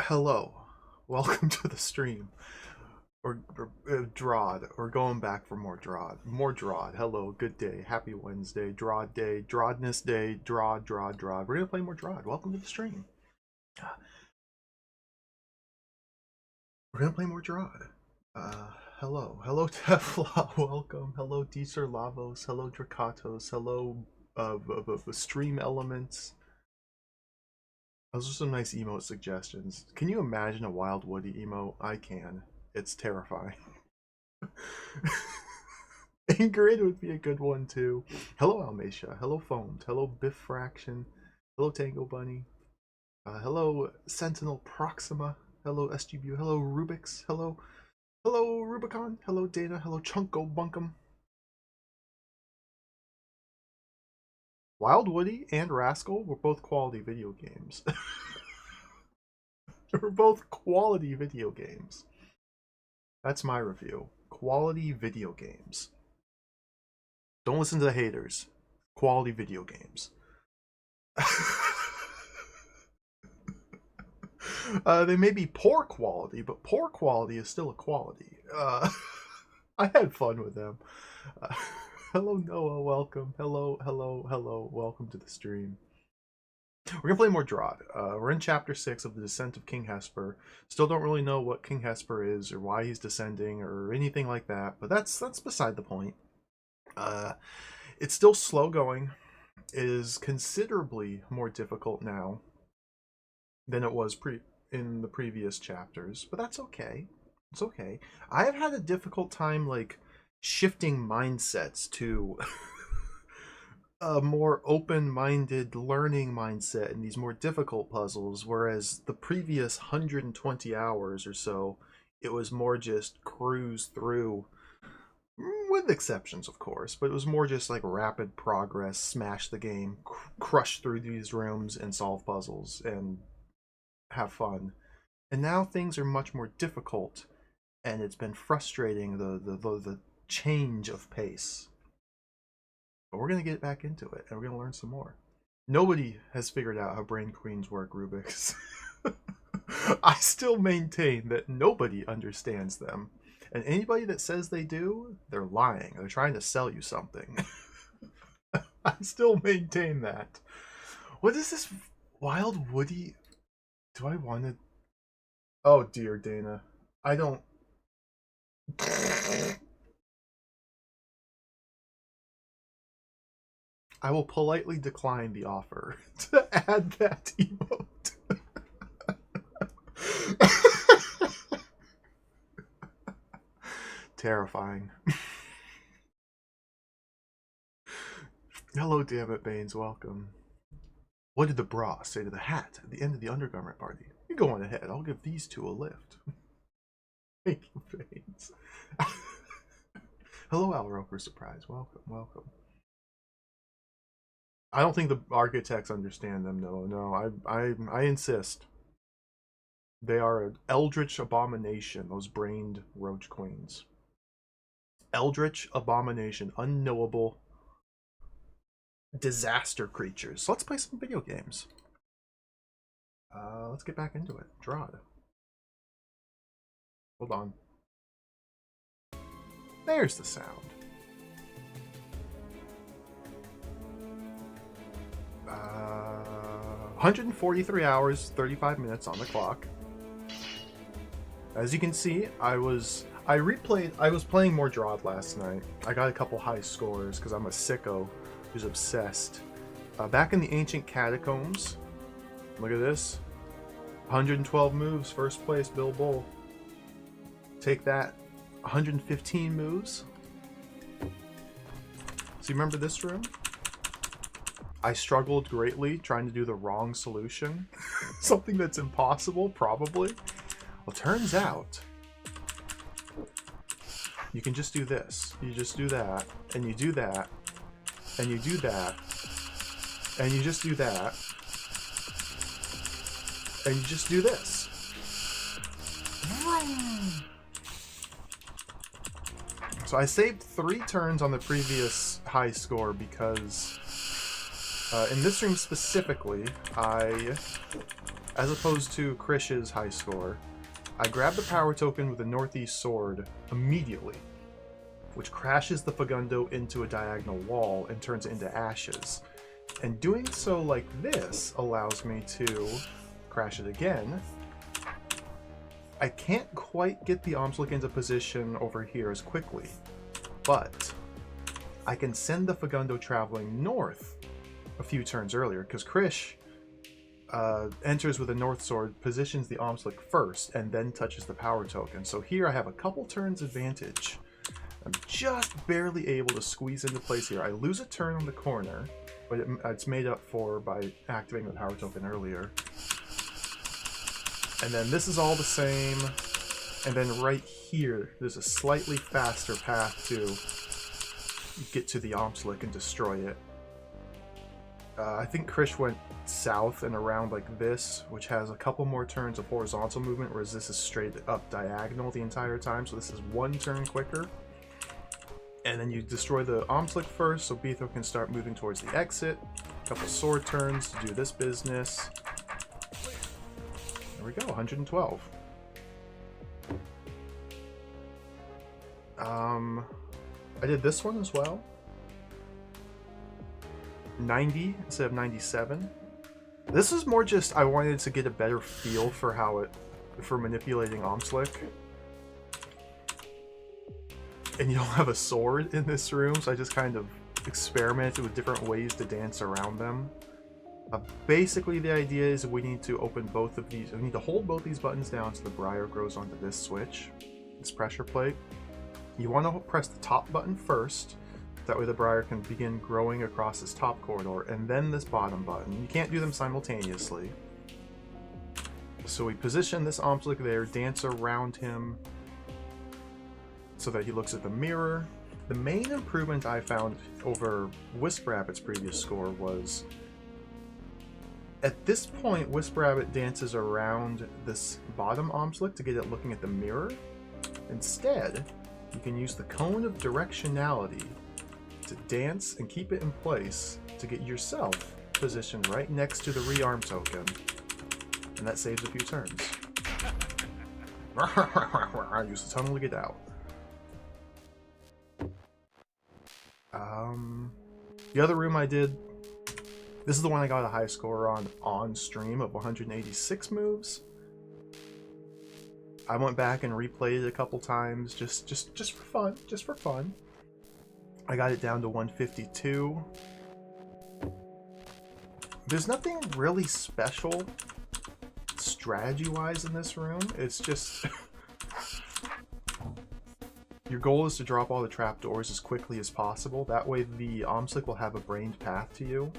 Hello, welcome to the stream, or DROD, or going back for more DROD. Hello, good day, happy Wednesday, DROD day, DRODness day, DROD. We're gonna play more DROD. Welcome to the stream. We're gonna play more DROD. Hello Tefla, welcome. Hello Deezer Lavos. Hello Dracatos. Hello, Stream Elements. Those are some nice emote suggestions. Can you imagine a Wild Woody emote? I can. It's terrifying. Ingrid would be a good one too. Hello Almacia. Hello Foamed. Hello Biff Fraction. Hello Tango Bunny. Hello Sentinel Proxima. Hello SGBU. Hello Rubix. Hello Rubicon. Hello Dana. Hello Chunko Bunkum. Wild Woody and Rascal were both quality video games. They were both quality video games. That's my review. Quality video games. Don't listen to the haters. Quality video games. They may be poor quality, but poor quality is still a quality. I had fun with them. Hello Noah, welcome. Hello, welcome to the stream. We're gonna play more DROD. We're in chapter 6 of the Descent of King Hesper. Still don't really know what King Hesper is or why he's descending or anything like that, but that's beside the point. It's still slow going. It is considerably more difficult now than it was in the previous chapters, but that's okay. It's okay. I have had a difficult time like shifting mindsets to a more open-minded learning mindset in these more difficult puzzles, whereas the previous 120 hours or so, it was more just cruise through, with exceptions of course, but it was more just like rapid progress, smash the game, crush through these rooms and solve puzzles and have fun. And now things are much more difficult, and it's been frustrating, the change of pace. But we're going to get back into it, and we're going to learn some more. Nobody has figured out how brain queens work, Rubik's. I still maintain that nobody understands them. And anybody that says they do, they're lying. They're trying to sell you something. I still maintain that. What is this Wild Woody? Do I want to... Oh dear, Dana. I don't... I will politely decline the offer to add that emote. Terrifying. Hello, damn it, Baines. Welcome. What did the bra say to the hat at the end of the undergarment party? You go on ahead. I'll give these two a lift. Thank you, Baines. Hello, Al Roker. Surprise. Welcome. I don't think the architects understand them. No. I insist. They are an eldritch abomination. Those brained roach queens. Eldritch abomination, unknowable disaster creatures. So let's play some video games. Let's get back into it. DROD. Hold on. There's the sound. 143 hours, 35 minutes on the clock. As you can see, I was playing more DROD last night. I got a couple high scores because I'm a sicko who's obsessed. Back in the ancient catacombs, look at this. 112 moves, first place, Bill Bull. Take that. 115 moves. So you remember this room? I struggled greatly trying to do the wrong solution. Something that's impossible, probably. Well, turns out you can just do this. You just do that, and you do that, and you do that, and you just do that, and you just do this. So I saved 3 turns on the previous high score because in this room specifically, I as opposed to Krish's high score, I grab the power token with the Northeast Sword immediately, which crashes the Fagundo into a diagonal wall and turns it into ashes. And doing so like this allows me to crash it again. I can't quite get the Omslick into position over here as quickly, but I can send the Fagundo traveling north a few turns earlier, because Krish enters with a North Sword, positions the Omslick first, and then touches the power token. So here I have a couple turns advantage. I'm just barely able to squeeze into place here. I lose a turn on the corner, but it's made up for by activating the power token earlier. And then this is all the same. And then right here, there's a slightly faster path to get to the Omslick and destroy it. I think Krish went south and around like this, which has a couple more turns of horizontal movement, whereas this is straight up diagonal the entire time, so this is one turn quicker. And then you destroy the Omslick first, so Beethro can start moving towards the exit. A couple sword turns to do this business. There we go, 112. I did this one as well. 90 instead of 97. This is more just I wanted to get a better feel for how for manipulating Omslick. And you don't have a sword in this room, so I just kind of experimented with different ways to dance around them. Basically the idea is we need to open both of these, we need to hold both these buttons down so the Briar grows onto this switch, this pressure plate. You want to press the top button first, that way the Briar can begin growing across this top corridor, and then this bottom button. You can't do them simultaneously. So we position this Omslick there, dance around him so that he looks at the mirror. The main improvement I found over Wisp Rabbit's previous score was, at this point, Wisp Rabbit dances around this bottom Omslick to get it looking at the mirror. Instead, you can use the Cone of Directionality to dance and keep it in place to get yourself positioned right next to the rearm token, and that saves a few turns. I use the tunnel to get out. The other room I did, this is the one I got a high score on stream of 186 moves. I went back and replayed it a couple times just for fun. I got it down to 152. There's nothing really special strategy-wise in this room. It's just your goal is to drop all the trapdoors as quickly as possible. That way the Omslick will have a brained path to you,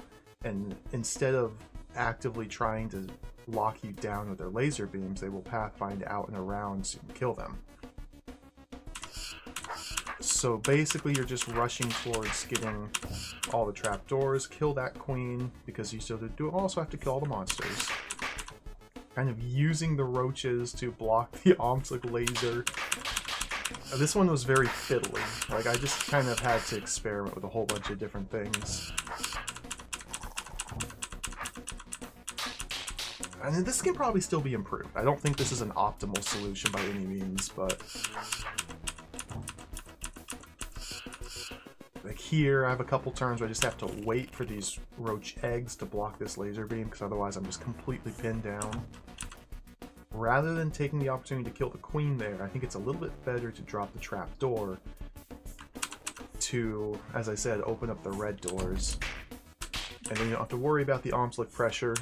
and instead of actively trying to lock you down with their laser beams, they will pathfind out and around so you can kill them. So basically you're just rushing towards getting all the trapdoors, kill that queen, because you still do also have to kill all the monsters. Kind of using the roaches to block the Omslick laser. This one was very fiddly. Like, I just kind of had to experiment with a whole bunch of different things. And this can probably still be improved. I don't think this is an optimal solution by any means, but like here, I have a couple turns where I just have to wait for these roach eggs to block this laser beam, because otherwise I'm just completely pinned down. Rather than taking the opportunity to kill the queen there, I think it's a little bit better to drop the trapdoor to, as I said, open up the red doors. And then you don't have to worry about the Omslick pressure.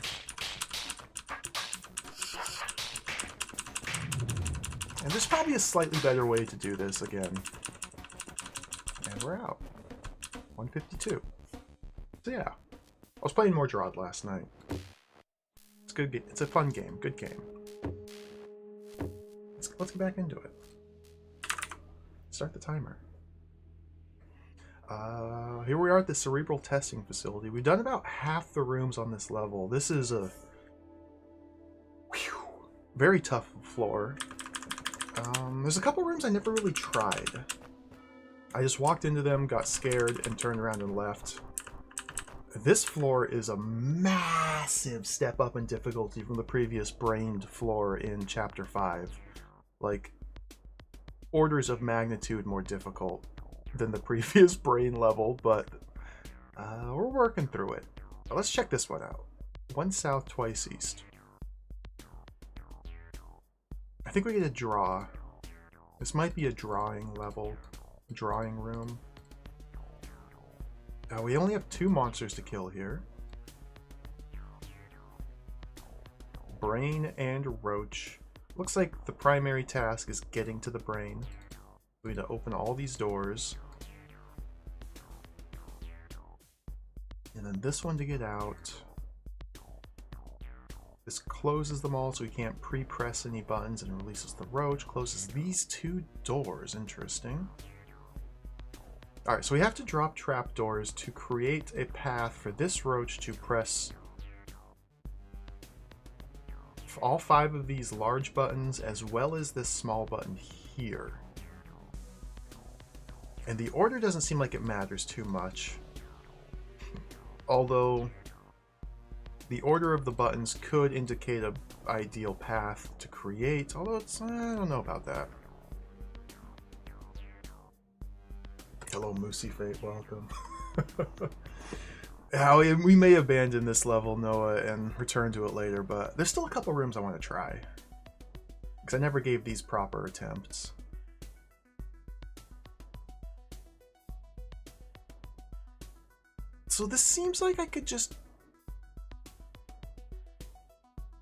And there's probably a slightly better way to do this again. And we're out. 152. So yeah. I was playing more DROD last night. It's good. It's a fun game. Good game. Let's get back into it. Start the timer. Here we are at the Cerebral Testing Facility. We've done about half the rooms on this level. This is a very tough floor. There's a couple rooms I never really tried. I just walked into them, got scared, and turned around and left. This floor is a massive step up in difficulty from the previous brained floor in Chapter 5. Like, orders of magnitude more difficult than the previous brain level, but we're working through it. Let's check this one out. One south, twice east. I think we get a draw. This might be a drawing level, drawing room. We only have 2 monsters to kill here. Brain and Roach. Looks like the primary task is getting to the brain. We need to open all these doors. And then this one to get out. This closes them all so we can't pre-press any buttons and releases the Roach. Closes these 2 doors. Interesting. Alright, so we have to drop trapdoors to create a path for this Roach to press all 5 of these large buttons as well as this small button here. And the order doesn't seem like it matters too much. Although the order of the buttons could indicate an ideal path to create, although it's, I don't know about that. Hello, Moosey Fate, welcome. We may abandon this level, Noah, and return to it later, but there's still a couple rooms I want to try. Because I never gave these proper attempts. So this seems like I could just...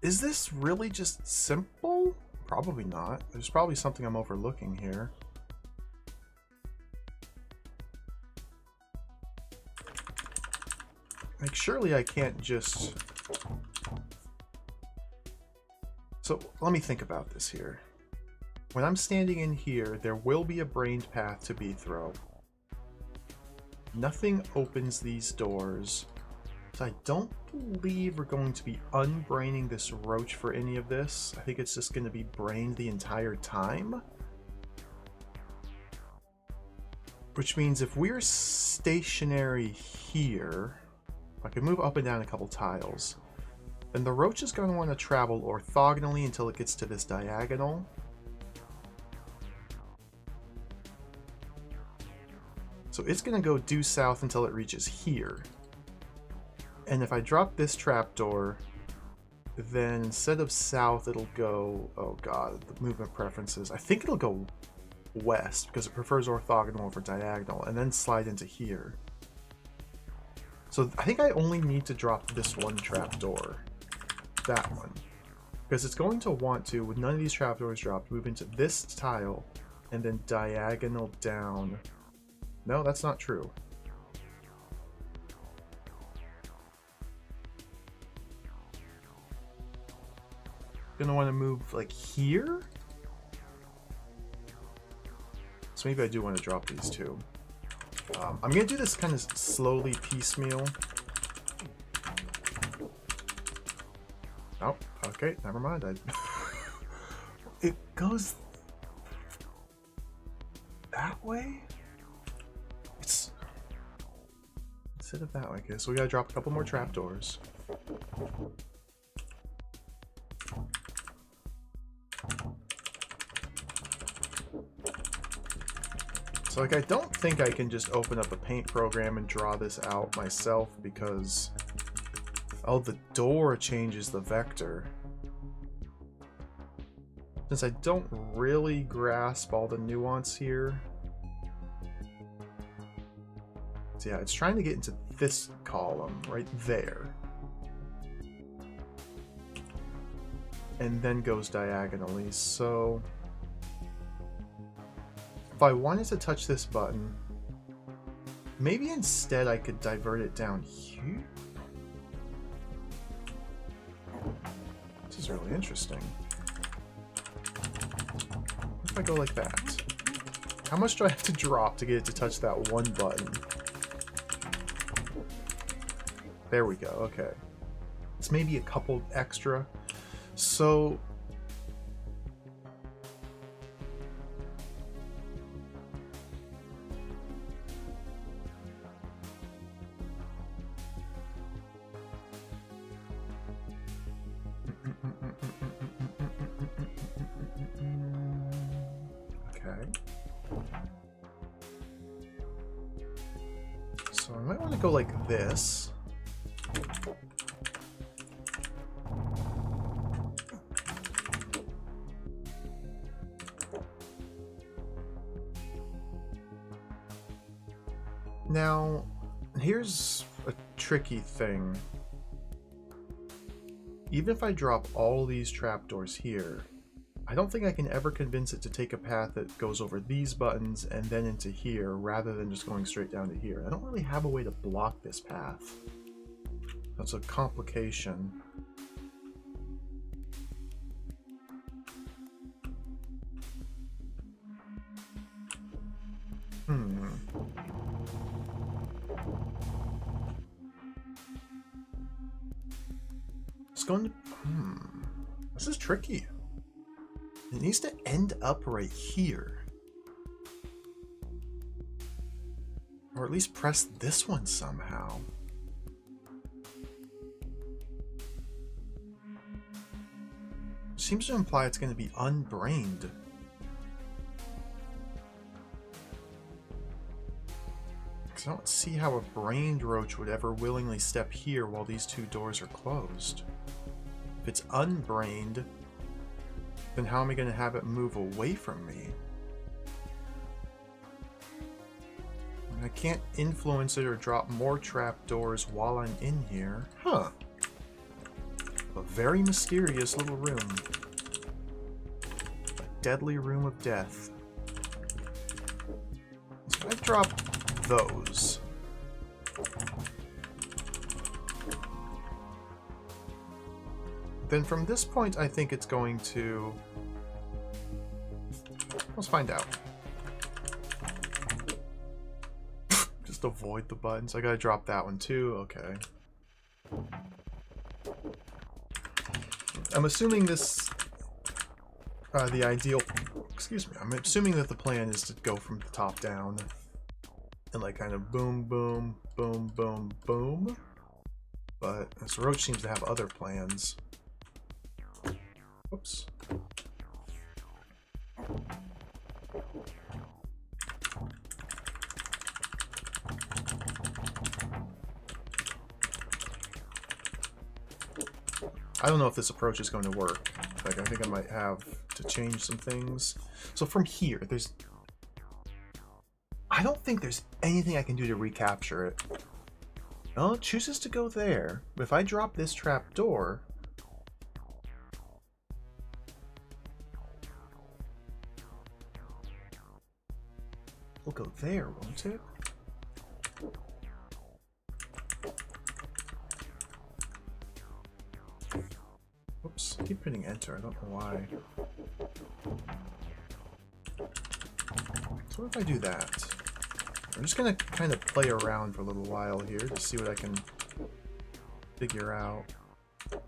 Is this really just simple? Probably not. There's probably something I'm overlooking here. Like, surely I can't just... So, let me think about this here. When I'm standing in here, there will be a brained path to Beathrow. Nothing opens these doors. So I don't believe we're going to be unbraining this Roach for any of this. I think it's just going to be brained the entire time. Which means if we're stationary here... I can move up and down a couple tiles. Then the Roach is going to want to travel orthogonally until it gets to this diagonal. So it's going to go due south until it reaches here. And if I drop this trapdoor, then instead of south, it'll go... Oh god, the movement preferences. I think it'll go west because it prefers orthogonal over diagonal, and then slide into here. So I think I only need to drop this one trapdoor. That one. Because it's going to want to, with none of these trapdoors dropped, move into this tile and then diagonal down. No, that's not true. Gonna want to move like here? So maybe I do want to drop these 2. I'm going to do this kind of slowly piecemeal. Oh, okay, never mind. It goes that way? It's instead of that way. Okay, so we got to drop a couple more trapdoors. So like, I don't think I can just open up a paint program and draw this out myself because... Oh, the door changes the vector. Since I don't really grasp all the nuance here. So yeah, it's trying to get into this column right there. And then goes diagonally, so... If I wanted to touch this button, maybe instead I could divert it down here? This is really interesting. What if I go like that? How much do I have to drop to get it to touch that one button? There we go, okay. It's maybe a couple extra. So... I might want to go like this. Now, here's a tricky thing. Even if I drop all these trapdoors here, I don't think I can ever convince it to take a path that goes over these buttons and then into here rather than just going straight down to here. I don't really have a way to block this path. That's a complication. It's going to... This is tricky. It needs to end up right here. Or at least press this one somehow. Seems to imply it's going to be unbrained. Because I don't see how a brained roach would ever willingly step here while these two doors are closed. If it's unbrained, then how am I going to have it move away from me? I can't influence it or drop more trapdoors while I'm in here. Huh. A very mysterious little room. A deadly room of death. So I drop those. Then from this point, I think it's going to... Let's find out. Just avoid the buttons. I gotta drop that one too. Okay. I'm assuming this... the ideal... Excuse me. I'm assuming that the plan is to go from the top down. And like kind of boom, boom, boom, boom, boom. But this roach seems to have other plans. Oops. I don't know if this approach is going to work. Like, I think I might have to change some things. So from here, there's... I don't think there's anything I can do to recapture it. Well, it chooses to go there. But if I drop this trap door... We'll go there, won't it? Oops, I keep hitting enter, I don't know why. So what if I do that? I'm just gonna kind of play around for a little while here to see what I can figure out. Okay,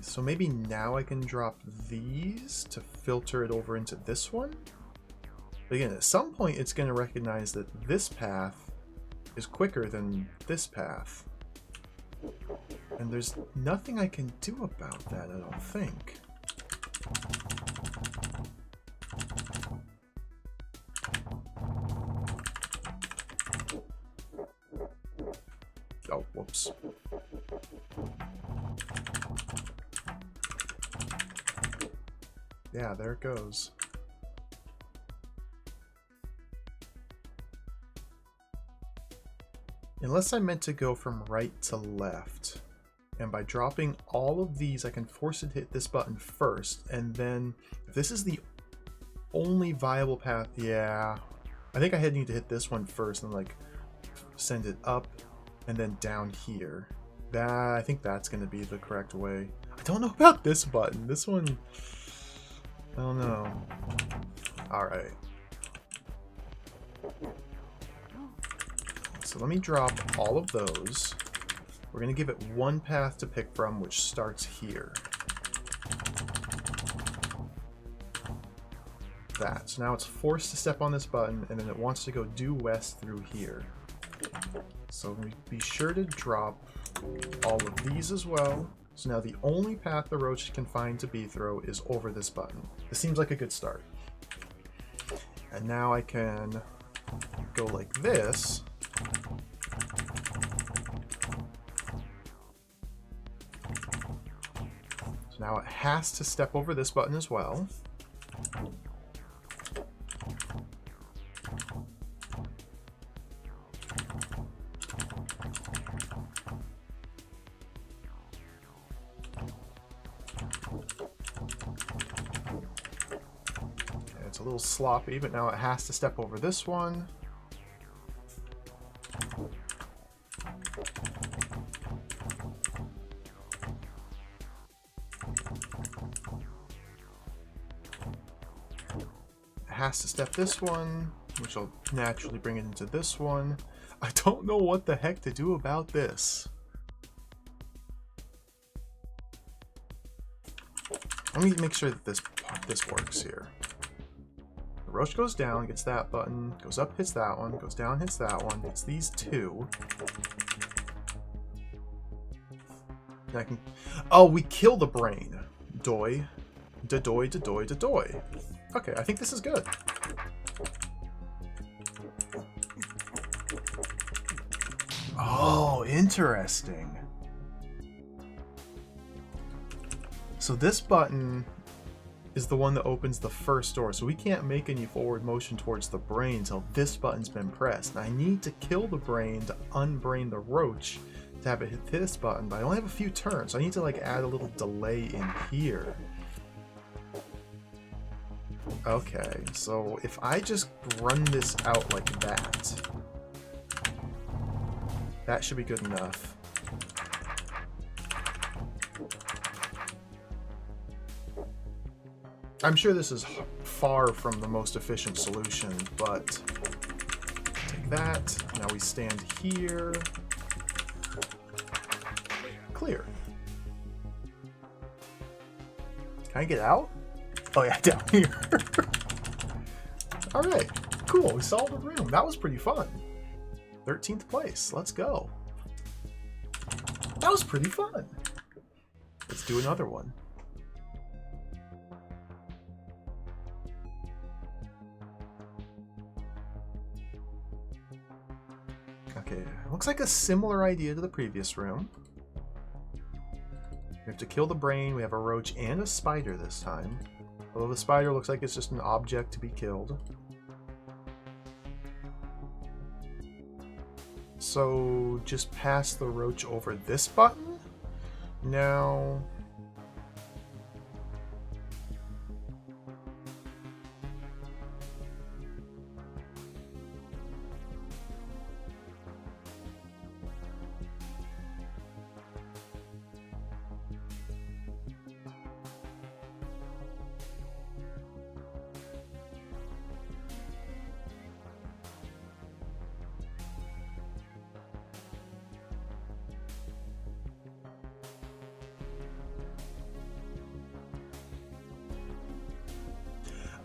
so maybe now I can drop these to filter it over into this one? But again, at some point it's going to recognize that this path is quicker than this path. And there's nothing I can do about that, I don't think. Oh, whoops. Yeah, there it goes. Unless I meant to go from right to left. And by dropping all of these, I can force it to hit this button first. And then, if this is the only viable path, yeah. I think I need to hit this one first and like send it up and then down here. I think that's going to be the correct way. I don't know about this button. This one, I don't know. Alright. So let me drop all of those. We're going to give it one path to pick from, which starts here. That. So now it's forced to step on this button, and then it wants to go due west through here. So be sure to drop all of these as well. So now the only path the roach can find to be through is over this button. This seems like a good start. And now I can go like this. So now it has to step over this button as well. It's a little sloppy, but now it has to step over this one. It has to step this one, which will naturally bring it into this one. I don't know what the heck to do about this. Let me make sure that this works here. The roach goes down, gets that button, goes up, hits that one, goes down, hits that one, hits these two. And I can... Oh, we kill the brain. Doy. Da-doy, da-doy, da-doy. Okay, I think this is good. Oh, interesting. So this button is the one that opens the first door, so we can't make any forward motion towards the brain until this button's been pressed. And I need to kill the brain to unbrain the roach to have it hit this button, but I only have a few turns, so I need to like add a little delay in here. Okay, so if I just run this out like that, that should be good enough. I'm sure this is far from the most efficient solution, but take that. Now we stand here. Clear. Can I get out? Oh yeah, down here. Alright, cool. We solved the room. That was pretty fun. 13th place. Let's go. That was pretty fun. Let's do another one. Okay, looks like a similar idea to the previous room. We have to kill the brain. We have a roach and a spider this time. Although the spider looks like it's just an object to be killed. So just pass the roach over this button. Now...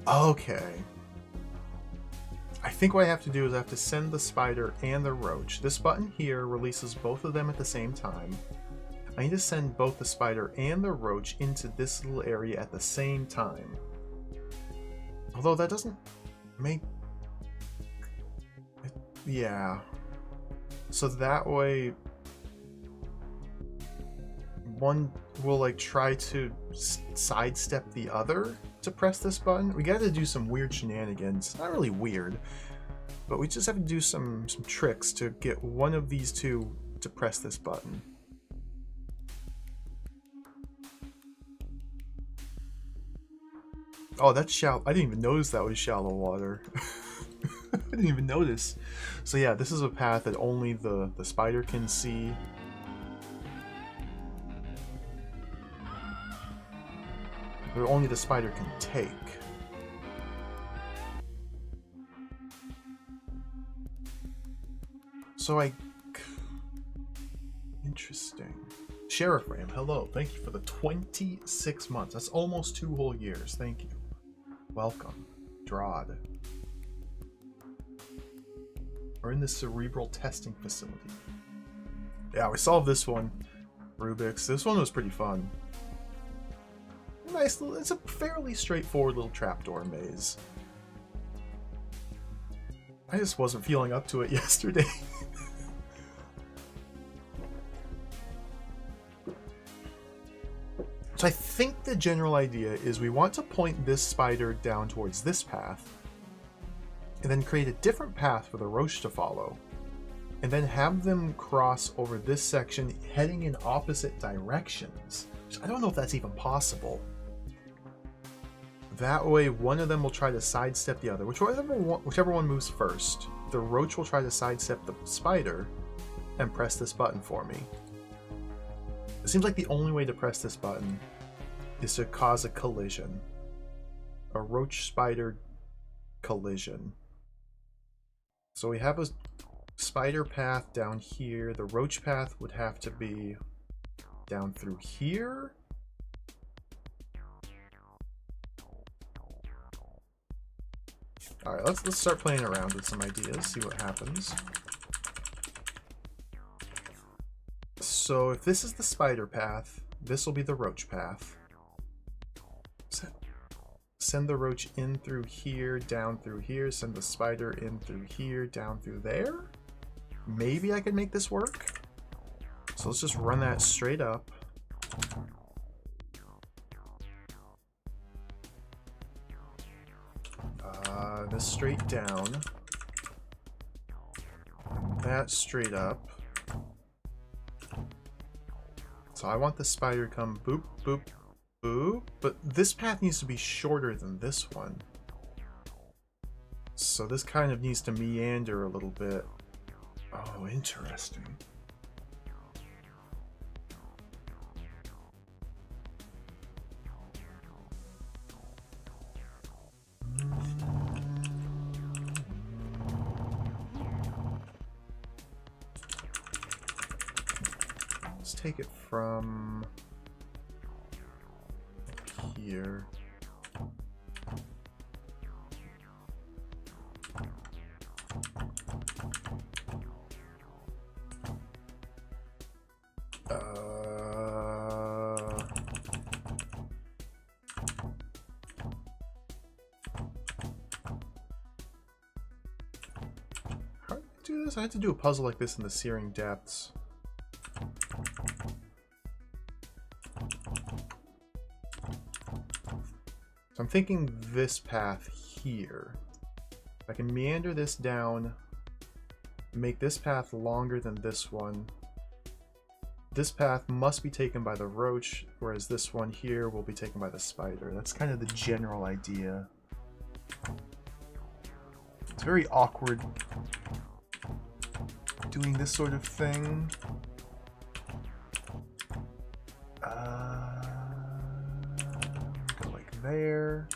Okay. I think what I have to do is I have to send the spider and the roach. This button here releases both of them at the same time. I need to send both the spider and the roach into this little area at the same time. Although that doesn't make... Yeah. So that way... one will like try to sidestep the other to press this button. We got to do some weird shenanigans. Not really weird, but we just have to do some tricks to get one of these two to press this button. Oh, that's shallow. I didn't even notice that was shallow water. I didn't even notice. So yeah, this is a path that only the spider can see. But only the spider can take. So interesting. Sheriff Ram, hello. Thank you for the 26 months. That's almost 2 whole years. Thank you. Welcome. DROD. We're in the cerebral testing facility. Yeah, we solved this one. Rubik's. This one was pretty fun. Nice little, it's a fairly straightforward little trapdoor maze. I just wasn't feeling up to it yesterday. So I think the general idea is we want to point this spider down towards this path, and then create a different path for the roach to follow, and then have them cross over this section heading in opposite directions. Which I don't know if that's even possible. That way one of them will try to sidestep the other. Whichever one moves first. The roach will try to sidestep the spider and press this button for me. It seems like the only way to press this button is to cause a collision. A roach-spider collision. So we have a spider path down here. The roach path would have to be down through here. Alright, let's start playing around with some ideas, see what happens. So if this is the spider path, this will be the roach path. Send the roach in through here, down through here, send the spider in through here, down through there. Maybe I can make this work. So let's just run that straight up. This straight down. That straight up. So I want the spider to come boop, boop, boop. But this path needs to be shorter than this one. So this kind of needs to meander a little bit. Oh, interesting. Let's take it from here. How do I do this? I had to do a puzzle like this in the Searing Depths. I'm thinking this path here. I can meander this down, make this path longer than this one. This path must be taken by the roach, whereas this one here will be taken by the spider. That's kind of the general idea. It's very awkward doing this sort of thing. There.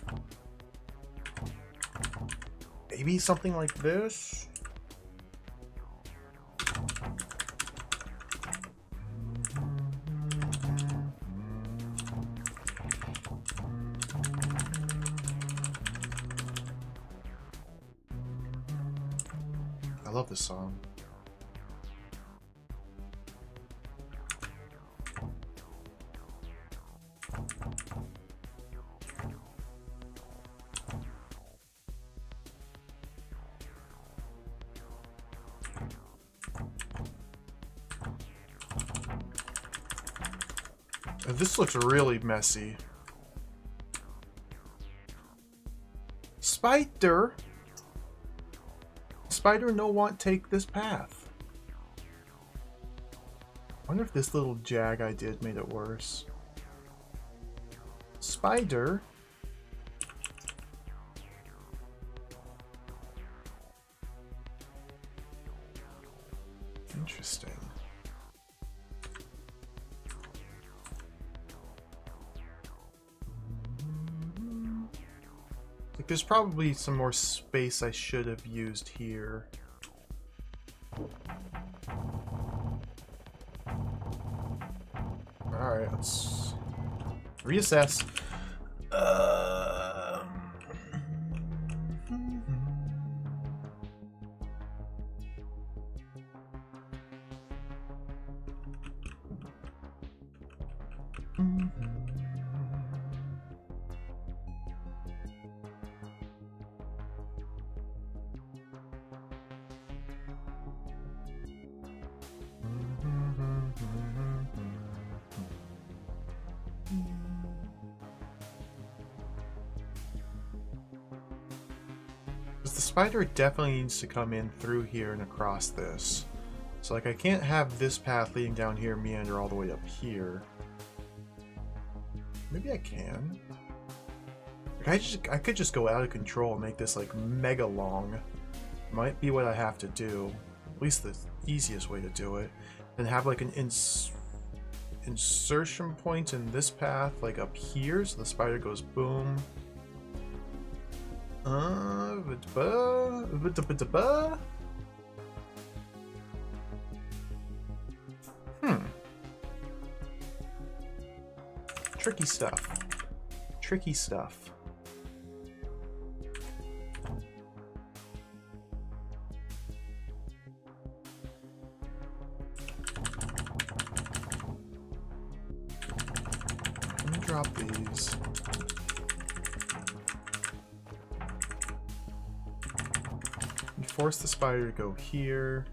Maybe something like this. I love this song. This looks really messy. Spider! Spider no want take this path. Wonder if this little jag I did made it worse. Spider! Interesting. Like, there's probably some more space I should have used here. Alright, let's reassess. spider definitely needs to come in through here and across this. So like I can't have this path leading down here meander all the way up here. Maybe I can. Like I could just go out of control and make this like mega long. Might be what I have to do. At least the easiest way to do it. And have like an insertion point in this path, like up here, so the spider goes boom. Tricky stuff. Tricky stuff. Let me drop these. You force the spider to go here.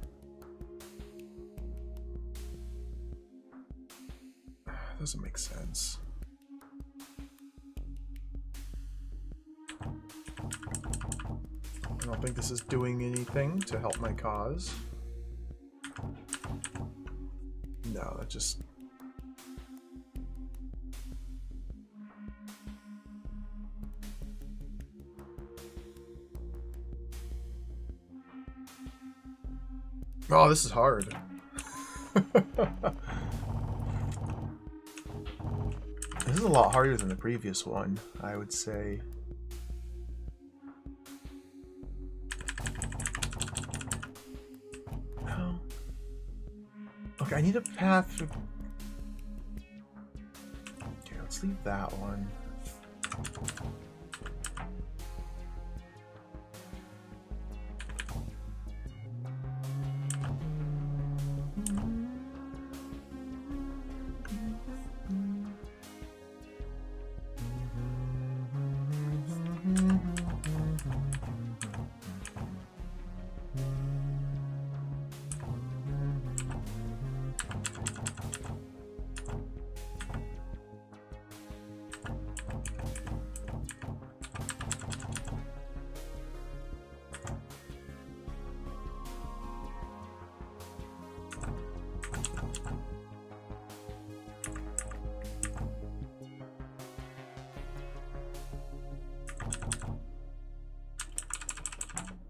Doesn't make sense. I don't think this is doing anything to help my cause. No, that just... Oh, this is hard. This is a lot harder than the previous one, I would say. No. Okay, I need a path for... Okay, let's leave that one.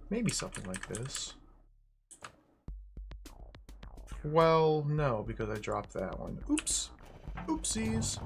Maybe something like this. Well, no, because I dropped that one. Oops. Oopsies.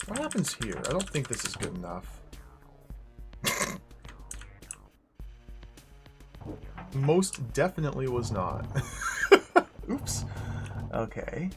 What happens here? I don't think this is good enough. Most definitely was not. Oops. Okay.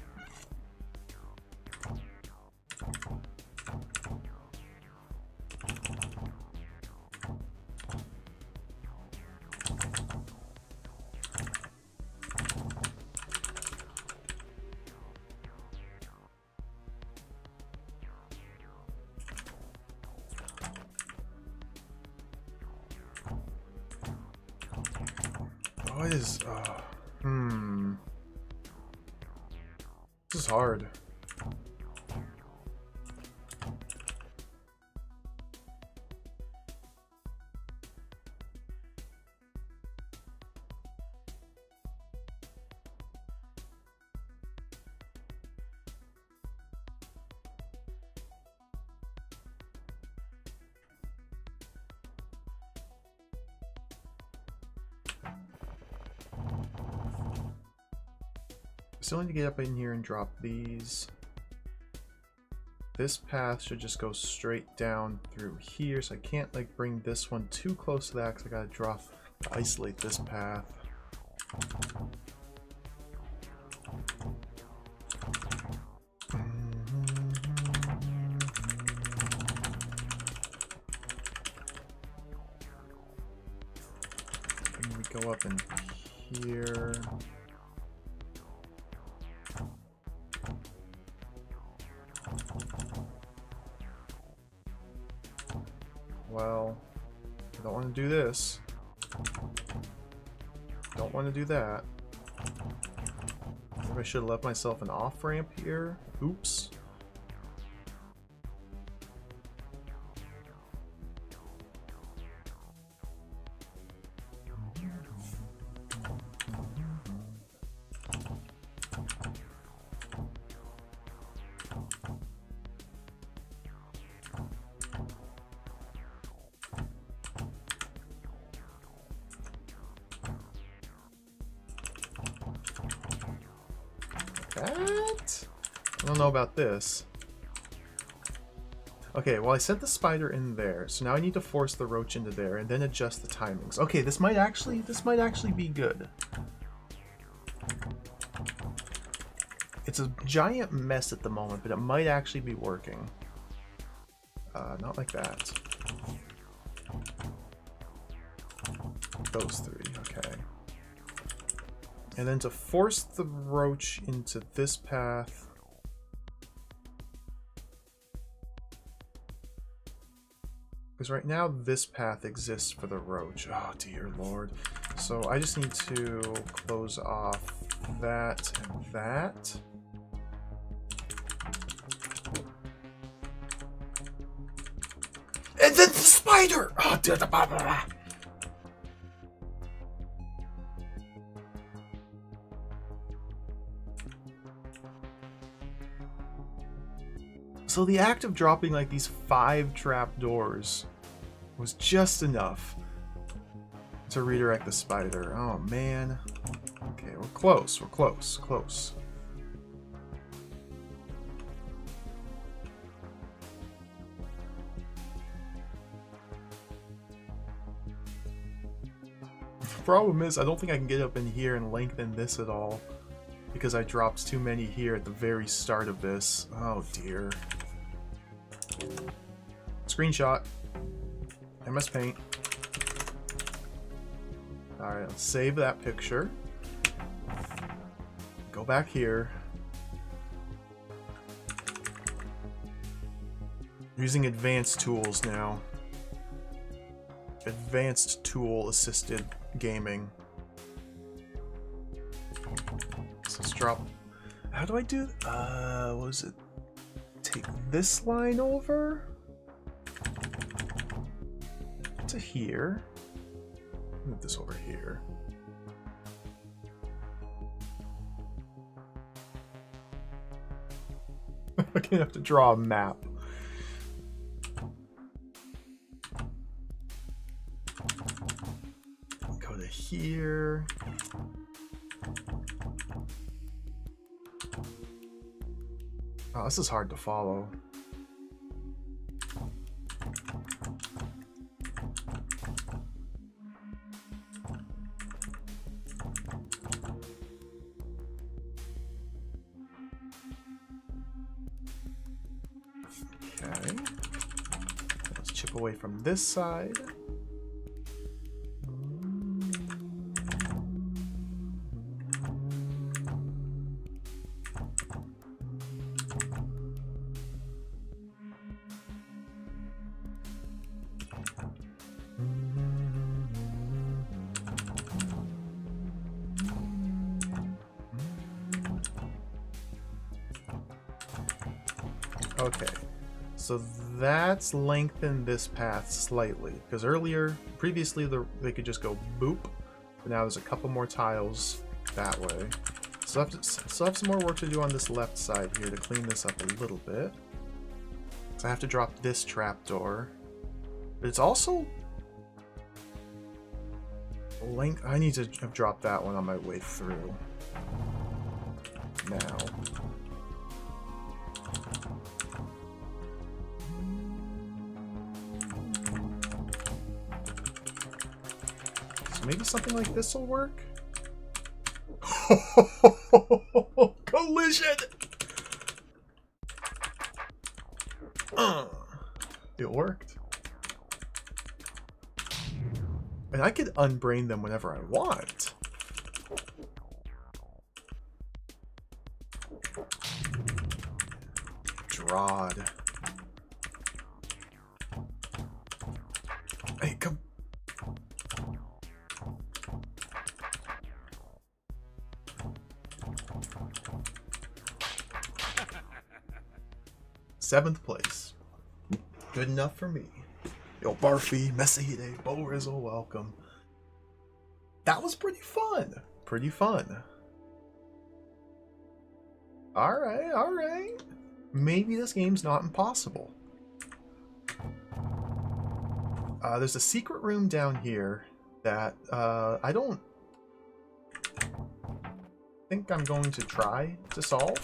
What is... This is hard. Still need to get up in here and drop these. This path should just go straight down through here, so I can't like bring this one too close to that because I gotta isolate this path. go up in here. Well, I don't want to do this. Don't want to do that. Maybe I should have left myself an off-ramp here. Oops. That? I don't know about this. Okay, well I sent the spider in there, so now I need to force the roach into there and then adjust the timings. Okay, this might actually be good. It's a giant mess at the moment, but it might actually be working. Not like that. Those three, okay. And then to force the roach into this path. Because right now this path exists for the roach. Oh dear lord. So I just need to close off that and that. And then the spider! Oh, dear, the blah, blah, blah. So the act of dropping like these 5 trapdoors was just enough to redirect the spider. Oh man. Okay, we're close, close. Problem is, I don't think I can get up in here and lengthen this at all because I dropped too many here at the very start of this. Oh dear. Screenshot. MS Paint. Alright, let's save that picture. Go back here. Using advanced tools now. Advanced tool assisted gaming. So let's drop. How do I do? What was it? Take this line over to here. Move this over here. I'm gonna have to draw a map. Go to here. Oh, this is hard to follow. Okay. Let's chip away from this side. Okay, so that's lengthened this path slightly, because previously they could just go boop, but now there's a couple more tiles that way. So I have some more work to do on this left side here to clean this up a little bit. So I have to drop this trapdoor, but it's also I need to have dropped that one on my way through. Now. Maybe something like this will work? Collision! It worked. And I could unbrain them whenever I want. DROD. Hey, come. Seventh place. Good enough for me. Yo, Barfy, Messahide, Bo Rizzle, welcome. That was pretty fun. Pretty fun. Alright, alright. Maybe this game's not impossible. There's a secret room down here that I don't think I'm going to try to solve.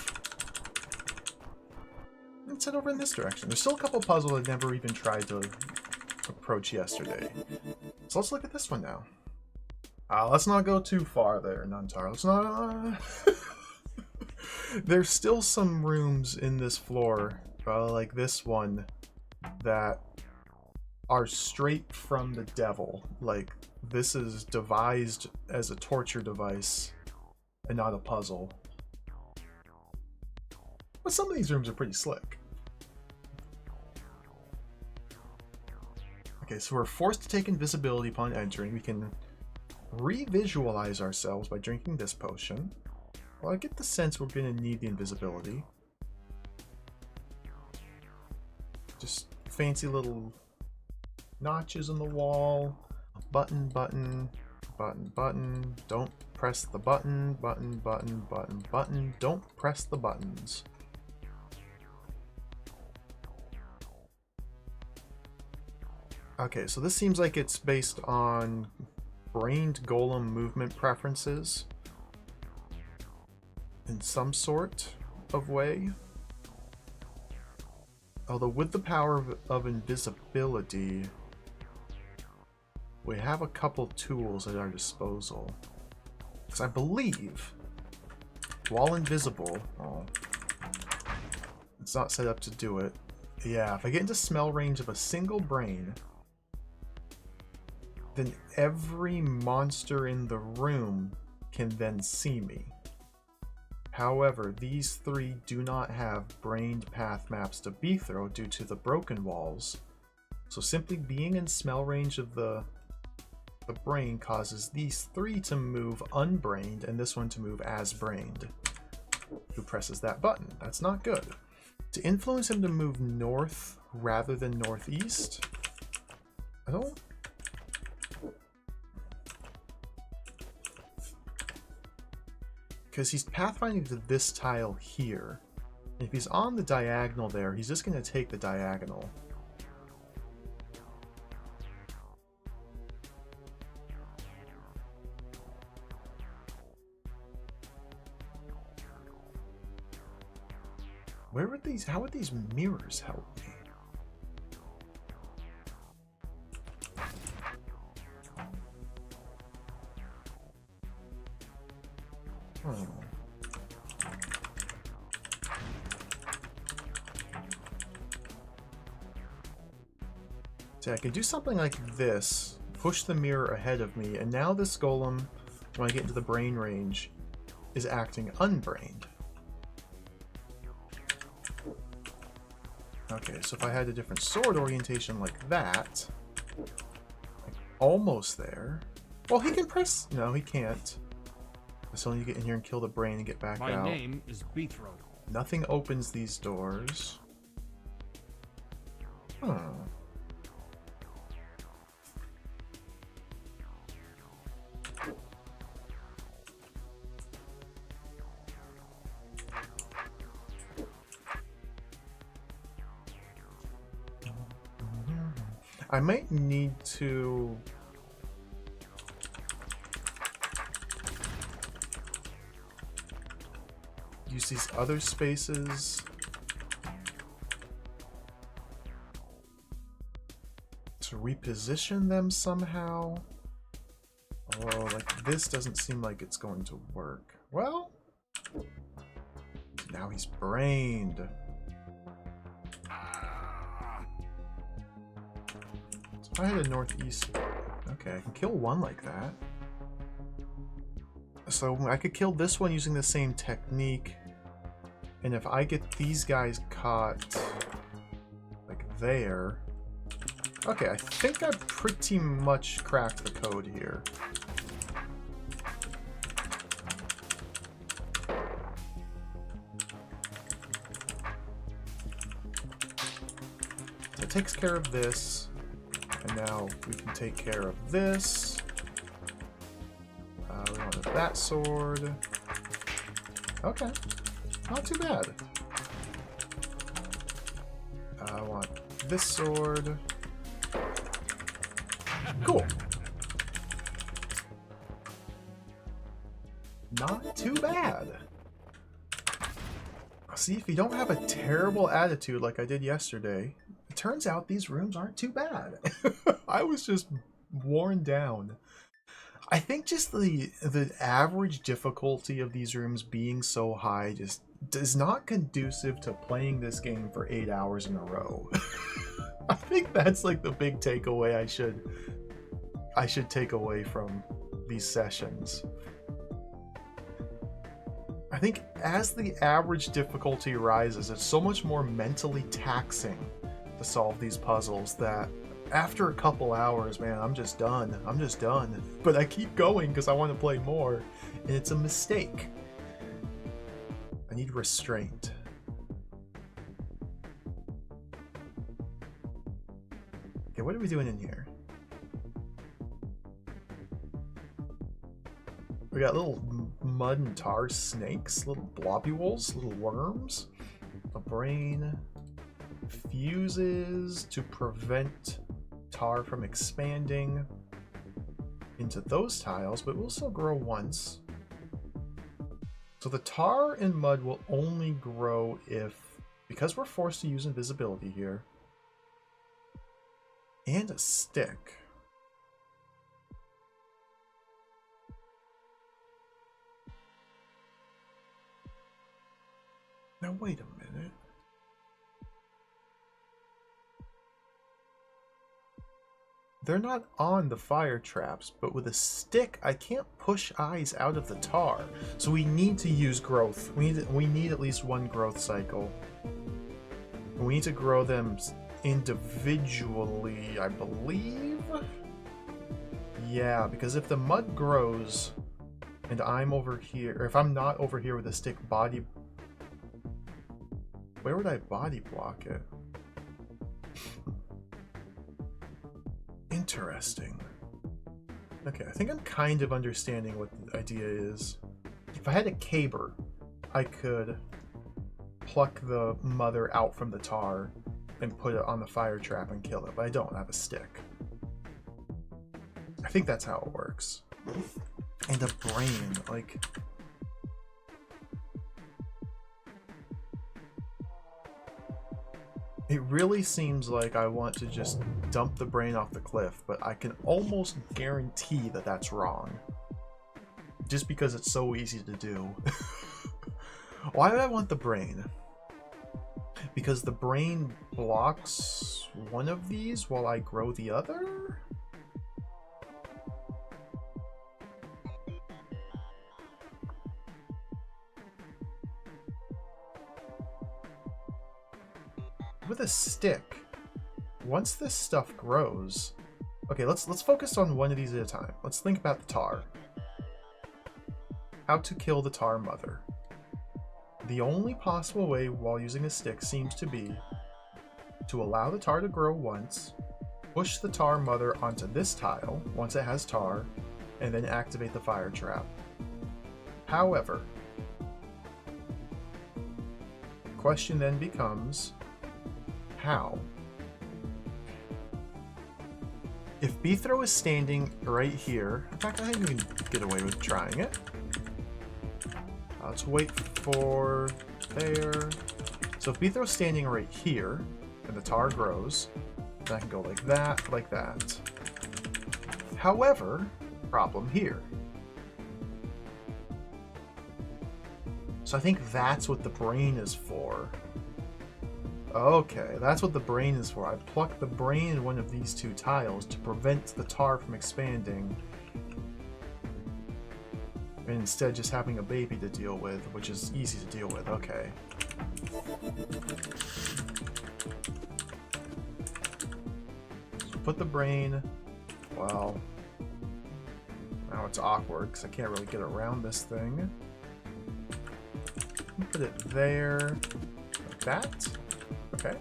Let's head over in this direction. There's still a couple puzzles I never even tried to approach yesterday. So let's look at this one now. Let's not go too far there, Nuntar. Let's not... There's still some rooms in this floor, like this one, that are straight from the devil. Like, this is devised as a torture device and not a puzzle. But some of these rooms are pretty slick. Okay, so we're forced to take invisibility upon entering. We can re-visualize ourselves by drinking this potion. Well, I get the sense we're going to need the invisibility. Just fancy little notches on the wall. Button, button, button, button. Don't press the button, button, button, button, button. Don't press the buttons. Okay, so this seems like it's based on brained golem movement preferences in some sort of way. Although with the power of invisibility, we have a couple tools at our disposal. Because I believe, while invisible, it's not set up to do it. Yeah, if I get into smell range of a single brain, then every monster in the room can then see me. However, these three do not have brained path maps to Bethro due to the broken walls. So simply being in smell range of the brain causes these three to move unbrained and this one to move as brained. Who presses that button? That's not good. To influence him to move north rather than northeast, I don't... Because he's pathfinding to this tile here. And if he's on the diagonal there, he's just going to take the diagonal. Where would these, how would these mirrors help me? See, I can do something like this, push the mirror ahead of me, and now this golem, when I get into the brain range, is acting unbrained. Okay, so if I had a different sword orientation like that, like almost there. Well, he can press... No, he can't. I still need to get in here and kill the brain and get back out. My name is Bethro. Nothing opens these doors. Huh. I might need to... use these other spaces to reposition them somehow. Oh, like this doesn't seem like it's going to work. Well, now he's brained. So if I had a northeast, okay. Okay, I can kill one like that. So I could kill this one using the same technique. And if I get these guys caught like there... Okay, I think I pretty much cracked the code here. So it takes care of this. And now we can take care of this. We want that sword. Okay, not too bad. I want this sword. Cool. Not too bad. See, if you don't have a terrible attitude like I did yesterday, it turns out these rooms aren't too bad. I was just worn down. I think just the average difficulty of these rooms being so high just is not conducive to playing this game for 8 hours in a row. I think that's like the big takeaway I should take away from these sessions. I think as the average difficulty rises, it's so much more mentally taxing to solve these puzzles that after a couple hours, man, I'm just done. I'm just done. But I keep going because I want to play more, and it's a mistake. I need restraint. Okay, what are we doing in here? We got little mud and tar snakes, little globules, little worms, a brain, fuses to prevent tar from expanding into those tiles, but will still grow once. So the tar and mud will only grow because we're forced to use invisibility here, and a stick. Now wait a minute. They're not on the fire traps, but with a stick, I can't push eyes out of the tar. So we need to use growth. We need at least one growth cycle. We need to grow them individually, I believe? Yeah, because if the mud grows and I'm over here, or if I'm not over here with a stick body... Where would I body block it? Interesting. Okay, I think I'm kind of understanding what the idea is. If I had a caber, I could pluck the mother out from the tar and put it on the fire trap and kill it, but I don't have a stick. I think that's how it works. And a brain, like... It really seems like I want to just dump the brain off the cliff, but I can almost guarantee that that's wrong. Just because it's so easy to do. Why would I want the brain? Because the brain blocks one of these while I grow the other? With a stick, once this stuff grows... Okay, let's focus on one of these at a time. Let's think about the tar. How to kill the tar mother. The only possible way while using a stick seems to be to allow the tar to grow once, push the tar mother onto this tile once it has tar, and then activate the fire trap. However, the question then becomes... How? If Bithro is standing right here, in fact, I think we can get away with trying it. Let's wait for there. So if Bithro's standing right here, and the tar grows, then I can go like that, like that. However, problem here. So I think that's what the brain is for. Okay, that's what the brain is for. I pluck the brain in one of these two tiles to prevent the tar from expanding. And instead just having a baby to deal with, which is easy to deal with. Okay. So put the brain... Well... Now it's awkward, because I can't really get around this thing. Put it there. Like that. Okay.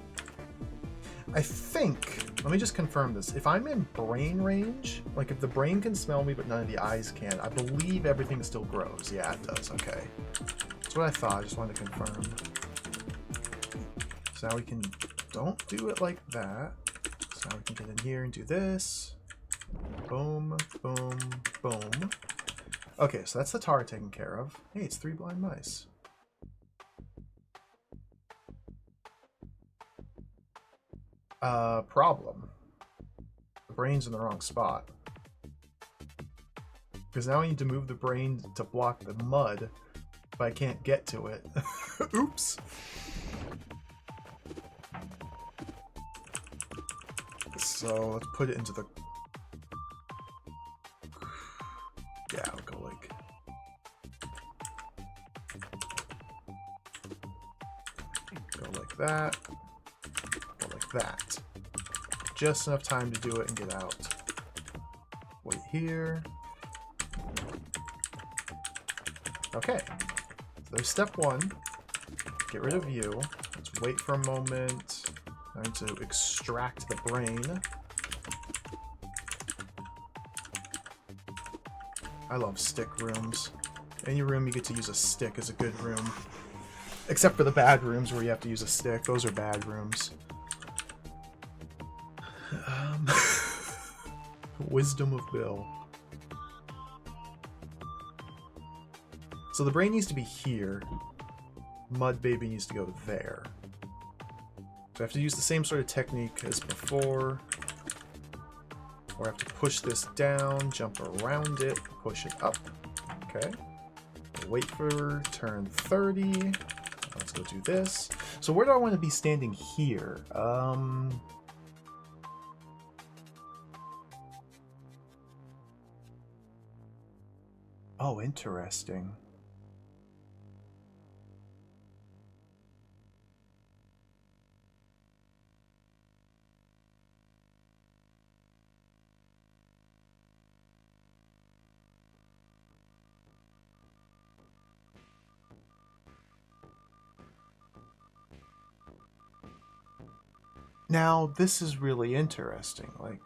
I think, let me just confirm this. If I'm in brain range, like if the brain can smell me but none of the eyes can, I believe everything still grows. Yeah, it does. Okay. That's what I thought. I just wanted to confirm. So now we can, don't do it like that. So now we can get in here and do this. Boom, boom, boom. Okay, so that's the tar taken care of. Hey, it's 3 blind mice. Problem. The brain's in the wrong spot. Because now I need to move the brain to block the mud, but I can't get to it. Oops! So let's put it into the... Yeah, I'll go like... Go like that. That. Just enough time to do it and get out. Wait here. Okay. So there's step 1. Get rid of you. Let's wait for a moment. I need to extract the brain. I love stick rooms. Any room you get to use a stick is a good room. Except for the bad rooms where you have to use a stick. Those are bad rooms. Wisdom of Bill. So the brain needs to be here. Mud Baby needs to go there. So I have to use the same sort of technique as before. Or I have to push this down, jump around it, push it up. Okay. Wait for turn 30. Let's go do this. So where do I want to be standing here? Oh, interesting. Now, this is really interesting. Like,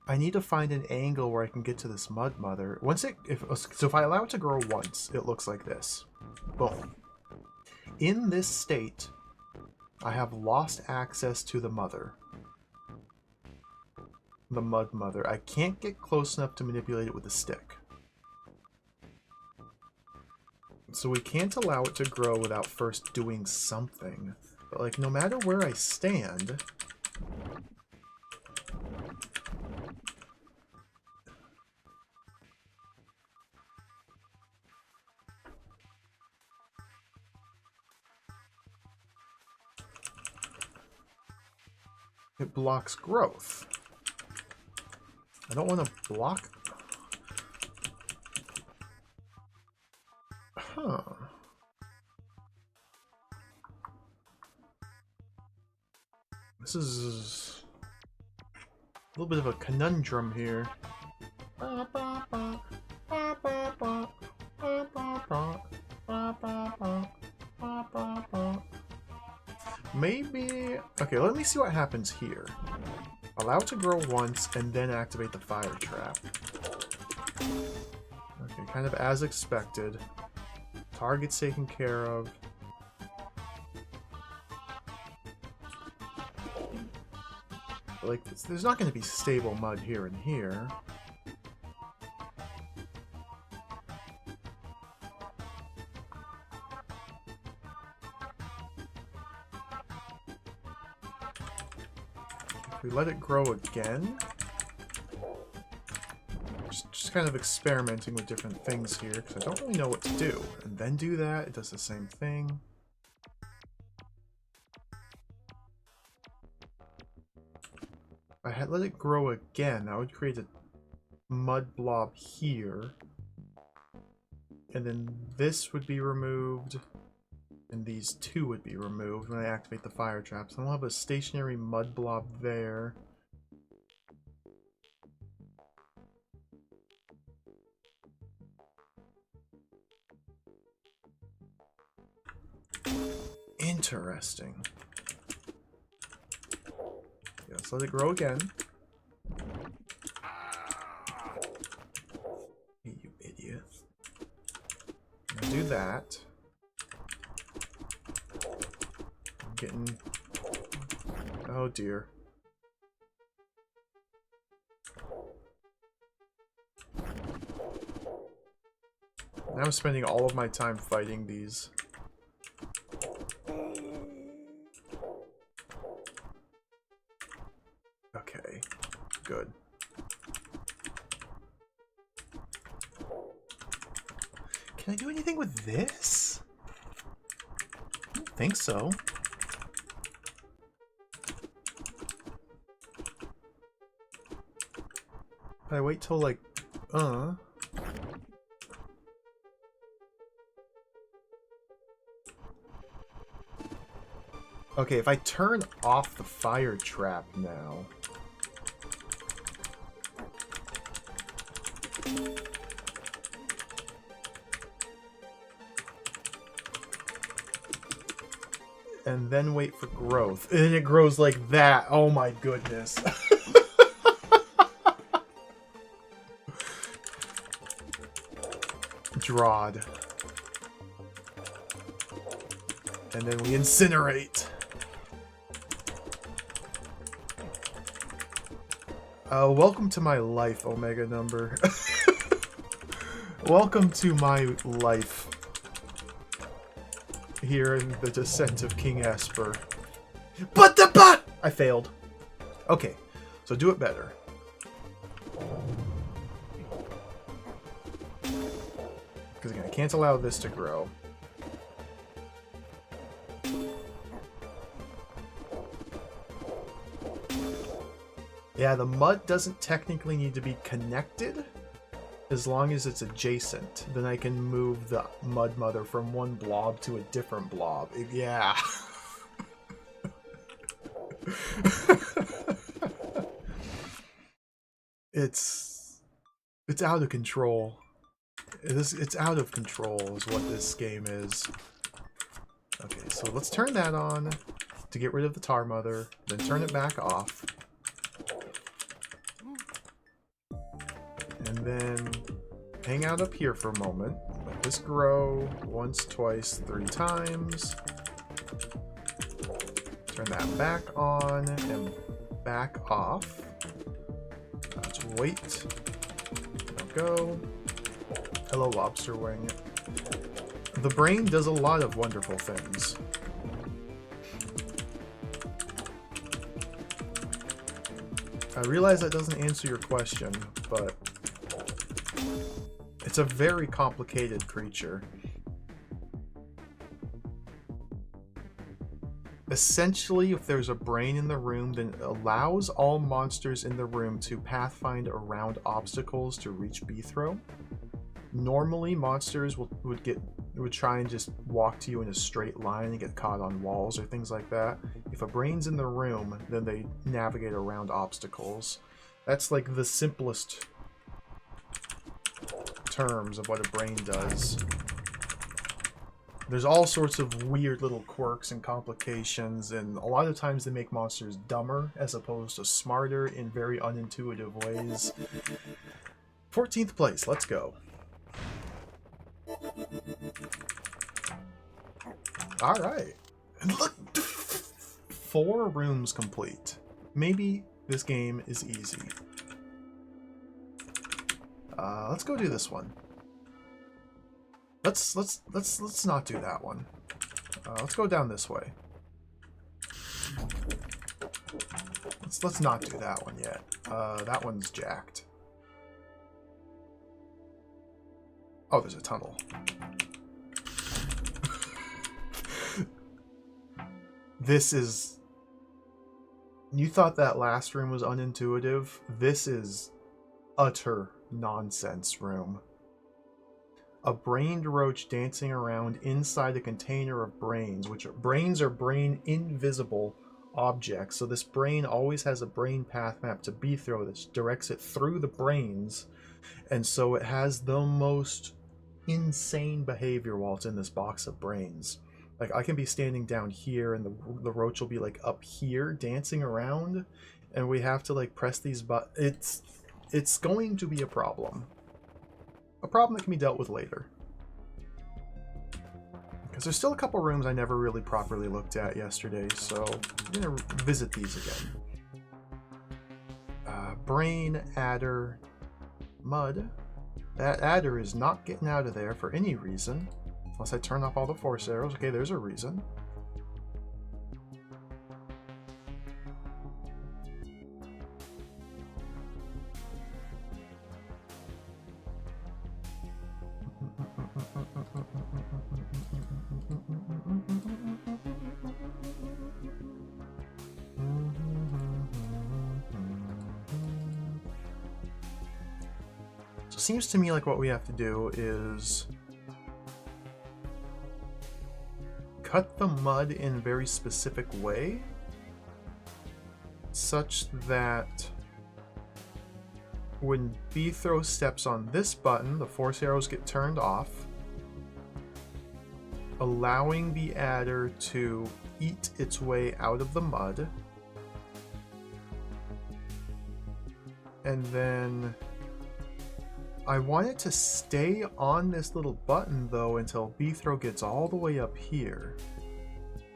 I need to find an angle where I can get to this mud mother. So if I allow it to grow once, it looks like this. Boom. In this state, I have lost access to the mother. The mud mother. I can't get close enough to manipulate it with a stick. So we can't allow it to grow without first doing something. But like, no matter where I stand... It blocks growth. I don't want to block... Huh. This is a little bit of a conundrum here. Maybe... Okay, let me see what happens here. Allow it to grow once, and then activate the fire trap. Okay, kind of as expected. Target's taken care of. Like, there's not going to be stable mud here and here. If we let it grow again, just kind of experimenting with different things here, because I don't really know what to do. And then do that, it does the same thing. I had let it grow again, I would create a mud blob here. And then this would be removed. And these two would be removed when I activate the fire traps. I'll have a stationary mud blob there. Interesting. Yeah, let's let it grow again. Hey, you idiot. I'll do that. I'm getting... Oh dear. Now I'm spending all of my time fighting these. Okay, good. Can I do anything with this? I don't think so. I wait till like, Okay, if I turn off the fire trap now... And then wait for growth. And it grows like that. Oh my goodness. DROD. And then we incinerate. Welcome to my life, Omega number. Welcome to my life. Here in the descent of King Hesper. But I failed. Okay, so do it better. Because again, I can't allow this to grow. Yeah, the mud doesn't technically need to be connected. As long as it's adjacent, then I can move the mud mother from one blob to a different blob. Yeah. It's out of control. It's out of control is what this game is. Okay, so let's turn that on to get rid of the tar mother, then turn it back off. And then hang out up here for a moment. Let this grow once, twice, 3 times. Turn that back on and back off. Let's wait. Now go. Hello, lobster wing. The brain does a lot of wonderful things. I realize that doesn't answer your question, but it's a very complicated creature. Essentially, if there's a brain in the room, then it allows all monsters in the room to pathfind around obstacles to reach B-throw. Normally, monsters would try and just walk to you in a straight line and get caught on walls or things like that. If a brain's in the room, then they navigate around obstacles. That's like the simplest terms of what a brain does. There's all sorts of weird little quirks and complications, and a lot of times they make monsters dumber as opposed to smarter in very unintuitive ways. 14th place, let's go. Alright. And look! 4 rooms complete. Maybe this game is easy. Let's go do this one. Let's not do that one. Let's go down this way. Let's not do that one yet. That one's jacked. Oh, there's a tunnel. You thought that last room was unintuitive? This is utter nonsense room. A brained roach dancing around inside a container of brains, which brains are brain invisible objects. So this brain always has a brain path map to Bthrow that directs it through the brains, and so it has the most insane behavior while it's in this box of brains. Like, I can be standing down here and the roach will be like up here dancing around, and we have to like press these buttons. It's going to be a problem. A problem that can be dealt with later. Because there's still a couple rooms I never really properly looked at yesterday, so I'm going to visit these again. Brain, adder, mud. That adder is not getting out of there for any reason. Unless I turn off all the force arrows. Okay, there's a reason. So it seems to me like what we have to do is cut the mud in a very specific way, such that when Bthrow steps on this button, the force arrows get turned off, allowing the adder to eat its way out of the mud. And then I want it to stay on this little button though until Bthrow gets all the way up here.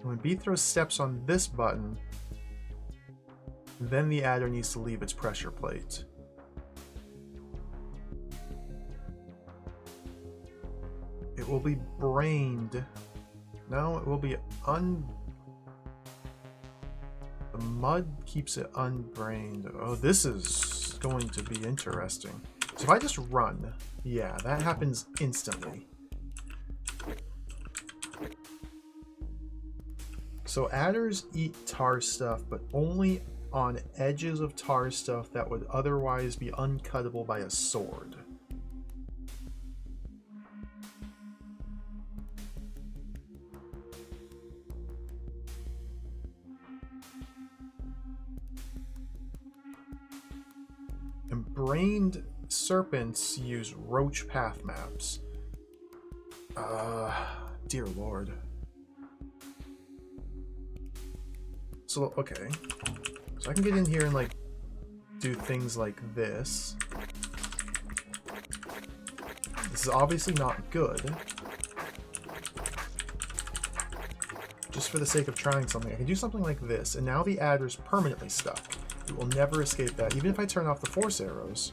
When Bthrow steps on this button, then the adder needs to leave its pressure plate. It will be brained. No, it will be The mud keeps it unbrained. Oh, this is going to be interesting. So if I just run, yeah, that happens instantly. So adders eat tar stuff, but only on edges of tar stuff that would otherwise be uncuttable by a sword. And brained serpents use roach path maps. Dear Lord. So, okay. So I can get in here and, like, do things like this. This is obviously not good. Just for the sake of trying something. I can do something like this, and now the adder's permanently stuck. It will never escape that, even if I turn off the force arrows.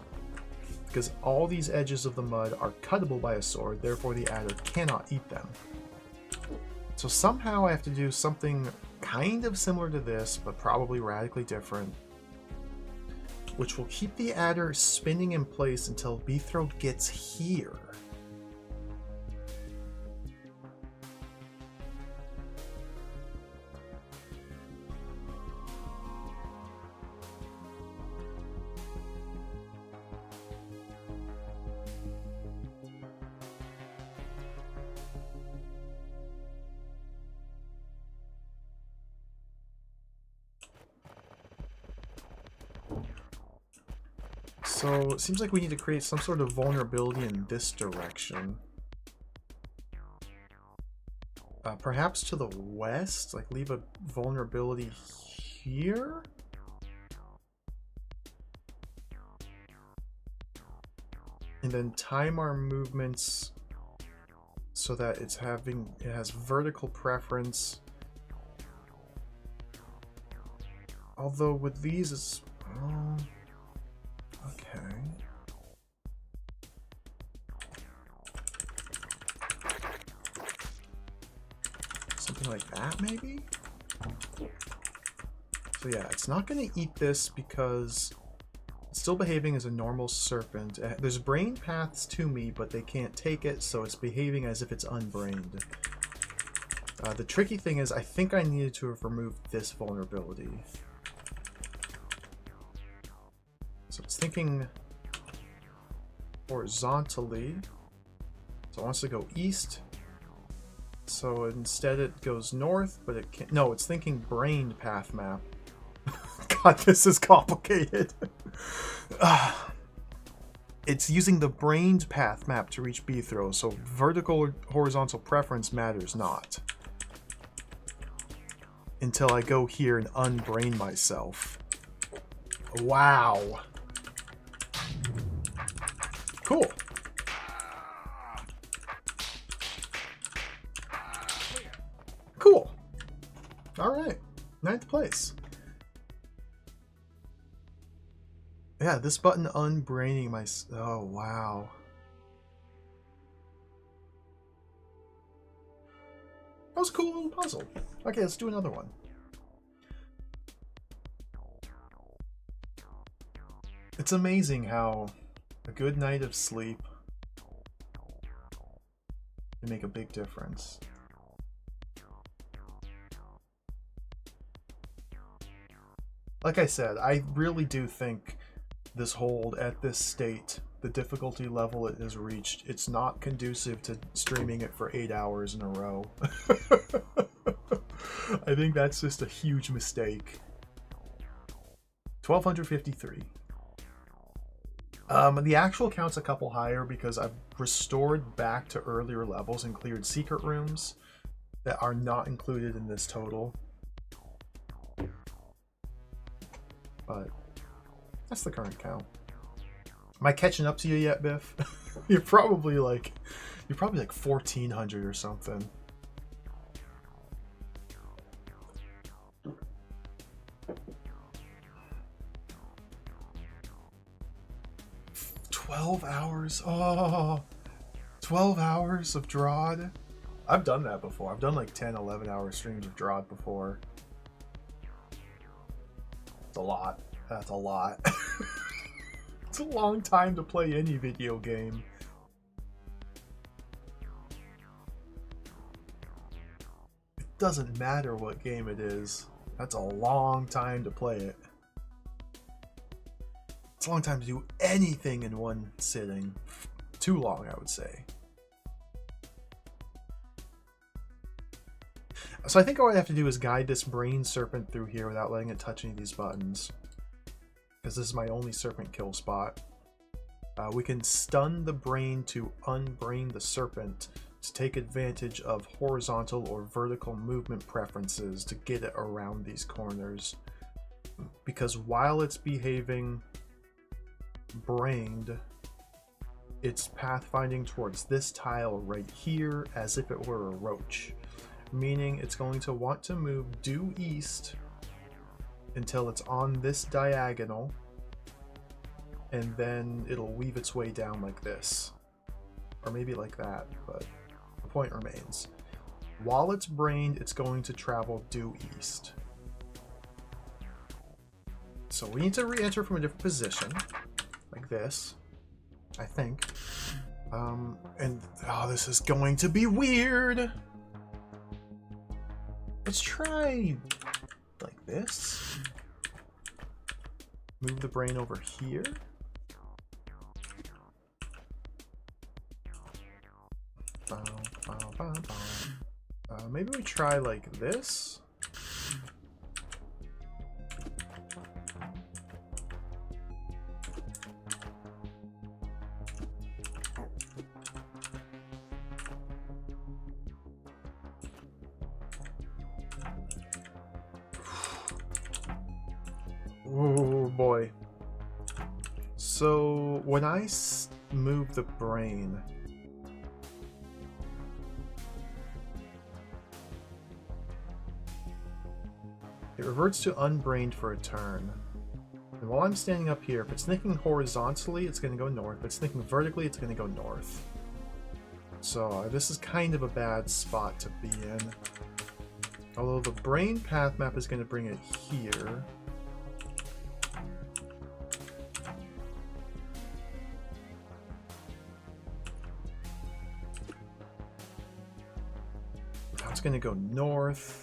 Because all these edges of the mud are cuttable by a sword, therefore the adder cannot eat them. So somehow I have to do something kind of similar to this, but probably radically different, which will keep the adder spinning in place until Bthrow gets here. So it seems like we need to create some sort of vulnerability in this direction. Perhaps to the west? Like leave a vulnerability here? And then time our movements so that it has vertical preference. Although with these it's... okay. Something like that, maybe? So yeah, it's not going to eat this because it's still behaving as a normal serpent. There's brain paths to me, but they can't take it, so it's behaving as if it's unbrained. The tricky thing is, I think I needed to have removed this vulnerability. So it's thinking horizontally. So it wants to go east. So instead it goes north, but it can't. No, it's thinking brained path map. God, this is complicated. It's using the brained path map to reach B throw, so vertical or horizontal preference matters not. Until I go here and unbrain myself. Wow. Cool. Cool. Alright. 9th place. Yeah, this button unbraining my... Oh, wow. That was a cool little puzzle. Okay, let's do another one. It's amazing how a good night of sleep can make a big difference. Like I said, I really do think this hold at this state, the difficulty level it has reached, it's not conducive to streaming it for 8 hours in a row. I think that's just a huge mistake. 1253. The actual count's a couple higher because I've restored back to earlier levels and cleared secret rooms that are not included in this total. But that's the current count. Am I catching up to you yet, Biff? You're probably like 1400 or something. $12 hours. Oh, 12 hours of DROD. I've done that before. I've done like 10, 11 hour streams of DROD before. It's a lot. That's a lot. It's a long time to play any video game. It doesn't matter what game it is. That's a long time to play it. It's a long time to do anything in one sitting. Too long, I would say. So I think all I have to do is guide this brain serpent through here without letting it touch any of these buttons. Because this is my only serpent kill spot. We can stun the brain to unbrain the serpent to take advantage of horizontal or vertical movement preferences to get it around these corners. Because while it's behaving brained, it's pathfinding towards this tile right here as if it were a roach. Meaning it's going to want to move due east until it's on this diagonal, and then it'll weave its way down like this. Or maybe like that, but the point remains. While it's brained, it's going to travel due east. So we need to re-enter from a different position, like this, I think. And, oh, this is going to be weird! Let's try like this. Move the brain over here. Maybe we try like this. Oh boy. So when I move the brain, it reverts to unbrained for a turn. And while I'm standing up here, if it's thinking horizontally, it's going to go north. If it's thinking vertically, it's going to go north. So this is kind of a bad spot to be in. Although the brain path map is going to bring it here. It's going to go north.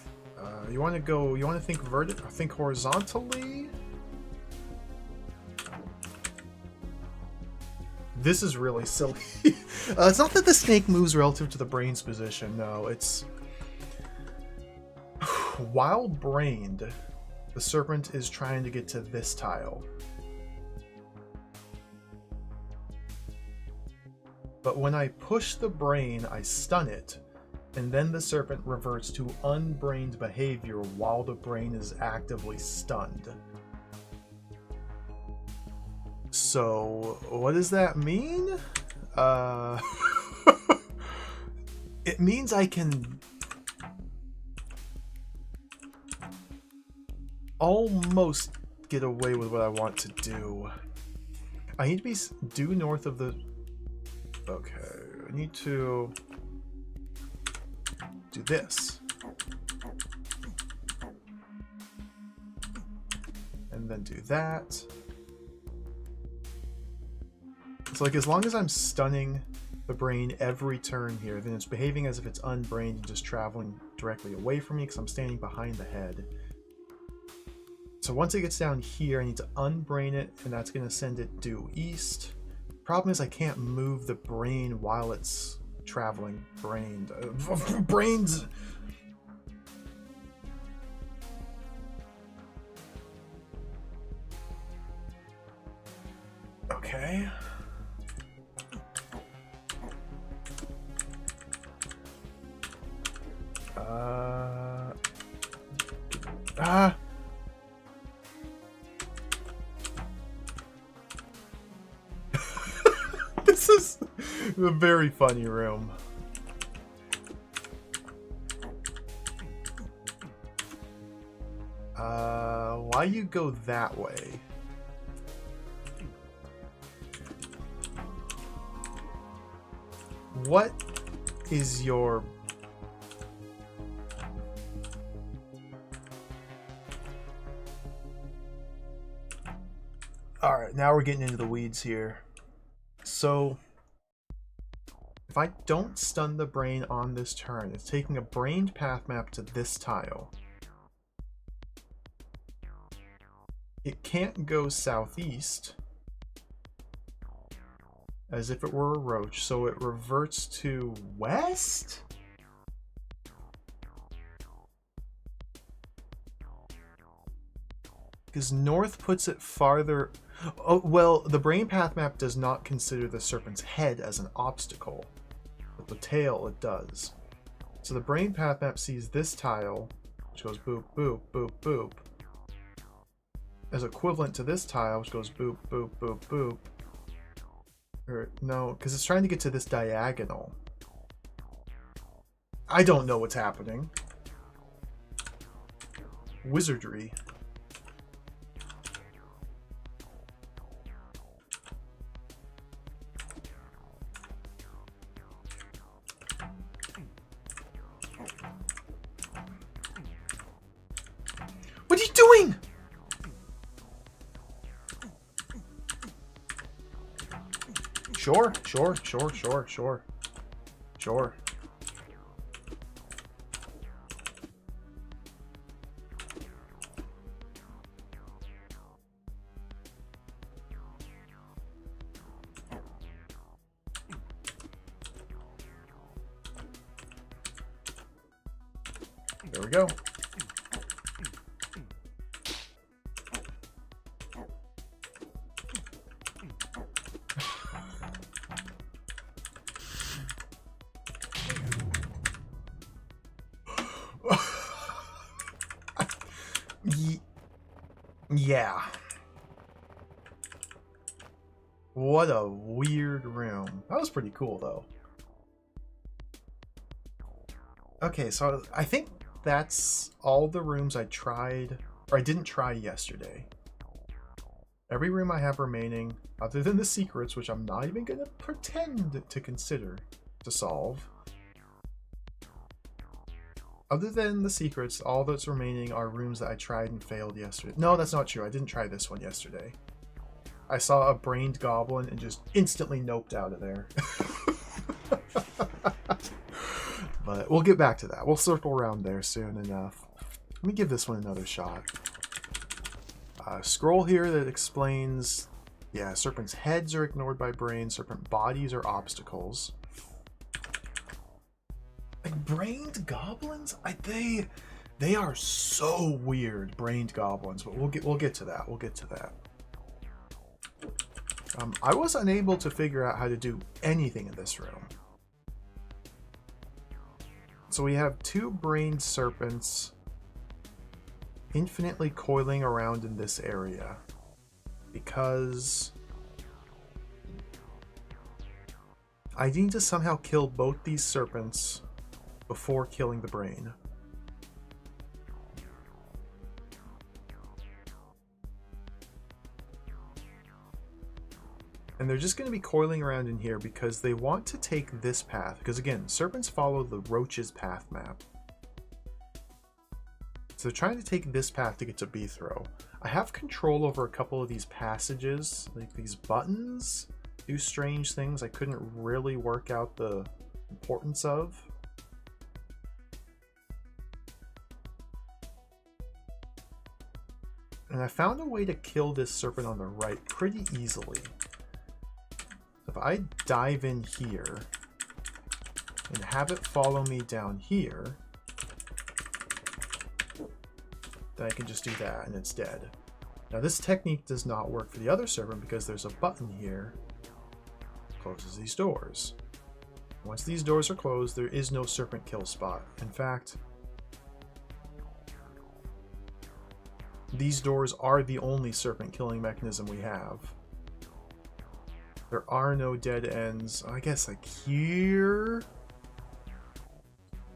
You want to think horizontally? This is really silly. It's not that the snake moves relative to the brain's position. No, it's... While brained, the serpent is trying to get to this tile. But when I push the brain, I stun it, and then the serpent reverts to unbrained behavior while the brain is actively stunned. So, what does that mean? It means I can almost get away with what I want to do. I need to be due north of the... Okay, I need to do this. And then do that. So like as long as I'm stunning the brain every turn here, then it's behaving as if it's unbrained and just traveling directly away from me because I'm standing behind the head. So once it gets down here, I need to unbrain it, and that's going to send it due east. Problem is I can't move the brain while it's traveling brained. Brains! Okay. This is a very funny room. Why you go that way? What is your... Alright, now we're getting into the weeds here. So, if I don't stun the brain on this turn, it's taking a brained path map to this tile. It can't go southeast, as if it were a roach, so it reverts to west? Because north puts it farther... Oh, well, the brain path map does not consider the serpent's head as an obstacle, but the tail it does. So the brain path map sees this tile, which goes boop, boop, boop, boop, as equivalent to this tile, which goes boop, boop, boop, boop. Or, no, because it's trying to get to this diagonal. I don't know what's happening. Wizardry. What are you doing? Sure. There we go. Yeah. What a weird room. That was pretty cool, though. Okay, so I think that's all the rooms I tried, or I didn't try yesterday. Every room I have remaining, other than the secrets, which I'm not even going to pretend to consider to solve. Other than the secrets, all that's remaining are rooms that I tried and failed yesterday. No, that's not true. I didn't try this one yesterday. I saw a brained goblin and just instantly noped out of there. But we'll get back to that. We'll circle around there soon enough. Let me give this one another shot. Scroll here that explains Yeah, serpents' heads are ignored by brains. Serpent bodies are obstacles. Like brained goblins, they are so weird. Brained goblins, but we'll get to that. We'll get to that. I was unable to figure out how to do anything in this room. So we have two brained serpents infinitely coiling around in this area because I need to somehow kill both these serpents before killing the brain. And they're just going to be coiling around in here because they want to take this path. Because again, serpents follow the roach's path map. So they're trying to take this path to get to B-throw. I have control over a couple of these passages. Like these buttons do strange things I couldn't really work out the importance of. And I found a way to kill this serpent on the right pretty easily. If I dive in here and have it follow me down here, then I can just do that and it's dead. Now this technique does not work for the other serpent because there's a button here that closes these doors. Once these doors are closed, there is no serpent kill spot. In fact, these doors are the only serpent killing mechanism we have. There are no dead ends, I guess like here.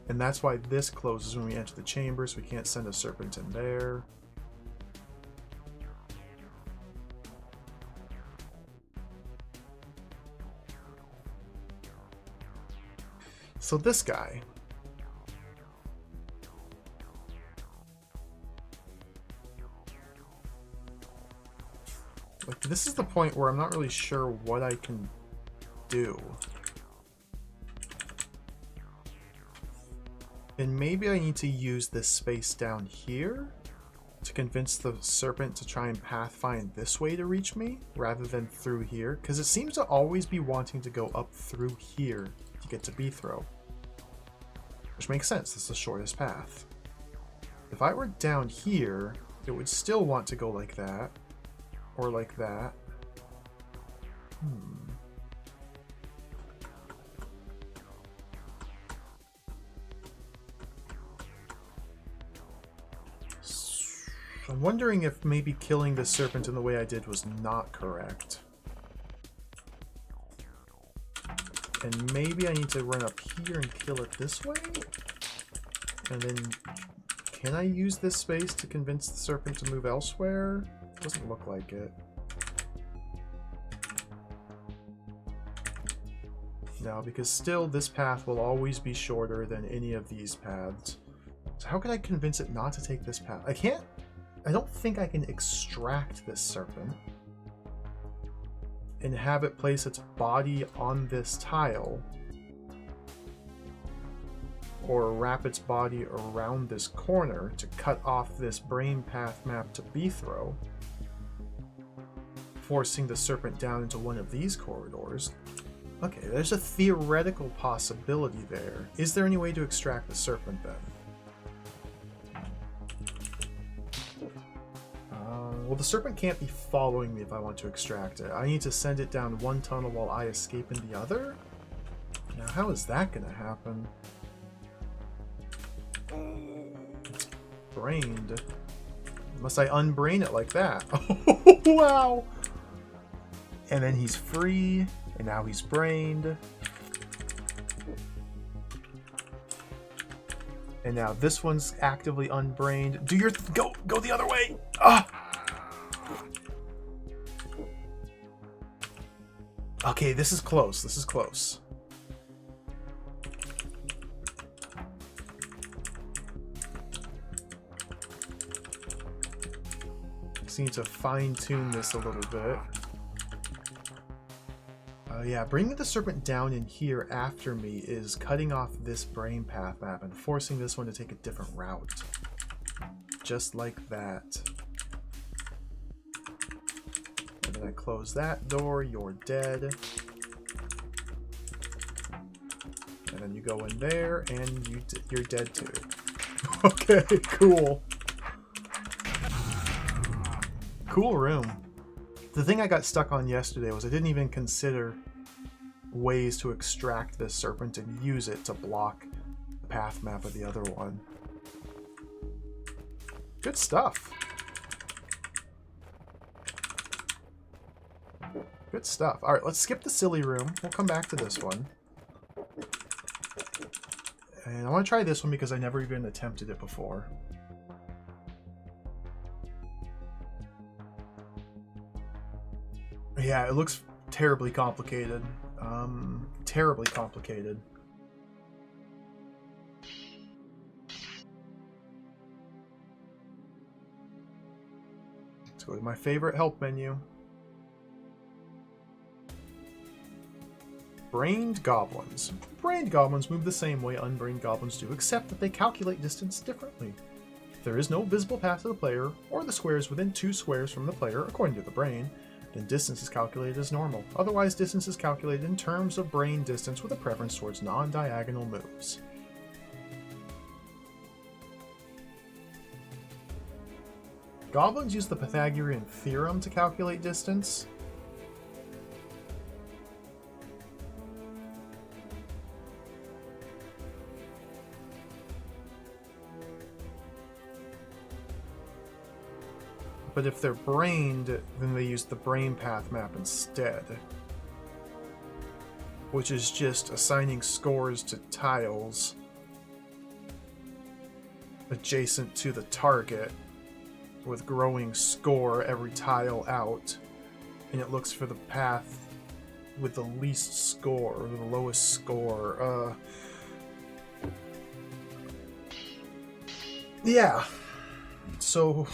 And that's why this closes when we enter the chamber, so we can't send a serpent in there. So this guy. Like, this is the point where I'm not really sure what I can do. And maybe I need to use this space down here to convince the serpent to try and pathfind this way to reach me rather than through here, because it seems to always be wanting to go up through here to get to B-throw. Which makes sense, that's the shortest path. If I were down here, it would still want to go like that. Or like that. So I'm wondering if maybe killing the serpent in the way I did was not correct. And maybe I need to run up here and kill it this way? And then, can I use this space to convince the serpent to move elsewhere? Doesn't look like it. No, because still this path will always be shorter than any of these paths. So how can I convince it not to take this path? I don't think I can extract this serpent and have it place its body on this tile or wrap its body around this corner to cut off this brain path map to B-throw, forcing the serpent down into one of these corridors. Okay, there's a theoretical possibility there. Is there any way to extract the serpent then? Well, the serpent can't be following me if I want to extract it. I need to send it down one tunnel while I escape in the other? Now, how is that going to happen? It's brained. Must I unbrain it like that? Oh, wow! And then he's free, and now he's brained. And now this one's actively unbrained. Do your go the other way! Ah! Okay, this is close. This is close. Just need to fine-tune this a little bit. Yeah, bringing the serpent down in here after me is cutting off this brain path map and forcing this one to take a different route. Just like that. And then I close that door. You're dead. And then you go in there, and you're dead too. Okay, cool. Cool room. The thing I got stuck on yesterday was I didn't even consider ways to extract this serpent and use it to block the path map of the other one. Good stuff. Good stuff. Alright, let's skip the silly room. We'll come back to this one. And I want to try this one because I never even attempted it before. Yeah, it looks terribly complicated. Terribly complicated. Let's go to my favorite help menu. Brained goblins. Brained goblins move the same way unbrained goblins do, except that they calculate distance differently. There is no visible path to the player, or the squares within 2 squares from the player, according to the brain, then distance is calculated as normal. Otherwise, distance is calculated in terms of brain distance with a preference towards non-diagonal moves. Goblins use the Pythagorean theorem to calculate distance. But if they're brained, then they use the brain path map instead. Which is just assigning scores to tiles adjacent to the target with growing score every tile out. And it looks for the path with the least score, or the lowest score. Yeah. So...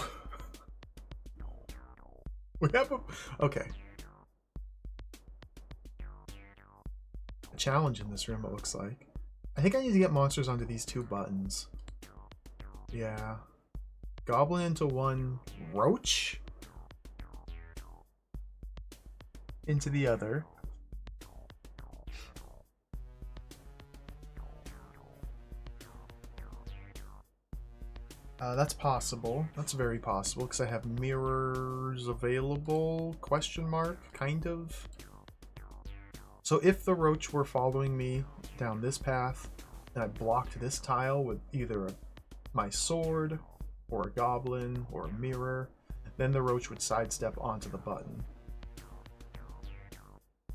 we have a... okay. A challenge in this room, it looks like. I think I need to get monsters onto these 2 buttons. Yeah. Goblin into 1, roach into the other. That's possible. That's very possible, because I have mirrors available, question mark, kind of. So if the roach were following me down this path, and I blocked this tile with either my sword, or a goblin, or a mirror, then the roach would sidestep onto the button.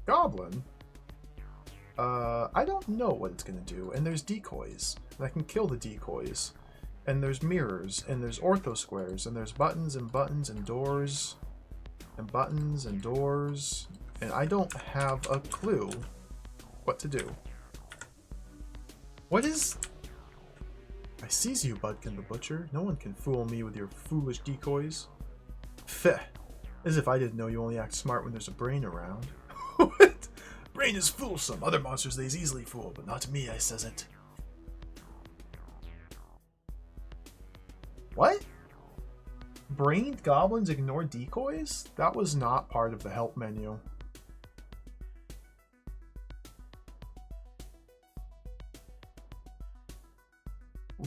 Goblin? I don't know what it's going to do, and there's decoys, and I can kill the decoys. And there's mirrors, and there's ortho squares, and there's buttons and buttons and doors, and buttons and doors, and I don't have a clue what to do. What is... I seize you, Budkin the Butcher. No one can fool me with your foolish decoys. Feh. As if I didn't know you only act smart when there's a brain around. What? Brain is foolsome. Other monsters they's easily fool, but not me, I says it. What? Brained goblins ignore decoys? That was not part of the help menu.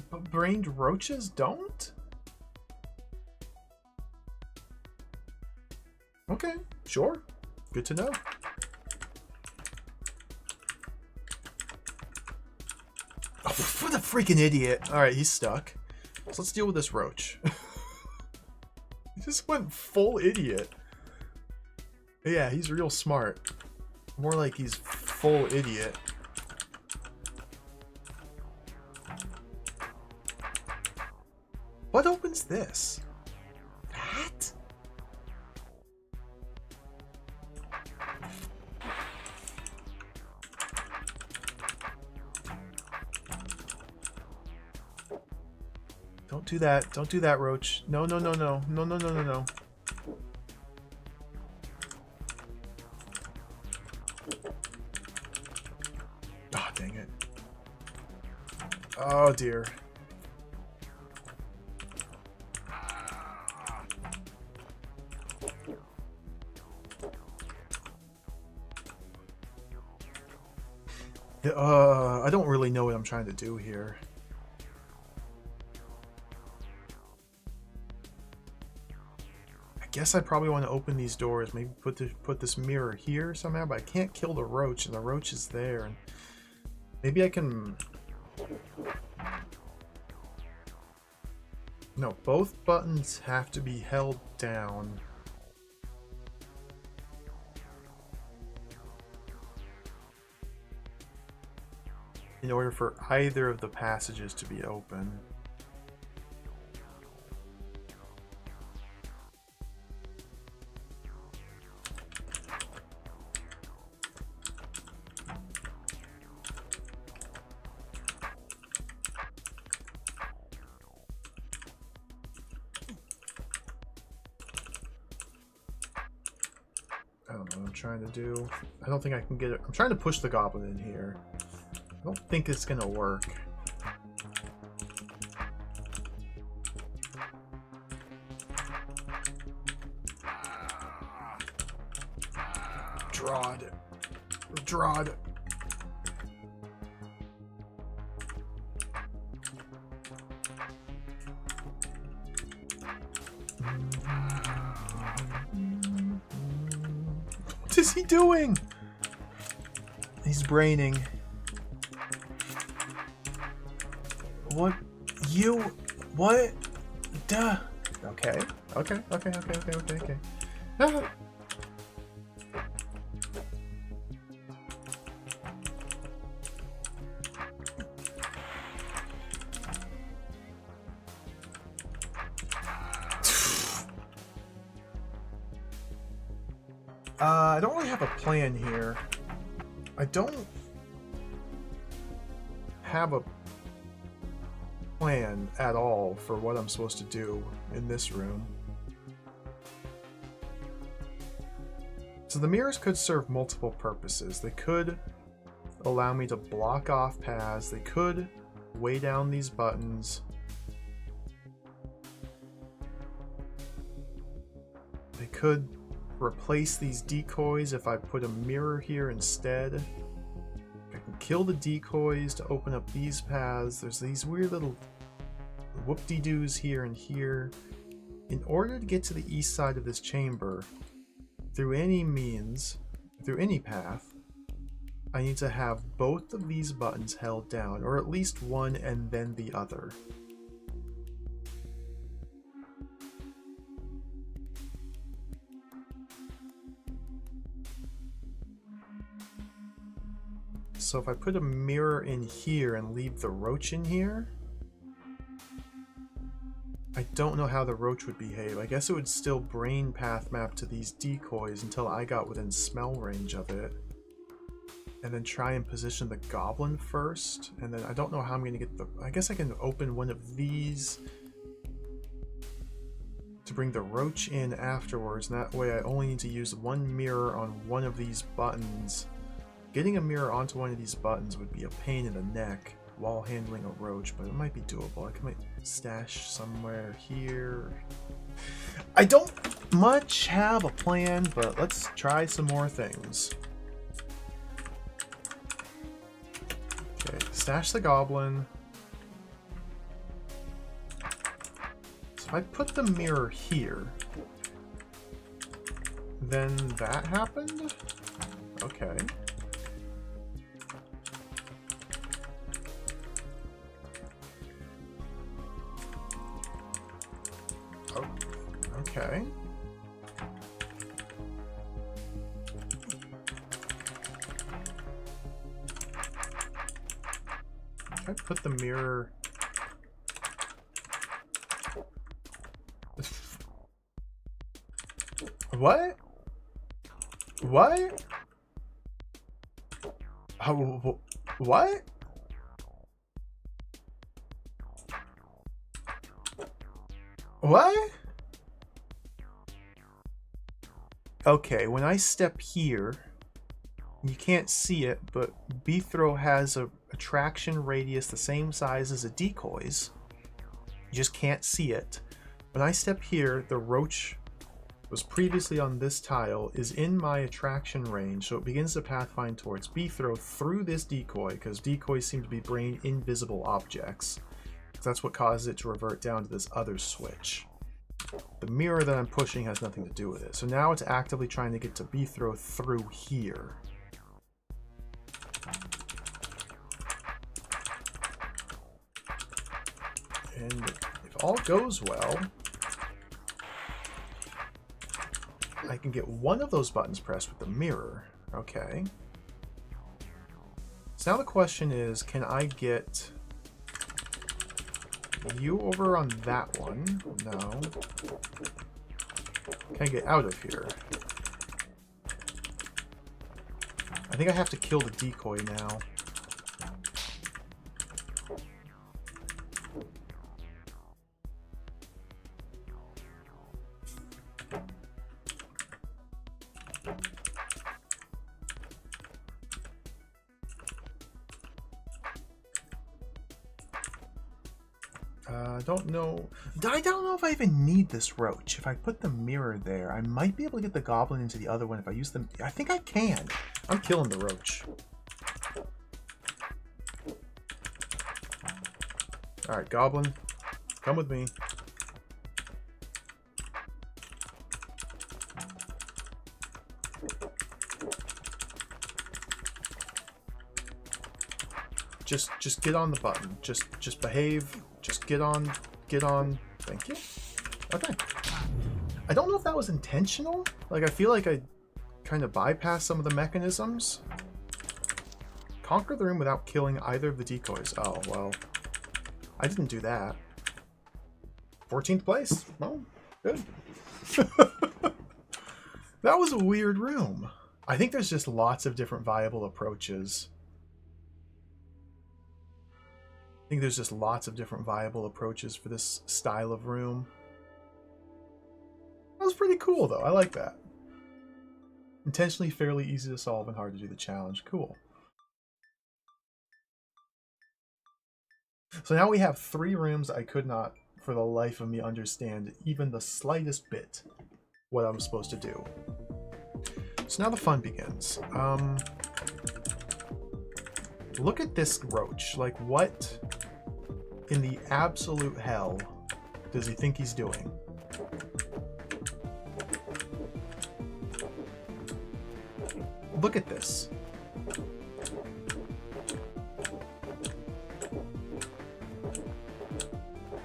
But brained roaches don't? Okay, sure. Good to know. Oh, what a freaking idiot. Alright, he's stuck. So let's deal with this roach. He just went full idiot. Yeah, he's real smart. More like he's full idiot. What opens this? That? Don't do that. Don't do that, Roach. No, no, no, no. No, no, no, no, no. Oh, dang it. Oh, dear. I don't really know what I'm trying to do here. I guess I probably want to open these doors. Maybe put this mirror here somehow, but I can't kill the roach, and the roach is there. And maybe I can... No, both buttons have to be held down. In order for either of the passages to be open. I don't know what I'm trying to do. I don't think I can get it. I'm trying to push the goblin in here. I don't think it's gonna work. DROD. DROD. What is he doing? He's braining. What? You? What? Duh. Okay. Okay. Okay. Okay. Okay. Okay. Okay. Ah. I don't really have a plan here. I don't have a plan at all for what I'm supposed to do in this room. So the mirrors could serve multiple purposes. They could allow me to block off paths. They could weigh down these buttons. They could replace these decoys if I put a mirror here instead. I can kill the decoys to open up these paths. There's these weird little whoop-de-doos here and here. In order to get to the east side of this chamber, through any means, through any path, I need to have both of these buttons held down, or at least one and then the other. So if I put a mirror in here and leave the roach in here, I don't know how the roach would behave. I guess it would still brain path map to these decoys until I got within smell range of it. And then try and position the goblin first. And then I don't know how I'm going to get the... I guess I can open one of these to bring the roach in afterwards. And that way I only need to use one mirror on one of these buttons. Getting a mirror onto one of these buttons would be a pain in the neck while handling a roach, but it might be doable. I might stash somewhere here. I don't much have a plan, but let's try some more things. Okay, stash the goblin. So if I put the mirror here, then that happened? Okay. Oh, okay. If I put the mirror... What? What? Oh, what? What? Okay, when I step here, you can't see it, but Bithro has a attraction radius the same size as the decoys. You just can't see it. When I step here, the roach was previously on this tile is in my attraction range, so it begins to pathfind towards B throw through this decoy, because decoys seem to be brain invisible objects. So that's what causes it to revert down to this other switch. The mirror that I'm pushing has nothing to do with it. So now it's actively trying to get to B throw through here. And if all goes well, I can get one of those buttons pressed with the mirror. Okay. So now the question is, can I get you over on that one? No. Can I get out of here? I think I have to kill the decoy now. I don't know if I even need this roach. If I put the mirror there, I might be able to get the goblin into the other one if I use them. I think I can. I'm killing the roach. Alright, goblin. Come with me. Just get on the button. Just behave. Just get on. Thank you. Okay. I don't know if that was intentional. Like, I feel like I kind of bypassed some of the mechanisms. Conquer the room without killing either of the decoys. Oh, well. I didn't do that. 14th place. Well, good. That was a weird room. I think there's just lots of different viable approaches. I think there's just lots of different viable approaches for this style of room. That was pretty cool, though. I like that. Intentionally fairly easy to solve and hard to do the challenge. Cool. So now we have 3 rooms I could not, for the life of me, understand even the slightest bit what I'm supposed to do. So now the fun begins. Look at this roach. Like, what in the absolute hell does he think he's doing? Look at this.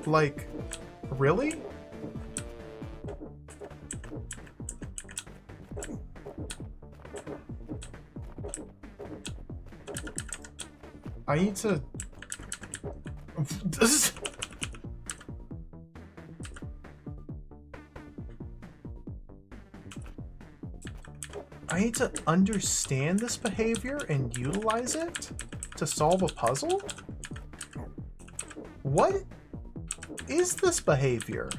Like, really? I need to... I need to understand this behavior and utilize it to solve a puzzle? What is this behavior?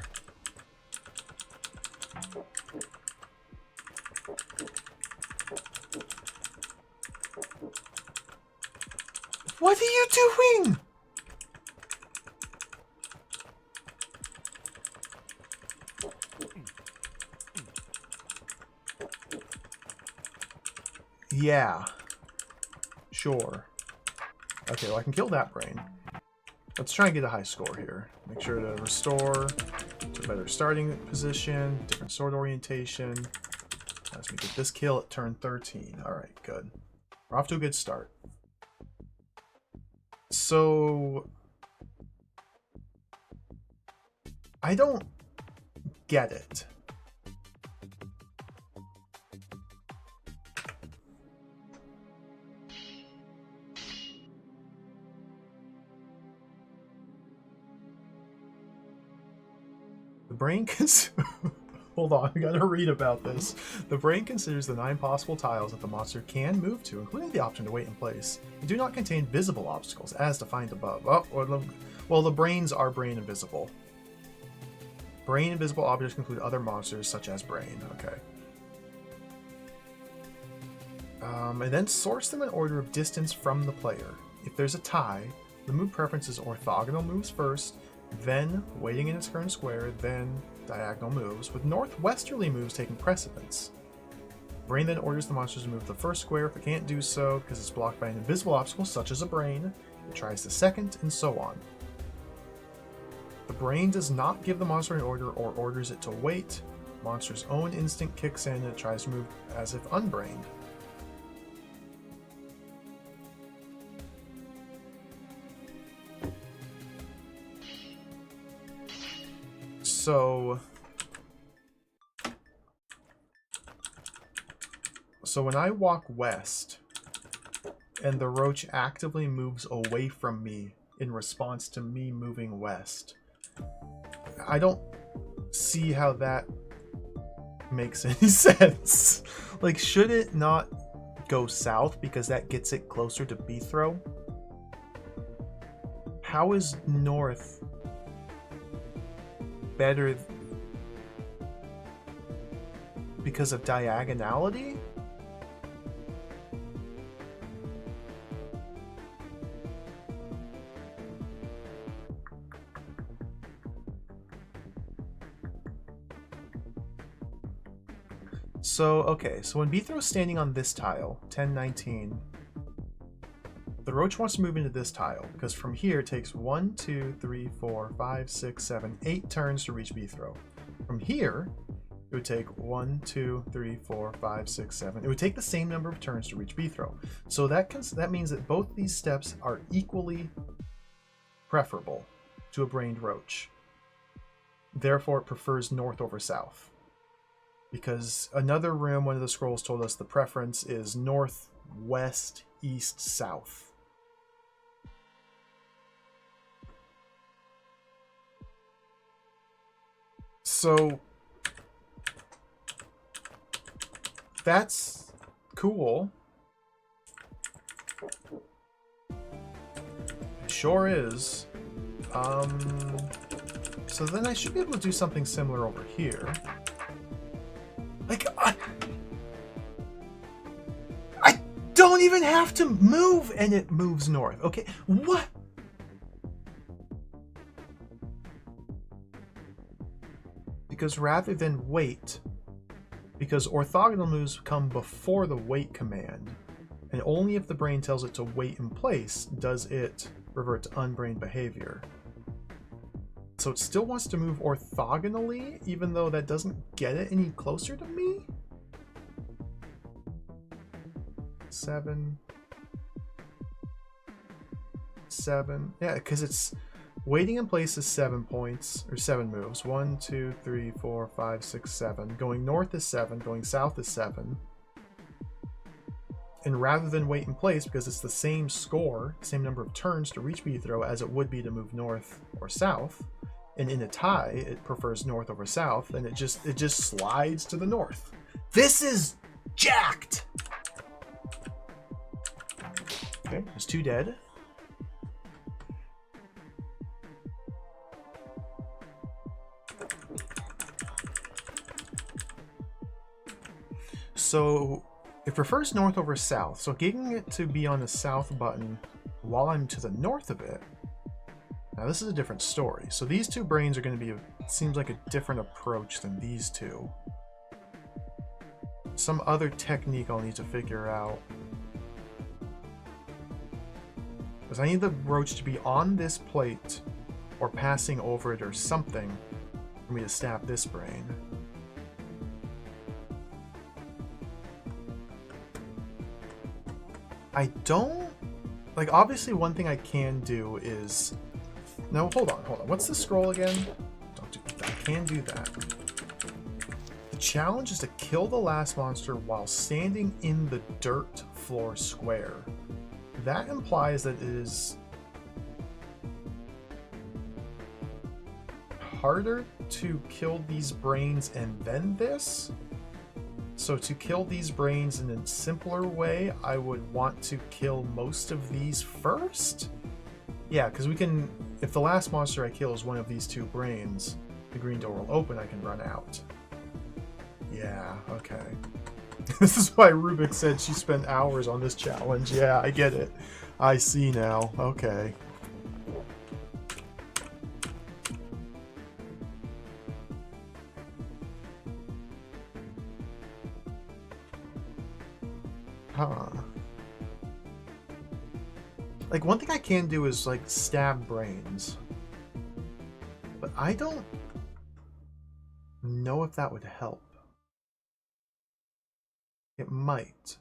What are you doing? Yeah. Sure. Okay, well, I can kill that brain. Let's try and get a high score here. Make sure to restore to a better starting position, different sword orientation. Let's get this kill at turn 13. Alright, good. We're off to a good start. So... I don't get it. The brain Hold on, I gotta read about this. The brain considers the 9 possible tiles that the monster can move to, including the option to wait in place, and do not contain visible obstacles, as defined above. Well, the brains are brain invisible. Brain invisible objects include other monsters, such as brain. Okay. And then source them in order of distance from the player. If there's a tie, the move preference is orthogonal moves first, then waiting in its current square, then diagonal moves, with northwesterly moves taking precedence. Brain then orders the monsters to move the first square. If it can't do so because it's blocked by an invisible obstacle such as a brain, it tries the second, and so on. The brain does not give the monster an order or orders it to wait. Monster's own instinct kicks in and it tries to move as if unbrained. So when I walk west and the roach actively moves away from me in response to me moving west, I don't see how that makes any sense. Like, should it not go south because that gets it closer to Beethrow? How is north better because of diagonality? So, okay, so when Beethrow's standing on this tile, 1019, the roach wants to move into this tile, because from here it takes 1, 2, 3, 4, 5, 6, 7, 8 turns to reach Beethrow. From here, it would take 1, 2, 3, 4, 5, 6, 7. It would take the same number of turns to reach Beethrow. So that means that both these steps are equally preferable to a brained roach. Therefore, it prefers north over south. Because another room, one of the scrolls told us the preference is north, west, east, south. So that's cool. It sure is. So then I should be able to do something similar over here. Like, I don't even have to move and it moves north. Okay, what? Because rather than wait, because orthogonal moves come before the wait command, and only if the brain tells it to wait in place does it revert to unbrained behavior. So it still wants to move orthogonally, even though that doesn't get it any closer to me? 7. Yeah, because it's waiting in place is 7 points, or 7 moves. 1, 2, 3, 4, 5, 6, 7. Going north is 7, going south is 7. And rather than wait in place, because it's the same score, same number of turns to reach Beethrow as it would be to move north or south, and in a tie, it prefers north over south, and it just slides to the north. This is jacked! Okay, there's 2 dead. So it prefers north over south, so getting it to be on the south button while I'm to the north of it. Now this is a different story. So these 2 brains are going to be, seems like a different approach than these 2. Some other technique I'll need to figure out. Because I need the roach to be on this plate or passing over it or something for me to stab this brain. I don't... Like, obviously one thing I can do is... No, hold on. What's the scroll again? Don't do that. I can do that. The challenge is to kill the last monster while standing in the dirt floor square. That implies that it is harder to kill these brains and then this. So to kill these brains in a simpler way, I would want to kill most of these first? Yeah, because we can... If the last monster I kill is one of these 2 brains, the green door will open, I can run out. Yeah, okay. This is why Rubik said she spent hours on this challenge. Yeah, I get it. I see now. Okay. Huh. Like, one thing I can do is, like, stab brains. But I don't know if that would help. It might.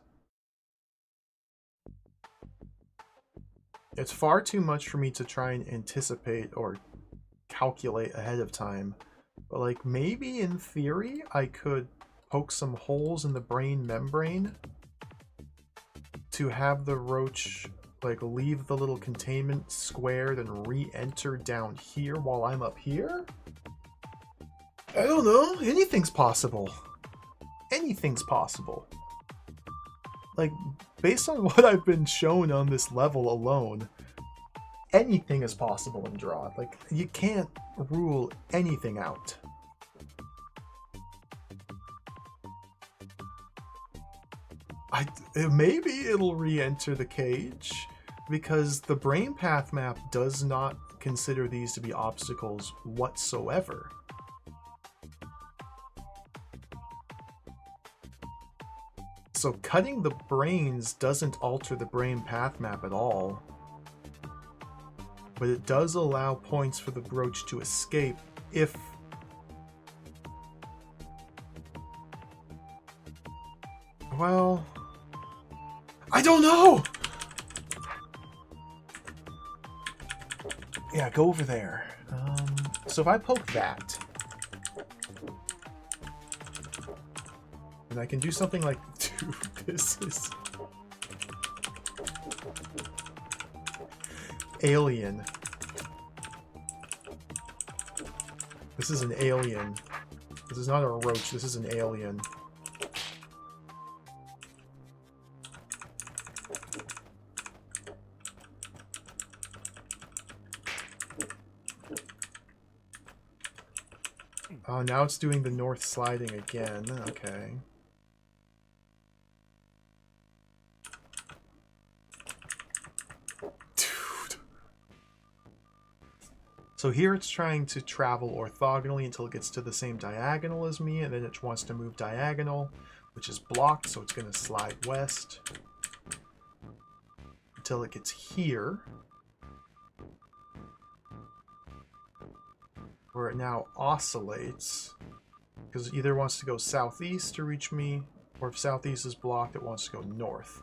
It's far too much for me to try and anticipate or calculate ahead of time. But, like, maybe in theory I could poke some holes in the brain membrane to have the roach, like, leave the little containment square, then re-enter down here while I'm up here? I don't know. Anything's possible. Anything's possible. Like, based on what I've been shown on this level alone, anything is possible in DROD. Like, you can't rule anything out. Maybe it'll re-enter the cage, because the brain path map does not consider these to be obstacles whatsoever. So cutting the brains doesn't alter the brain path map at all. But it does allow points for the brooch to escape if... Well... I don't know! Yeah, go over there. So if I poke that... and I can do something like... Dude, this is... alien. This is an alien. This is not a roach, this is an alien. Oh, now it's doing the north sliding again. Okay. So here it's trying to travel orthogonally until it gets to the same diagonal as me, and then it wants to move diagonal, which is blocked, so it's going to slide west until it gets here, where it now oscillates, because it either wants to go southeast to reach me, or if southeast is blocked, it wants to go north.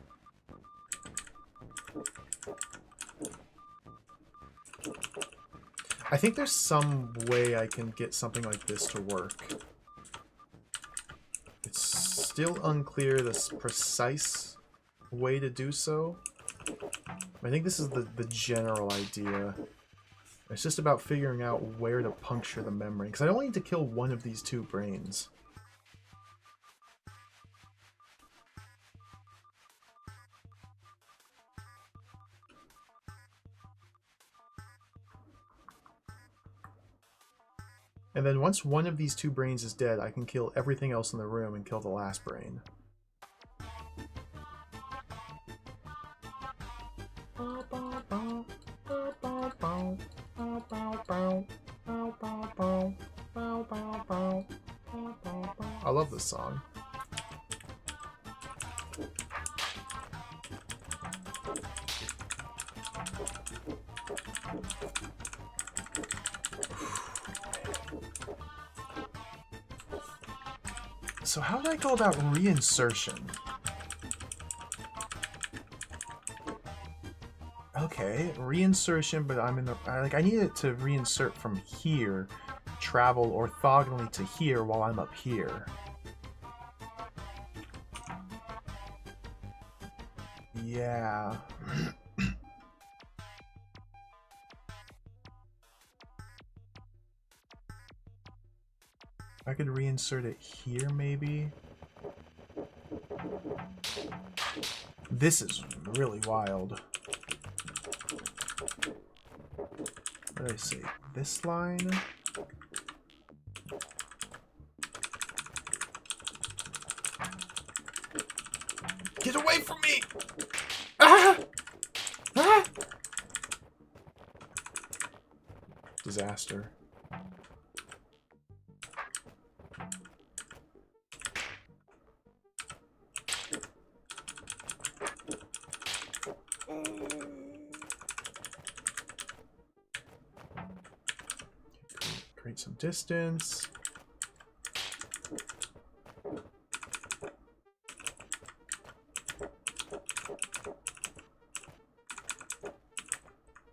I think there's some way I can get something like this to work. It's still unclear the precise way to do so. I think this is the general idea. It's just about figuring out where to puncture the membrane, because I only need to kill one of these two brains. And then once one of these two brains is dead, I can kill everything else in the room and kill the last brain. I love this song. So how do I go about reinsertion? Okay, reinsertion, but I'm in the... like, I need it to reinsert from here, travel orthogonally to here while I'm up here. Yeah. I could reinsert it here, maybe. This is really wild. What did I say? This line? Get away from me! Ah! Ah! Disaster. distance.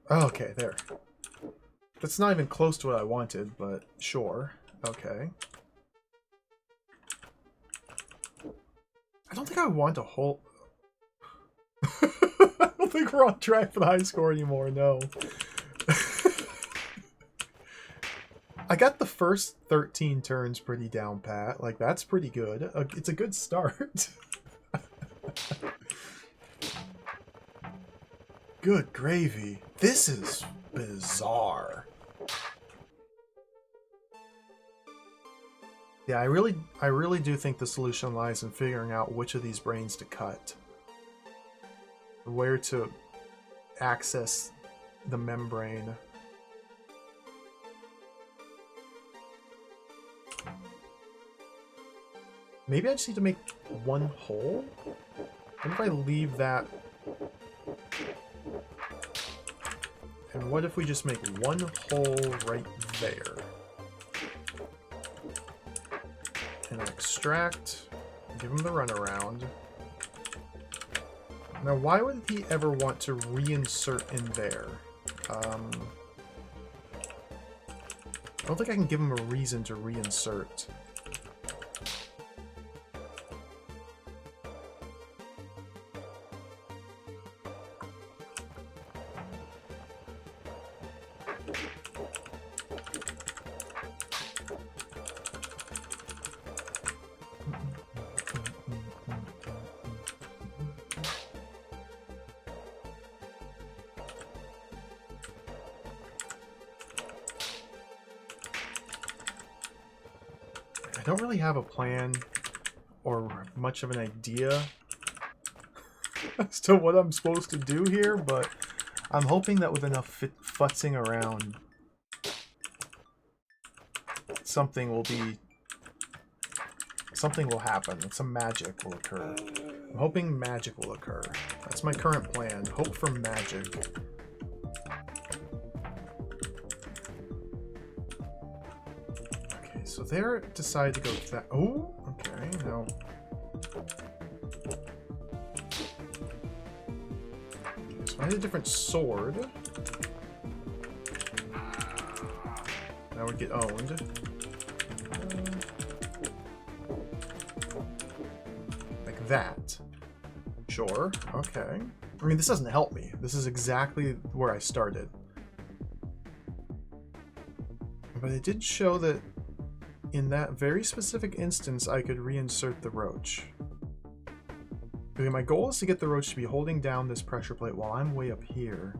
Okay, there. That's not even close to what I wanted, but sure. Okay. I don't think I want a whole... I don't think we're on track for the high score anymore, no. I got the first 13 turns pretty down pat. Like, that's pretty good. It's a good start. Good gravy. This is bizarre. Yeah, I really do think the solution lies in figuring out which of these brains to cut. Where to access the membrane. Maybe I just need to make one hole? What if I leave that? And what if we just make one hole right there? And extract, give him the runaround. Now, why would he ever want to reinsert in there? I don't think I can give him a reason to reinsert. I don't really have a plan or much of an idea as to what I'm supposed to do here, but I'm hoping that with enough futzing around, something will happen. Some magic will occur. I'm hoping magic will occur. That's my current plan. Hope for magic. So there, decided to go with that. Oh, okay, now. So I had a different sword. That would get owned. Like that. Sure, okay. I mean, this doesn't help me. This is exactly where I started. But it did show that in that very specific instance, I could reinsert the roach. Okay, my goal is to get the roach to be holding down this pressure plate while I'm way up here.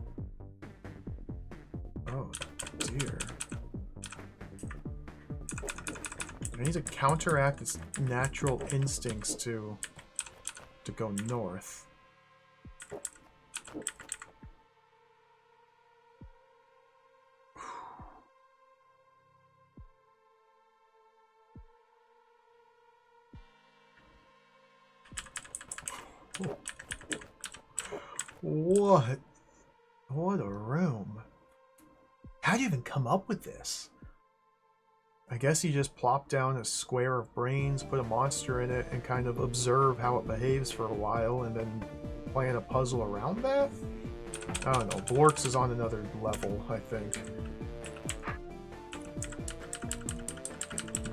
Oh, dear. I need to counteract its natural instincts to go north. What? What a room. How'd you even come up with this? I guess you just plop down a square of brains, put a monster in it, and kind of observe how it behaves for a while, and then plan a puzzle around that? I don't know. Blorks is on another level, I think.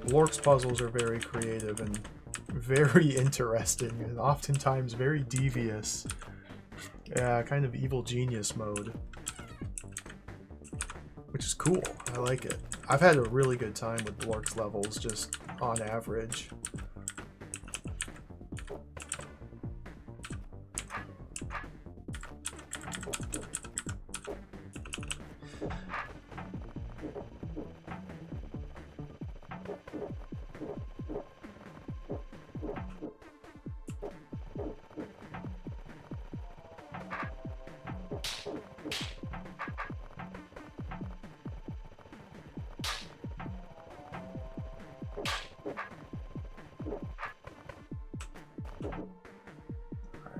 Blorks puzzles are very creative and very interesting, and oftentimes very devious. Yeah, kind of evil genius mode. Which is cool. I like it. I've had a really good time with Blorks levels, just on average.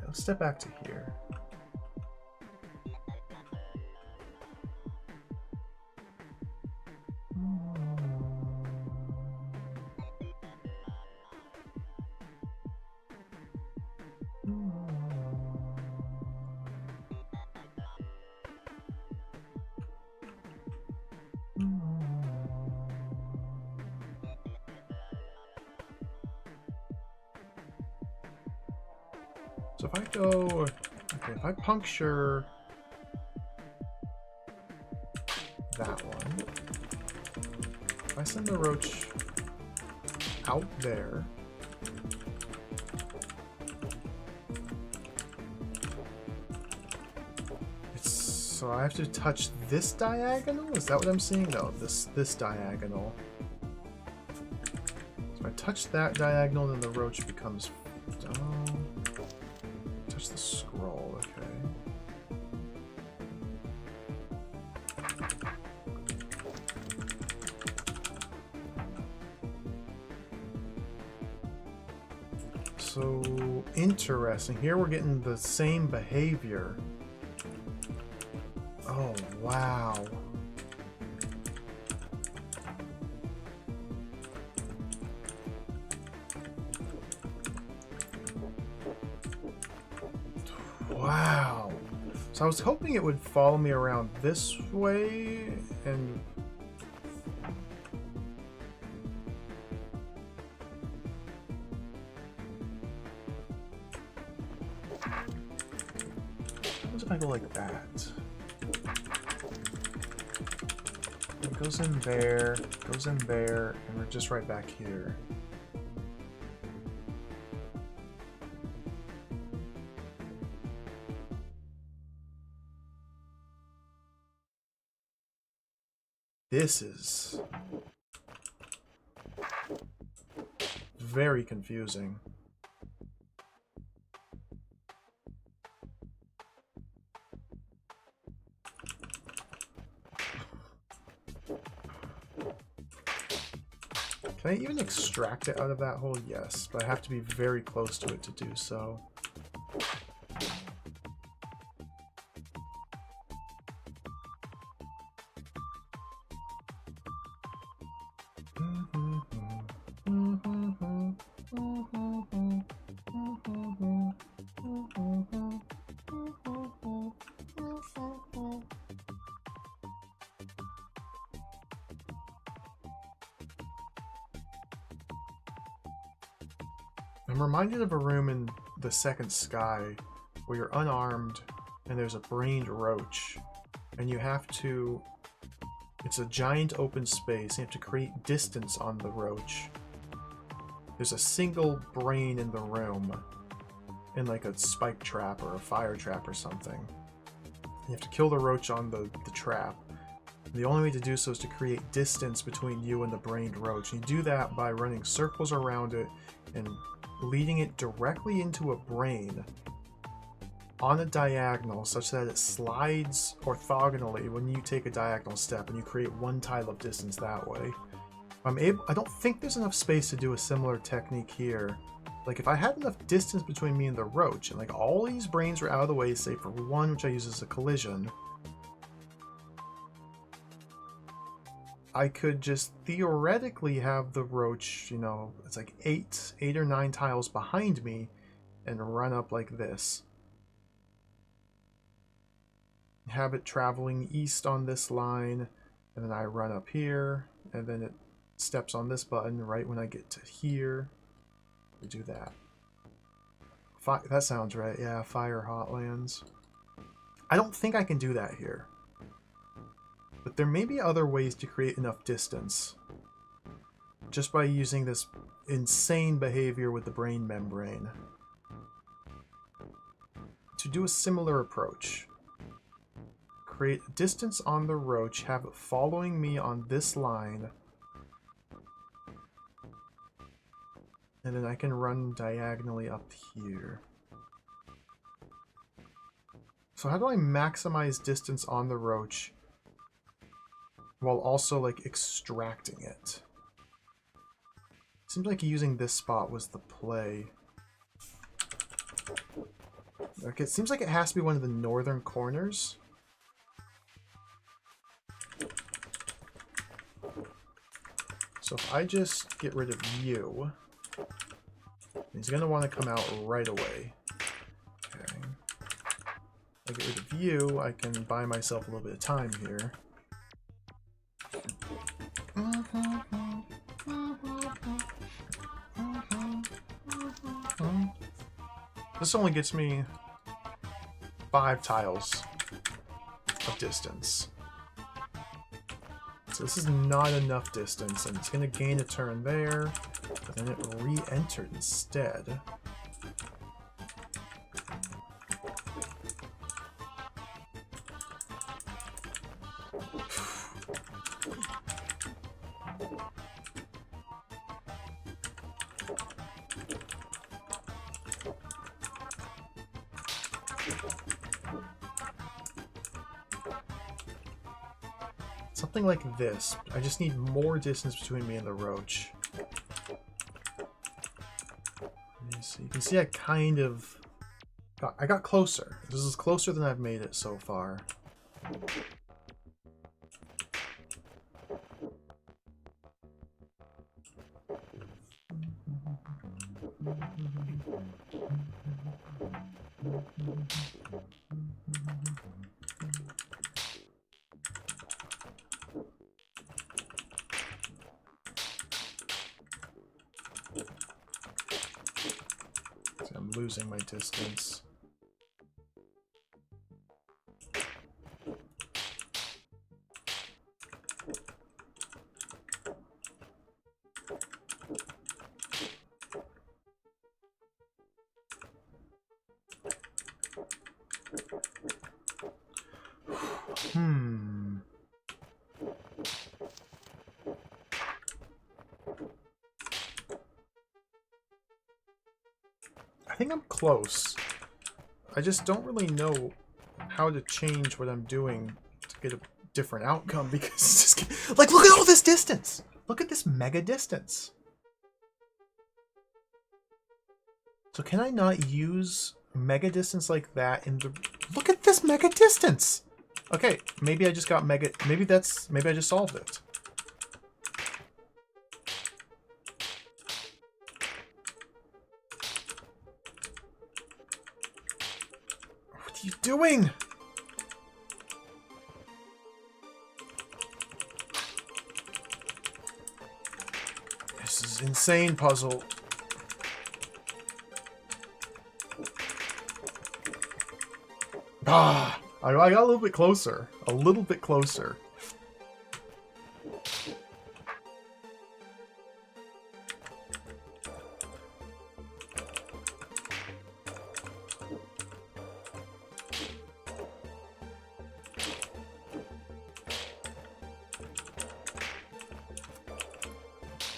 Let's step back to here. So if I go, okay, if I puncture that one, if I send the roach out there, so I have to touch this diagonal? Is that what I'm seeing? No, this diagonal. So I touch that diagonal, then the roach becomes... Oh, touch the scroll, okay. So, interesting. Here we're getting the same behavior. Oh, wow. Wow. So I was hoping it would follow me around this way and... What if I go like that? It goes in there, and we're just right back here. This is very confusing. Can I even extract it out of that hole? Yes, but I have to be very close to it to do so. I'm reminded of a room in the second sky where you're unarmed and there's a brained roach and you have to... It's a giant open space. You have to create distance on the roach. There's a single brain in the room in like a spike trap or a fire trap or something. You have to kill the roach on the trap. The only way to do so is to create distance between you and the brained roach. And you do that by running circles around it and leading it directly into a brain on a diagonal such that it slides orthogonally when you take a diagonal step, and you create one tile of distance that way. I don't think there's enough space to do a similar technique here. Like if I had enough distance between me and the roach, and like all these brains were out of the way save for one which I use as a collision, I could just theoretically have the roach, you know, it's like eight or nine tiles behind me and run up like this. Have it traveling east on this line, and then I run up here, and then it steps on this button right when I get to here. We do that. That sounds right, yeah, fire hotlands. I don't think I can do that here. But there may be other ways to create enough distance just by using this insane behavior with the brain membrane. To do a similar approach, create distance on the roach, have it following me on this line, and then I can run diagonally up here. So how do I maximize distance on the roach while also like extracting it? Seems like using this spot was the play. Okay, it seems like it has to be one of the northern corners. So if I just get rid of you, he's going to want to come out right away. Okay. I get rid of you, I can buy myself a little bit of time here. This only gets me 5 tiles of distance. So this is not enough distance, and it's going to gain a turn there, but then it re-entered instead. Something like this. I just need more distance between me and the roach. So you can see I kind of... I got closer. This is closer than I've made it so far. I'm losing my distance. I think I'm close. I just don't really know how to change what I'm doing to get a different outcome because it's just like, look at all this distance. Look at this mega distance. So can I not use mega distance like that in the... Look at this mega distance. Okay, maybe I just got mega... Maybe I just solved it. What are you doing? This is insane puzzle. Ah, I got a little bit closer. A little bit closer.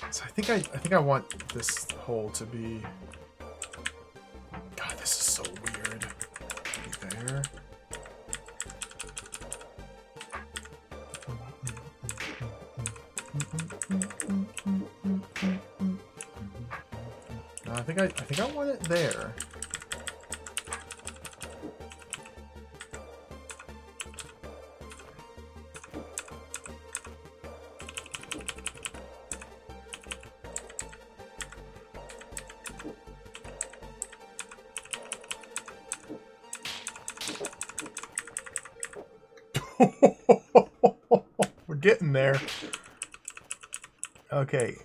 So I think I want this hole to be... God, this is so weird. There. No, I think I want it there. We're getting there. Okay.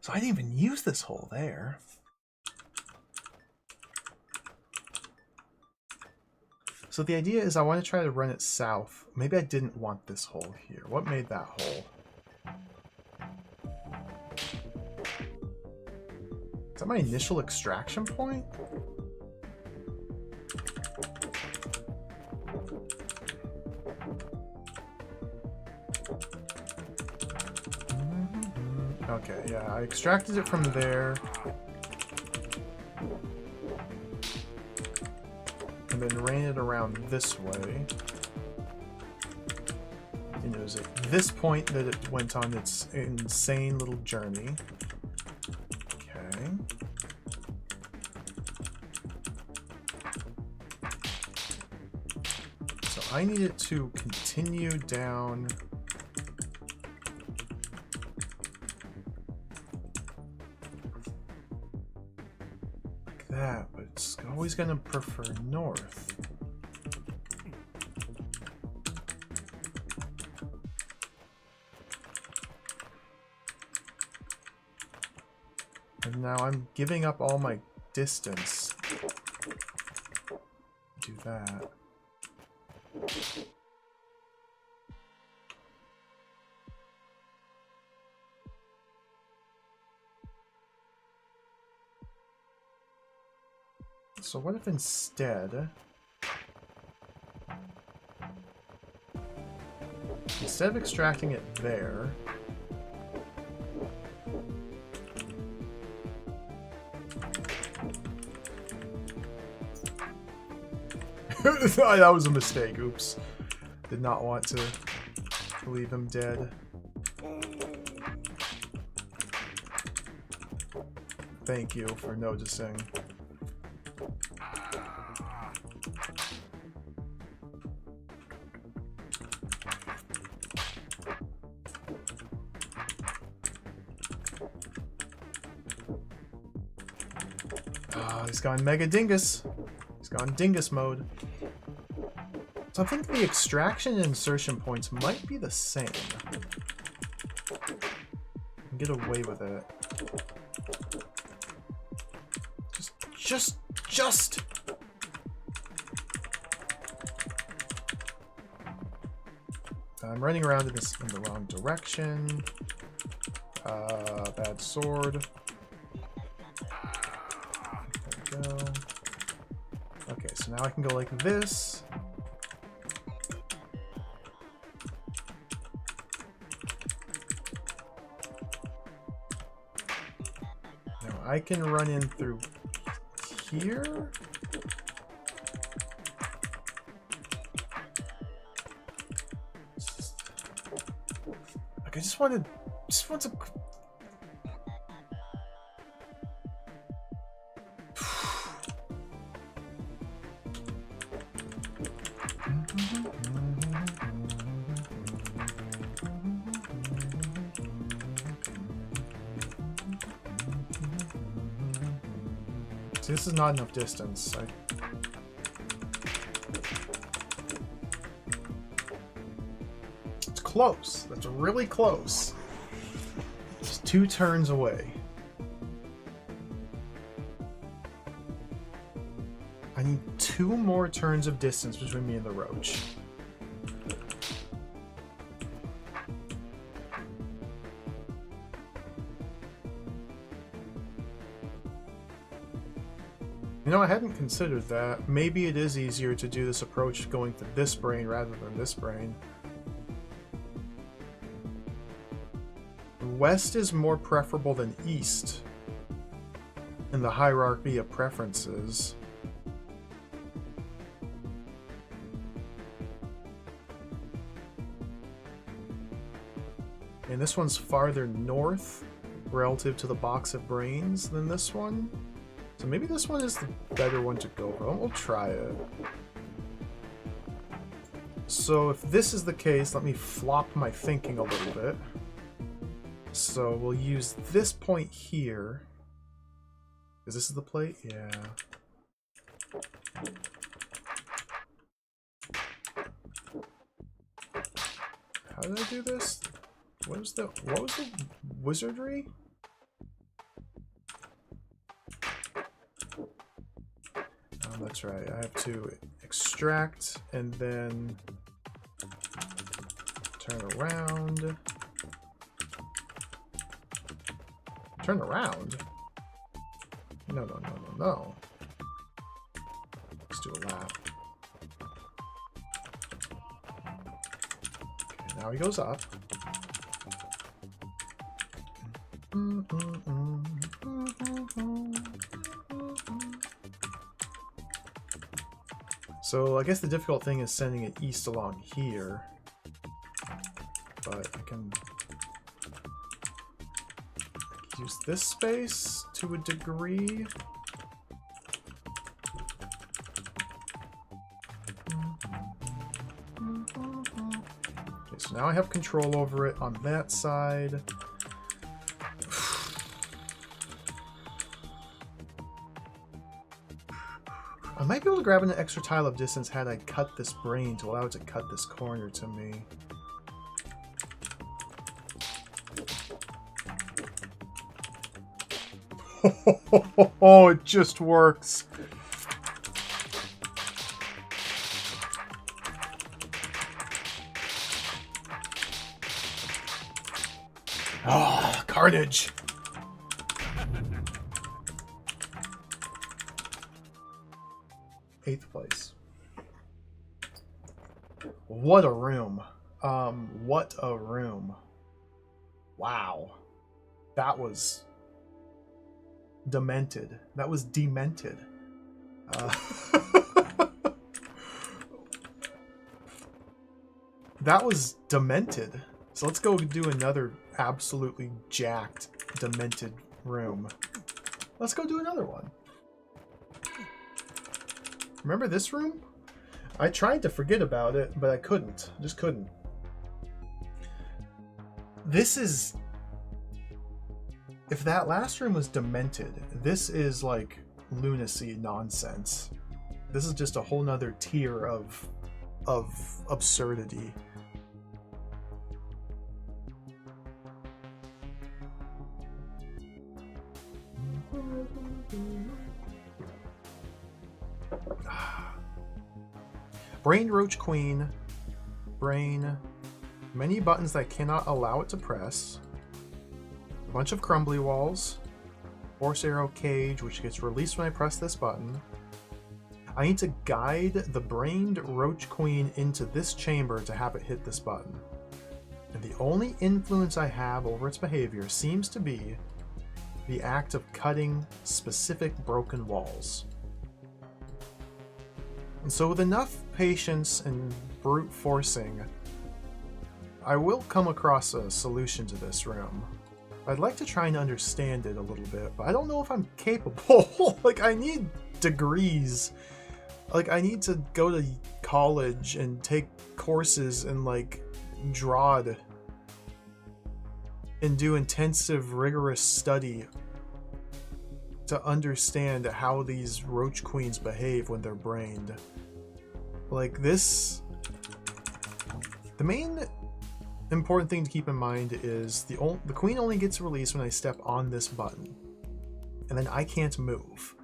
So I didn't even use this hole there. So the idea is I want to try to run it south. Maybe I didn't want this hole here. What made that hole? Is that my initial extraction point? Okay, yeah, I extracted it from there. And then ran it around this way. And it was at this point that it went on its insane little journey. Okay. So I need it to continue down... that, but it's always going to prefer north. And now I'm giving up all my distance do that. So what if instead of extracting it there, that was a mistake, oops. Did not want to leave him dead. Thank you for noticing. He's gone Mega Dingus. He's gone Dingus mode. So I think the extraction and insertion points might be the same. Get away with it. Just. I'm running around in the wrong direction. Bad sword. There we go. Okay, so now I can go like this. Now I can run in through here. Like I just want to. See, this is not enough distance. It's close. That's really close. It's 2 turns away. I need 2 more turns of distance between me and the roach. You know, I hadn't considered that. Maybe it is easier to do this approach going to this brain rather than this brain. West is more preferable than east in the hierarchy of preferences. And this one's farther north relative to the box of brains than this one. So maybe this one is the better one to go for. We'll try it. So if this is the case, let me flop my thinking a little bit. So we'll use this point here. Is this the plate? Yeah. How did I do this? What was the wizardry? Oh, that's right. I have to extract and then turn around. Turn around? No. Let's do a lap. Okay, now he goes up. So I guess the difficult thing is sending it east along here, but I can use this space to a degree. Okay, so now I have control over it on that side. I might be able to grab an extra tile of distance had I cut this brain to allow it to cut this corner to me. Oh, it just works. Ah, carnage. Eighth place. What a room. What a room. Wow. That was demented. That was demented. That was demented. So let's go do another absolutely jacked, demented room. Let's go do another one. Remember this room? I tried to forget about it, but I couldn't. Just couldn't. This is... If that last room was demented, this is like lunacy nonsense. This is just a whole nother tier of absurdity. Brain Roach Queen. Brain. Many buttons that I cannot allow it to press. A bunch of crumbly walls. Force Arrow Cage, which gets released when I press this button. I need to guide the Brained Roach Queen into this chamber to have it hit this button. And the only influence I have over its behavior seems to be the act of cutting specific broken walls. And so with enough patience and brute forcing, I will come across a solution to this room. I'd like to try and understand it a little bit, but I don't know if I'm capable. Like, I need degrees. Like, I need to go to college and take courses in, like, DROD and do intensive, rigorous study to understand how these roach queens behave when they're brained. Like, this... The main important thing to keep in mind is the queen only gets released when I step on this button. And then I can't move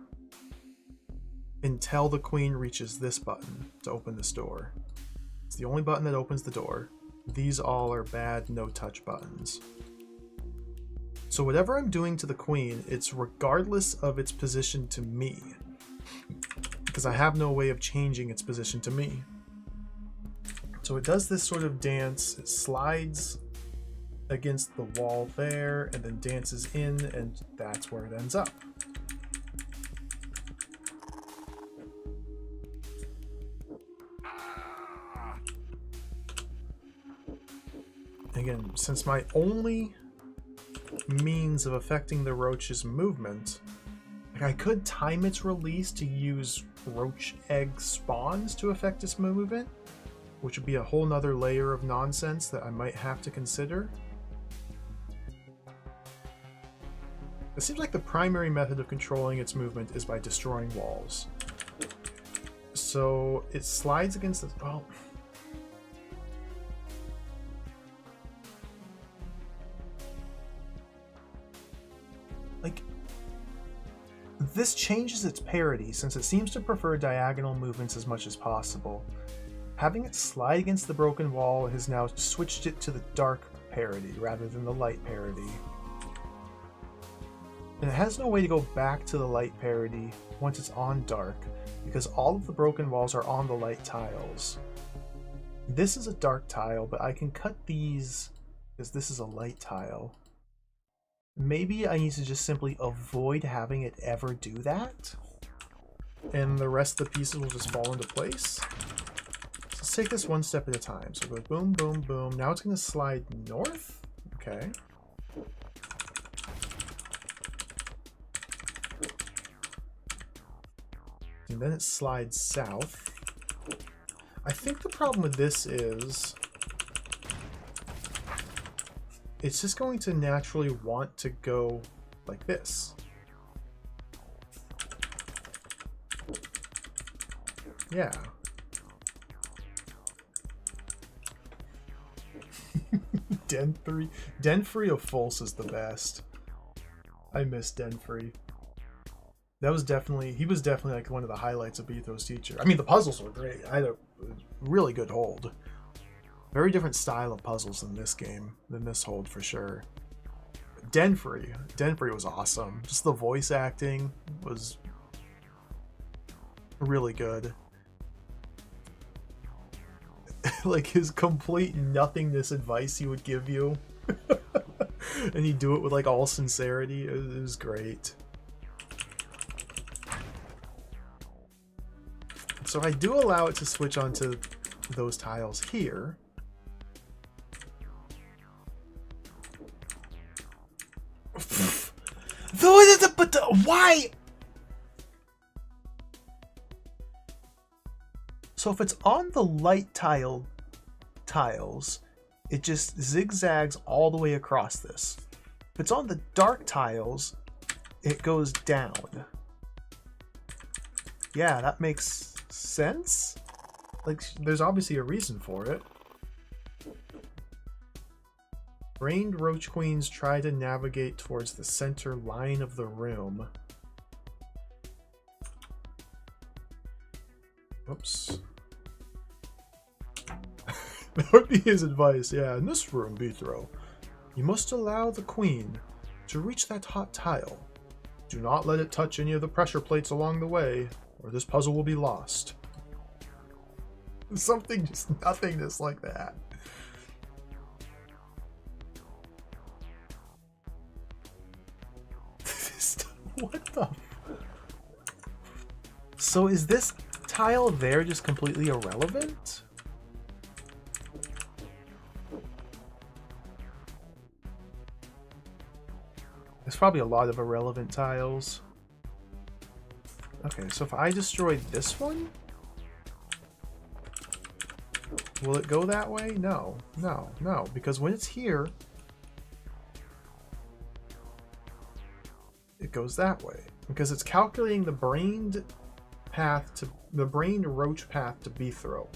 until the queen reaches this button to open this door. It's the only button that opens the door. These all are bad no-touch buttons. So whatever I'm doing to the queen, it's regardless of its position to me, because I have no way of changing its position to me. So it does this sort of dance. It slides against the wall there and then dances in, and that's where it ends up. Again, since my only means of affecting the roach's movement, like, I could time its release to use roach egg spawns to affect its movement, which would be a whole nother layer of nonsense that I might have to consider. It seems like the primary method of controlling its movement is by destroying walls. So it slides against the... Oh. Like, this changes its parity since it seems to prefer diagonal movements as much as possible. Having it slide against the broken wall has now switched it to the dark parity rather than the light parity. And it has no way to go back to the light parity once it's on dark, because all of the broken walls are on the light tiles. This is a dark tile, but I can cut these because this is a light tile. Maybe I need to just simply avoid having it ever do that, and the rest of the pieces will just fall into place. Let's take this one step at a time. So go boom, boom, boom. Now it's going to slide north. Okay. And then it slides south. I think the problem with this is it's just going to naturally want to go like this. Yeah. Den3 of False is the best. I miss Den3. That was definitely, he was definitely like one of the highlights of Beatho's teacher. I mean, the puzzles were great. I had a really good hold. Very different style of puzzles than this game, than this hold for sure. Denfrey was awesome. Just the voice acting was really good. Like his complete nothingness advice he would give you. And he'd do it with like all sincerity. It was great. So I do allow it to switch onto those tiles here. But why? So if it's on the light tiles, it just zigzags all the way across this. If it's on the dark tiles, it goes down. Yeah, that makes sense. Like, there's obviously a reason for it. Brained roach queens try to navigate towards the center line of the room. Oops. That would be his advice, yeah. In this room, Bithro, you must allow the queen to reach that hot tile. Do not let it touch any of the pressure plates along the way, or this puzzle will be lost. Something just nothingness like that. What the? So is this tile there just completely irrelevant? There's probably a lot of irrelevant tiles. Okay, so if I destroy this one, will it go that way? No, no, no, because when it's here, it goes that way because it's calculating the brained roach path to Bithro.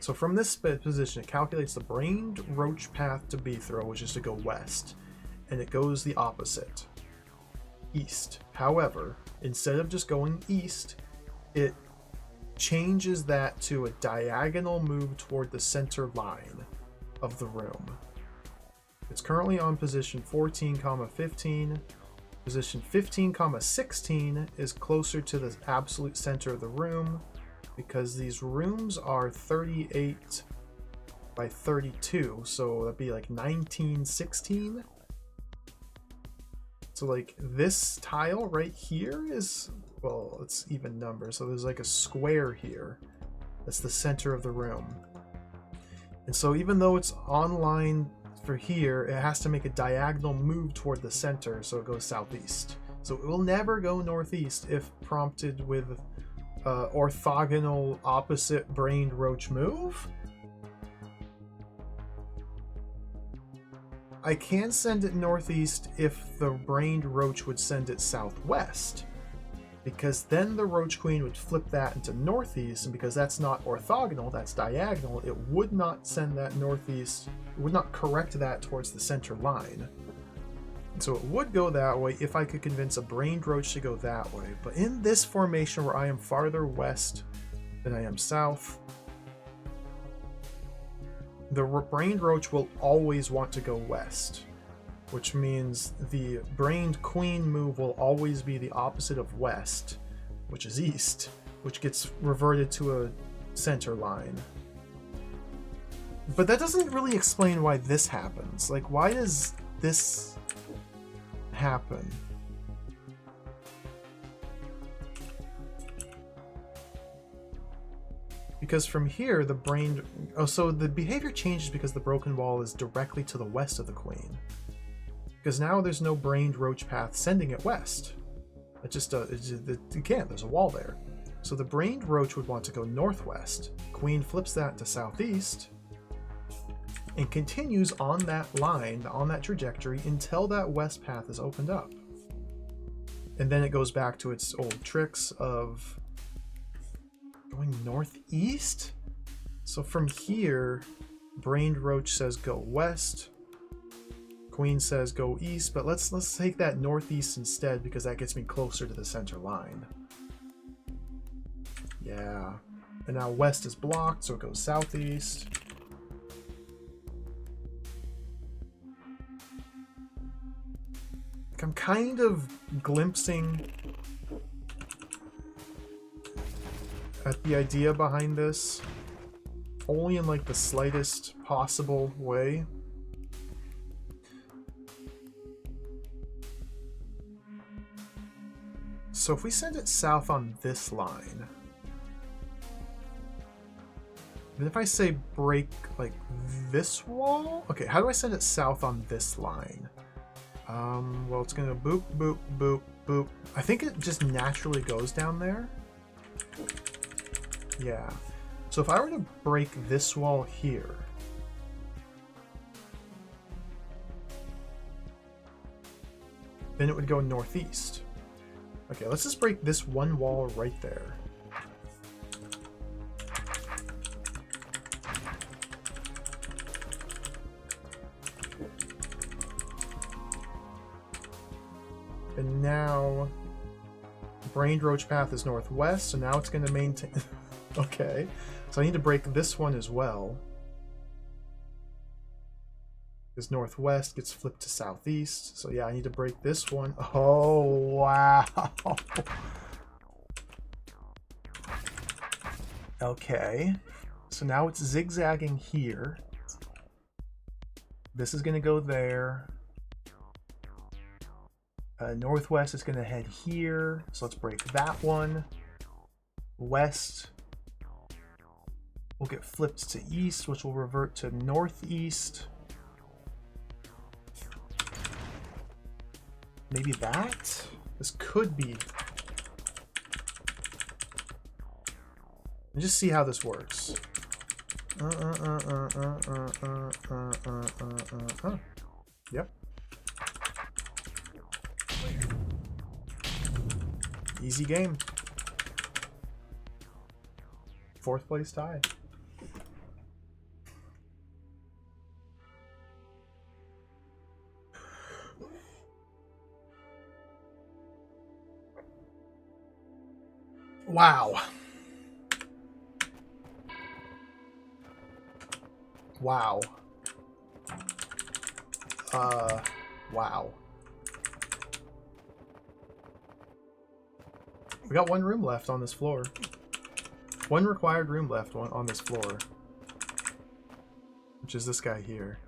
So from this position, it calculates the brained roach path to Bithro, which is to go west, and it goes the opposite, east. However, instead of just going east, it changes that to a diagonal move toward the center line of the room. It's currently on position 14, 15. Position 15, 16 is closer to the absolute center of the room because these rooms are 38 by 32, so that'd be like 1916. So like this tile right here is, well, it's even number, so there's like a square here. That's the center of the room. And so even though it's online for here, it has to make a diagonal move toward the center, so it goes southeast. So it will never go northeast if prompted with orthogonal opposite brained roach move. I can send it northeast if the brained roach would send it southwest, because then the roach queen would flip that into northeast, and because that's not orthogonal, that's diagonal, it would not send that northeast, it would not correct that towards the center line. And so it would go that way if I could convince a brained roach to go that way. But in this formation where I am farther west than I am south, the brained roach will always want to go west, which means the brained queen move will always be the opposite of west, which is east, which gets reverted to a center line. But that doesn't really explain why this happens. Like, why does this happen? Because from here, the brained... Oh, so the behavior changes because the broken wall is directly to the west of the queen. Because now there's no brained roach path sending it west. It just you can't. There's a wall there. So the brained roach would want to go northwest. Queen flips that to southeast and continues on that line, on that trajectory, until that west path is opened up. And then it goes back to its old tricks of going northeast. So from here, brained roach says go west. Queen says go east, but let's take that northeast instead because that gets me closer to the center line. Yeah. And now west is blocked, so it goes southeast. I'm kind of glimpsing at the idea behind this, only in like the slightest possible way. So if we send it south on this line, then if I say break like this wall, okay, how do I send it south on this line? Well, it's gonna boop, boop, boop, boop. I think it just naturally goes down there. Yeah. So if I were to break this wall here, then it would go northeast. Okay, let's just break this one wall right there. And now, Brained Roach Path is northwest, so now it's going to maintain... Okay, so I need to break this one as well. Because northwest gets flipped to southeast, so yeah, I need to break this one. Oh, wow! Okay, so now it's zigzagging here. This is going to go there. Northwest is going to head here, so let's break that one. West will get flipped to east, which will revert to northeast. Maybe that? This could be. And just see how this works. Yep. Easy game. 4th place tie. Wow. Wow. Wow. We got one room left on this floor. One required room left on this floor. Which is this guy here.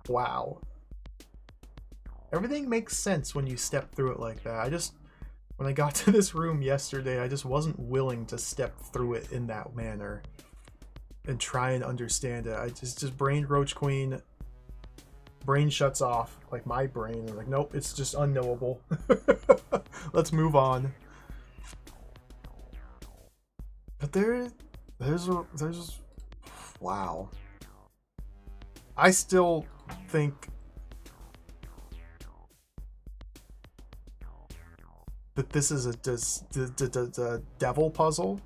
Wow. Everything makes sense when you step through it like that. When I got to this room yesterday, I just wasn't willing to step through it in that manner and try and understand it. I just brained Roach Queen. Brain shuts off, like my brain. I'm like, nope, it's just unknowable. Let's move on. But there's wow. I still think that this is a devil puzzle.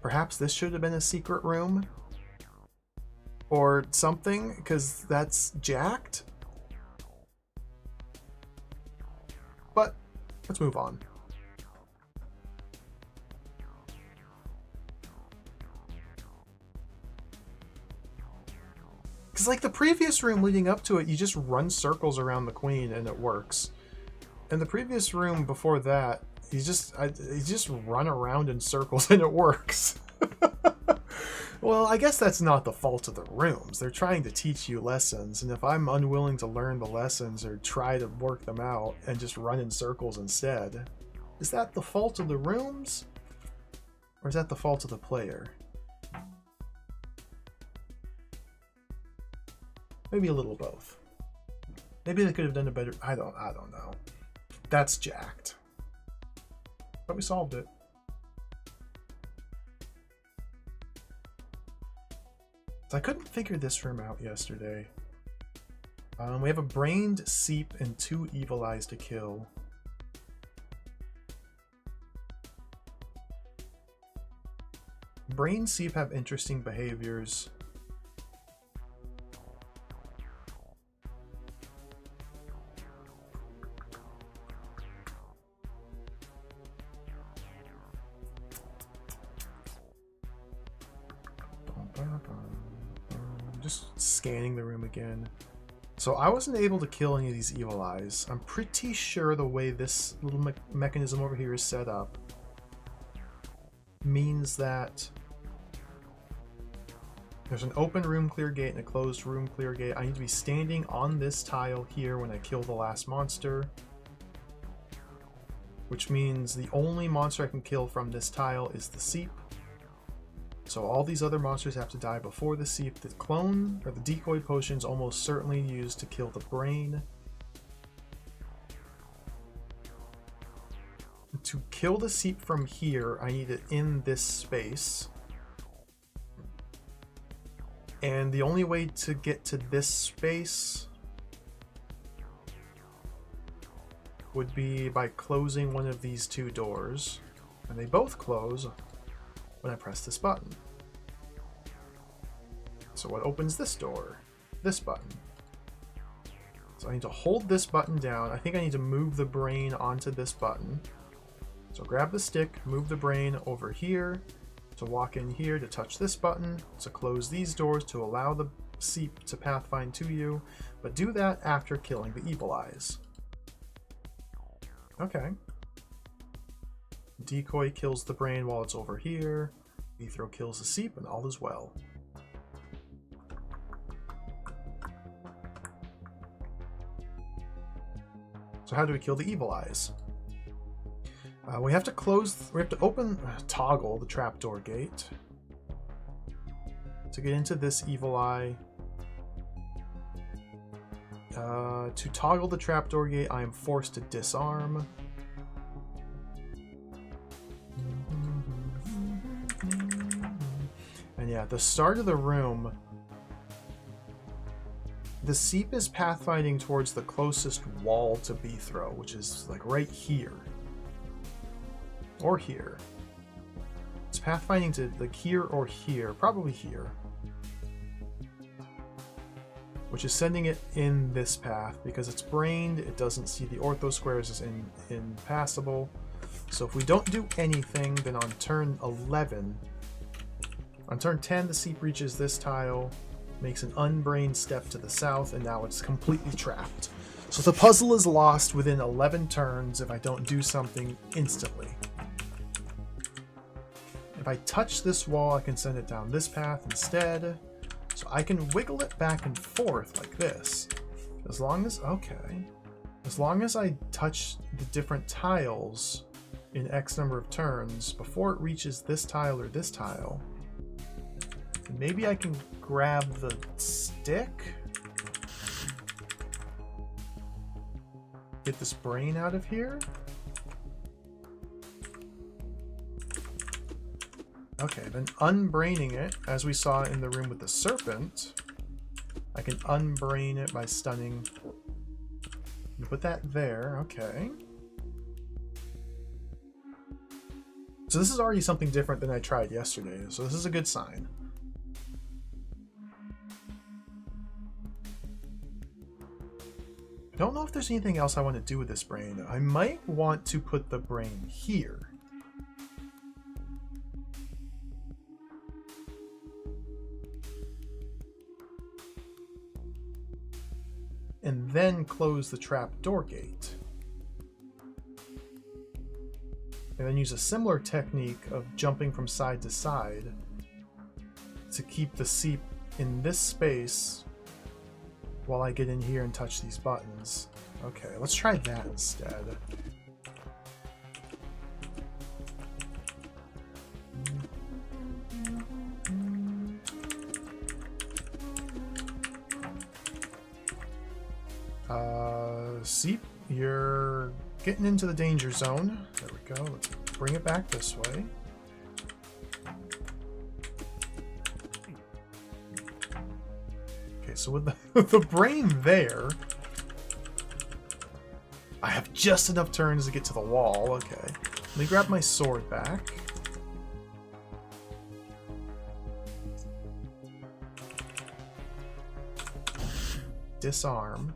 Perhaps this should have been a secret room or something, because that's jacked. But let's move on. Because like the previous room leading up to it, you just run circles around the queen and it works. And the previous room before that, you just run around in circles and it works. Well, I guess that's not the fault of the rooms. They're trying to teach you lessons, and if I'm unwilling to learn the lessons or try to work them out and just run in circles instead, is that the fault of the rooms? Or is that the fault of the player? Maybe a little both. Maybe they could have done a better... I don't know. That's jacked. But we solved it. So I couldn't figure this room out yesterday. We have a brained seep and 2 evil eyes to kill. Brain seep have interesting behaviors. Just scanning the room again. So I wasn't able to kill any of these evil eyes. I'm pretty sure the way this little mechanism over here is set up means that there's an open room clear gate and a closed room clear gate. I need to be standing on this tile here when I kill the last monster, which means the only monster I can kill from this tile is the seep. So all these other monsters have to die before the seep. The clone, or the decoy potion, is almost certainly used to kill the brain. To kill the seep from here, I need it in this space. And the only way to get to this space would be by closing one of these two doors. And they both close when I press this button. So what opens this door? This button. So I need to hold this button down. I think I need to move the brain onto this button. So grab the stick, move the brain over here, to walk in here, to touch this button, to close these doors to allow the seep to pathfind to you, but do that after killing the evil eyes. Okay. Decoy kills the brain while it's over here. Ethro kills the seep, and all is well. So how do we kill the evil eyes? We have to toggle the trapdoor gate to get into this evil eye. To toggle the trapdoor gate, I am forced to disarm. And yeah, at the start of the room, the seep is pathfinding towards the closest wall to Bethro, which is like right here. Or here. It's pathfinding to like here or here, probably here. Which is sending it in this path because it's brained, it doesn't see the ortho squares as impassable. So if we don't do anything, then on turn 11, on turn 10 the seep reaches this tile, makes an unbrained step to the south, and now it's completely trapped. So the puzzle is lost within 11 turns if I don't do something instantly. If I touch this wall, I can send it down this path instead. So I can wiggle it back and forth like this. As long as I touch the different tiles in X number of turns before it reaches this tile or this tile, maybe I can grab the stick? Get this brain out of here? Okay, then unbraining it, as we saw in the room with the serpent, I can unbrain it by stunning. Put that there, okay. So this is already something different than I tried yesterday, so this is a good sign. I don't know if there's anything else I want to do with this brain. I might want to put the brain here. And then close the trapdoor gate. And then use a similar technique of jumping from side to side to keep the seep in this space while I get in here and touch these buttons. Okay, let's try that instead. Seep, you're getting into the danger zone. There we go. Let's bring it back this way. Okay, so with the brain there, I have just enough turns to get to the wall. Okay, let me grab my sword back. Disarm.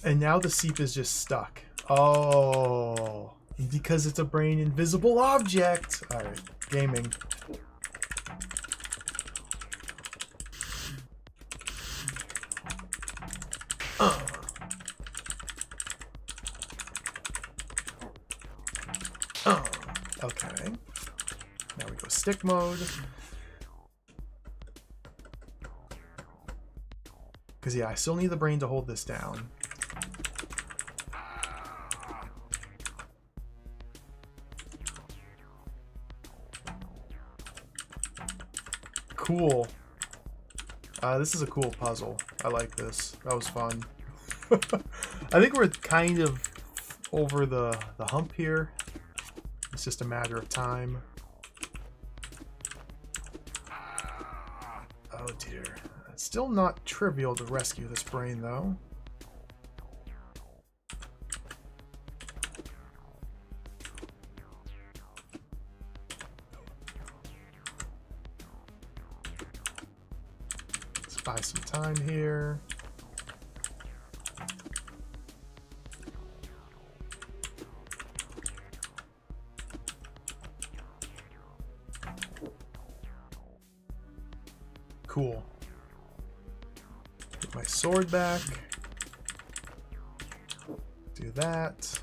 And now the seep is just stuck. Oh, because it's a brain invisible object. All right, gaming. stick mode. Because, yeah, I still need the brain to hold this down. Cool. This is a cool puzzle. I like this. That was fun. I think we're kind of over the hump here. It's just a matter of time. Oh dear. It's still not trivial to rescue this brain, though. Let's buy some time here. Cool. Get my sword back. Do that.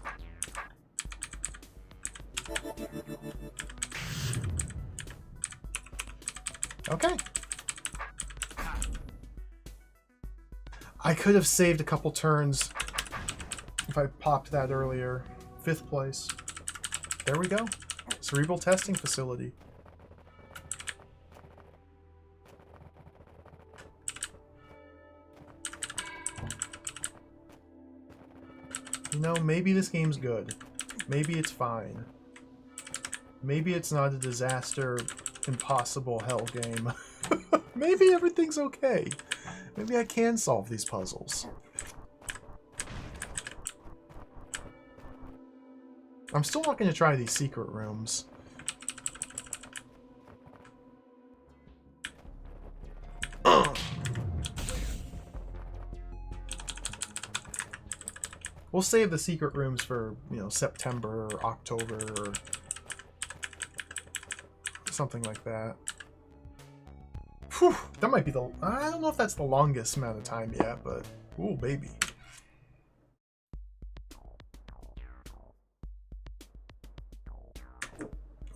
Okay. I could have saved a couple turns if I popped that earlier. 5th place. There we go. Cerebral testing facility. You know, maybe this game's good. Maybe it's fine. Maybe it's not a disaster, impossible hell game. Maybe everything's okay. Maybe I can solve these puzzles. I'm still not going to try these secret rooms. We'll save the secret rooms for, you know, September or October or something like that. Whew, that might be the... I don't know if that's the longest amount of time yet, but... Ooh, baby.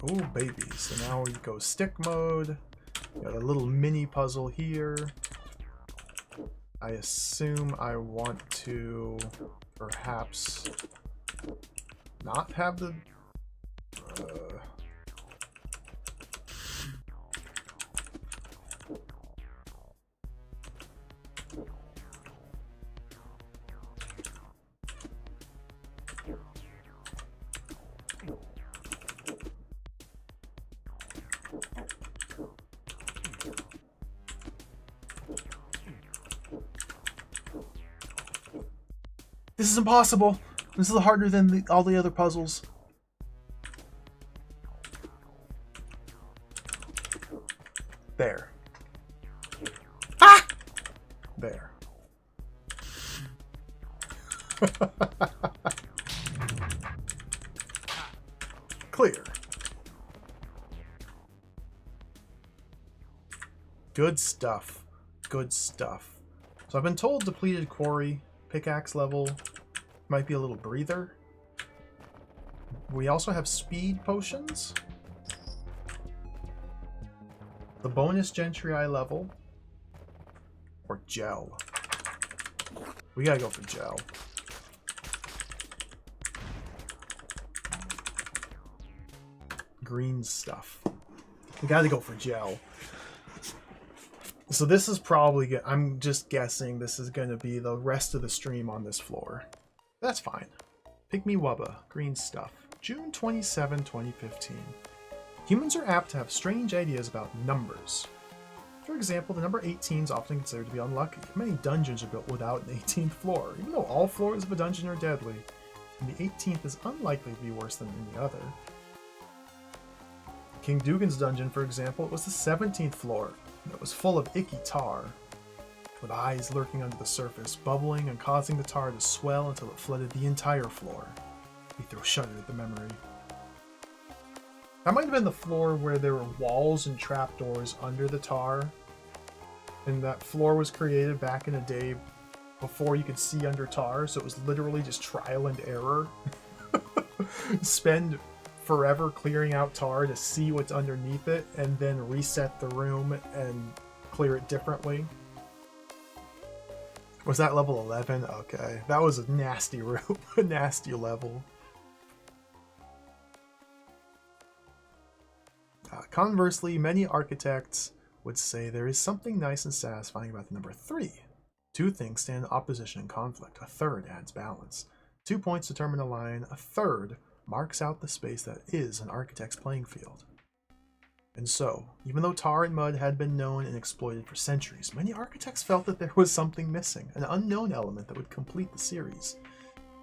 Ooh, baby. So now we go stick mode. Got a little mini puzzle here. I assume I want to perhaps not have the... This is impossible. This is harder than all the other puzzles. There. Ah! There. Clear. Good stuff. Good stuff. So I've been told depleted quarry pickaxe level might be a little breather. We also have speed potions. The bonus gentry eye level. Or gel. We gotta go for gel. Green stuff. We gotta go for gel. So this is probably, I'm just guessing this is going to be the rest of the stream on this floor. That's fine. Pygmy Wubba, green stuff. June 27, 2015. Humans are apt to have strange ideas about numbers. For example, the number 18 is often considered to be unlucky. Many dungeons are built without an 18th floor, even though all floors of a dungeon are deadly, and the 18th is unlikely to be worse than any other. King Dugan's dungeon, for example, it was the 17th floor. It was full of icky tar, with eyes lurking under the surface, bubbling and causing the tar to swell until it flooded the entire floor. Ether shuddered at the memory. That might have been the floor where there were walls and trapdoors under the tar, and that floor was created back in a day before you could see under tar, so it was literally just trial and error. Spend forever clearing out tar to see what's underneath it and then reset the room and clear it differently. Was that level 11? Okay, that was a nasty room, a nasty level. Conversely, many architects would say there is something nice and satisfying about the number 3. 2 things stand in opposition and conflict. A third adds balance. 2 points determine a line. A third marks out the space that is an architect's playing field. And so, even though tar and mud had been known and exploited for centuries, many architects felt that there was something missing, an unknown element that would complete the series.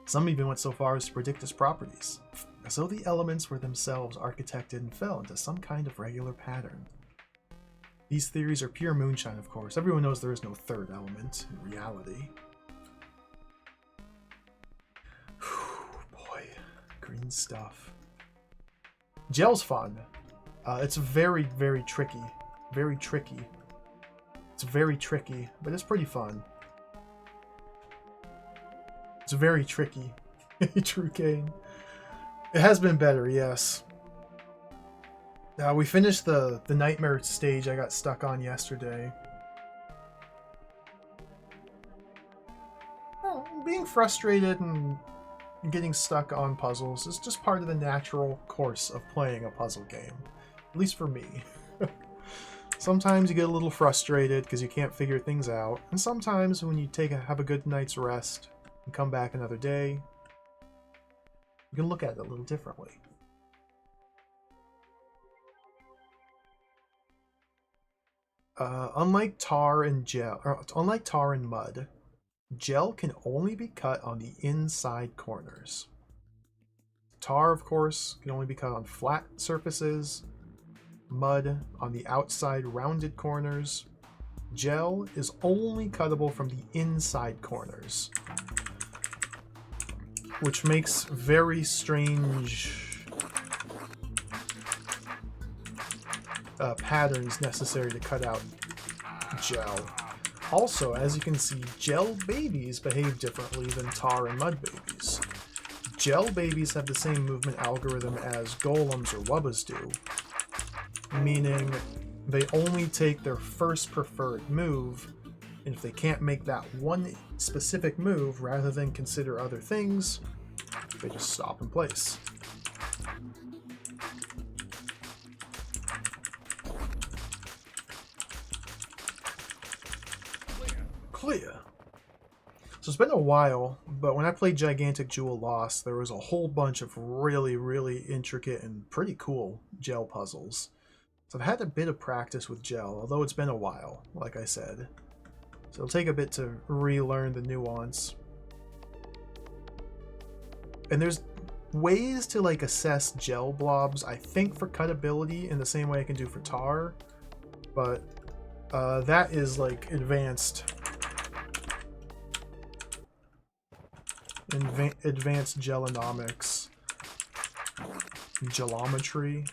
Some even went so far as to predict its properties, as though the elements were themselves architected and fell into some kind of regular pattern. These theories are pure moonshine, of course. Everyone knows there is no third element in reality. Boy, green stuff. Gel's fun. It's very, very tricky. Very tricky. It's very tricky, but it's pretty fun. It's very tricky. True Kane. It has been better, yes. We finished the nightmare stage I got stuck on yesterday. Well, being frustrated and getting stuck on puzzles is just part of the natural course of playing a puzzle game. At least for me. Sometimes you get a little frustrated because you can't figure things out, and sometimes when you have a good night's rest and come back another day, you can look at it a little differently. Unlike tar and mud, gel can only be cut on the inside corners. Tar, of course, can only be cut on flat surfaces. Mud on the outside rounded corners. Gel is only cuttable from the inside corners, which makes very strange patterns necessary to cut out gel. Also, as you can see, gel babies behave differently than tar and mud babies. Gel babies have the same movement algorithm as golems or wubbas do, meaning they only take their first preferred move, and if they can't make that one specific move rather than consider other things, they just stop in place. Clear. So it's been a while, but when I played Gigantic Jewel Lost, there was a whole bunch of really, really intricate and pretty cool gel puzzles. So I've had a bit of practice with gel, although it's been a while, like I said. So it'll take a bit to relearn the nuance. And there's ways to like assess gel blobs, I think, for cuttability in the same way I can do for tar, but that is like advanced gelonomics, geometry.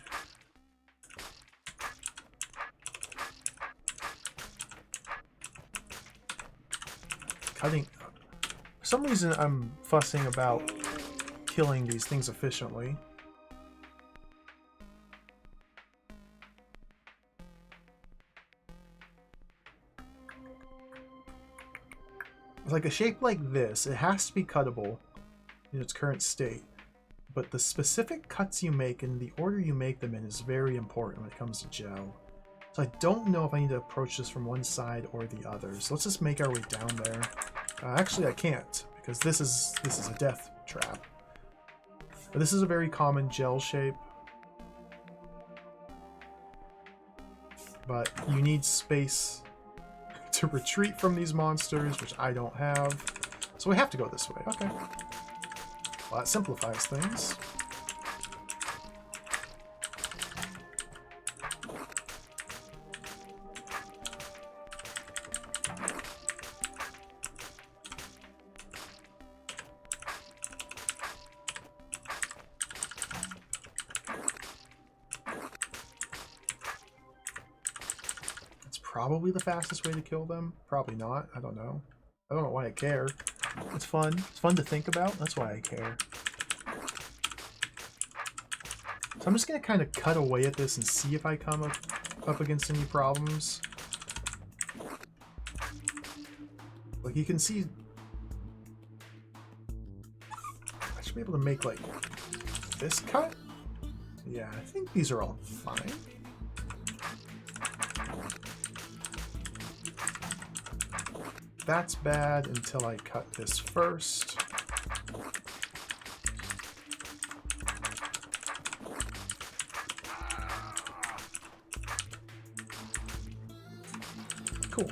Cutting. For some reason, I'm fussing about killing these things efficiently. Like a shape like this, it has to be cuttable in its current state, but the specific cuts you make and the order you make them in is very important when it comes to gel. So I don't know if I need to approach this from one side or the other. So let's just make our way down there. Actually, I can't, because this is a death trap. But this is a very common gel shape, but you need space to retreat from these monsters, which I don't have. So we have to go this way. Okay. Well, that simplifies things. Probably the fastest way to kill them. Probably not. I don't know. I don't know why I care. It's fun. It's fun to think about. That's why I care. I'm just going to kind of cut away at this and see if I come up against any problems. Like you can see, I should be able to make like this cut. Yeah, I think these are all fine. That's bad until I cut this first. Cool.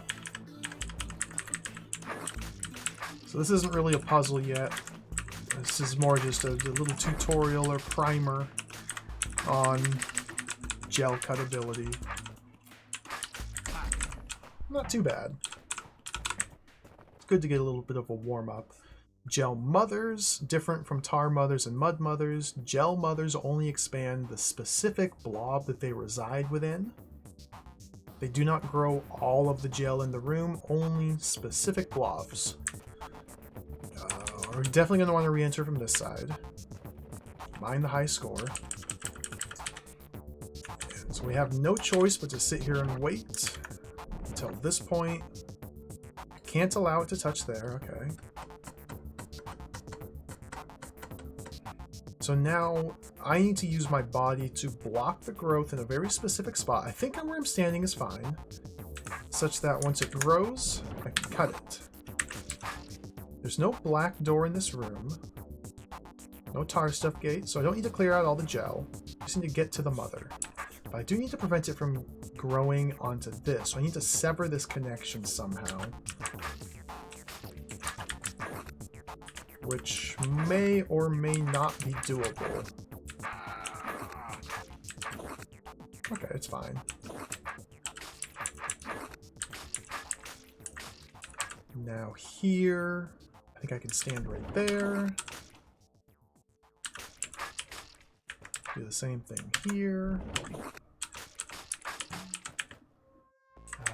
So this isn't really a puzzle yet. This is more just a little tutorial or primer on gel cutability. Not too bad. It's good to get a little bit of a warm-up. Gel mothers, different from tar mothers and mud mothers. Gel mothers only expand the specific blob that they reside within. They do not grow all of the gel in the room, only specific blobs. We're definitely going to want to re-enter from this side. Mind the high score. And so we have no choice but to sit here and wait until this point. Can't allow it to touch there, okay. So now I need to use my body to block the growth in a very specific spot. I think where I'm standing is fine, such that once it grows, I can cut it. There's no black door in this room, no tar stuff gate, so I don't need to clear out all the gel. I just need to get to the mother. But I do need to prevent it from growing onto this, so I need to sever this connection somehow. Which may or may not be doable. Okay, it's fine. Now here, I think I can stand right there. Do the same thing here.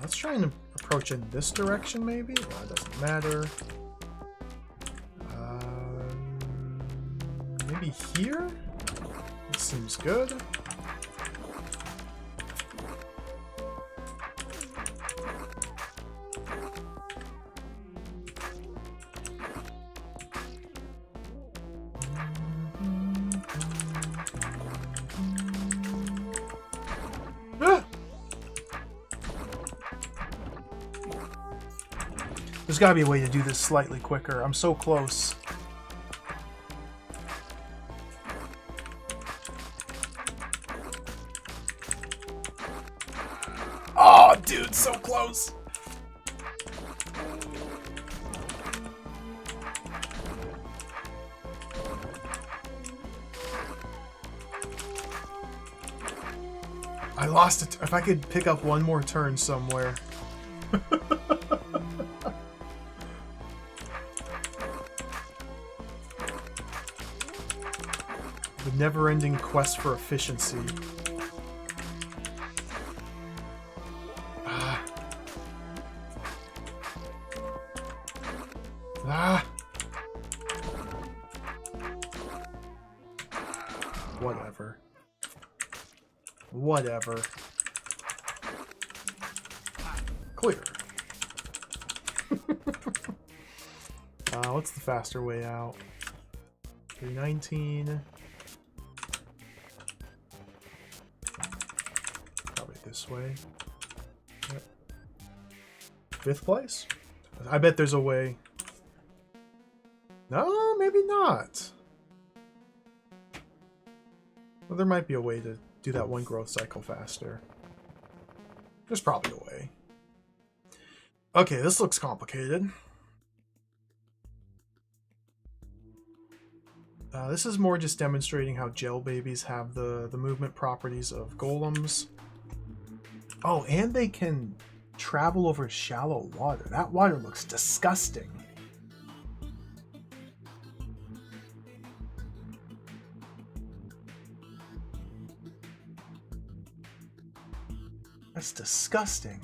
Let's try and approach in this direction maybe. No, it doesn't matter. Maybe here? This seems good. Ah! There's gotta be a way to do this slightly quicker. I'm so close. Oh, dude, so close. I lost it. If I could pick up one more turn somewhere. The never-ending quest for efficiency. Whatever. Whatever. Clear. What's the faster way out? 319. Probably this way. Yep. 5th place? I bet there's a way. No, maybe not. Well, there might be a way to do that one growth cycle faster. There's probably a way. Okay, this looks complicated. This is more just demonstrating how gel babies have the movement properties of golems. Oh, and they can travel over shallow water. That water looks disgusting. That's disgusting.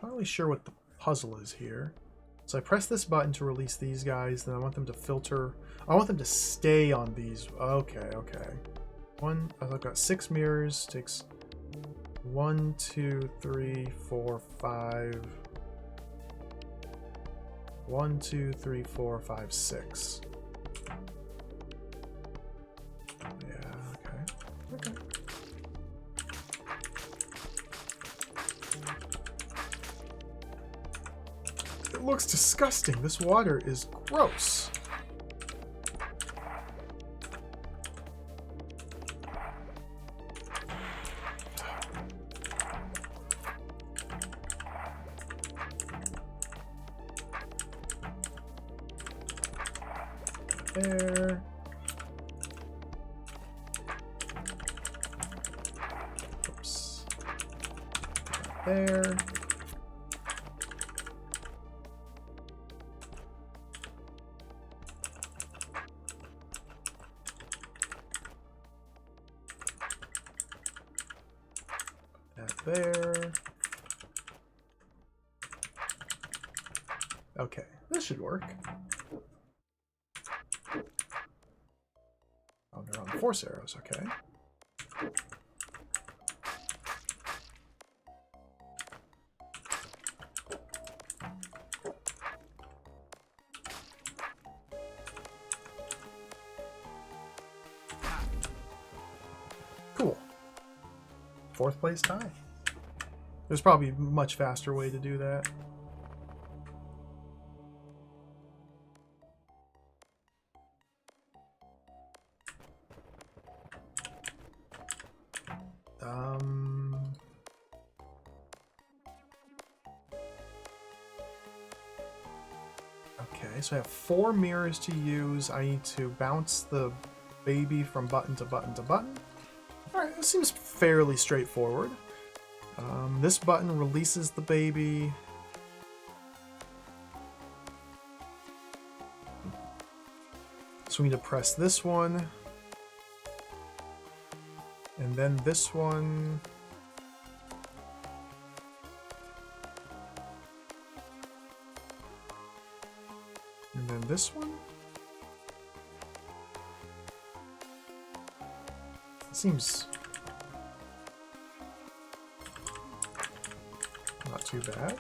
Not really sure what the puzzle is here. So I press this button to release these guys, then I want them to filter. I want them to stay on these. Okay, okay. I've got 6 mirrors, takes 1, 2, 3, 4, 5. 1, 2, 3, 4, 5, 6. Yeah, okay. Okay. It looks disgusting. This water is gross. There. Oops. There. That there. Okay, this should work. Oh, they're on force arrows, okay. Cool. 4th place tie. There's probably a much faster way to do that. Okay, so I have 4 mirrors to use. I need to bounce the baby from button to button to button. Alright, this seems fairly straightforward. This button releases the baby. So we need to press this one. And then this one. And then this one. It seems not too bad.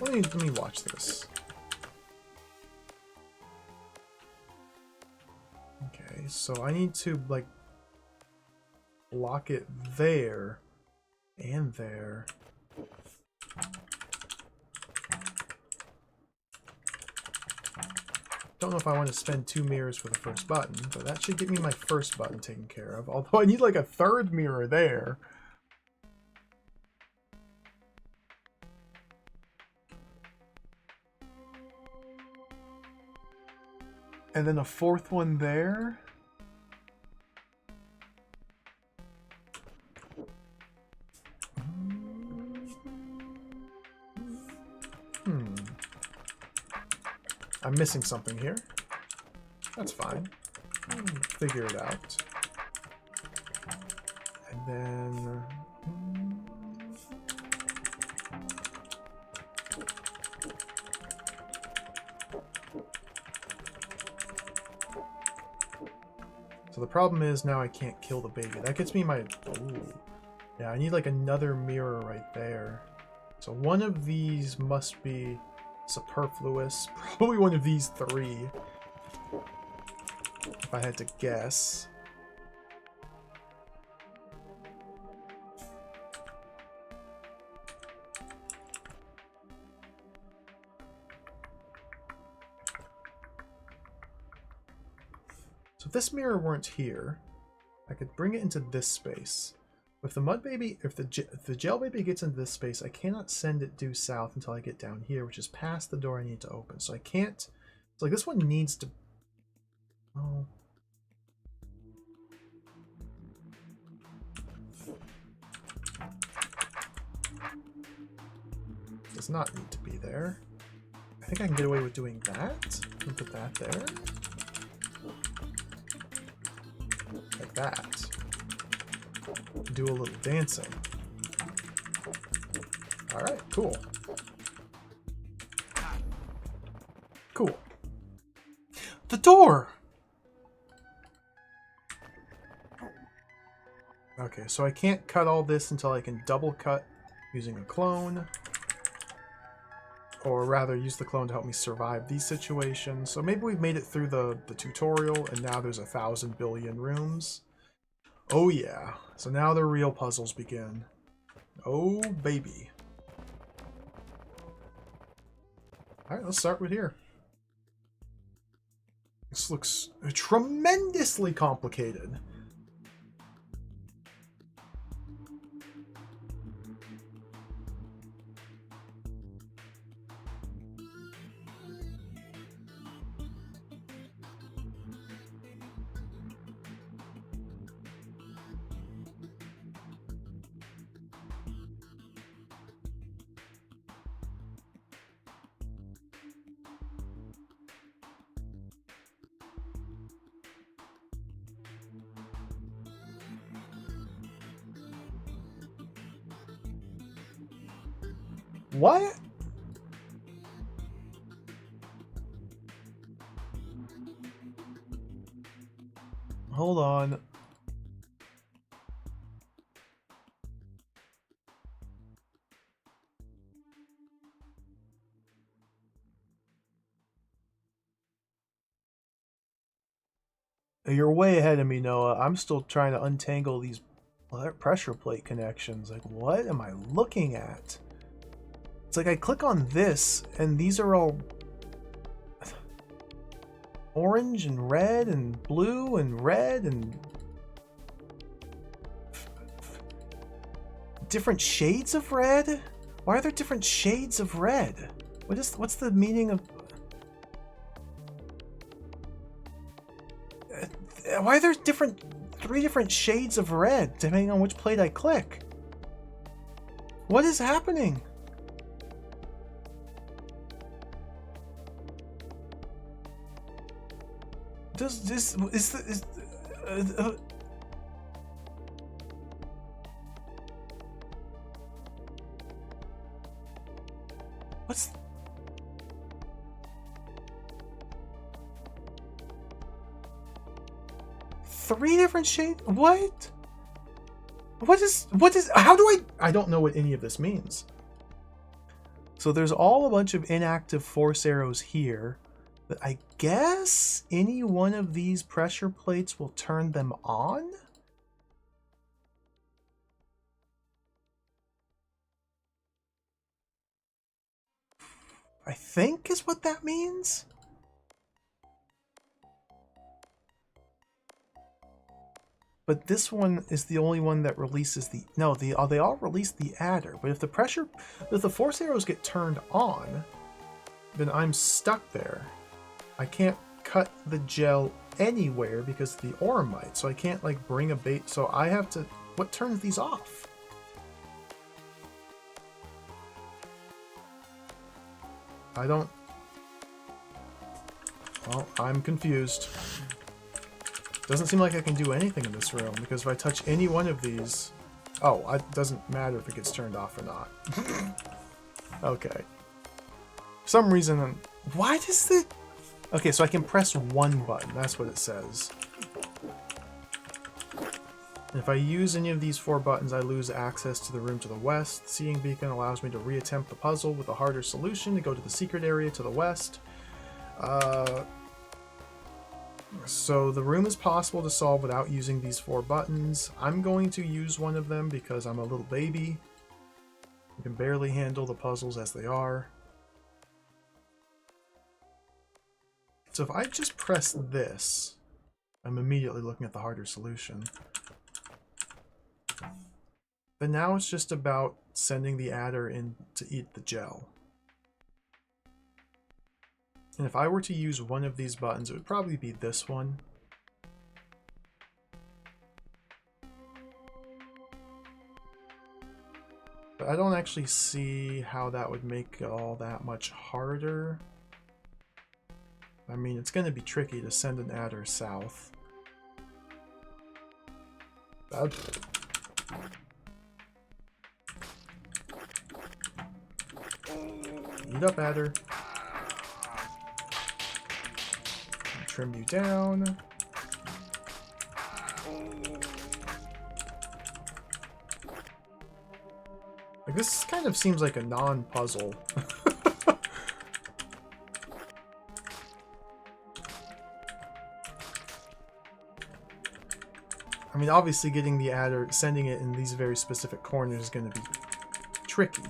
Let me watch this. Okay, so I need to like block it there and there. Don't know if I want to spend 2 mirrors for the first button, but that should get me my first button taken care of. Although I need like a 3rd mirror there. And then a 4th one there. I'm missing something here. That's fine. I'll figure it out. And then... So the problem is now I can't kill the baby. That gets me my... Ooh. Yeah, I need like another mirror right there. So one of these must be superfluous. Probably one of these 3. If I had to guess. So if this mirror weren't here, I could bring it into this space. If the mud baby, if the gel baby gets into this space, I cannot send it due south until I get down here, which is past the door I need to open. So I can't. It's like this one needs to. Oh. Does not need to be there. I think I can get away with doing that. And put that there. Like that. Do a little dancing. Alright, cool. Cool. The door! Okay, so I can't cut all this until I can double cut using a clone. Or rather, use the clone to help me survive these situations. So maybe we've made it through the tutorial, and now there's 1,000 billion rooms. Oh yeah. So now the real puzzles begin. Oh baby. Alright, let's start with here. This looks tremendously complicated. What? Hold on. You're way ahead of me, Noah. I'm still trying to untangle these pressure plate connections. Like, what am I looking at? It's like I click on this, and these are all orange and red and blue and red and different shades of red? Why are there different shades of red? What's the meaning of... Why are there three different shades of red depending on which plate I click? What is happening? What's... Three different shades? What? What is, how do I don't know what any of this means. So there's all a bunch of inactive force arrows here, but I guess any one of these pressure plates will turn them on? I think is what that means. But this one is the only one that releases the... No, they all release the adder. But if the force arrows get turned on, then I'm stuck there. I can't cut the gel anywhere because of the ormite. So I can't, like, bring a bait. So I have to... What turns these off? I don't... Well, I'm confused. Doesn't seem like I can do anything in this room, because if I touch any one of these... Oh, it doesn't matter if it gets turned off or not. Okay. For some reason... Why does the... Okay, so I can press one button. That's what it says. And if I use any of these 4 buttons, I lose access to the room to the west. The seeing beacon allows me to reattempt the puzzle with a harder solution to go to the secret area to the west. So the room is possible to solve without using these 4 buttons. I'm going to use one of them because I'm a little baby. I can barely handle the puzzles as they are. So if I just press this, I'm immediately looking at the harder solution. But now it's just about sending the adder in to eat the gel. And if I were to use one of these buttons, it would probably be this one. But I don't actually see how that would make it all that much harder. I mean, it's going to be tricky to send an adder south. Bad. Eat up, adder. Trim you down. Like, this kind of seems like a non-puzzle. I mean, obviously getting the adder, sending it in these very specific corners is going to be tricky.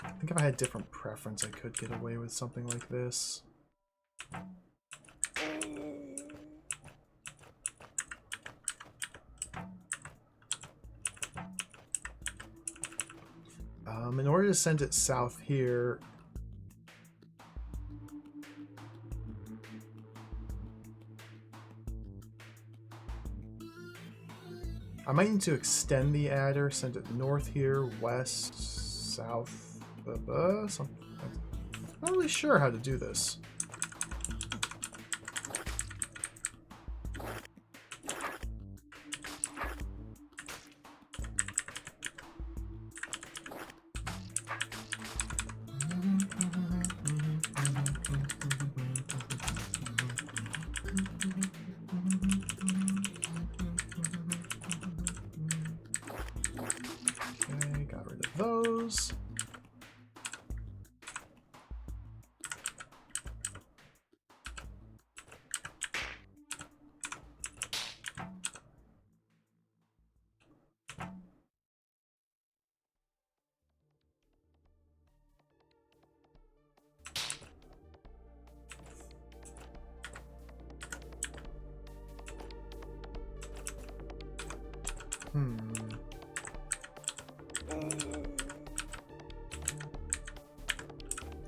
I think if I had different preference, I could get away with something like this. In order to send it south here, I might need to extend the adder, send it north here, west, south, something. I'm not really sure how to do this. Okay, got rid of those.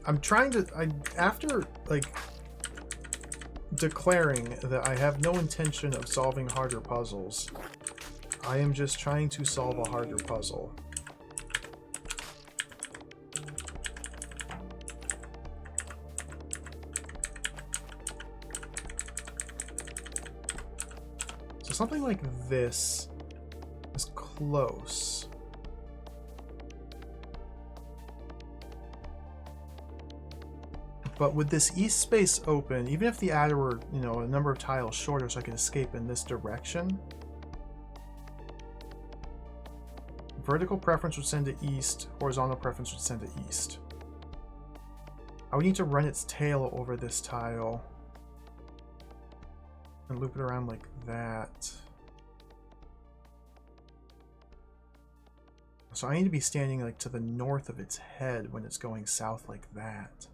I'm trying to, after, like, declaring that I have no intention of solving harder puzzles, I am just trying to solve a harder puzzle. So something like this is close. But with this east space open, even if the adder were, you know, a number of tiles shorter so I could escape in this direction, vertical preference would send it east, horizontal preference would send it east. I would need to run its tail over this tile and loop it around like that. So I need to be standing like to the north of its head when it's going south like that.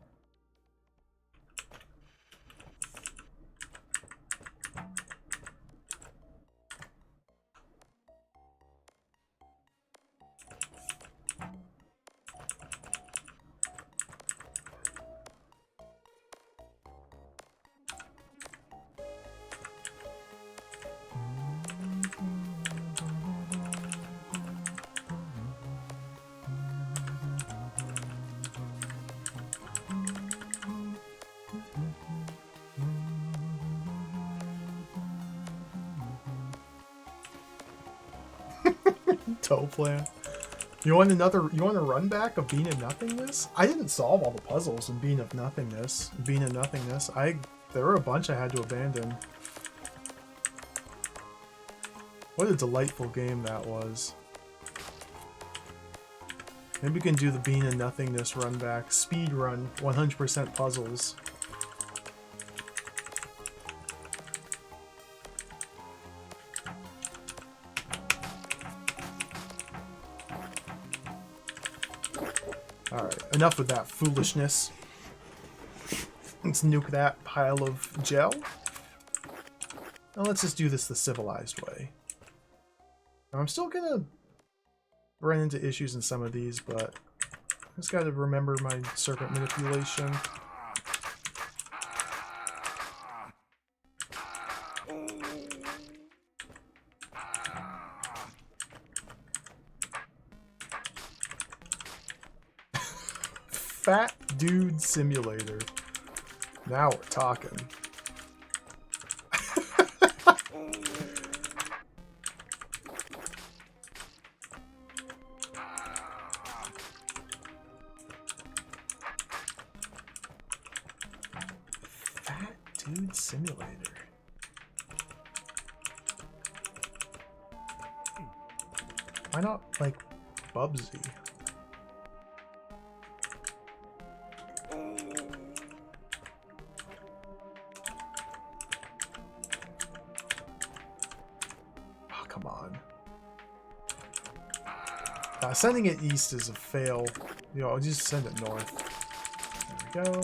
Toe plan. You want a run back of Bean of Nothingness? I didn't solve all the puzzles in Bean of Nothingness. There were a bunch I had to abandon. What a delightful game that was. Maybe we can do the Bean of Nothingness run back. Speed run, 100% puzzles. Alright, enough with that foolishness. Let's nuke that pile of gel. Now let's just do this the civilized way. Now I'm still gonna run into issues in some of these, but I just gotta remember my serpent manipulation. Fat Dude Simulator. Now we're talking. Fat Dude Simulator. Why not, like, Bubsy? Oh, come on. Sending it east is a fail. You know, I'll just send it north. There we go.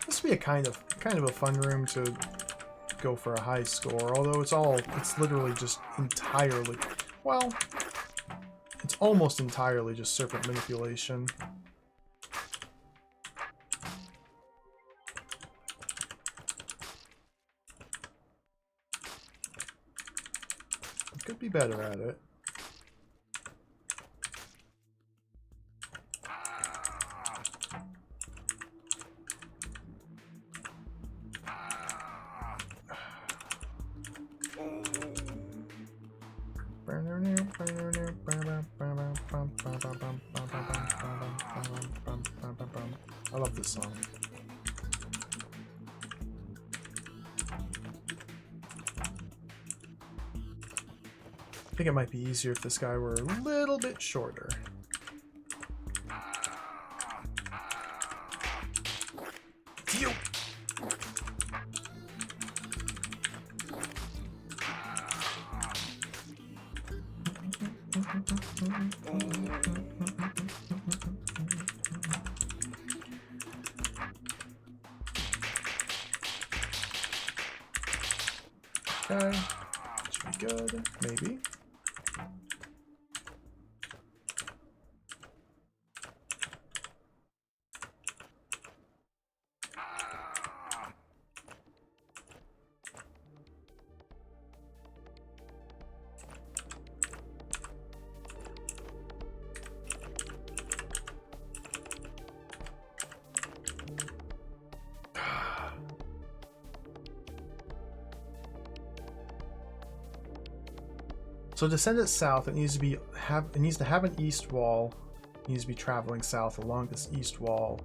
This would be a kind of a fun room to go for a high score, although it's literally just entirely, well, it's almost entirely just serpent manipulation. Could be better at it. I love this song. I think it might be easier if this guy were a little bit shorter. Deal. Okay, should be good, maybe. So to send it south, it needs to have an east wall. It needs to be traveling south along this east wall.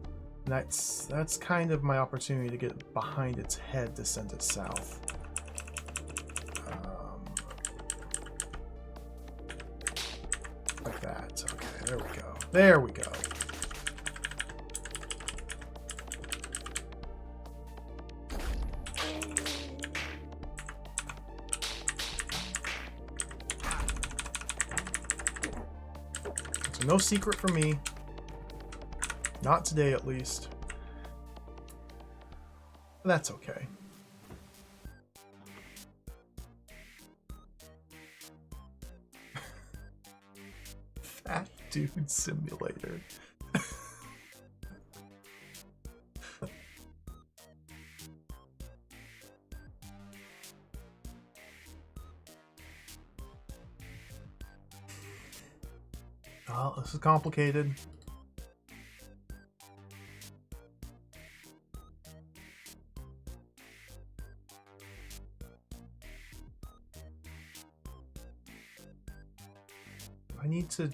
And that's kind of my opportunity to get behind its head to send it south. Like that. Okay, there we go. There we go. No secret from me. Not today, at least. That's okay. Fat Dude Simulator. Oh, this is complicated. I need to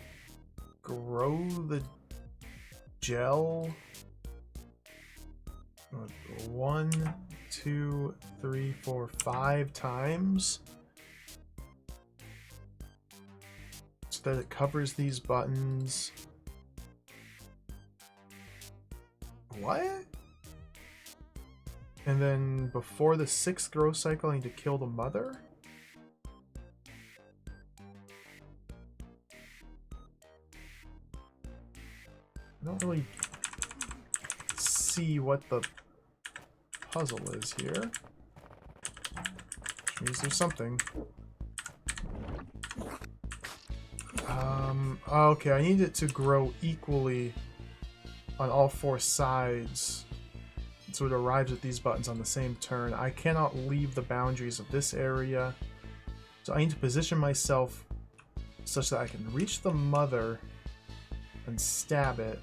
grow the gel 1, 2, 3, 4, 5 times. That it covers these buttons. What? And then before the 6th growth cycle, I need to kill the mother? I don't really see what the puzzle is here. Which means there's something. Okay, I need it to grow equally on all 4 sides so it arrives at these buttons on the same turn. I cannot leave the boundaries of this area, so I need to position myself such that I can reach the mother and stab it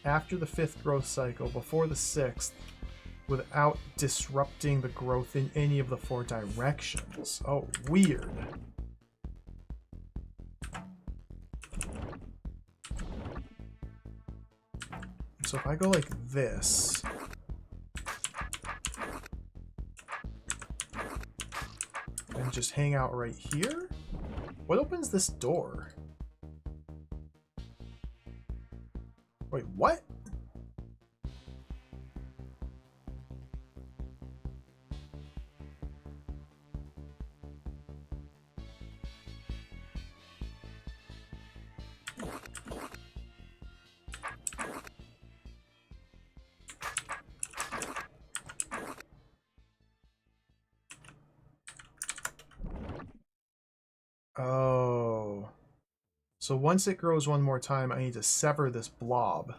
after the 5th growth cycle, before the 6th, without disrupting the growth in any of the 4 directions. Oh, weird. So if I go like this, and just hang out right here? What opens this door? Wait, what? Oh. So once it grows one more time, I need to sever this blob.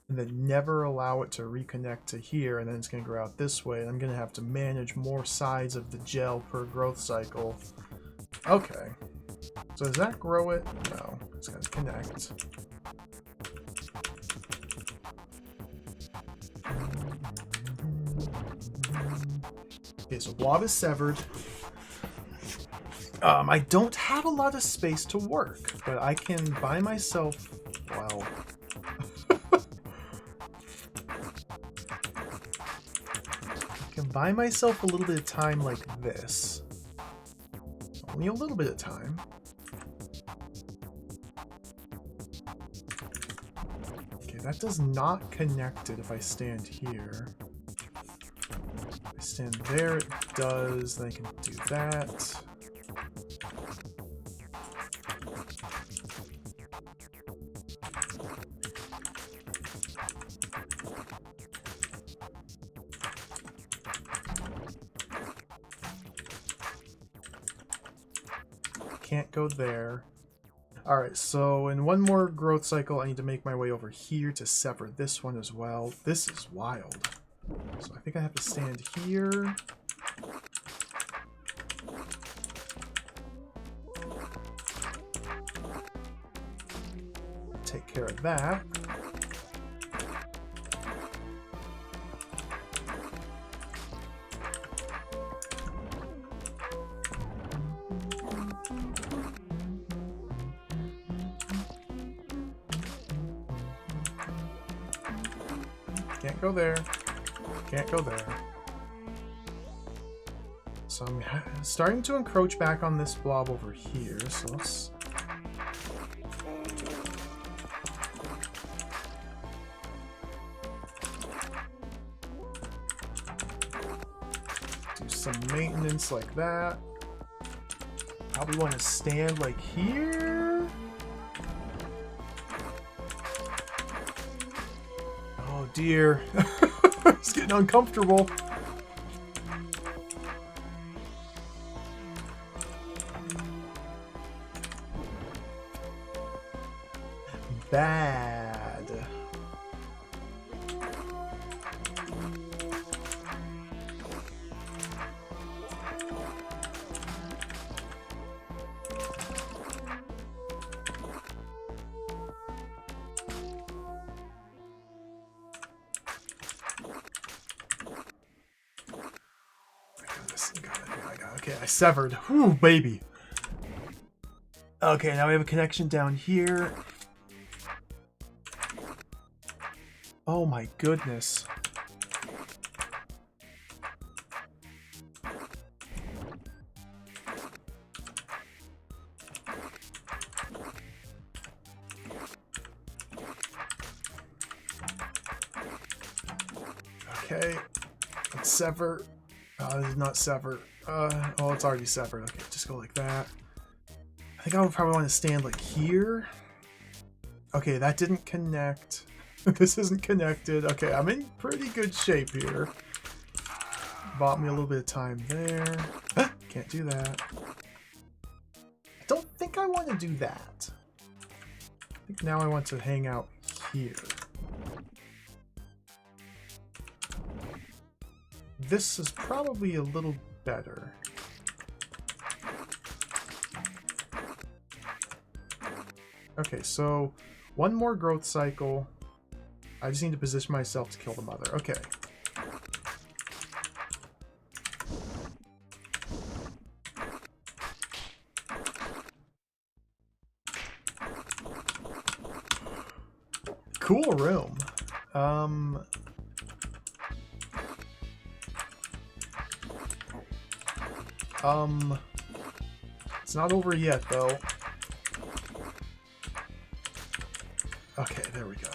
And then never allow it to reconnect to here, and then it's going to grow out this way. And I'm going to have to manage more sides of the gel per growth cycle. Okay. So does that grow it? No. It's going to connect. Okay, so blob is severed. I don't have a lot of space to work, but I can buy myself, well... I can buy myself a little bit of time like this. Only a little bit of time. Okay, that does not connect it if I stand here. If I stand there, it does. Then I can do that. Can't go there. Alright, so in one more growth cycle, I need to make my way over here to sever this one as well. This is wild. So I think I have to stand here. Take care of that. Can't go there. Can't go there. So I'm starting to encroach back on this blob over here. So let's... do some maintenance like that. Probably want to stand like here. Oh dear. It's getting uncomfortable. Bad. Okay, I severed. Whew, baby. Okay, now we have a connection down here. Oh my goodness. Okay, let's sever. This is not sever. Oh, it's already severed. Okay, just go like that. I think I would probably want to stand like here. Okay, that didn't connect. This isn't connected. Okay, I'm in pretty good shape here. Bought me a little bit of time there. Can't do that. I don't think I want to do that. I think now I want to hang out here. This is probably a little better. Okay, so one more growth cycle. I just need to position myself to kill the mother. Okay. Cool room. It's not over yet, though. Okay, there we go.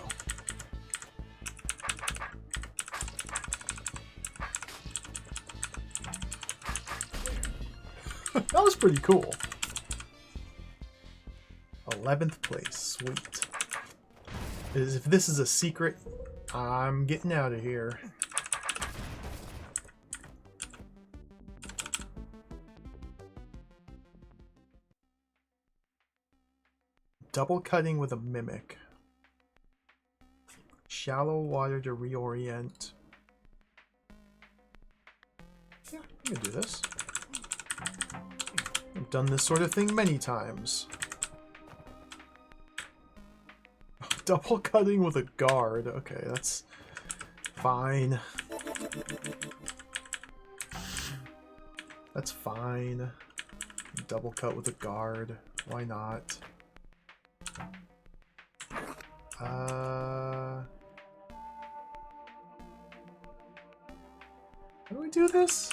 That was pretty cool. 11th place, sweet. If this is a secret, I'm getting out of here. Double cutting with a mimic. Shallow water to reorient. Yeah, I can do this. I've done this sort of thing many times. Double cutting with a guard. Okay, that's fine. That's fine. Double cut with a guard. Why not? How do we do this?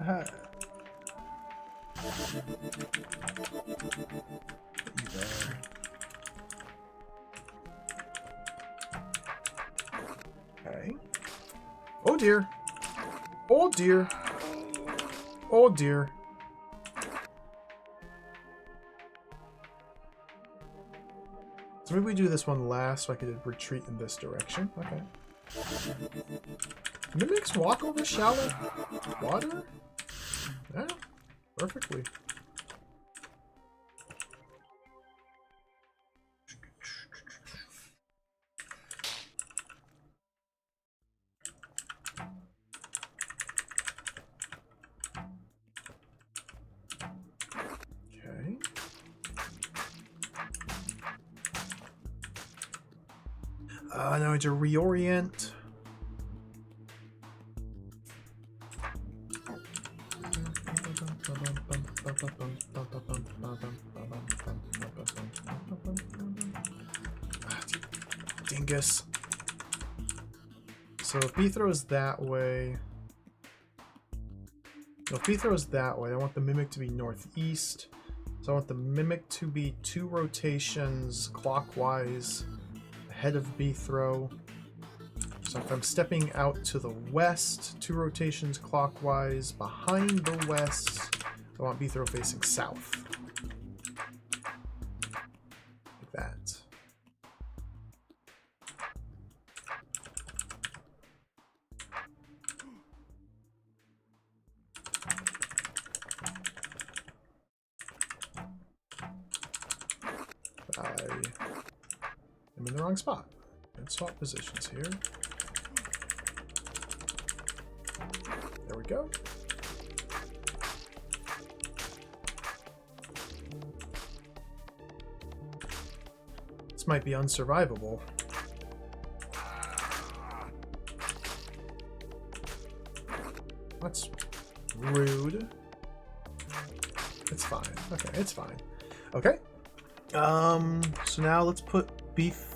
You there. Okay. Oh dear. Oh dear. Oh dear. So maybe we do this one last so I could retreat in this direction. Okay. Mimics walk over shallow water? Yeah, perfectly. Okay. Now I need to reorient. Dingus. So if B throws that way... No, if B throws that way, I want the Mimic to be northeast. So I want the Mimic to be 2 rotations clockwise ahead of B throw. So if I'm stepping out to the west, 2 rotations clockwise behind the west, I want B throw facing south. Like that. I'm in the wrong spot. Let's swap positions here. There we go. This might be unsurvivable. That's rude. It's fine. Okay, it's fine. Okay. So now let's put beef.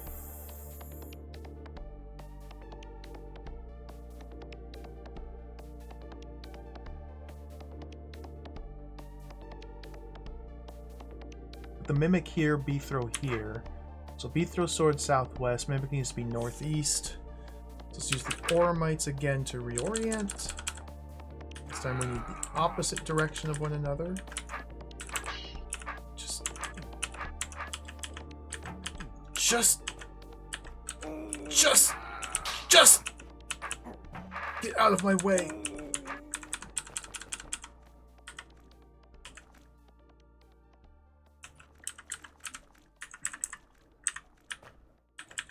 The Mimic here, B throw here. So B throw sword southwest, Mimic needs to be northeast. Let's use the Oramites again to reorient. This time we need the opposite direction of one another. Just get out of my way.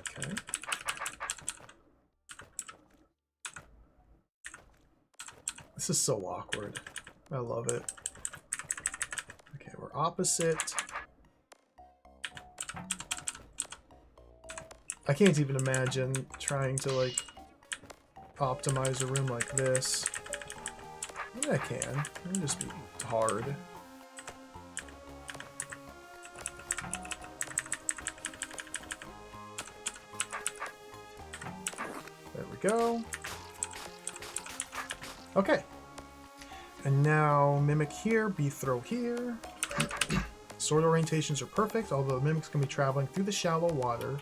Okay. This is so awkward. I love it. opposite. I can't even imagine trying to, like, optimize a room like this. Maybe I can. It'll just be hard. There we go. Okay. And now mimic here, bee throw here. Sword orientations are perfect, although the mimics can be traveling through the shallow water.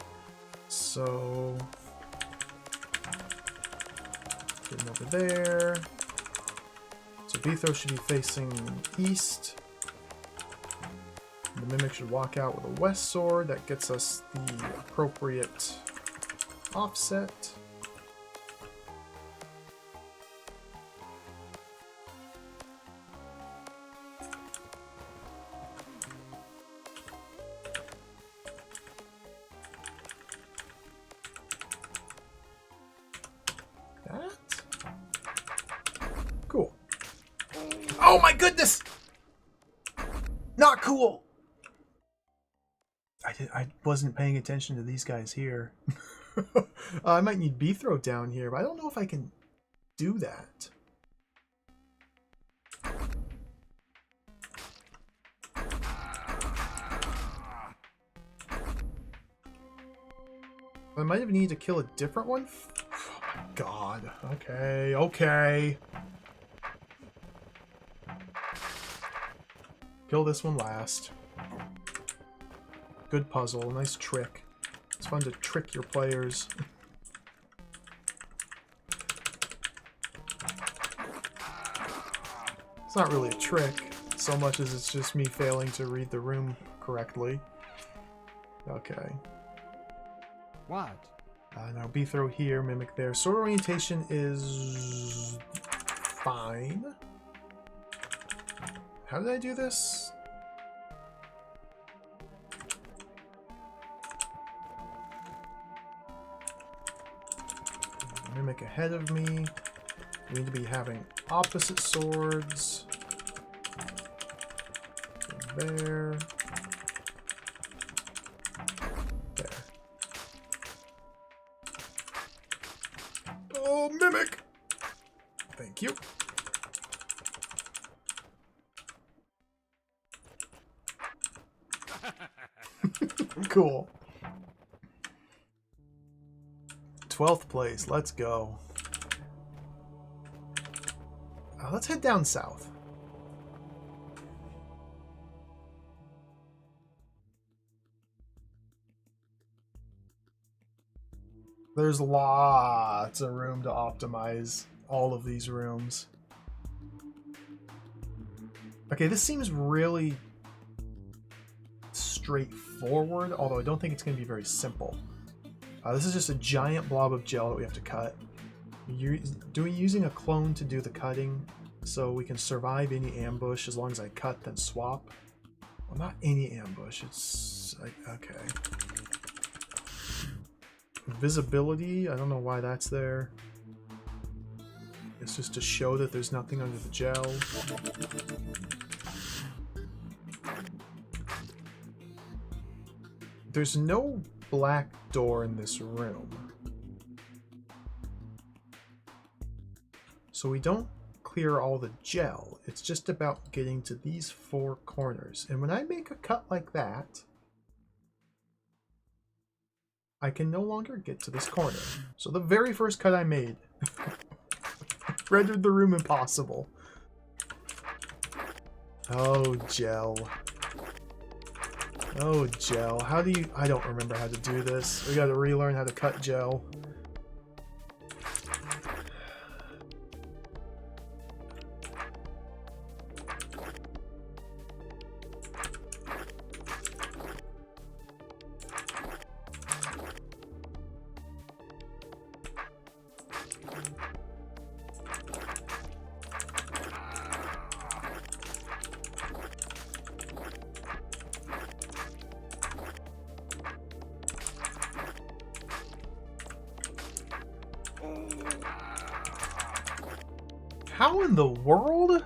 So get him over there. So bee throw should be facing east. The mimic should walk out with a west sword. That gets us the appropriate offset. Cool. Oh my goodness! Not cool! I wasn't paying attention to these guys here. I might need bee throw down here, but I don't know if I can do that. I might have needed to kill a different one. Oh my god. Okay, okay. Kill this one last. Good puzzle, nice trick. It's fun to trick your players. It's not really a trick, so much as it's just me failing to read the room correctly. Okay. What? Now bee throw here, mimic there. Sword orientation is fine. How did I do this? Mimic ahead of me. We need to be having opposite swords. There. There. Oh, mimic! Thank you. Cool. 12th place. Let's go. Let's head down south. There's lots of room to optimize all of these rooms. Okay, this seems really straightforward, although I don't think it's going to be very simple. This is just a giant blob of gel that we have to cut. Using a clone to do the cutting so we can survive any ambush as long as I cut then swap. Well, not any ambush, it's like, okay. Visibility, I don't know why that's there. It's just to show that there's nothing under the gel. There's no black door in this room. So we don't clear all the gel. It's just about getting to these four corners. And when I make a cut like that, I can no longer get to this corner. So the very first cut I made rendered the room impossible. Oh, gel. Oh, gel. How do you... I don't remember how to do this. We gotta relearn how to cut gel. How in the world?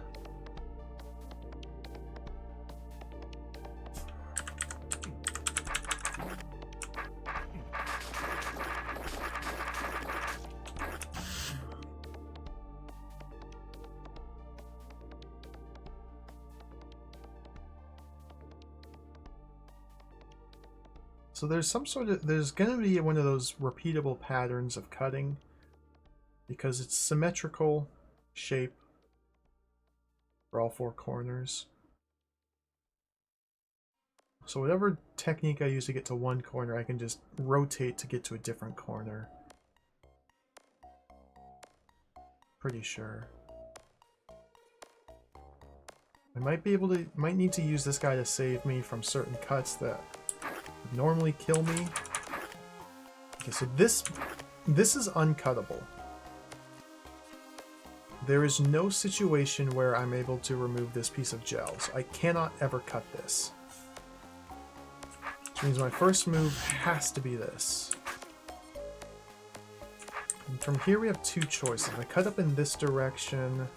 So there's there's going to be one of those repeatable patterns of cutting because it's symmetrical shape for all four corners. So whatever technique I use to get to one corner, I can just rotate to get to a different corner. Pretty sure. I might need to use this guy to save me from certain cuts that would normally kill me. Okay, so this is uncuttable. There is no situation where I'm able to remove this piece of gel, so I cannot ever cut this. Which means my first move has to be this. And from here we have two choices. I cut up in this direction.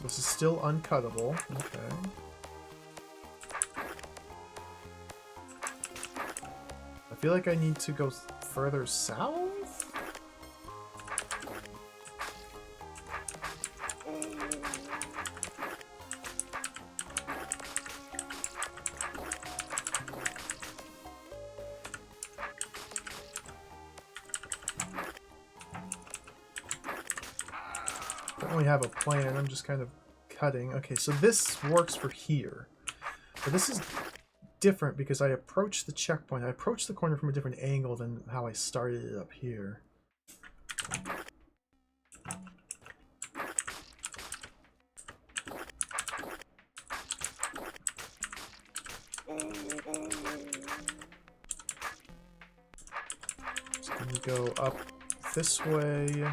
This is still uncuttable. Okay. I feel like I need to go further south? Don't really have a plan, I'm just kind of cutting. Okay, so this works for here. But this is different because I approach the checkpoint. I approach the corner from a different angle than how I started it up here. So let me go up this way.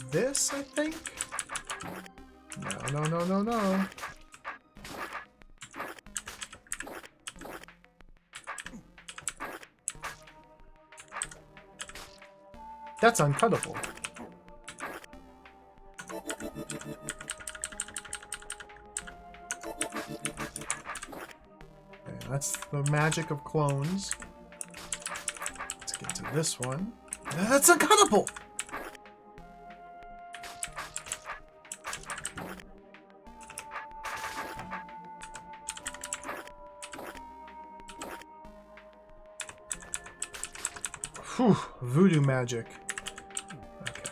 This, I think? No. That's uncuttable. Okay, that's the magic of clones. Let's get to this one. That's uncuttable! Whew, voodoo magic. Okay.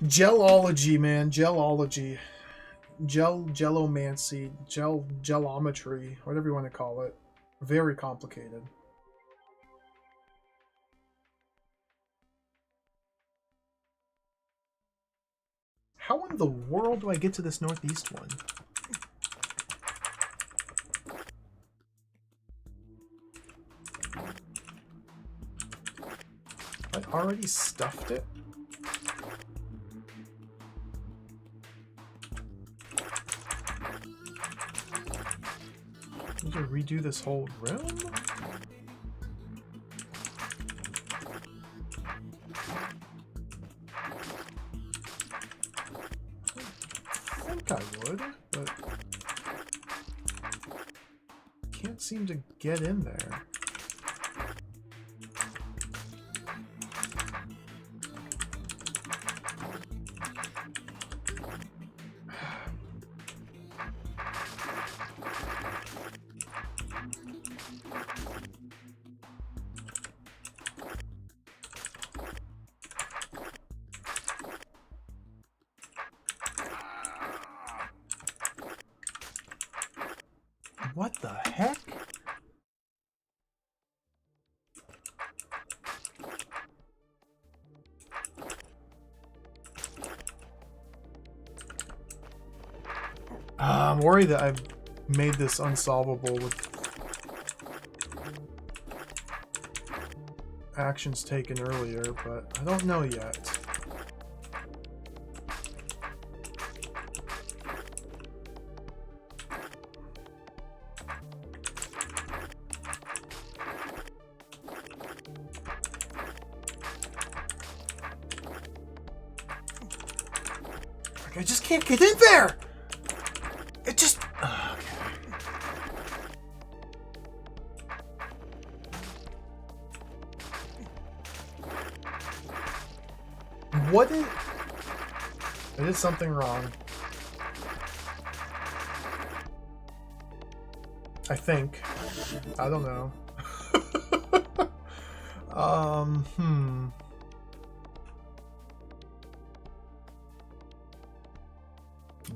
Gelology, man. Gelology. Gelomancy. Gelometry. Whatever you want to call it. Very complicated. How in the world do I get to this northeast one? I already stuffed it? Need to redo this whole room? I think I would, but can't seem to get in there. What the heck? I'm worried that I've made this unsolvable with actions taken earlier, but I don't know yet. I just can't get in there! It just... okay. What is... I did something wrong. I think. I don't know.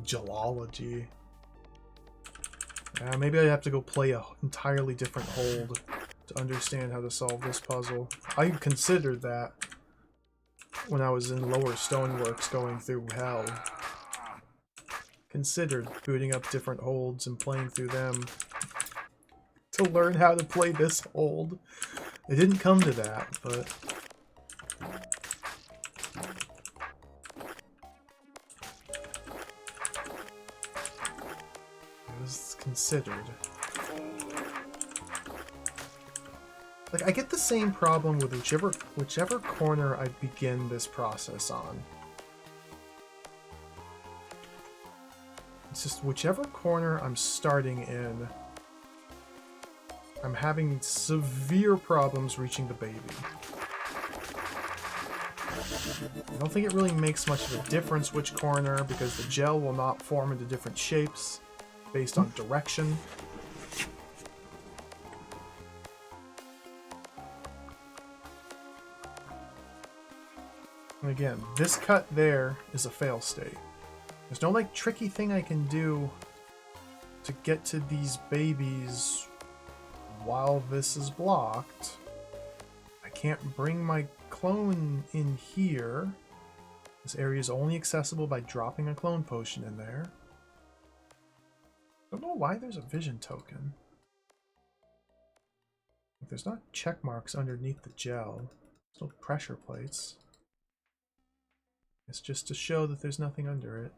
Gelology. Maybe I have to go play a entirely different hold to understand how to solve this puzzle. I considered that when I was in lower stoneworks going through hell. Considered booting up different holds and playing through them to learn how to play this hold. It didn't come to that, but... it was considered. Like, I get the same problem with whichever corner I begin this process on. It's just whichever corner I'm starting in, I'm having severe problems reaching the baby. I don't think it really makes much of a difference which corner, because the gel will not form into different shapes based on direction. And again, this cut there is a fail state. There's no like tricky thing I can do to get to these babies while this is blocked. I can't bring my clone in here. This area is only accessible by dropping a clone potion in there. I don't know why there's a vision token. If there's not check marks underneath the gel, there's no pressure plates. It's just to show that there's nothing under it.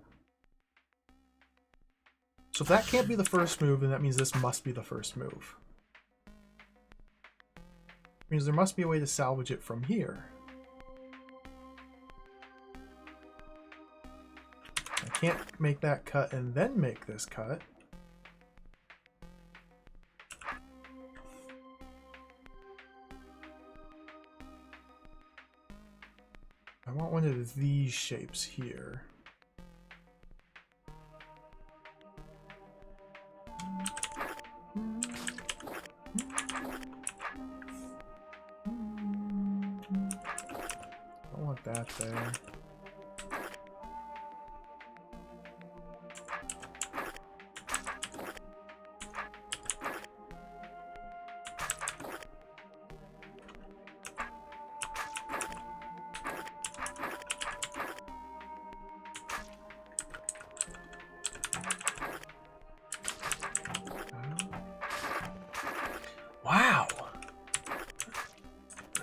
So if that can't be the first move, then that means this must be the first move. It means there must be a way to salvage it from here. I can't make that cut and then make this cut. I want one of these shapes here. I want that there. Wow,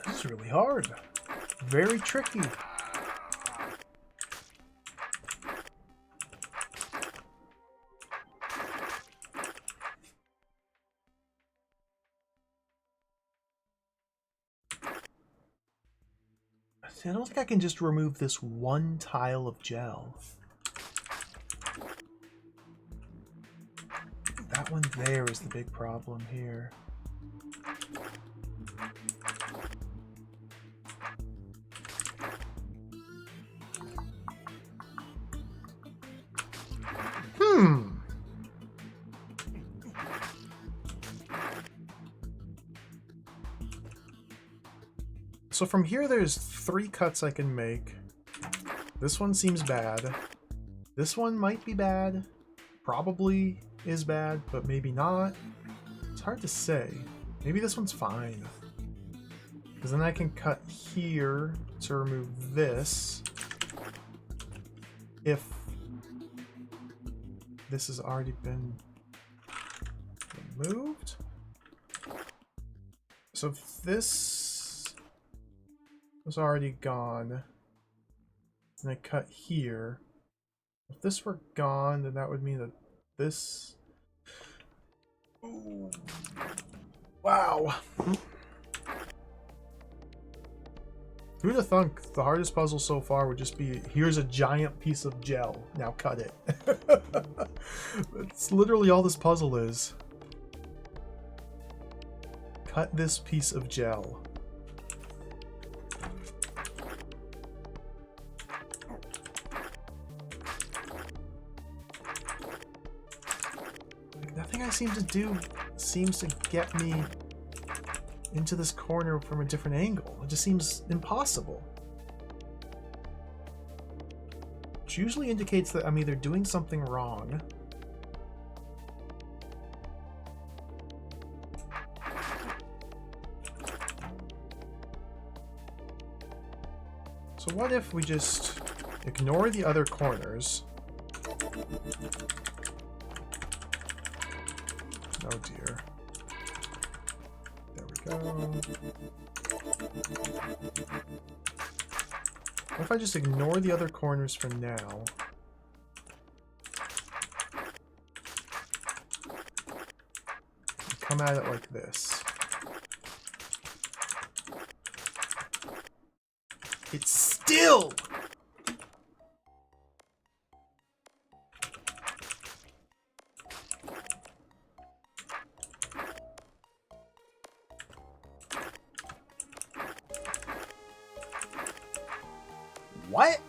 this is really hard. Very tricky. See, I don't think I can just remove this one tile of gel. That one there is the big problem here. So from here, there's 3 cuts I can make. This one seems bad. This one might be bad. Probably is bad, but maybe not. It's hard to say. Maybe this one's fine. Because then I can cut here to remove this. If this has already been removed. So if this was already gone, and I cut here. If this were gone, then that would mean that this... Ooh. Wow! Who'd have thunk the hardest puzzle so far would just be, here's a giant piece of gel, now cut it. That's literally all this puzzle is. Cut this piece of gel. Nothing I seem to do seems to get me into this corner from a different angle. It just seems impossible. Which usually indicates that I'm either doing something wrong so what if we just ignore the other corners? Oh dear. There we go. What if I just ignore the other corners for now? And come at it like this. It's still... What?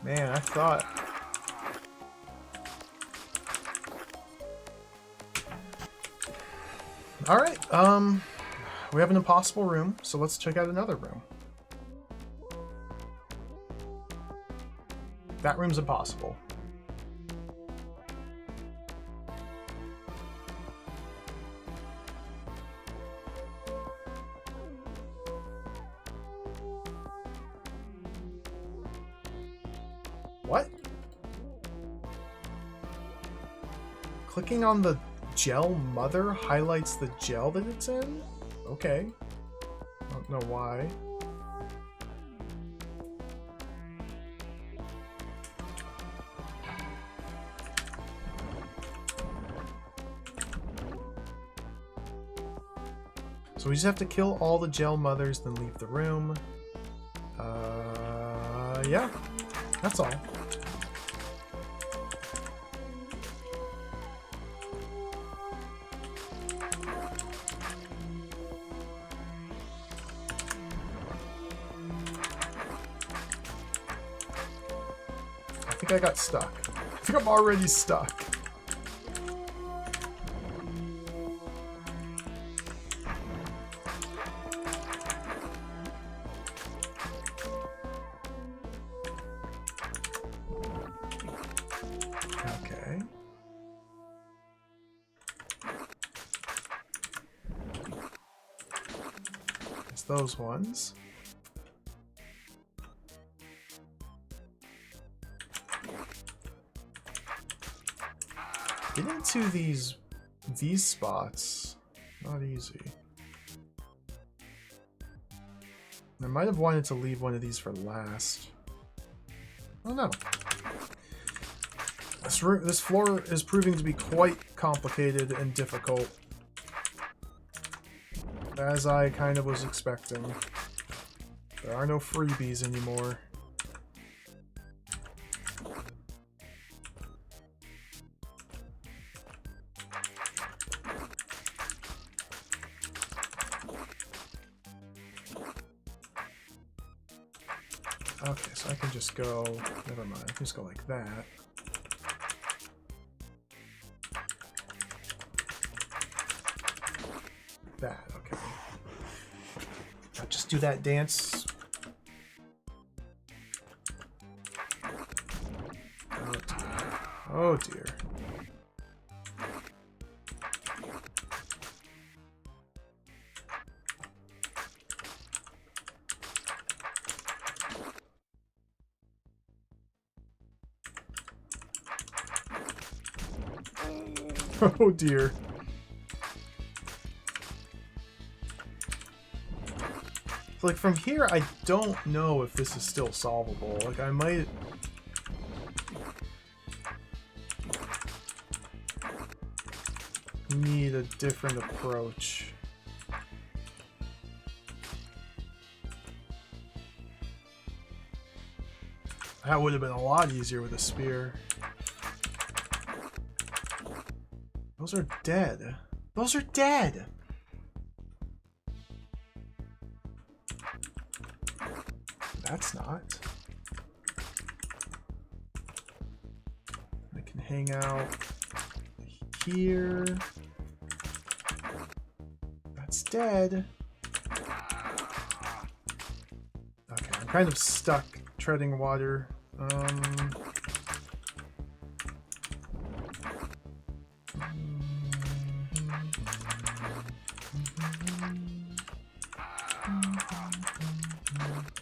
Man, I thought... Alright, we have an impossible room, so let's check out another room. That room's impossible. What? Clicking on the gel mother highlights the gel that it's in? Okay. I don't know why. So we just have to kill all the gel mothers, then leave the room. Yeah, that's all. I think I got stuck. I think I'm already stuck. Okay. It's those ones. Get into these spots. Not easy. I might have wanted to leave one of these for last. Oh no. This floor is proving to be quite complicated and difficult, as I kind of was expecting. There are no freebies anymore. Okay, so I can just go... Never mind, I can just go like that. That, okay. I'll just do that dance. Oh dear. Oh dear. Oh dear. Like, from here, I don't know if this is still solvable. Like, I might... need a different approach. That would have been a lot easier with a spear. Those are dead. Those are dead! That's not. I can hang out here. That's dead. Okay, I'm kind of stuck treading water.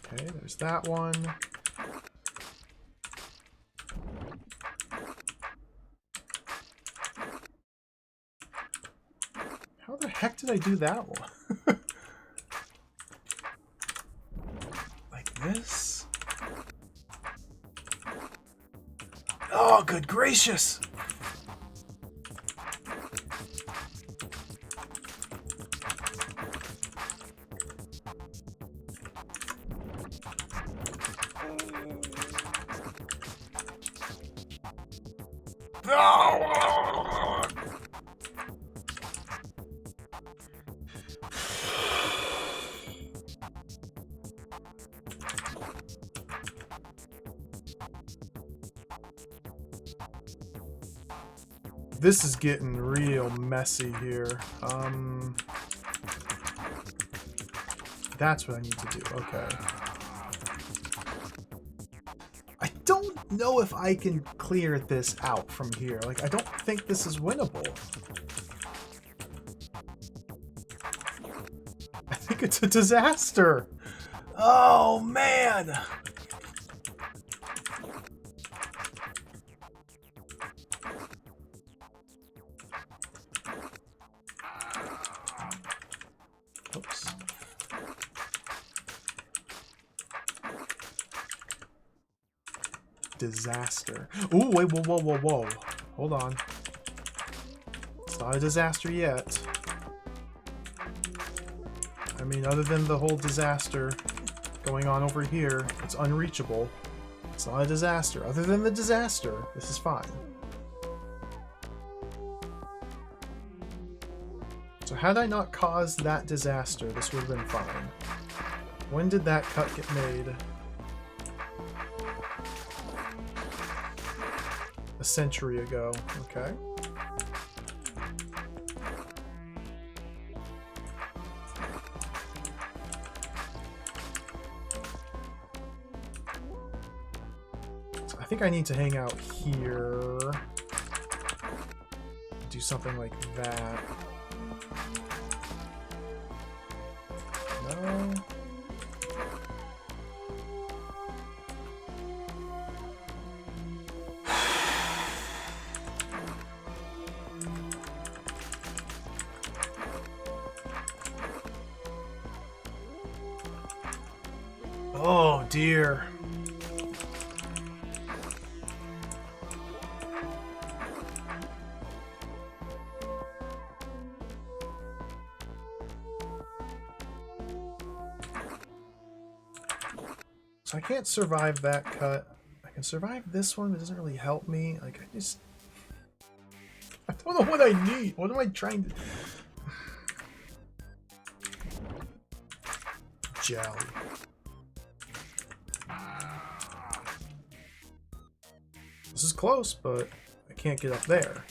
Okay, there's that one. How the heck did I do that one? Like this? Oh, good gracious! This is getting real messy here. That's what I need to do. Okay. I don't know if I can clear this out from here. Like, I don't think this is winnable. I think it's a disaster. Oh, man. Oops. Disaster. Ooh, wait, whoa, whoa, whoa, whoa. Hold on. It's not a disaster yet. I mean, other than the whole disaster going on over here, it's unreachable. It's not a disaster. Other than the disaster, this is fine. So had I not caused that disaster, this would have been fine. When did that cut get made? A century ago. Okay. So I think I need to hang out here. Do something like that. No. Oh dear. So I can't survive that cut. I can survive this one, but it doesn't really help me. Like, I don't know what I need. What am I trying to... Jelly. This is close, but I can't get up there.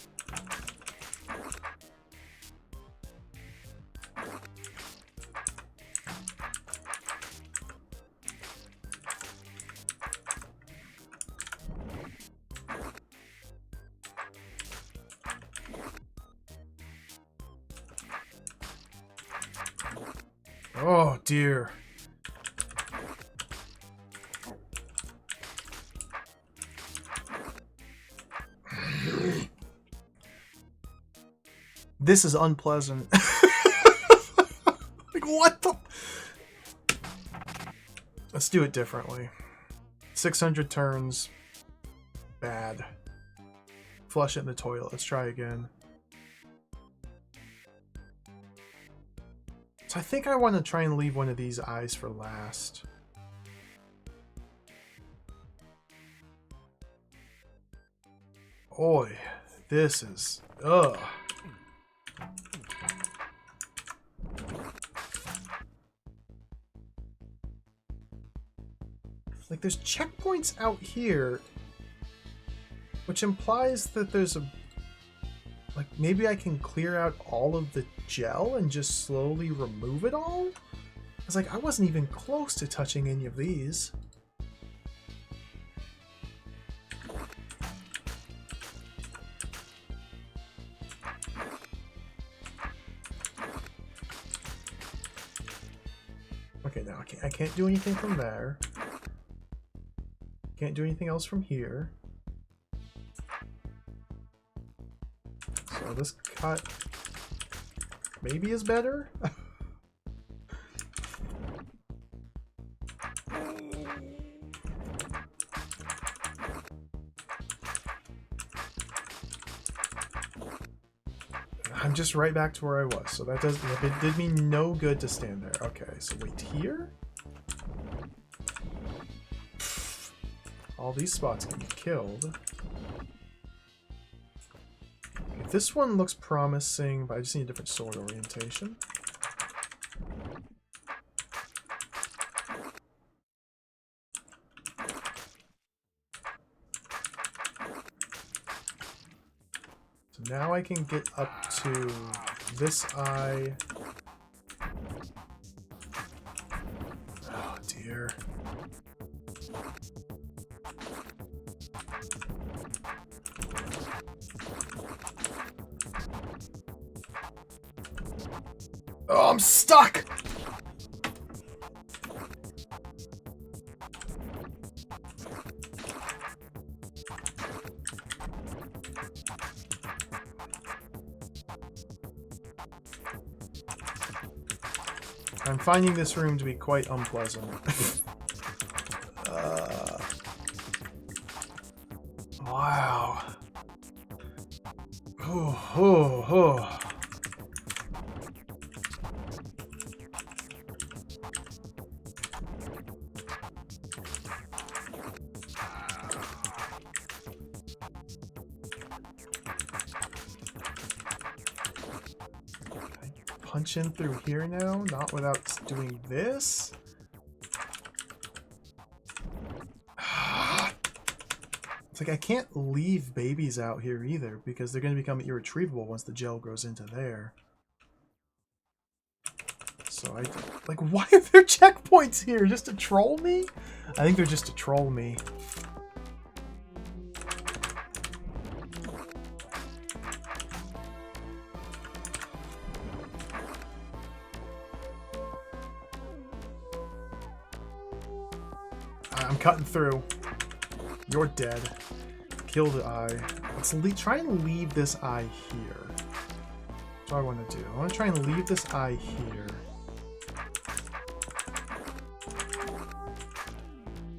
Oh dear. This is unpleasant. Like, what the? Let's do it differently. 600 turns. Bad. Flush it in the toilet. Let's try again. So I think I want to try and leave one of these eyes for last. Oi, this is... ugh. there's checkpoints out here, which implies that there's a... Like, maybe I can clear out all of the gel and just slowly remove it all? I was like, I wasn't even close to touching any of these. Okay, now I can't do anything from there. Can't do anything else from here. So this cut maybe is better? I'm just right back to where I was, so that doesn't... It did me no good to stand there. Okay, so wait here? All these spots can be killed. Okay, this one looks promising, but I just need a different sword orientation. So now I can get up to this eye. Oh dear. Oh, I'm stuck! I'm finding this room to be quite unpleasant. Wow. Oh. Punch in through here now, not without doing this. It's like I can't leave babies out here either because they're going to become irretrievable once the gel grows into there. So like, why are there checkpoints here? Just to troll me? I think they're just to troll me. I'm cutting through. You're dead. Kill the eye. Let's try and leave this eye here. That's what I want to do. I want to try and leave this eye here.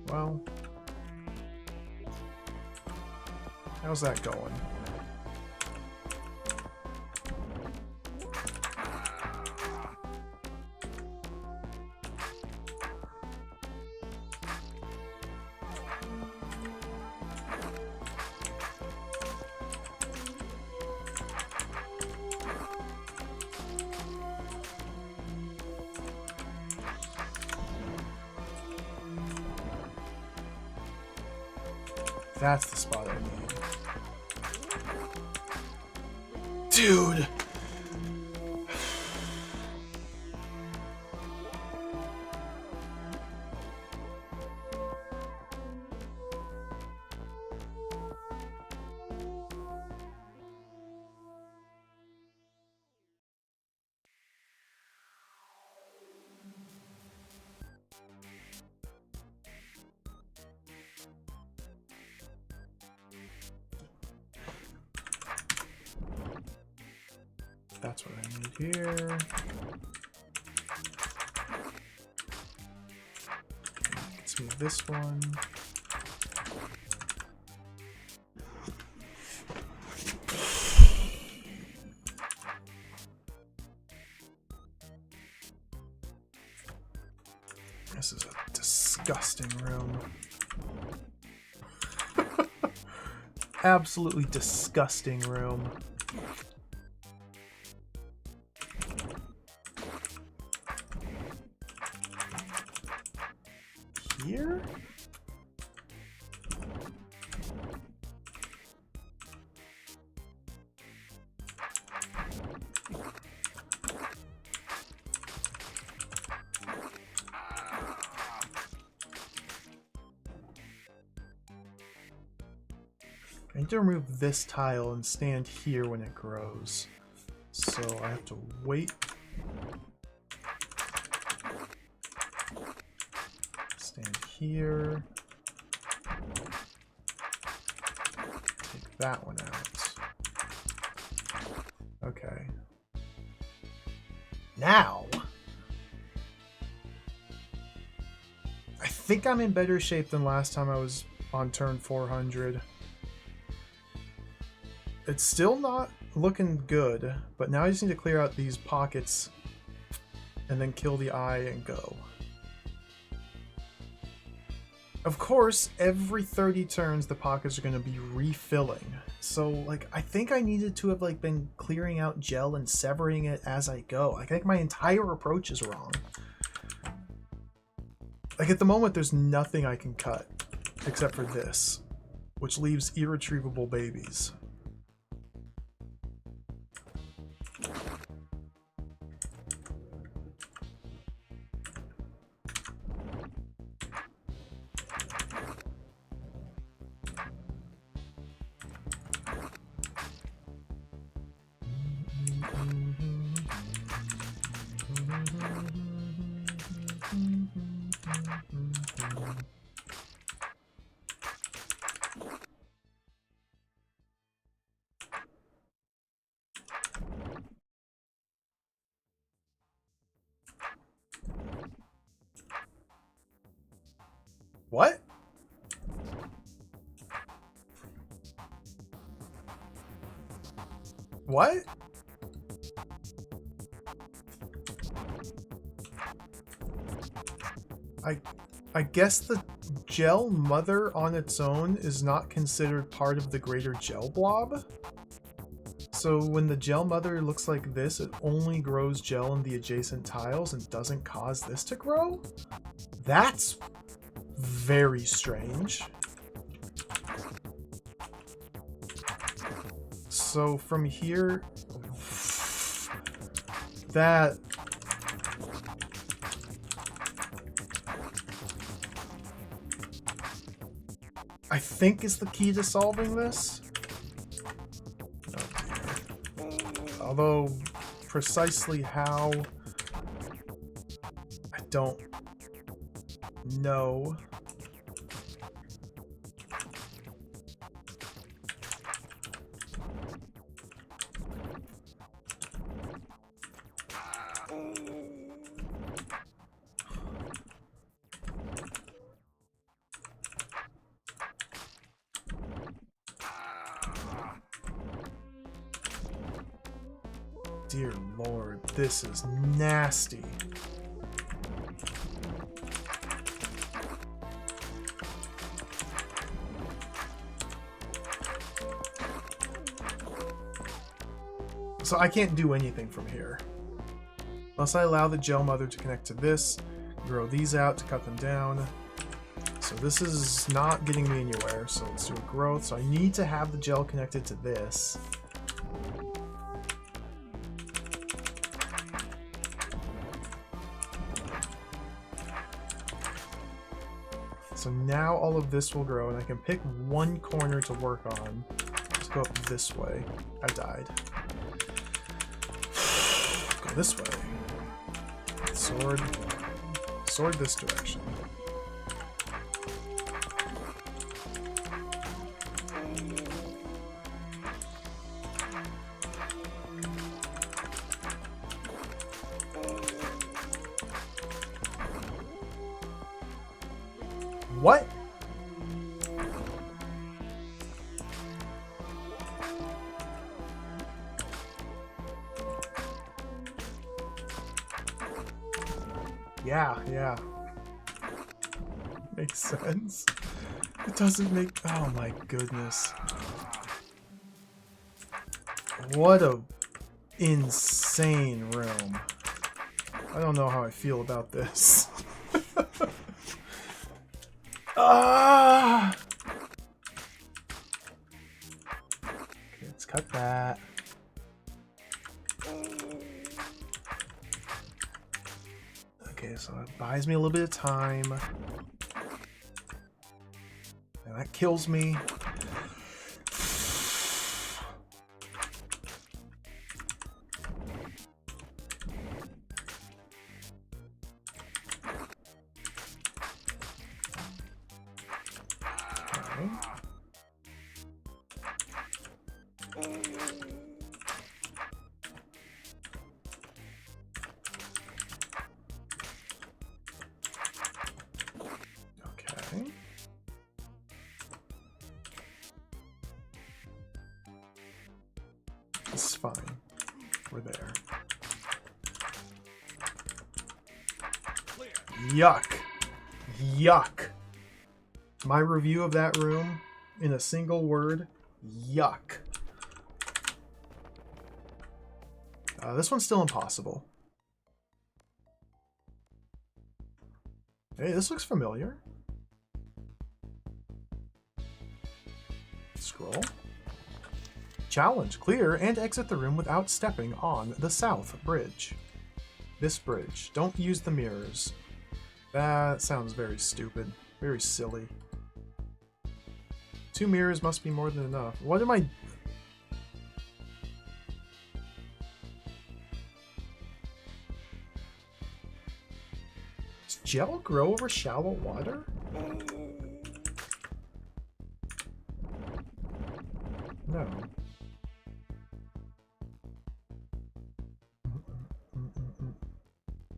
Well, how's that going? That's the spot I need. Dude! That's what I need here. Let's move this one. This is a disgusting room. Absolutely disgusting room. Here? I need to remove this tile and stand here when it grows. So I have to wait. Stand here. Take that one out. Okay. Now, I think I'm in better shape than last time I was on turn 400. It's still not looking good, but now I just need to clear out these pockets and then kill the eye and go. Of course, every 30 turns the pockets are going to be refilling. So, like, I think I needed to have, like, been clearing out gel and severing it as I go. I think my entire approach is wrong. Like, at the moment, there's nothing I can cut except for this, which leaves irretrievable babies. What? What? I guess the gel mother on its own is not considered part of the greater gel blob. So when the gel mother looks like this, it only grows gel in the adjacent tiles and doesn't cause this to grow? That's very strange. So from here, that I think is the key to solving this. Oh dear. Although precisely how, I don't know. Dear Lord, this is nasty. So I can't do anything from here. Unless I allow the gel mother to connect to this, grow these out to cut them down. So this is not getting me anywhere, so let's do a growth. So I need to have the gel connected to this. So now all of this will grow, and I can pick one corner to work on. Let's go up this way. I died. Go this way. Sword. Sword this direction. What? Yeah. Makes sense. It doesn't make... Oh my goodness. What a insane room. I don't know how I feel about this. Ah! Okay, let's cut that. Okay, so it buys me a little bit of time. And that kills me. over there. Yuck. Yuck. My review of that room in a single word, yuck. This one's still impossible. Hey, this looks familiar. Scroll. Challenge. Clear and exit the room without stepping on the south bridge. This bridge. Don't use the mirrors. That sounds very stupid. Very silly. 2 mirrors must be more than enough. What am I... Does gel grow over shallow water? No.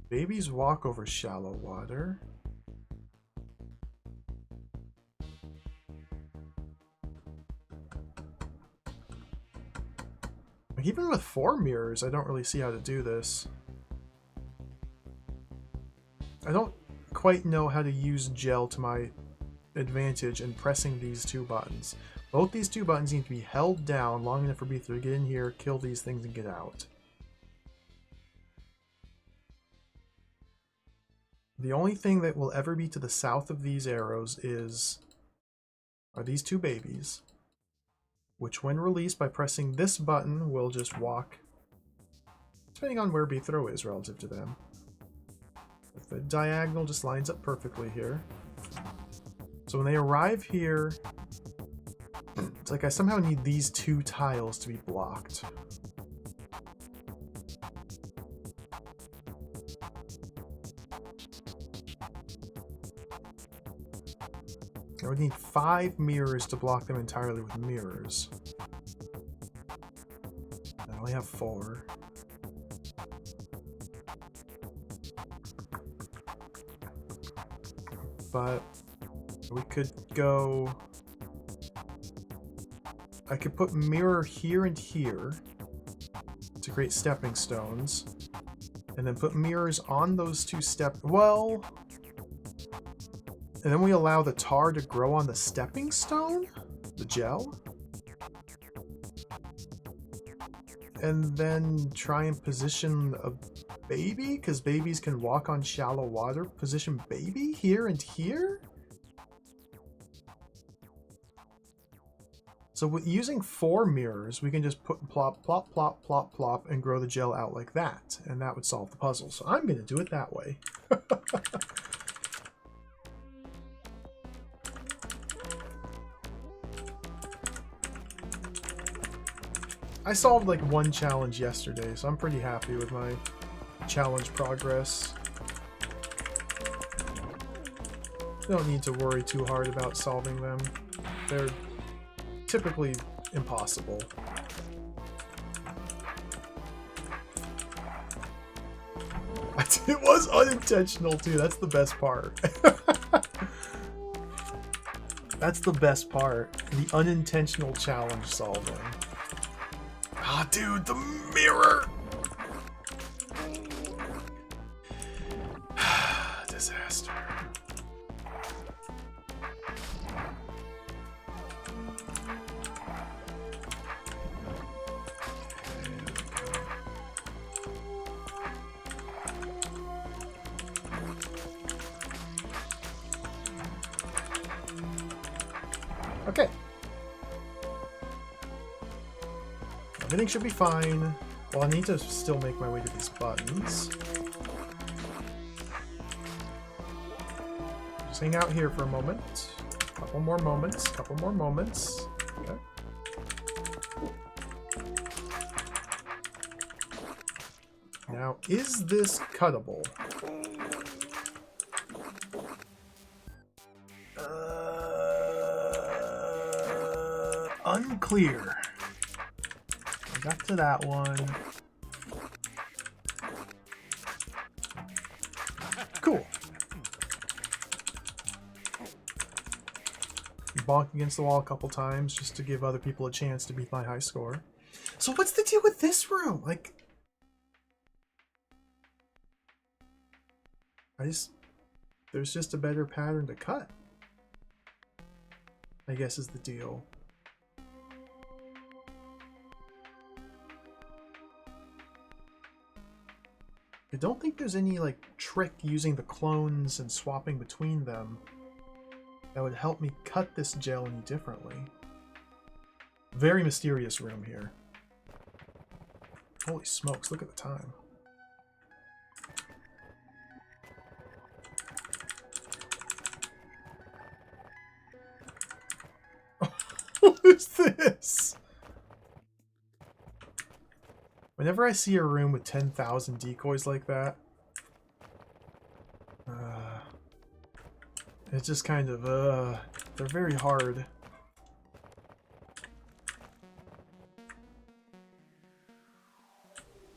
Babies walk over shallow water. Like, even with 4 mirrors, I don't really see how to do this. I don't quite know how to use gel to my advantage in pressing these 2 buttons. Both these 2 buttons need to be held down long enough for me to get in here, kill these things, and get out. The only thing that will ever be to the south of these arrows are these 2 babies, which when released by pressing this button will just walk, depending on where B throw is relative to them. But the diagonal just lines up perfectly here. So when they arrive here, it's like I somehow need these 2 tiles to be blocked. I would need 5 mirrors to block them entirely with mirrors. I only have 4. But we could go... I could put mirror here and here to create stepping stones, and then put mirrors on those 2 well... And then we allow the tar to grow on the stepping stone? The gel? And then try and position a baby? Because babies can walk on shallow water. Position baby here and here? So with using 4 mirrors, we can just put plop, plop, plop, plop, plop, and grow the gel out like that. And that would solve the puzzle. So I'm going to do it that way. I solved like 1 challenge yesterday, so I'm pretty happy with my challenge progress. Don't need to worry too hard about solving them. They're typically impossible. It was unintentional too, that's the best part. That's the best part. The unintentional challenge solving. Ah, dude, the mirror! Disaster. Okay. Everything should be fine. Well, I need to still make my way to these buttons. Just hang out here for a moment. Couple more moments. Couple more moments. Okay. Now, is this cuttable? Unclear. I got to that one. Cool. Bonk against the wall a couple times just to give other people a chance to beat my high score. So what's the deal with this room? Like, There's just a better pattern to cut, I guess, is the deal. I don't think there's any, like, trick using the clones and swapping between them that would help me cut this gel any differently. Very mysterious room here. Holy smokes, look at the time. What is this? Whenever I see a room with 10,000 decoys like that, it's just kind of, they're very hard.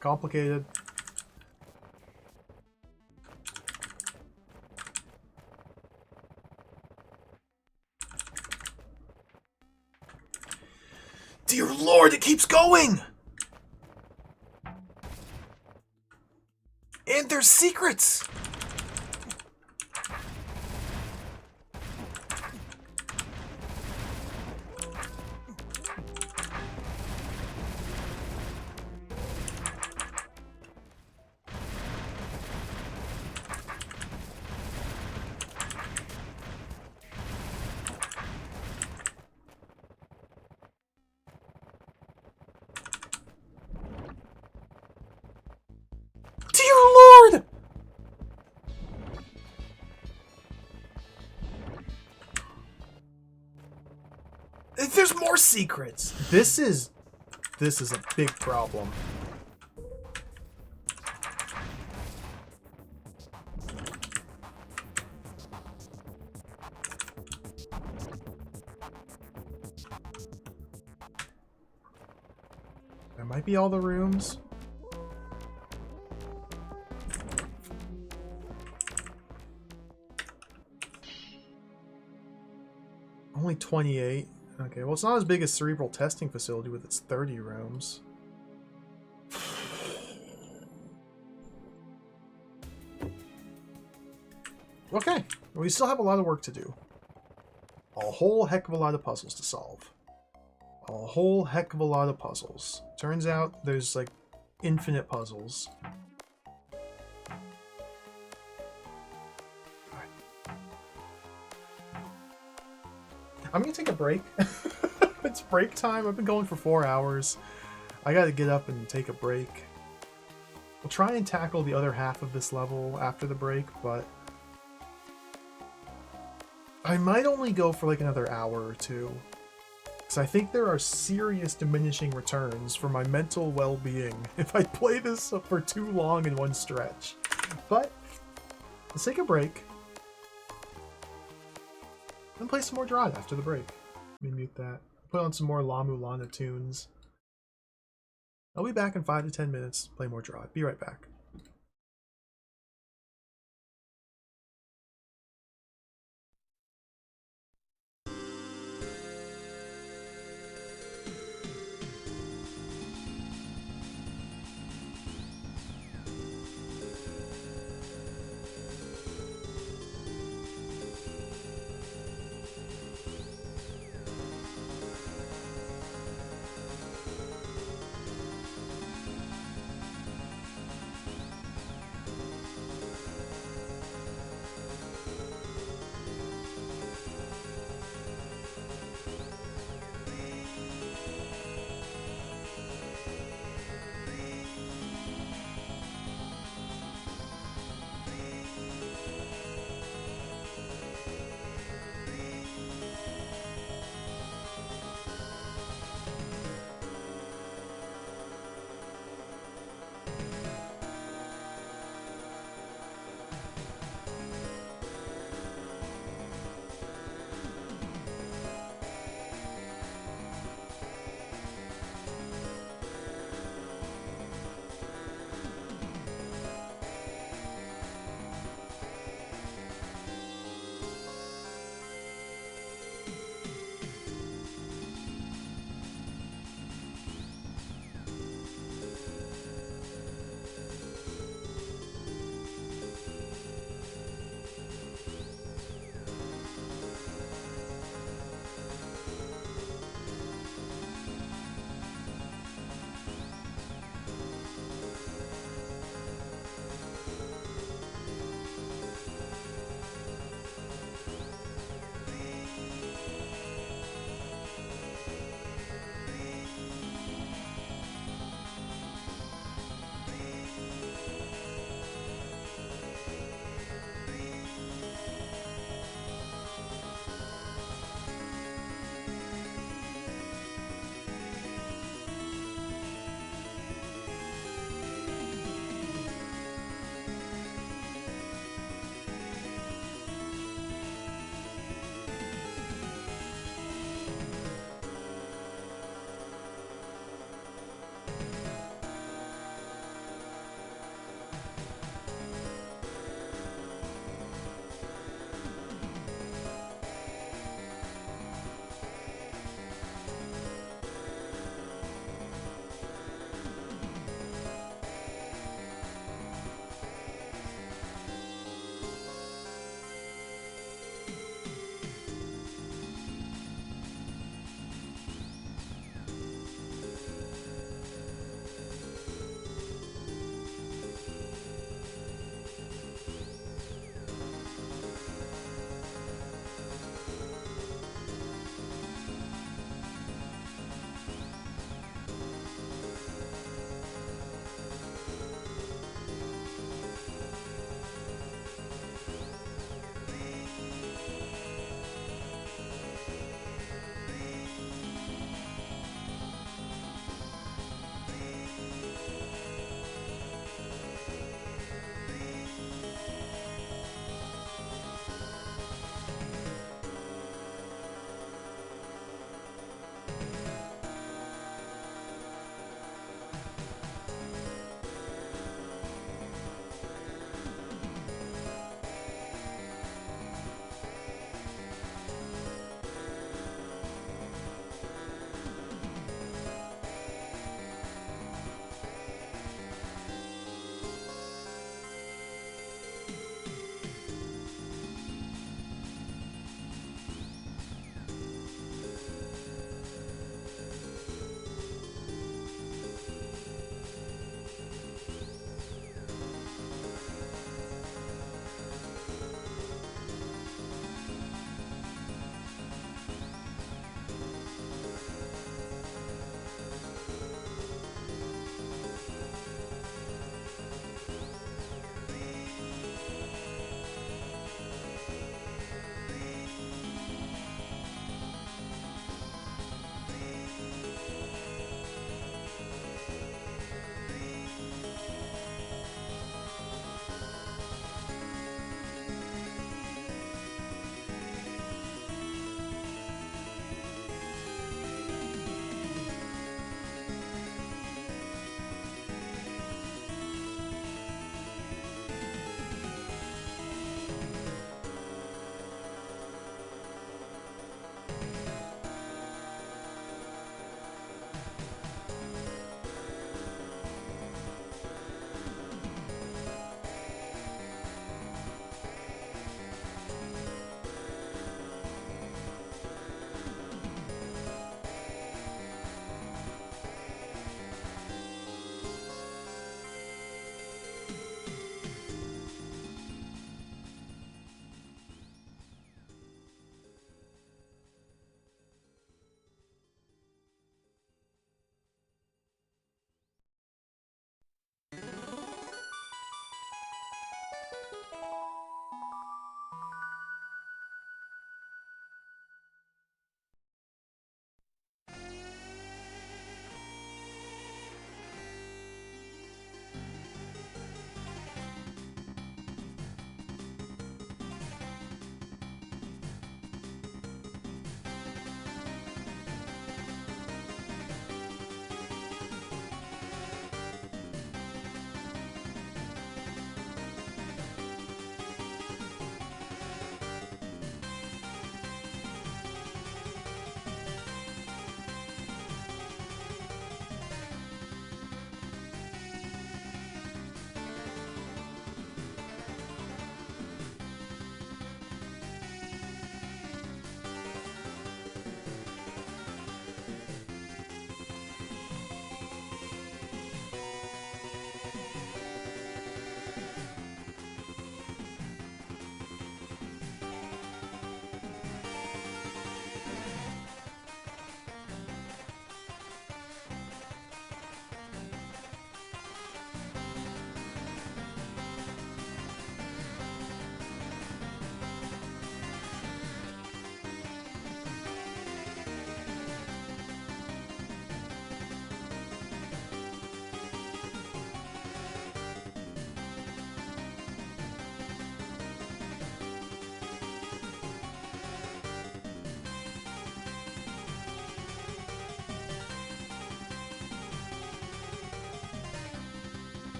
Complicated. Dear Lord, it keeps going! And there's secrets! There's more secrets. This is a big problem. There might be all the rooms. Only 28. Okay, well, it's not as big as Cerebral Testing Facility with its 30 rooms. Okay, we still have a lot of work to do. A whole heck of a lot of puzzles to solve. A whole heck of a lot of puzzles. Turns out there's, like, infinite puzzles. I'm gonna take a break. It's break time. I've been going for 4 hours. I gotta get up and take a break. We'll try and tackle the other half of this level after the break, but I might only go for like another hour or two. Because I think there are serious diminishing returns for my mental well-being if I play this for too long in one stretch. But let's take a break. And play some more DROD after the break. Let me mute that. Put on some more La Mulana tunes. I'll be back in 5 to 10 minutes. Play more DROD. Be right back.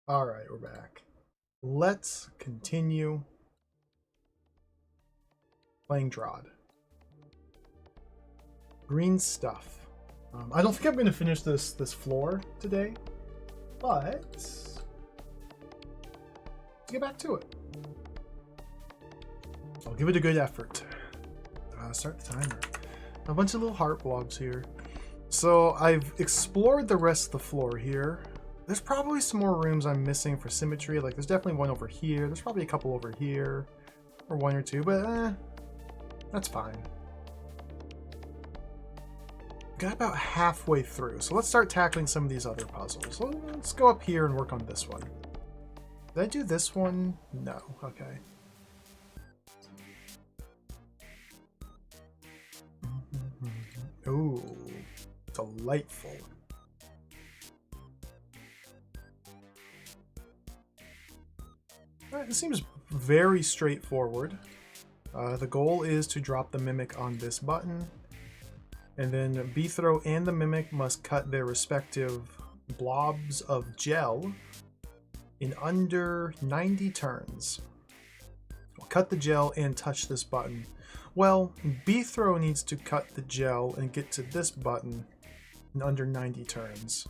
Alright, we're back. Let's continue playing DROD. Green stuff. I don't think I'm going to finish this floor today, but let's get back to it. I'll give it a good effort. Start the timer. A bunch of little heart blobs here. So I've explored the rest of the floor here. There's probably some more rooms I'm missing for symmetry. Like, there's definitely one over here. There's probably a couple over here. Or one or two, but that's fine. Got about halfway through. So let's start tackling some of these other puzzles. Let's go up here and work on this one. Did I do this one? No. Okay. Ooh. Delightful. Alright, this seems very straightforward. The goal is to drop the Mimic on this button, and then Bthrow and the Mimic must cut their respective blobs of gel in under 90 turns. We'll cut the gel and touch this button. Well, Bthrow needs to cut the gel and get to this button in under 90 turns.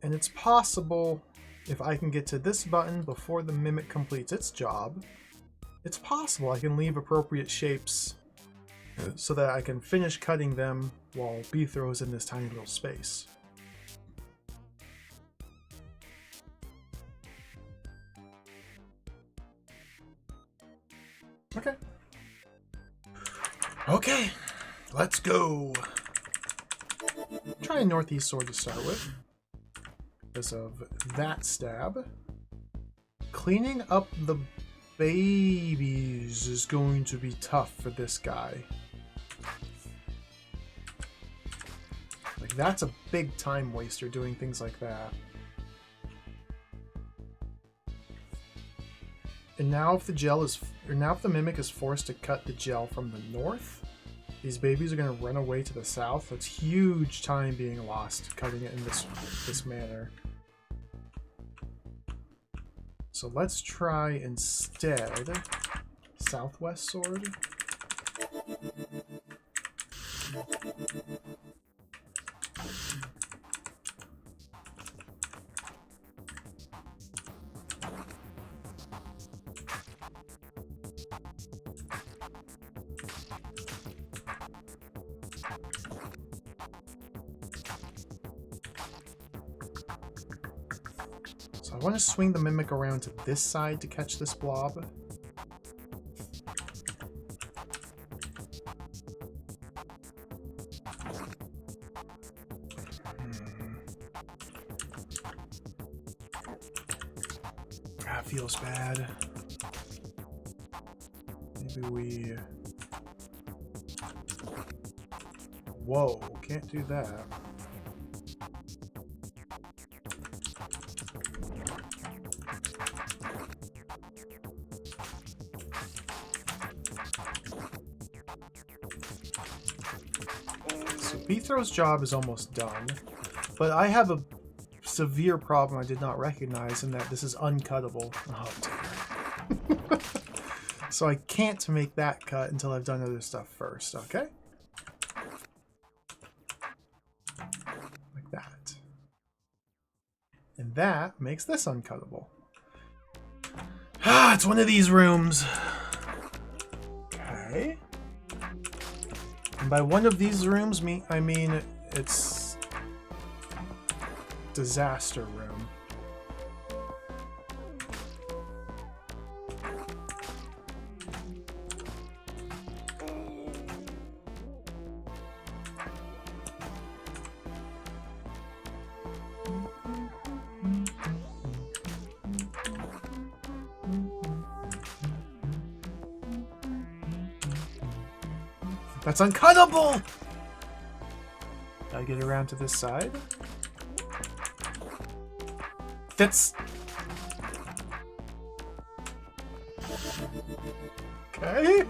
And it's possible, if I can get to this button before the Mimic completes its job, it's possible I can leave appropriate shapes so that I can finish cutting them while Bthrow is in this tiny little space. Okay. Okay, let's go. Try a northeast sword to start with. Because of that stab. Cleaning up the babies is going to be tough for this guy. Like, that's a big time waster doing things like that. And now if the Mimic is forced to cut the gel from the north, these babies are going to run away to the south. That's huge time being lost cutting it in this manner. So let's try instead southwest sword. So I want to swing the Mimic around to this side to catch this blob. That feels bad. Maybe we... Whoa, can't do that. Bthrow's job is almost done, but I have a severe problem I did not recognize in that this is uncuttable. Oh dear. So I can't make that cut until I've done other stuff first, okay? Like that. And that makes this uncuttable. Ah, it's one of these rooms. Okay. And by one of these rooms, I mean it's disaster room. That's uncuttable! Gotta get around to this side. That's... Okay.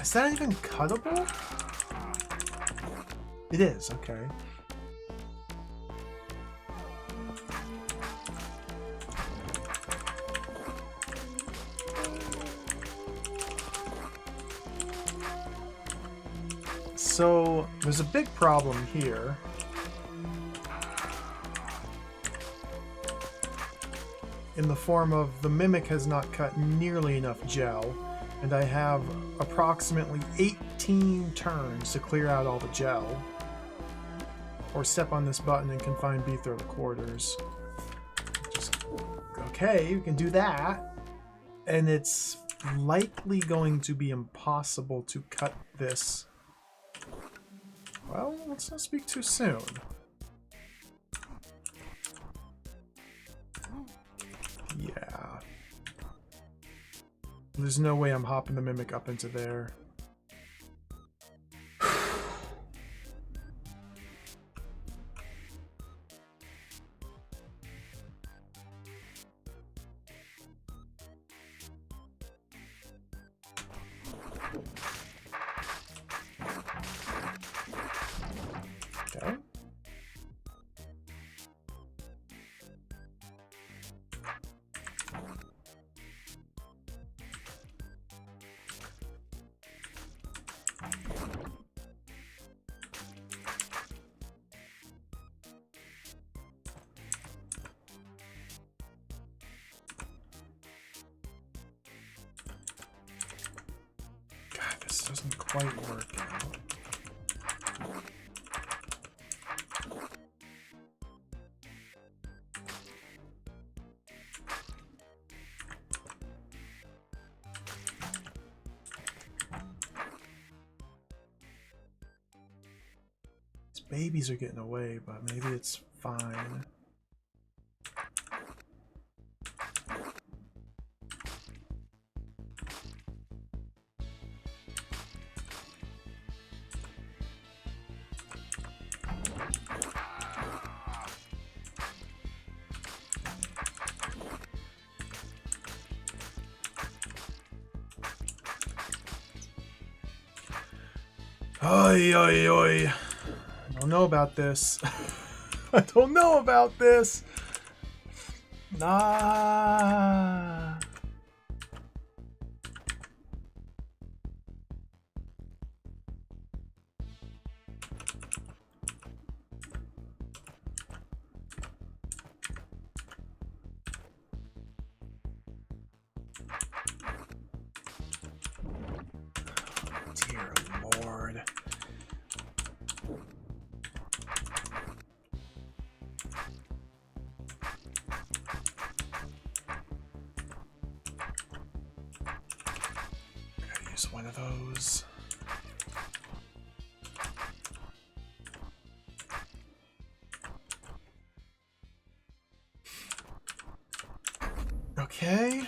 Is that even cuttable? It is, okay. So, there's a big problem here. In the form of the Mimic has not cut nearly enough gel, and I have approximately 18 turns to clear out all the gel. Or step on this button and confine B through the quarters. Just, okay, we can do that. And it's likely going to be impossible to cut this. Well, let's not speak too soon. Yeah. There's no way I'm hopping the Mimic up into there. Okay. God, this doesn't quite work out. Babies are getting away, but maybe it's fine. Oi, oi, oi. I don't know about this. I don't know about this. Nah. Dear Lord. One of those. Okay.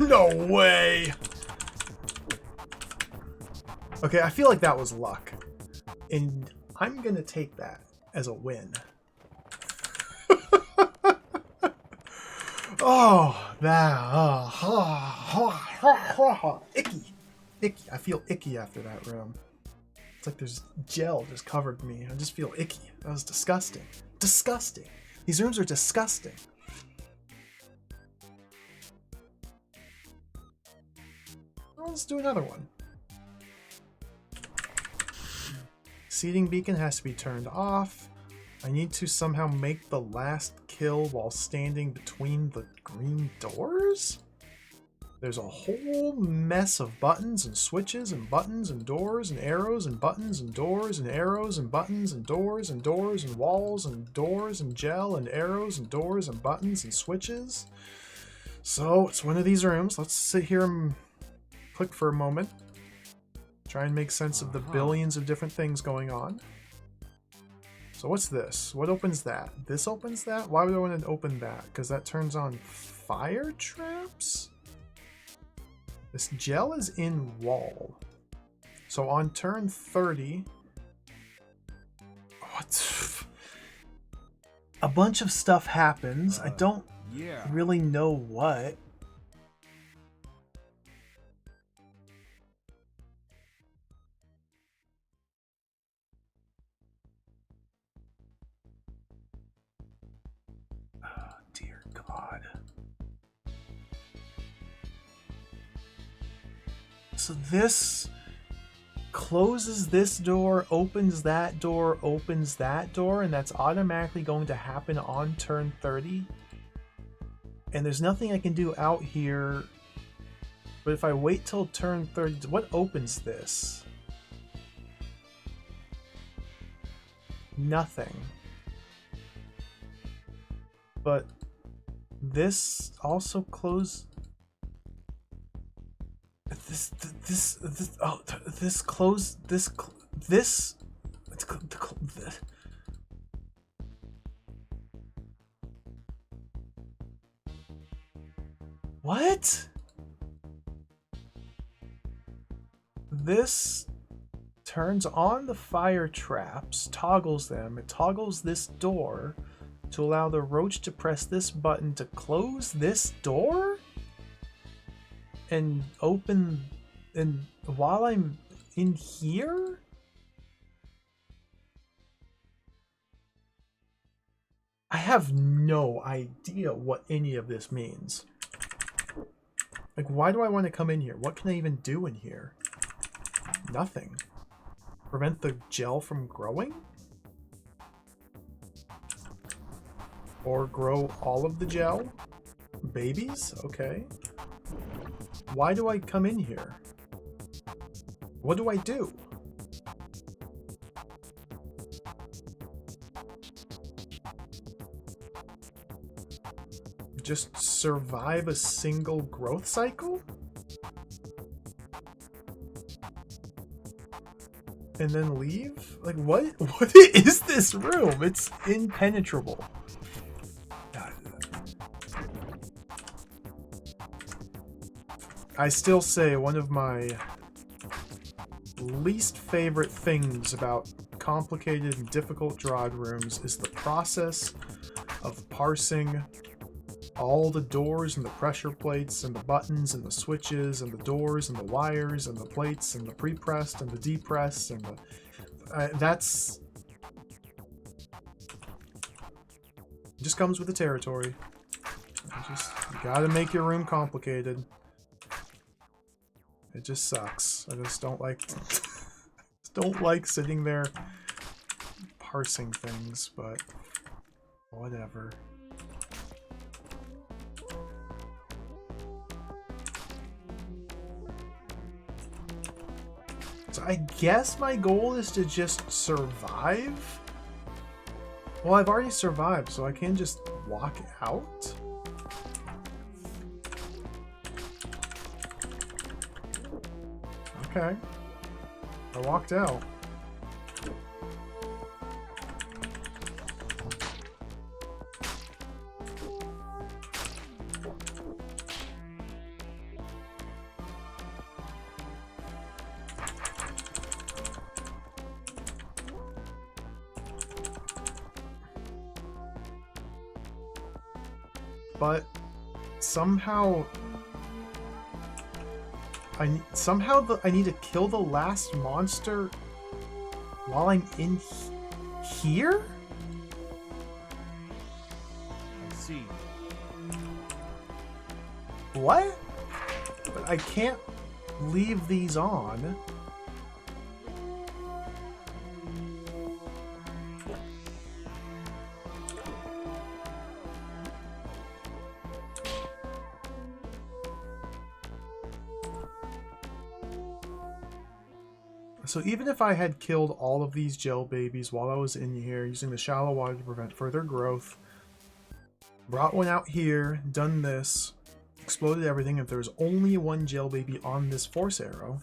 No way! Okay, I feel like that was luck. And I'm gonna take that as a win. Oh, that. Icky. Icky. I feel icky after that room. It's like there's gel just covered me. I just feel icky. That was disgusting. Disgusting. These rooms are disgusting. Well, let's do another one. Seeding beacon has to be turned off. I need to somehow make the last kill while standing between the green doors? There's a whole mess of buttons and switches and buttons and doors and arrows and buttons and doors and arrows and buttons and doors and doors and walls and doors and gel and arrows and doors and buttons and switches. So it's one of these rooms. Let's sit here and click for a moment. Try and make sense of the billions of different things going on. So what's this? What opens that? This opens that? Why would I want to open that? Because that turns on fire traps? This gel is in wall. So on turn 30... What? A bunch of stuff happens. I don't really know what. Oh, dear God. So this closes this door, opens that door, and that's automatically going to happen on turn 30. And there's nothing I can do out here. But if I wait till turn 30, what opens this? Nothing. But this also close. This close. What? This turns on the fire traps, toggles them. It toggles this door to allow the roach to press this button to close this door and open. And while I'm in here, I have no idea what any of this means. Like, why do I want to come in here? What can I even do in here? Nothing. Prevent the gel from growing? Or grow all of the gel? Babies? Okay. Why do I come in here? What do I do? Just survive a single growth cycle? And then leave? Like, what is this room? It's impenetrable. I still say one of my least favorite things about complicated and difficult DROD rooms is the process of parsing all the doors and the pressure plates and the buttons and the switches and the doors and the wires and the plates and the pre-pressed and the depressed and the that's it just comes with the territory. You gotta make your room complicated. It just sucks. I just don't like sitting there parsing things, but whatever. So I guess my goal is to just survive? Well, I've already survived, so I can just walk out? Okay. I walked out. But somehow I need to kill the last monster while I'm in here? I see. What? But I can't leave these on. So even if I had killed all of these gel babies while I was in here, using the shallow water to prevent further growth, brought one out here, done this, exploded everything, if there's only one gel baby on this force arrow,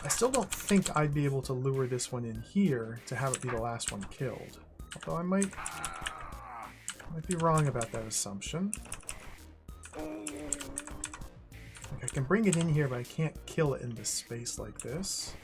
I still don't think I'd be able to lure this one in here to have it be the last one killed. Although I might be wrong about that assumption. Like I can bring it in here, but I can't kill it in this space like this.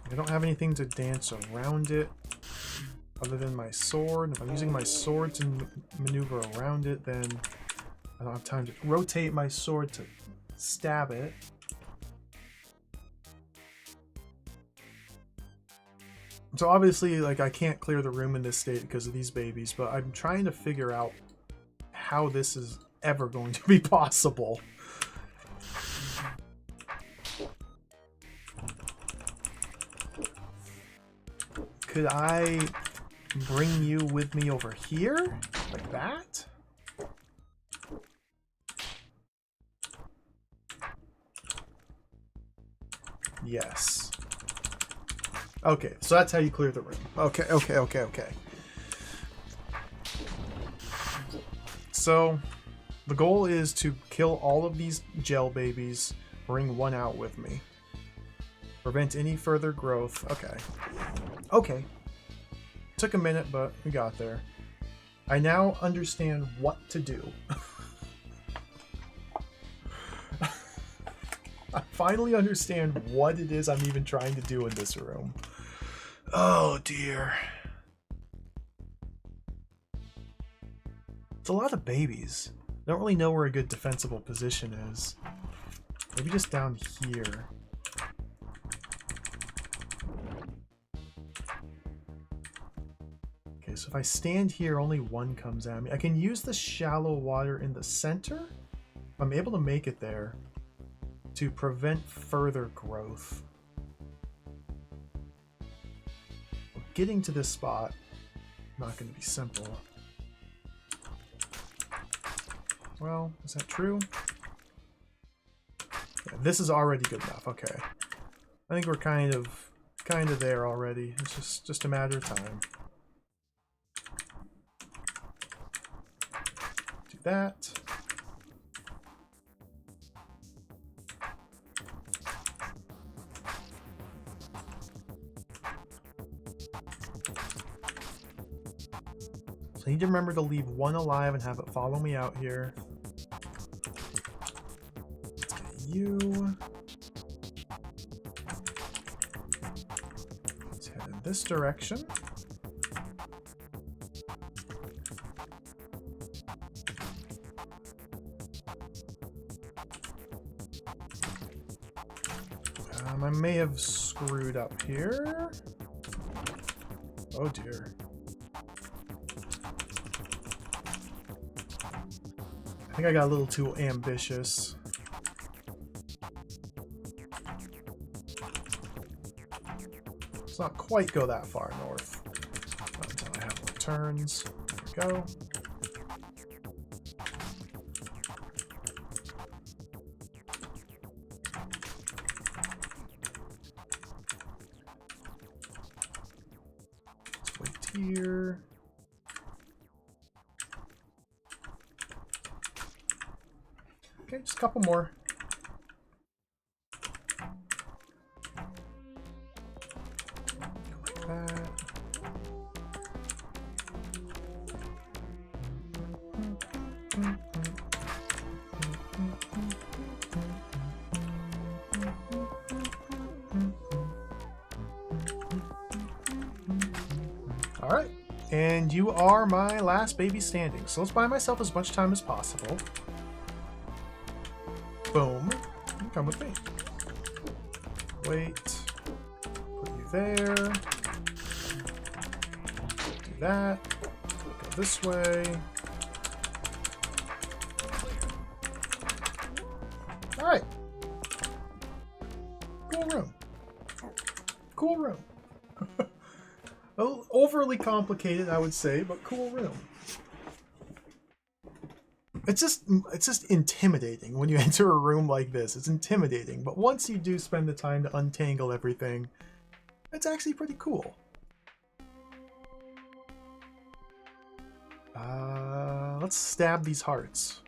I don't have anything to dance around it other than my sword. If I'm using my sword to maneuver around it, then I don't have time to rotate my sword to stab it. So obviously, like, I can't clear the room in this state because of these babies, but I'm trying to figure out how this is ever going to be possible. Could I bring you with me over here? Like that? Yes. Okay, so that's how you clear the room. Okay. So, the goal is to kill all of these gel babies, bring one out with me. Prevent any further growth. Okay. Took a minute, but we got there. I now understand what to do. I finally understand what it is I'm even trying to do in this room. Oh dear. It's a lot of babies. I don't really know where a good defensible position is. Maybe just down here. Okay, so if I stand here, only one comes at me. I can use the shallow water in the center. If I'm able to make it there, to prevent further growth. Getting to this spot, not going to be simple. Well, is that true? Yeah, this is already good enough. Okay, I think we're kind of there already. It's just a matter of time. Do that. I need to remember to leave one alive and have it follow me out here. Let's get you. Let's head in this direction. I may have screwed up here. Oh dear. I think I got a little too ambitious. Let's not quite go that far north. Not until I have more turns. There we go. Let's wait here. Okay, just a couple more. Like that. All right, and you are my last baby standing. So let's buy myself as much time as possible. Boom. Come with me. Wait. Put you there. Do that. Go this way. Alright. Cool room. Cool room. A little overly complicated, I would say, but cool room. It's just intimidating when you enter a room like this. It's intimidating, but once you do spend the time to untangle everything, it's actually pretty cool. Let's stab these hearts.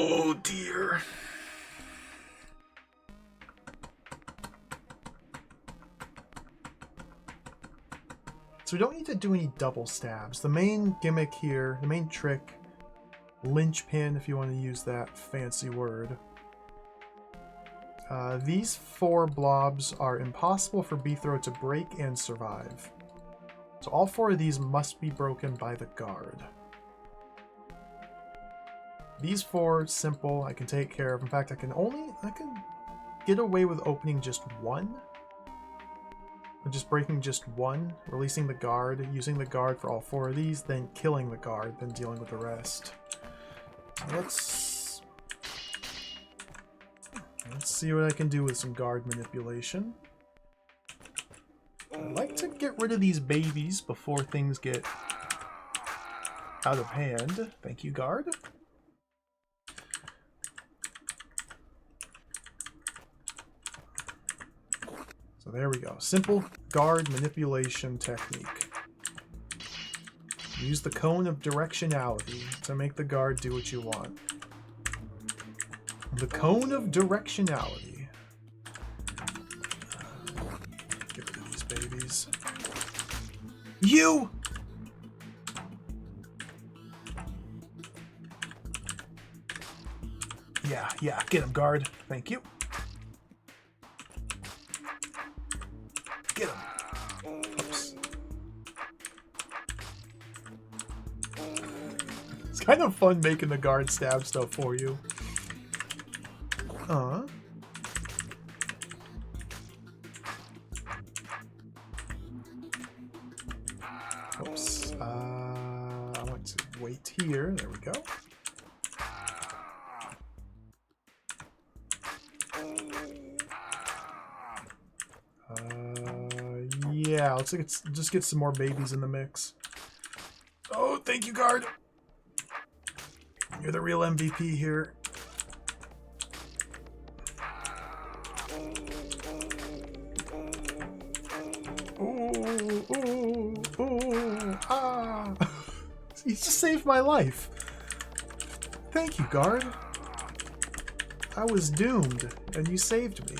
Oh dear. So we don't need to do any double stabs. The main gimmick here, the main trick, linchpin if you want to use that fancy word. These 4 blobs are impossible for B-Throw to break and survive. So all 4 of these must be broken by the guard. These 4, simple, I can take care of. In fact, I can get away with opening just 1. Just breaking just 1, releasing the guard, using the guard for all 4 of these, then killing the guard, then dealing with the rest. Let's see what I can do with some guard manipulation. I like to get rid of these babies before things get out of hand. Thank you, guard. So there we go. Simple guard manipulation technique. Use the cone of directionality to make the guard do what you want. The cone of directionality. Get rid of these babies. You! Yeah, get him, guard. Thank you. Get him. Oops. It's kind of fun making the guard stab stuff for you. Oops. I want to wait here. There we go. Yeah, let's just get some more babies in the mix. Oh, thank you, guard. You're the real MVP here. Ooh, ah. You just saved my life. Thank you, guard. I was doomed, and you saved me.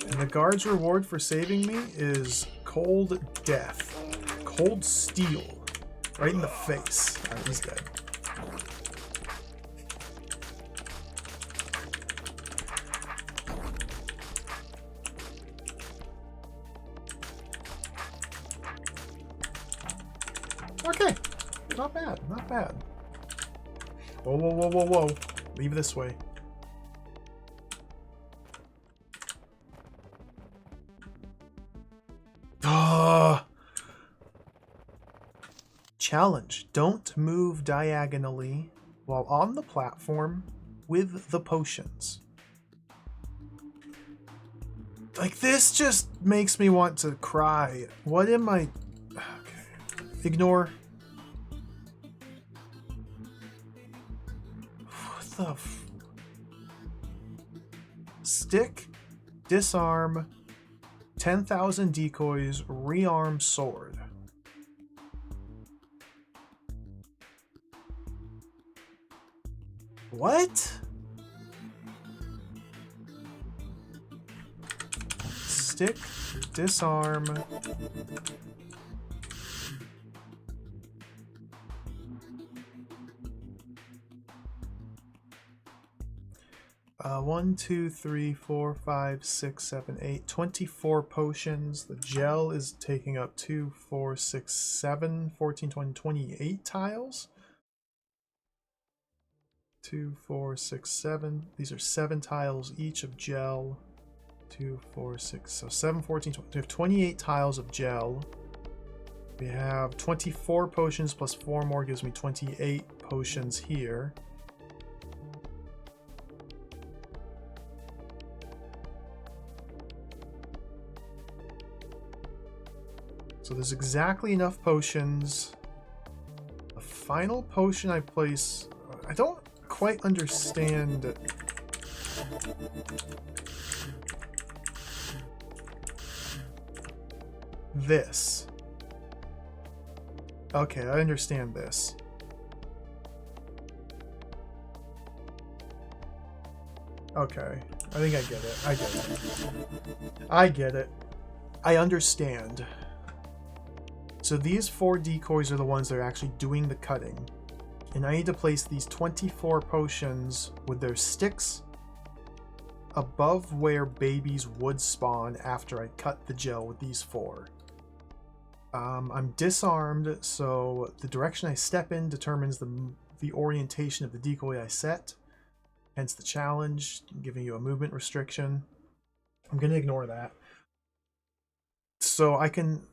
And the guard's reward for saving me is cold death. Cold steel. Right in the face. Alright, he's dead. Okay. Not bad. Not bad. Whoa, whoa, whoa, whoa, whoa. Leave this way. Challenge. Don't move diagonally while on the platform with the potions. Like, this just makes me want to cry. What am I... Okay. Ignore. What the stick, disarm, 10,000 decoys, rearm sword. What? Stick, disarm. One, 2, 3, 4, 5, 6, 7, 8, 24 potions. The gel is taking up 2, 4, 6, 7, 14, 20, 28 tiles. 2, 4, 6, 7. These are 7 tiles each of gel. 2, 4, 6. So 7, 14, 20. We have 28 tiles of gel. We have 24 potions plus 4 more gives me 28 potions here. So there's exactly enough potions. The final potion I place... I don't quite understand... this. Okay, I understand this. Okay, I think I get it. I get it. I get it. I understand. So these 4 decoys are the ones that are actually doing the cutting. And I need to place these 24 potions with their sticks above where babies would spawn after I cut the gel with these 4. I'm disarmed, so the direction I step in determines the orientation of the decoy I set. Hence the challenge, giving you a movement restriction. I'm going to ignore that. So I can,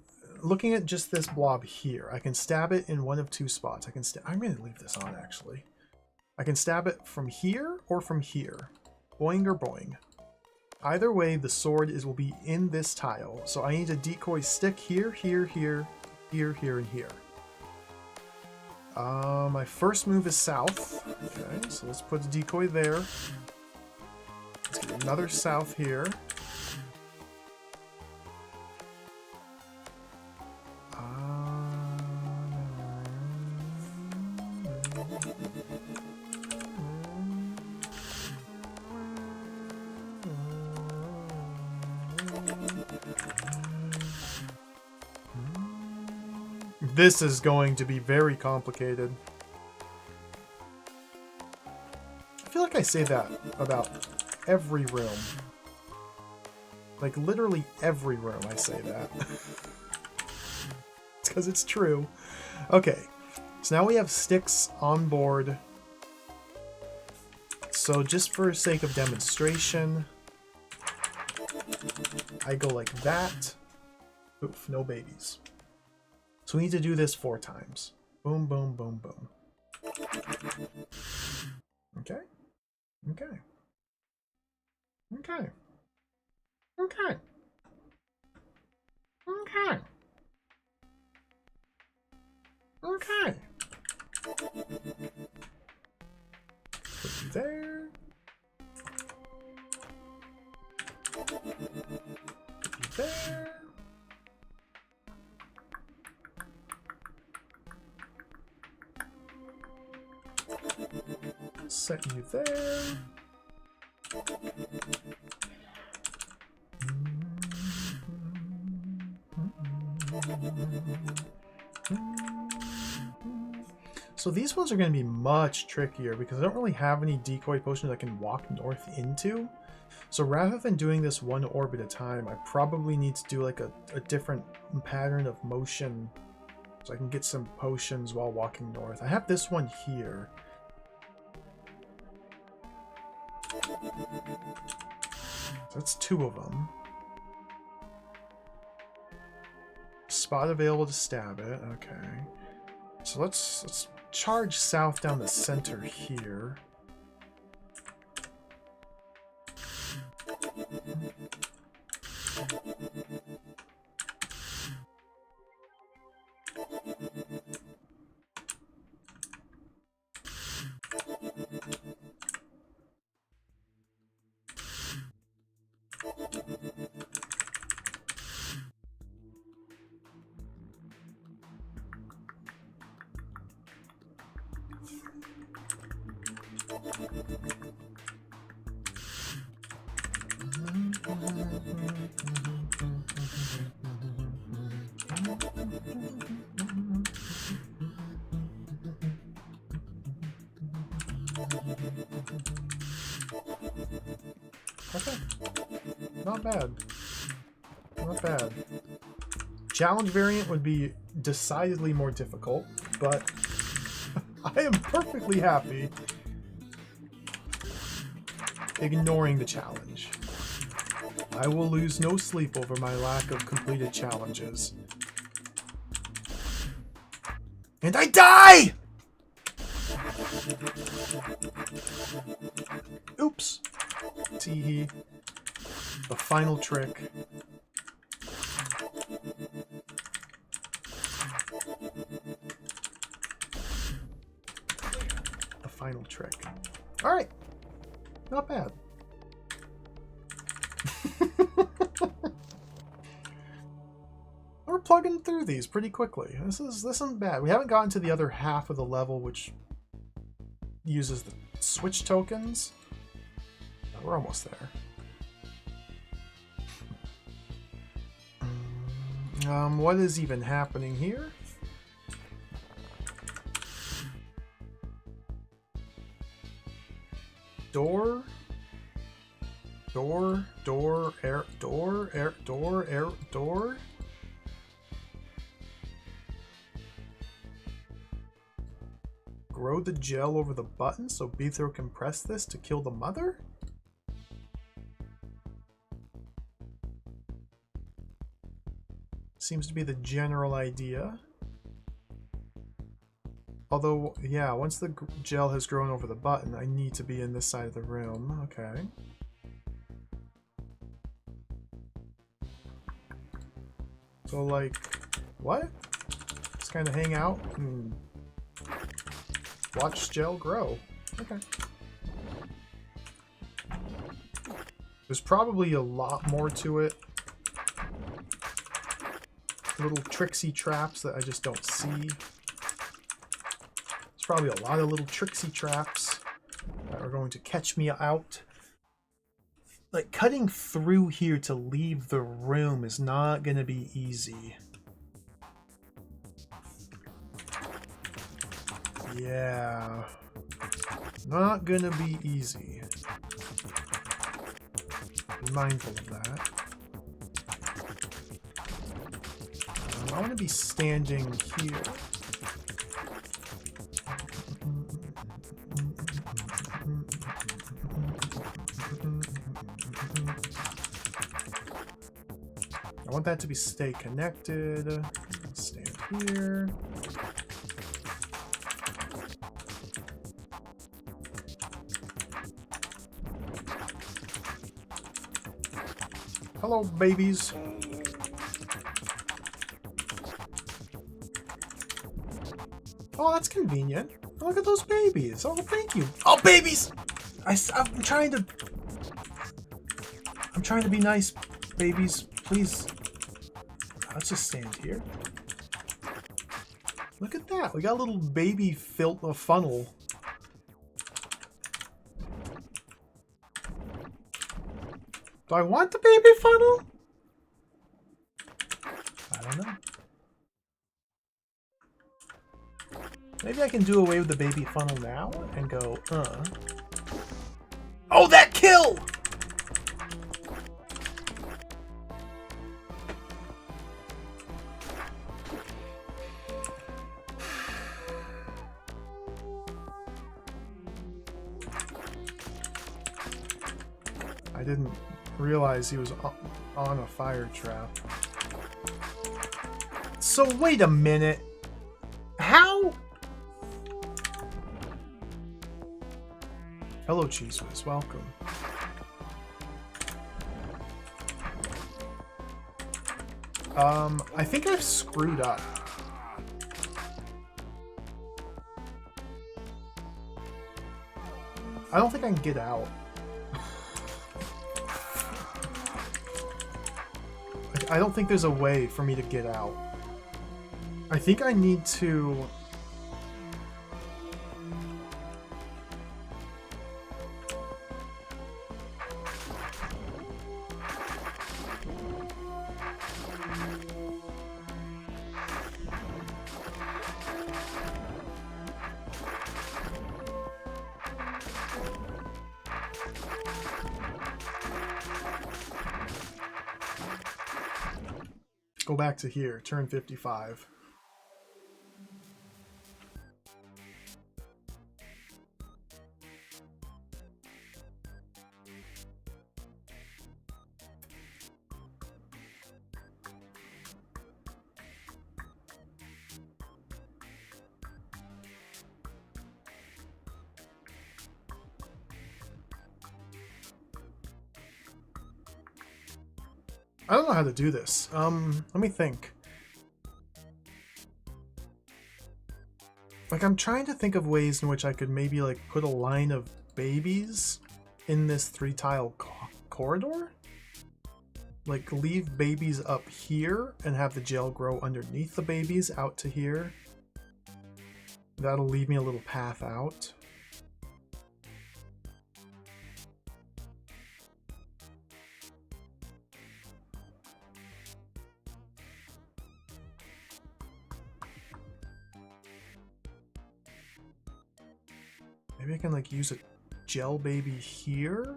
looking at just this blob here, I can stab it in one of 2 spots. I'm going to leave this on, actually. I can stab it from here or from here. Boing or boing. Either way, the sword will be in this tile. So I need a decoy stick here, here, here, here, here, and here. My first move is south. Okay, so let's put a decoy there. Let's get another south here. This is going to be very complicated. I feel like I say that about every room. Like, literally every room I say that. It's because it's true. Okay, so now we have sticks on board. So just for sake of demonstration, I go like that. Oof, no babies. So we need to do this 4 times. Boom, boom, boom, boom. Okay. Okay. Okay. Okay. Okay. Okay. Put you there. Put you there. Set you there. So these ones are going to be much trickier because I don't really have any decoy potions I can walk north into. So rather than doing this one orb at a time, I probably need to do like a different pattern of motion so I can get some potions while walking north. I have this one here. So that's 2 of them. Spot available to stab it. Okay. So let's charge south down the center here. Okay. Not bad. Not bad. Challenge variant would be decidedly more difficult, but I am perfectly happy ignoring the challenge. I will lose no sleep over my lack of completed challenges. And I die! Oops. Teehee. The final trick. The final trick. Alright. Not bad. plugging through these pretty quickly. This isn't bad. We haven't gotten to the other half of the level, which uses the switch tokens. We're almost there. What is even happening here? Door, air, door. Grow the gel over the button so Beethro can press this to kill the mother? Seems to be the general idea. Although, yeah, once the gel has grown over the button, I need to be in this side of the room. Okay. So, like, what? Just kind of hang out and watch gel grow. Okay. There's probably a lot more to it. Little tricksy traps that I just don't see. Probably a lot of little tricksy traps that are going to catch me out. Like, cutting through here to leave the room is not going to be easy. Yeah. Not going to be easy. Be mindful of that. I want to be standing here. I want that to stay connected. Stand here. Hello, babies. Oh, that's convenient. Look at those babies. Oh, thank you. Oh, babies! I'm trying to be nice, babies. Please. Let's just stand here. Look at that. We got a little baby funnel. Do I want the baby funnel? I don't know. Maybe I can do away with the baby funnel now and go, Oh, that kill! I didn't realize he was on a fire trap. So wait a minute. How? Hello, Cheese Whiz. Welcome. I think I've screwed up. I don't think I can get out. I don't think there's a way for me to get out. I think I need to... Go back to here, turn 55. I don't know how to do this. Let me think. Like, I'm trying to think of ways in which I could maybe, like, put a line of babies in this 3-tile corridor? like leave babies up here and have the gel grow underneath the babies out to here. That'll leave me a little path out. Maybe I can like use a gel baby here.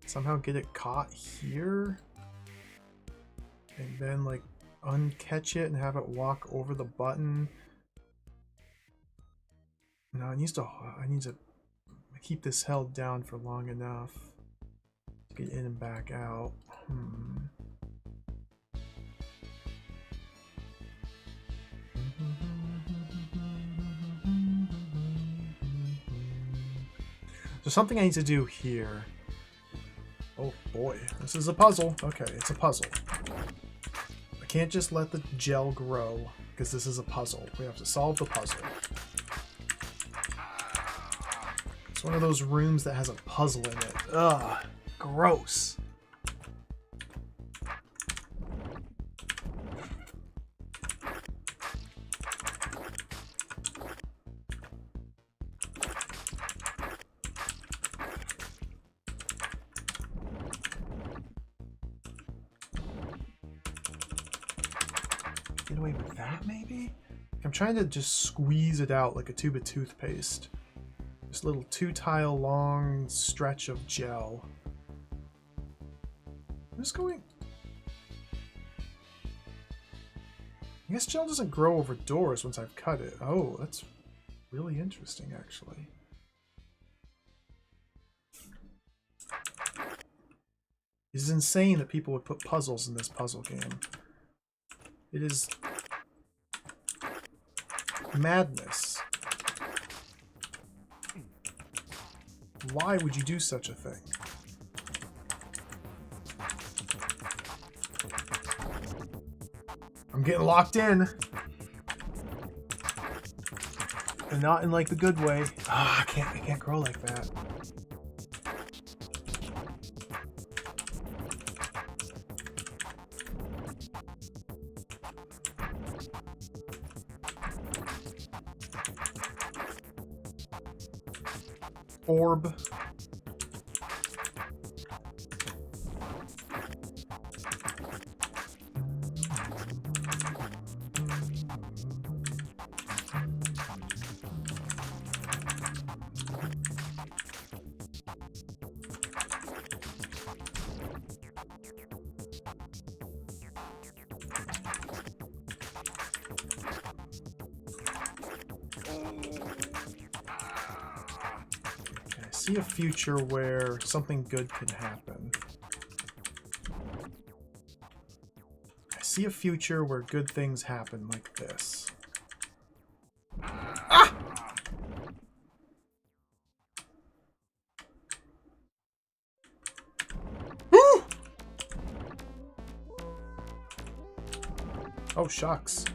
Somehow get it caught here. And then like uncatch it and have it walk over the button. No, I need to keep this held down for long enough to get in and back out. There's something I need to do here. Oh boy, this is a puzzle. Okay, it's a puzzle. I can't just let the gel grow because this is a puzzle. We have to solve the puzzle. It's one of those rooms that has a puzzle in it. Ugh, gross. Get away with that, maybe? I'm trying to just squeeze it out like a tube of toothpaste. This little 2-tile long stretch of gel. I'm just going... I guess gel doesn't grow over doors once I've cut it. Oh, that's really interesting, actually. It is insane that people would put puzzles in this puzzle game. It is madness. Why would you do such a thing? I'm getting locked in. And not in like the good way. Ah, I can't grow like that. Orb. A future where something good can happen. I see a future where good things happen like this. Ah! Woo! Oh, shucks.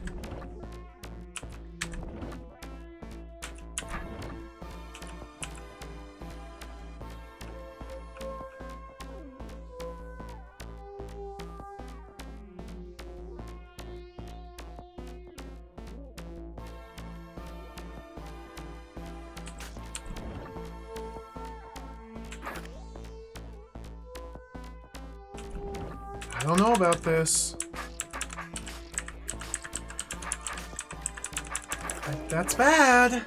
I don't know about this. That's bad.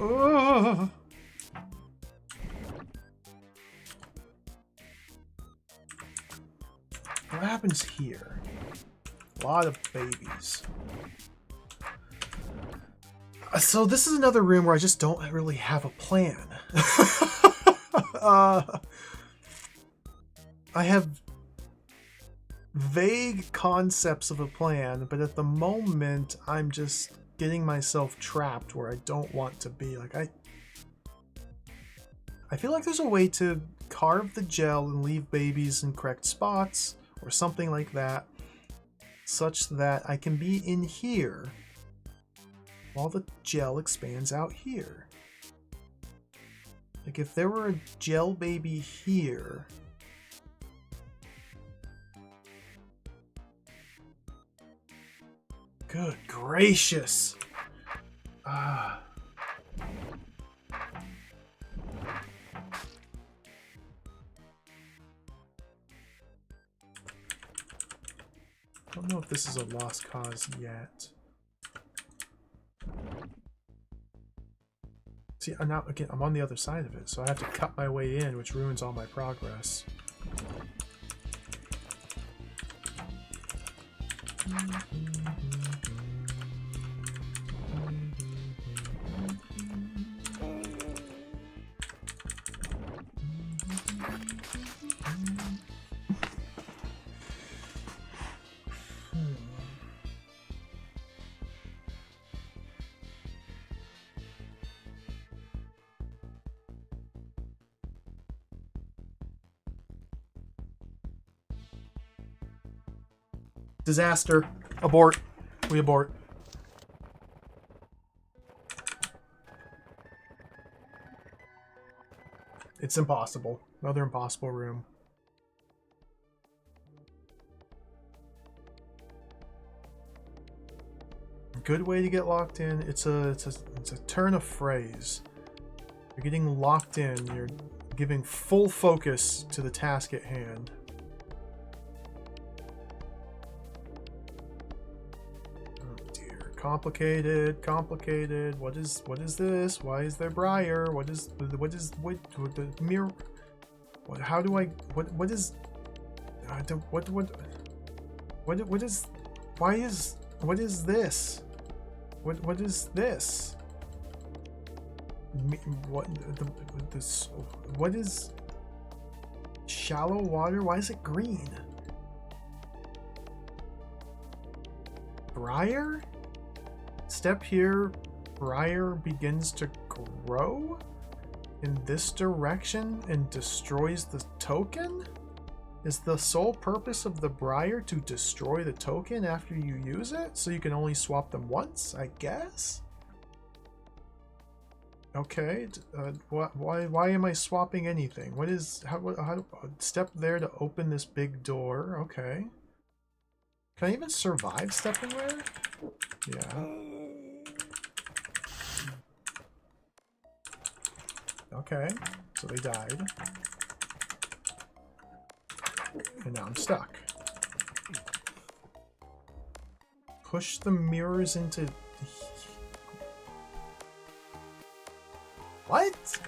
Ugh. What happens here? A lot of babies. So this is another room where I just don't really have a plan. I have vague concepts of a plan, but at the moment I'm just getting myself trapped where I don't want to be. Like I feel like there's a way to carve the gel and leave babies in correct spots or something like that, such that I can be in here while the gel expands out here. Like if there were a gel baby here, good gracious. Ah. I don't know if this is a lost cause yet. See, I'm now again, I'm on the other side of it, so I have to cut my way in, which ruins all my progress. Disaster. Abort. We abort. It's impossible. Another impossible room. Good way to get locked in. It's a turn of phrase. You're getting locked in. You're giving full focus to the task at hand. Complicated. What is this? Why is there Briar? What the mirror? What? How do I? What is? What is? Why is? What is this? What is this? What is? Shallow water? Why is it green? Briar? Step here, Briar begins to grow in this direction and destroys the token? Is the sole purpose of the Briar to destroy the token after you use it, so you can only swap them once, I guess? Okay, why am I swapping anything? What is, how step there to open this big door, okay. Can I even survive stepping there? Yeah. Okay, so they died. And now I'm stuck. Push the mirrors into... What?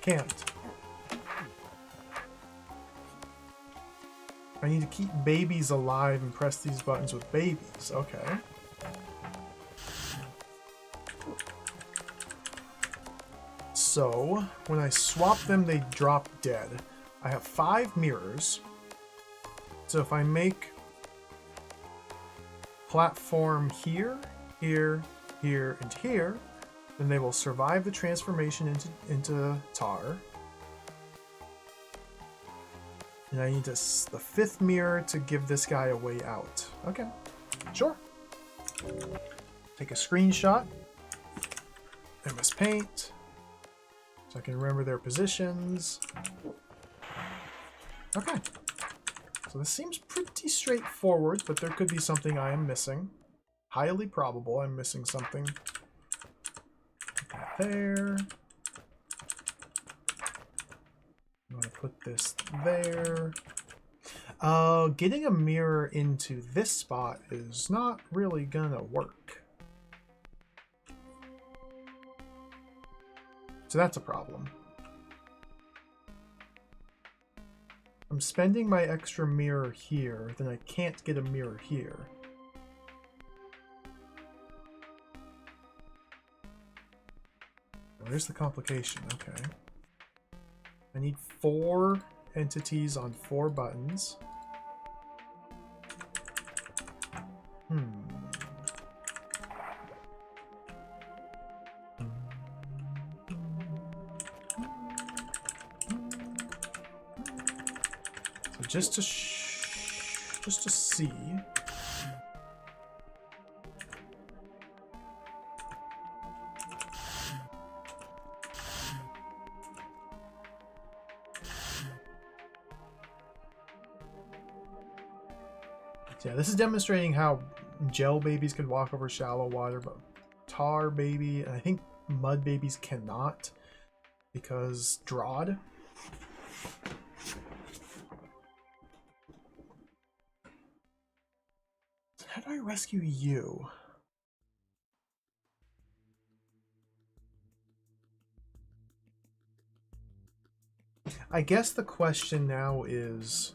Can't. I need to keep babies alive and press these buttons with babies. Okay. So, when I swap them, they drop dead. I have 5 mirrors. So if I make platform here, here, here, and here, then they will survive the transformation into tar. And I need the 5th mirror to give this guy a way out. Okay, sure. Take a screenshot. MS Paint. So I can remember their positions. Okay. So this seems pretty straightforward, but there could be something I am missing. Highly probable I'm missing something. Put that there. I'm going to put this there. Getting a mirror into this spot is not really gonna work. So that's a problem. I'm spending my extra mirror here, then I can't get a mirror here. There's the complication, okay. I need 4 entities on 4 buttons. So just to see. Yeah, this is demonstrating how gel babies can walk over shallow water, but tar baby, and I think mud babies cannot because DROD. So how do I rescue you? I guess the question now is,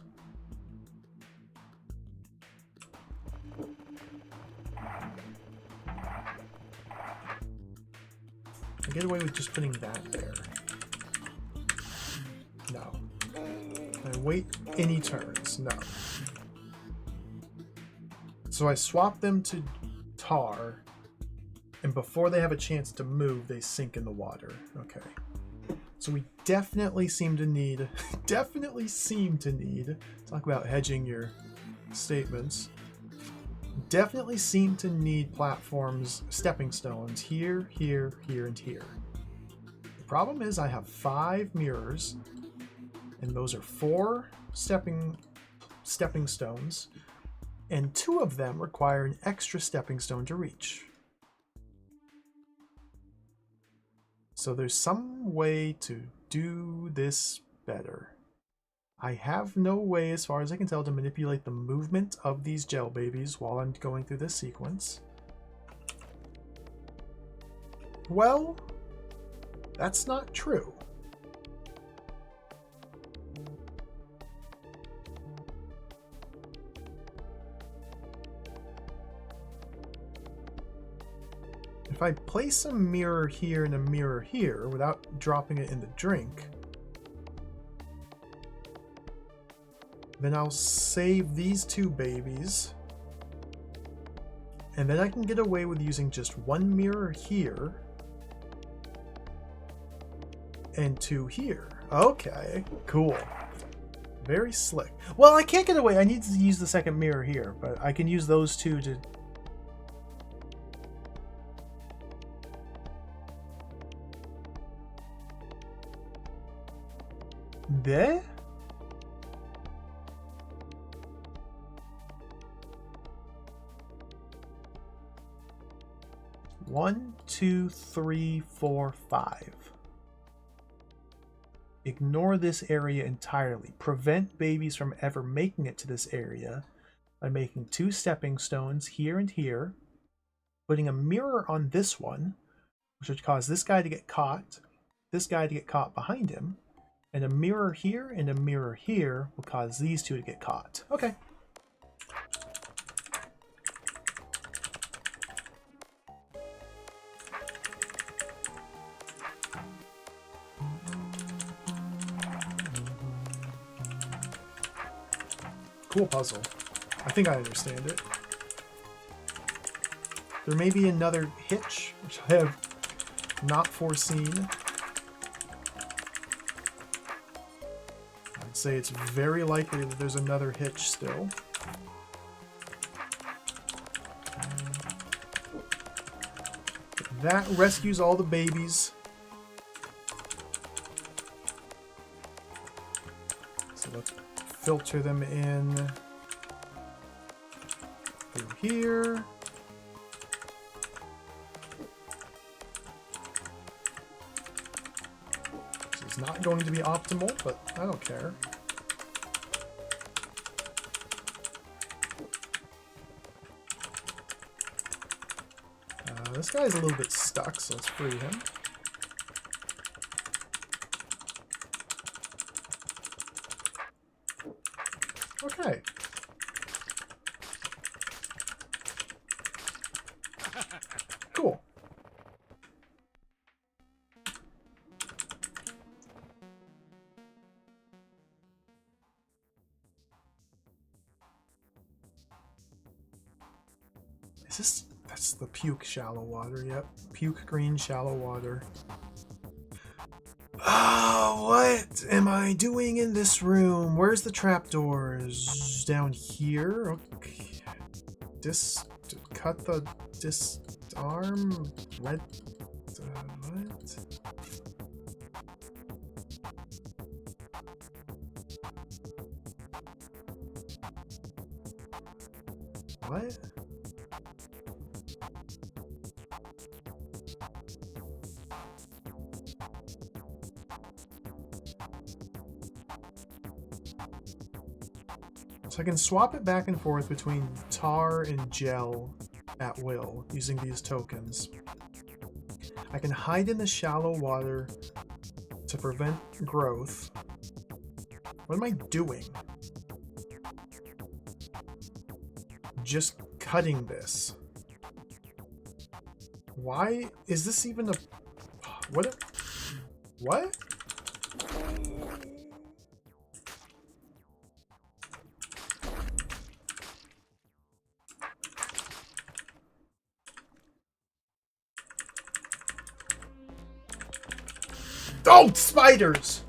I get away with just putting that there. No. I wait any turns. No. So I swap them to tar, and before they have a chance to move, they sink in the water. Okay. So we definitely seem to need, talk about hedging your statements. Definitely seem to need platforms, stepping stones here, here, here, and here. The problem is I have 5 mirrors, and those are 4 stepping stones, and 2 of them require an extra stepping stone to reach. So there's some way to do this better. I have no way, as far as I can tell, to manipulate the movement of these gel babies while I'm going through this sequence. Well, that's not true. If I place a mirror here and a mirror here without dropping it in the drink, then I'll save these 2 babies, and then I can get away with using just 1 mirror here and 2 here. Okay, cool. Very slick. Well, I can't get away. I need to use the second mirror here, but I can use those 2 to... There? One, 2, 3, 4, 5. Ignore this area entirely. Prevent babies from ever making it to this area by making 2 stepping stones here and here, putting a mirror on this one, which would cause this guy to get caught, this guy to get caught behind him, and a mirror here and a mirror here will cause these 2 to get caught. Okay. Cool puzzle. I think I understand it. There may be another hitch, which I have not foreseen. I'd say it's very likely that there's another hitch still. That rescues all the babies. So let's filter them in through here. This is not going to be optimal, but I don't care. This guy's a little bit stuck, so let's free him. Okay. Cool. Is this... That's the puke shallow water, yep. Puke green shallow water. Oh, what am I doing in this room? Where's the trapdoors? Down here? Okay. Cut the disarm? Red... what? What? So I can swap it back and forth between tar and gel at will using these tokens. I can hide in the shallow water to prevent growth. What am I doing? Just cutting this. Why is this even a... What? What? Oh, spiders!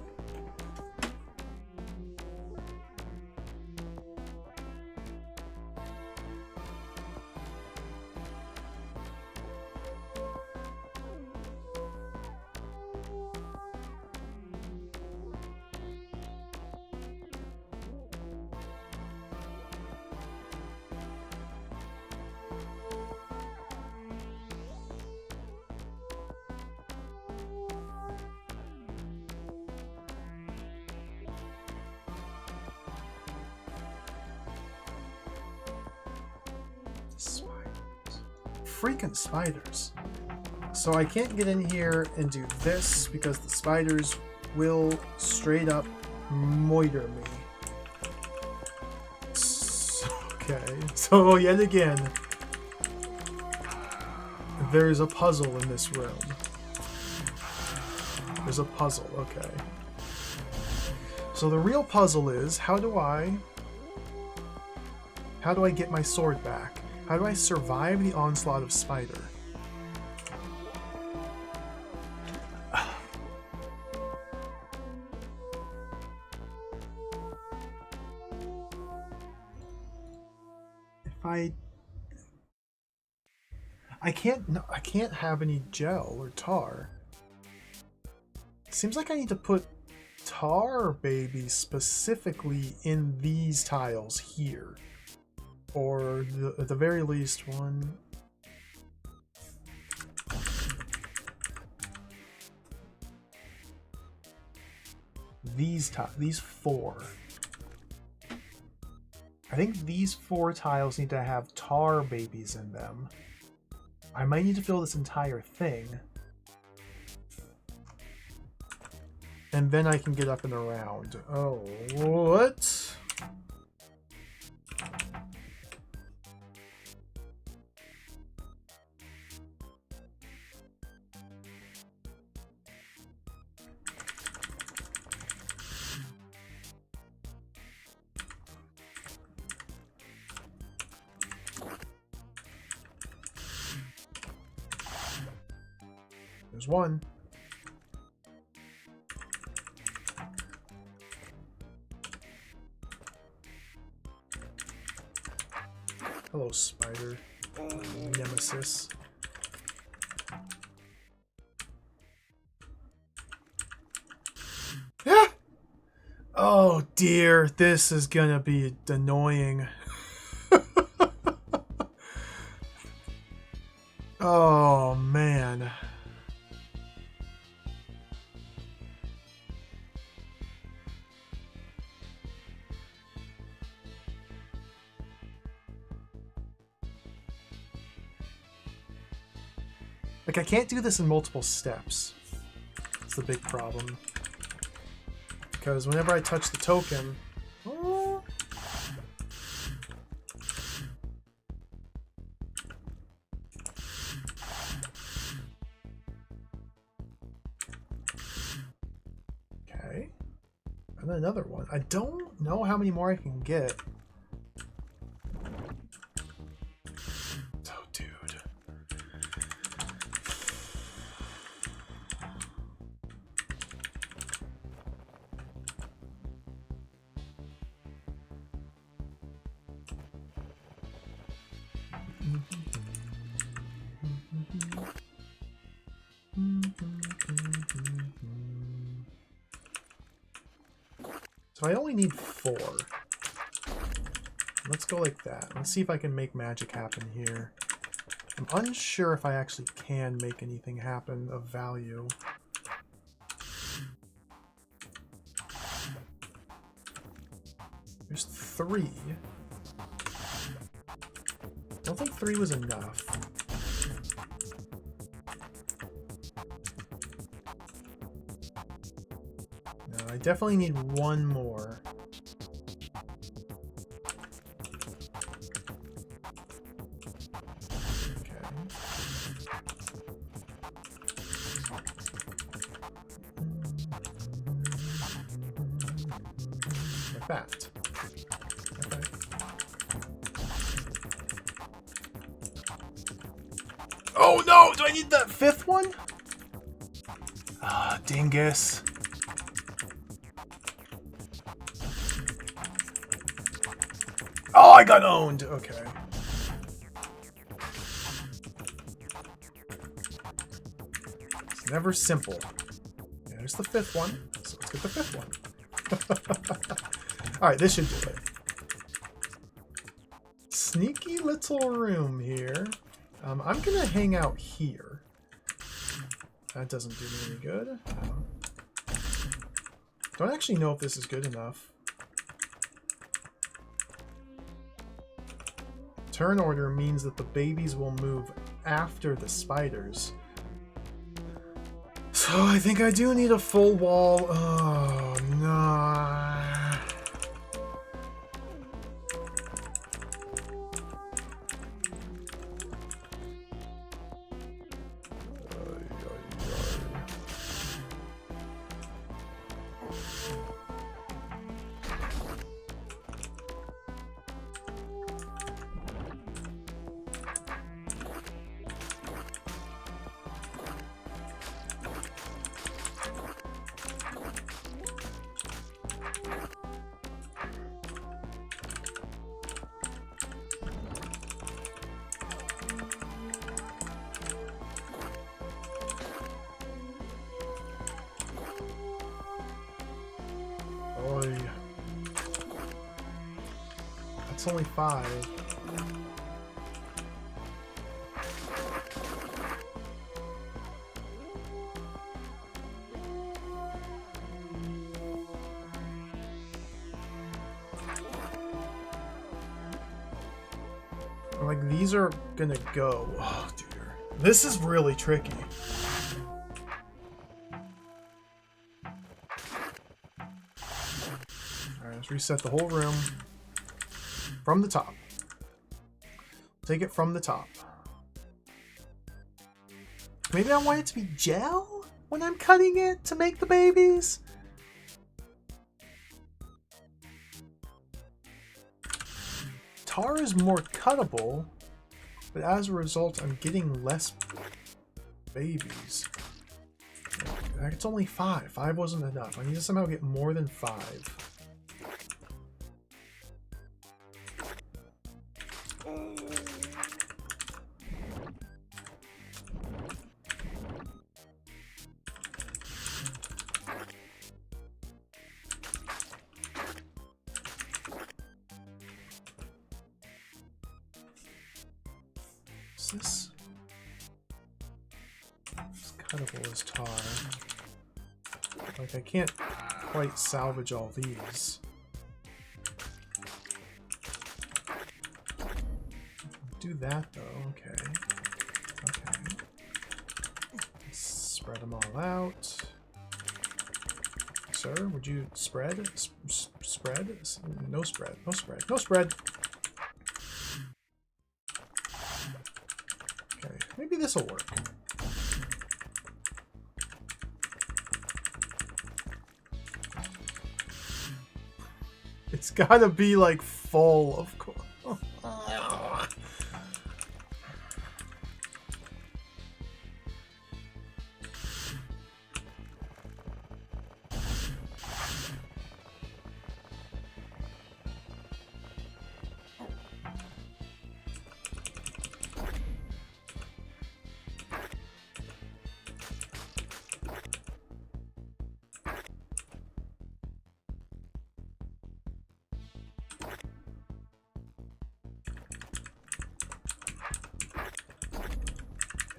Freaking spiders. So I can't get in here and do this because the spiders will straight up moiter me. Okay, so yet again, there's a puzzle in this room. There's a puzzle, okay. So the real puzzle is, how do I get my sword back? How do I survive the onslaught of spider? If I can't have any gel or tar. Seems like I need to put tar baby specifically in these tiles here. Or at the very least one. These four. I think these 4 tiles need to have tar babies in them. I might need to fill this entire thing. And then I can get up and around. Oh, what? There's one. Hello, spider. Nemesis. Ah! Oh dear, this is gonna be annoying. Oh man. Like, I can't do this in multiple steps. That's the big problem. Because whenever I touch the token... Oh, okay. And then another one. I don't know how many more I can get. Oh, dude. So I only need 4. Let's go like that. Let's see if I can make magic happen here. I'm unsure if I actually can make anything happen of value. There's 3. I don't think 3 was enough. No, I definitely need 1 more. Okay. Like that. Okay. Oh no! Do I need that 5th one? Ah, dingus. Oh, I got owned! Okay. It's never simple. Yeah, there's the 5th one. So let's get the 5th one. Alright, this should do it. Sneaky little room here. I'm gonna hang out here. That doesn't do me any good. Don't actually know if this is good enough. Turn order means that the babies will move after the spiders. So I think I do need a full wall. Oh, no. Oy. That's only 5. Like, these are gonna go. Oh, dear. This is really tricky. Alright, let's reset the whole room. From the top. Take it from the top. Maybe I want it to be gel when I'm cutting it to make the babies? Tar is more cuttable, but as a result, I'm getting less babies. It's only 5. 5 wasn't enough. I need to somehow get more than 5. This is cuttable as tar. Like, I can't quite salvage all these. Do that though. Okay. Okay. Spread them all out. Sir, would you spread? Spread? No spread. No spread. No spread. Okay, maybe this will work. It's gotta be like full, of course.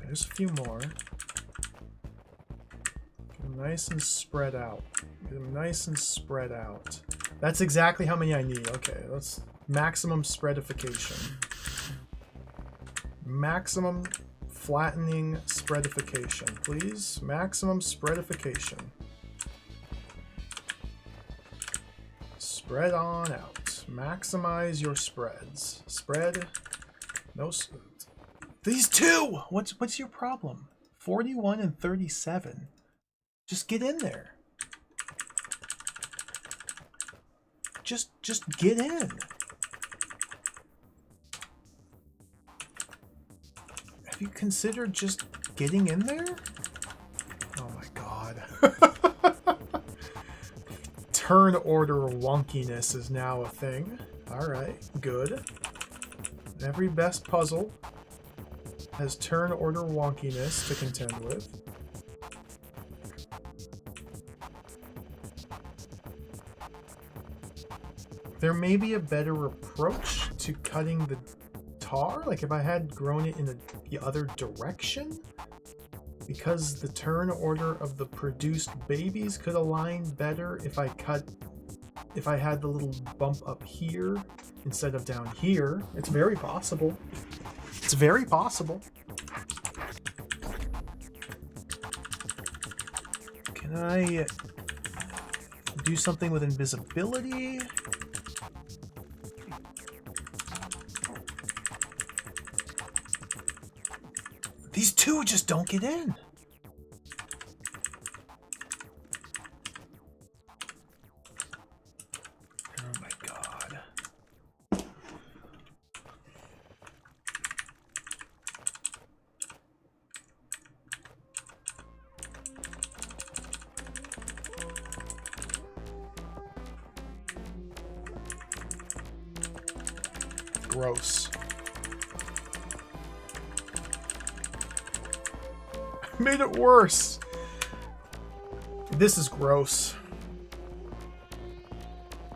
There's a few more. Get them nice and spread out. Get them nice and spread out. That's exactly how many I need. Okay, let's maximum spreadification. Maximum flattening spreadification, please. Maximum spreadification. Spread on out. Maximize your spreads. Spread. No. These two! What's your problem? 41 and 37. Just get in there. Just get in. Have you considered just getting in there? Oh my god. Turn order wonkiness is now a thing. Alright, good. Every best puzzle has turn order wonkiness to contend with. There may be a better approach to cutting the tar, like if I had grown it in the other direction, because the turn order of the produced babies could align better if I had the little bump up here instead of down here. It's very possible. It's very possible. Can I do something with invisibility? These two just don't get in. Oh my god. Gross. Made it worse. This is gross.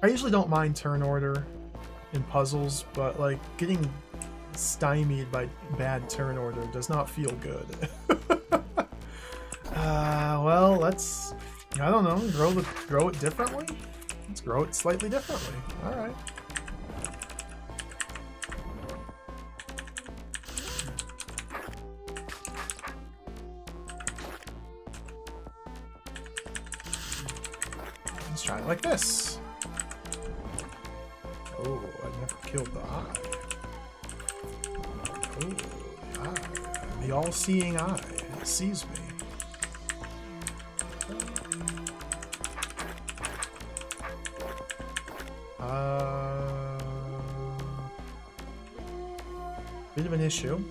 I usually don't mind turn order in puzzles, but like getting stymied by bad turn order does not feel good. Well, let's, I don't know, grow it differently? Let's grow it slightly differently. All right. Let's try it like this. Oh, I never killed the eye. Oh, the eye. The all-seeing eye. It sees me. Bit of an issue.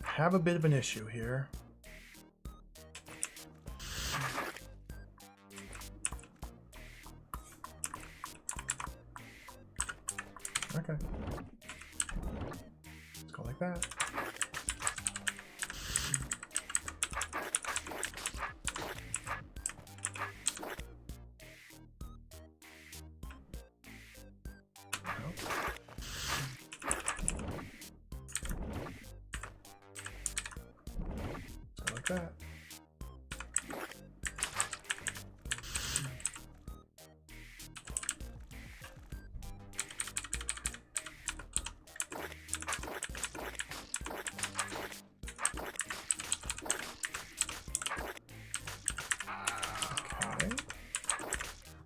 Have a bit of an issue here. Okay. Let's go like that. like that.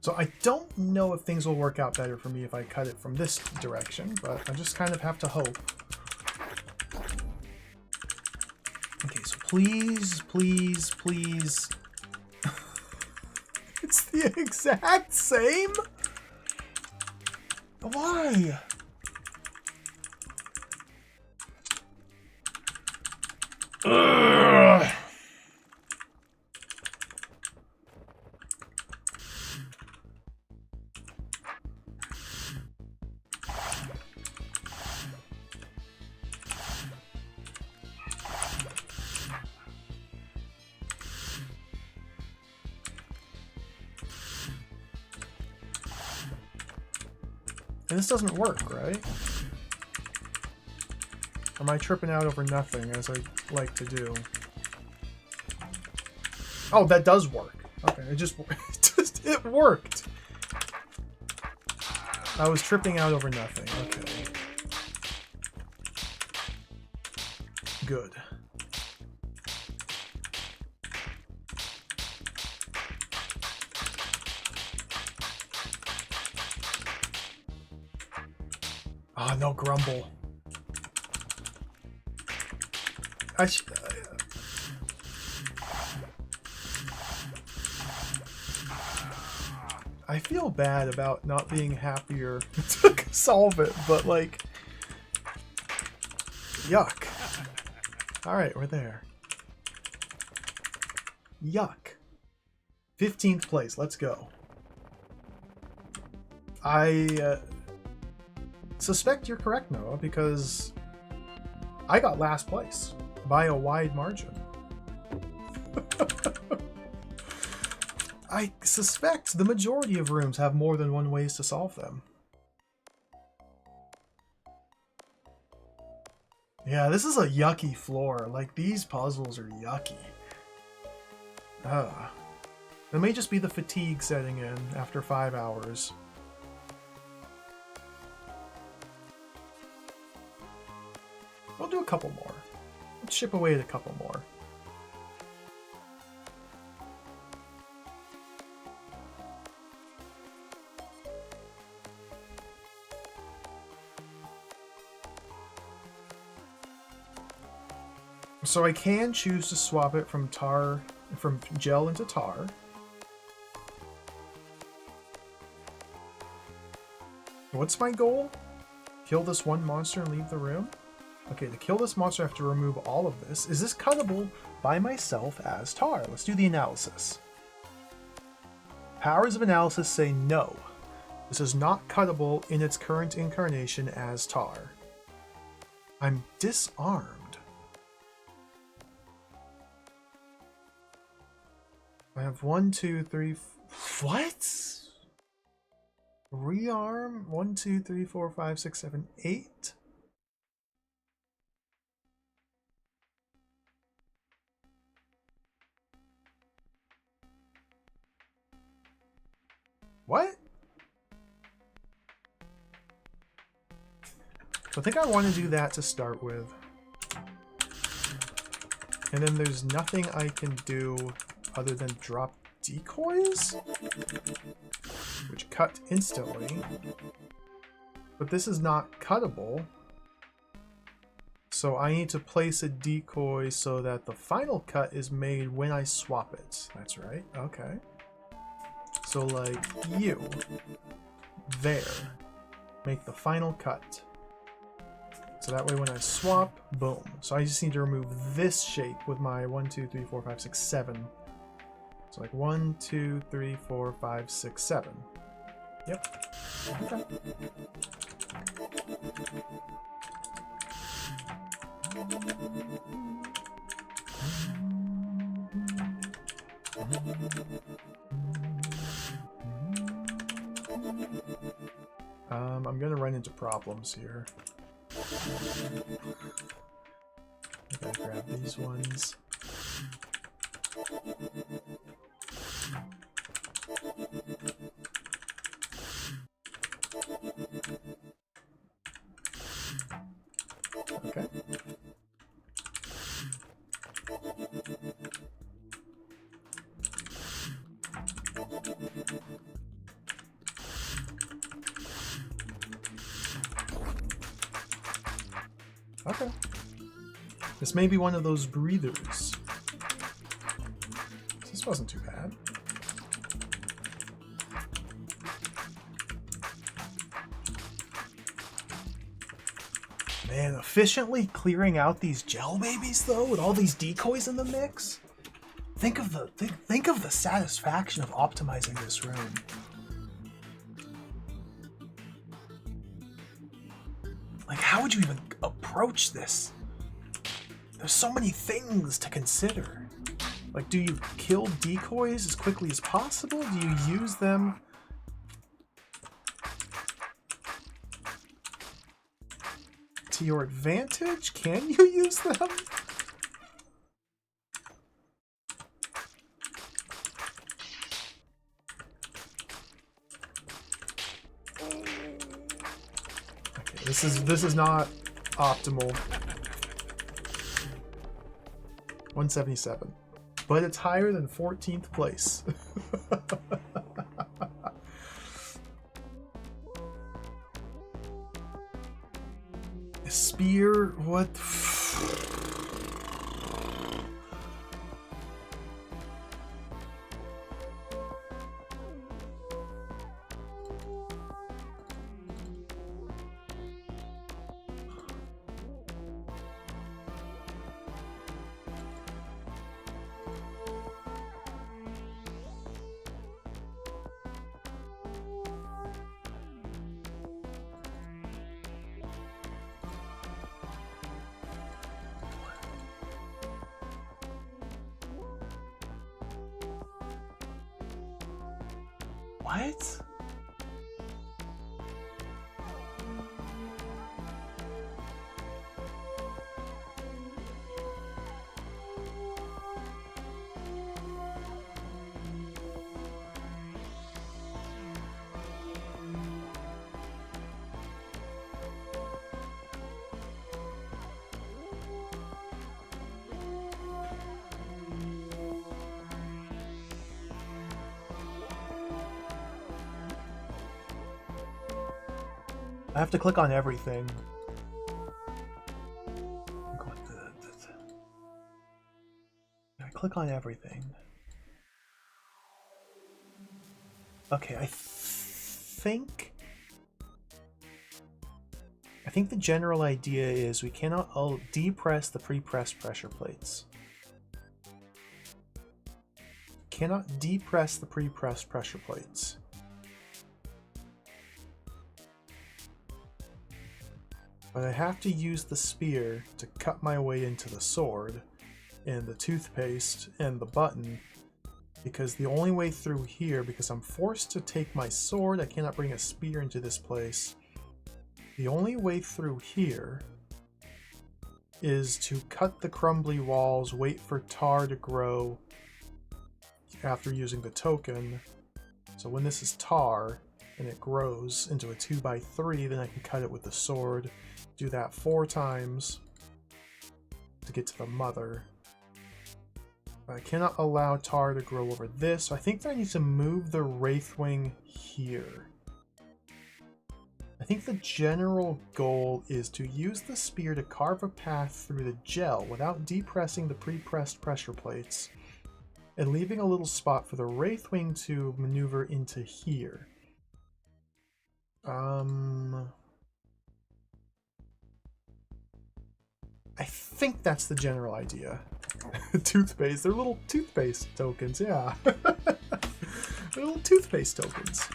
So I don't know if things will work out better for me if I cut it from this direction, but I just kind of have to hope. Okay, so please, please, please. It's the exact same? Why? Ugh. And this doesn't work, right? Or am I tripping out over nothing, as I like to do? Oh, that does work. Okay, it worked. I was tripping out over nothing. Okay. Good. Ah, no grumble. I feel bad about not being happier to solve it, but like, yuck. Alright, we're there. Yuck. 15th place, let's go. I suspect you're correct, Noah, because I got last place by a wide margin. I suspect the majority of rooms have more than one ways to solve them. Yeah, this is a yucky floor. Like, these puzzles are yucky. It may just be the fatigue setting in after 5 hours. We'll do a couple more. Let's chip away at a couple more. So I can choose to swap it from gel into tar. What's my goal? Kill this one monster and leave the room? Okay, to kill this monster I have to remove all of this. Is this cuttable by myself as tar? Let's do the analysis. Powers of analysis say no. This is not cuttable in its current incarnation as tar. I'm disarmed. I have 1, 2, 3. What? Rearm? 1, 2, 3, 4, 5, 6, 7, 8? What? I think I want to do that to start with. And then there's nothing I can do other than drop decoys, which cut instantly. But this is not cuttable. So I need to place a decoy so that the final cut is made when I swap it. That's right. Okay. So like you. There. Make the final cut. So that way when I swap, boom. So I just need to remove this shape with my 1, 2, 3, 4, 5, 6, 7. So like 1, 2, 3, 4, 5, 6, 7. Yep. Okay. I'm gonna run into problems here. I gotta grab these ones. Okay. Okay. This may be one of those breathers. This wasn't too bad. Man, efficiently clearing out these gel babies though, with all these decoys in the mix. Think of the satisfaction of optimizing this room. Like, how would you even approach this? There's so many things to consider. Like, do you kill decoys as quickly as possible? Do you use them to your advantage? Can you use them? Okay, this is not optimal. 177. But it's higher than 14th place. Spear, what? What? I have to click on everything. I click on everything. Okay, I think the general idea is we cannot depress the pre-pressed pressure plates. Cannot depress the pre-pressed pressure plates. But I have to use the spear to cut my way into the sword and the toothpaste and the button, because the only way through here, because I'm forced to take my sword, I cannot bring a spear into this place. The only way through here is to cut the crumbly walls, wait for tar to grow after using the token. So when this is tar and it grows into a 2x3, then I can cut it with the sword. Do that 4 times to get to the mother. I cannot allow tar to grow over this, so I think that I need to move the Wraithwing here. I think the general goal is to use the spear to carve a path through the gel without depressing the pre-pressed pressure plates, and leaving a little spot for the Wraithwing to maneuver into here. I think that's the general idea. Toothpaste, they're little toothpaste tokens, yeah. They're little toothpaste tokens.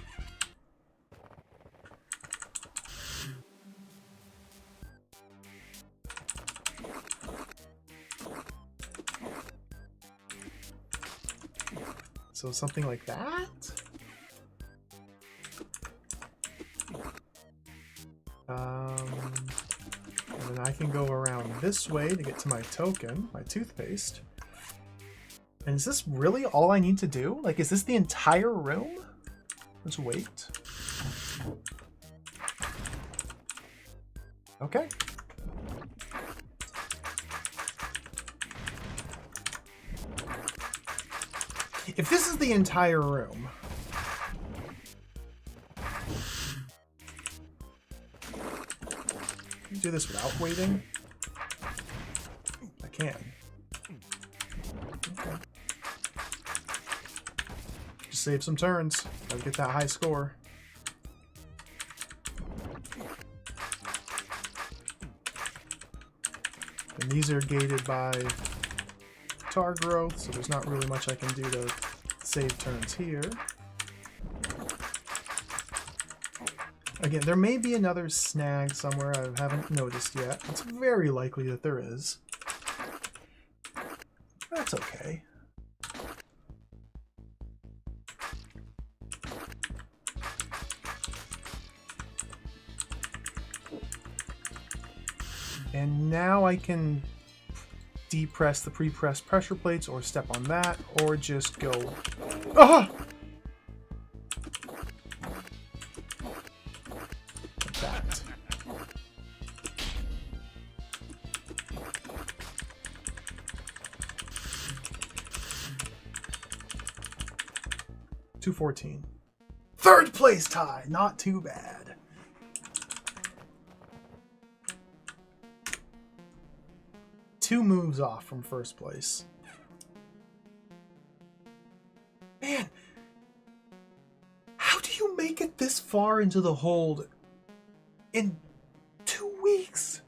So something like that? And then I can go around this way to get to my token, my toothpaste. And is this really all I need to do? Like, is this the entire room? Let's wait. Okay. If this is the entire room... Can you do this without waiting? I can. Okay. Just save some turns. Gotta get that high score. And these are gated by tar growth, so there's not really much I can do to save turns here. Again, there may be another snag somewhere I haven't noticed yet. It's very likely that there is. That's okay. And now I can depress the pre-pressed pressure plates or step on that or just go... Ah! Like that. $214. Third place tie! Not too bad. Two moves off from first place. Man, how do you make it this far into the hold in 2 weeks?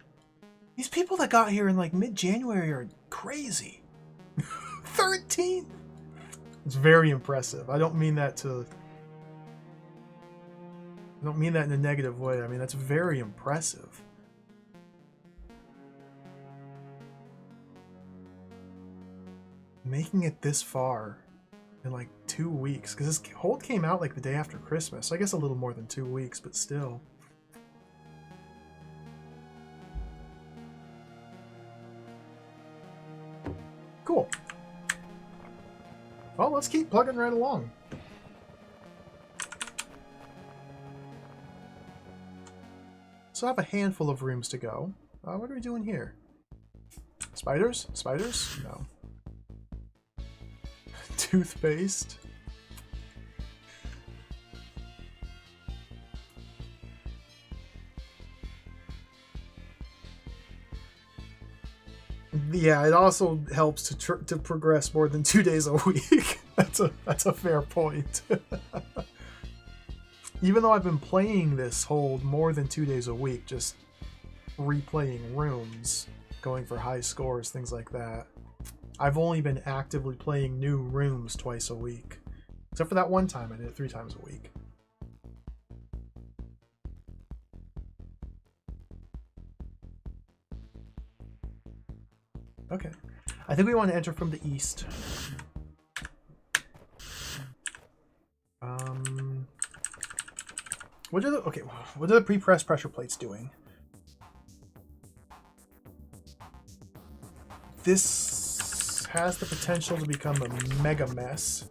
These people that got here in like mid-January are crazy. 13th! It's very impressive. I don't mean that in a negative way. I mean, that's very impressive. Making it this far in like 2 weeks, because this hold came out like the day after Christmas. I guess a little more than 2 weeks, but still. Cool. Well, let's keep plugging right along. So I have a handful of rooms to go. What are we doing here? Spiders? Spiders? No. Toothpaste. Yeah, it also helps to progress more than 2 days a week. That's a fair point. Even though I've been playing this hold more than 2 days a week, just replaying rooms, going for high scores, things like that, I've only been actively playing new rooms twice a week. Except for that one time I did it 3 times a week. Okay. I think we want to enter from the east. What are the pre-pressed pressure plates doing? This has the potential to become a mega mess.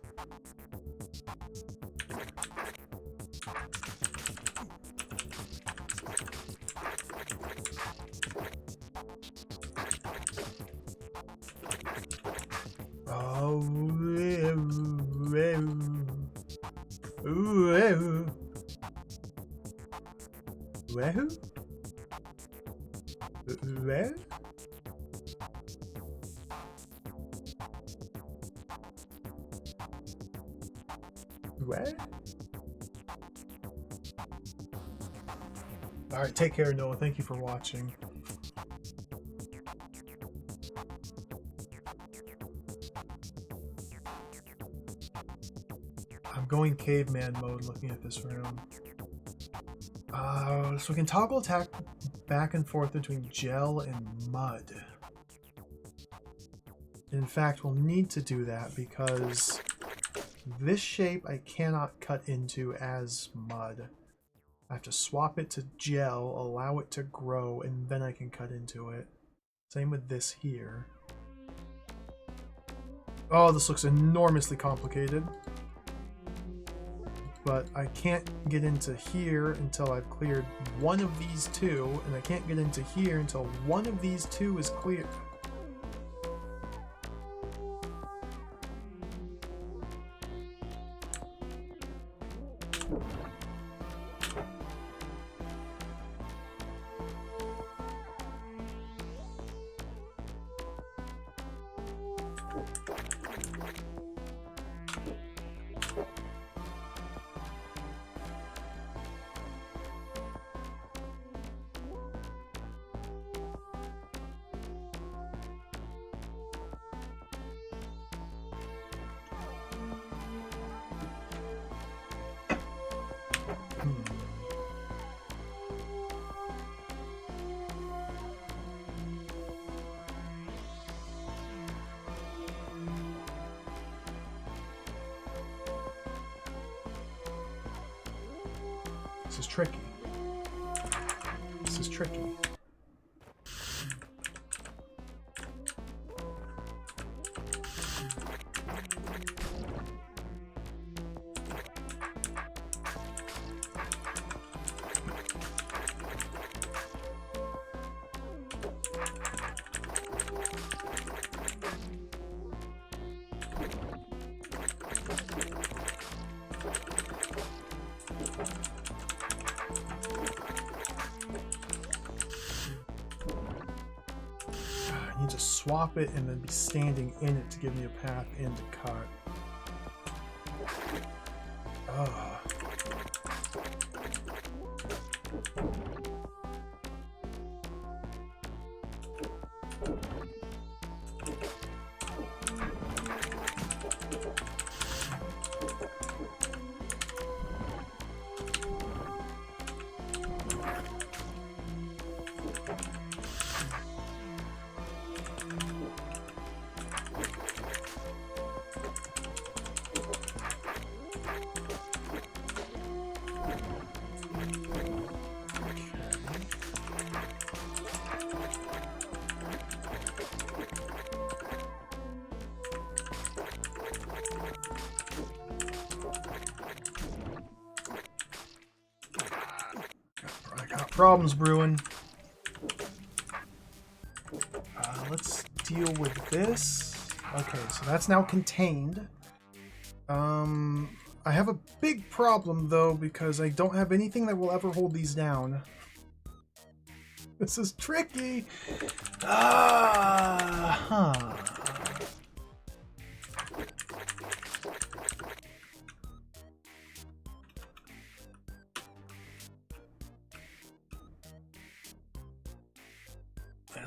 Alright, take care, Noah. Thank you for watching. I'm going caveman mode looking at this room. So we can toggle attack back and forth between gel and mud. In fact, we'll need to do that because this shape I cannot cut into as mud. I have to swap it to gel, allow it to grow, and then I can cut into it. Same with this here. Oh, this looks enormously complicated. But I can't get into here until I've cleared one of these two, and I can't get into here until one of these two is cleared. This is tricky. This is tricky. Swap it and then be standing in it to give me a path in to cut. Ugh. Problems brewing. Let's deal with this. Okay, so that's now contained. I have a big problem though because I don't have anything that will ever hold these down. This is tricky.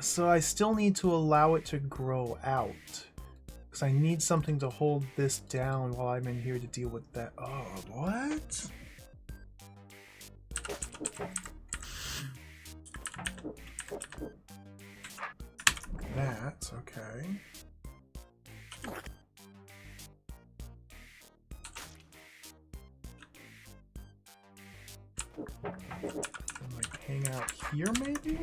So I still need to allow it to grow out. Because I need something to hold this down while I'm in here to deal with that. Oh, what? That, okay. And like hang out here maybe?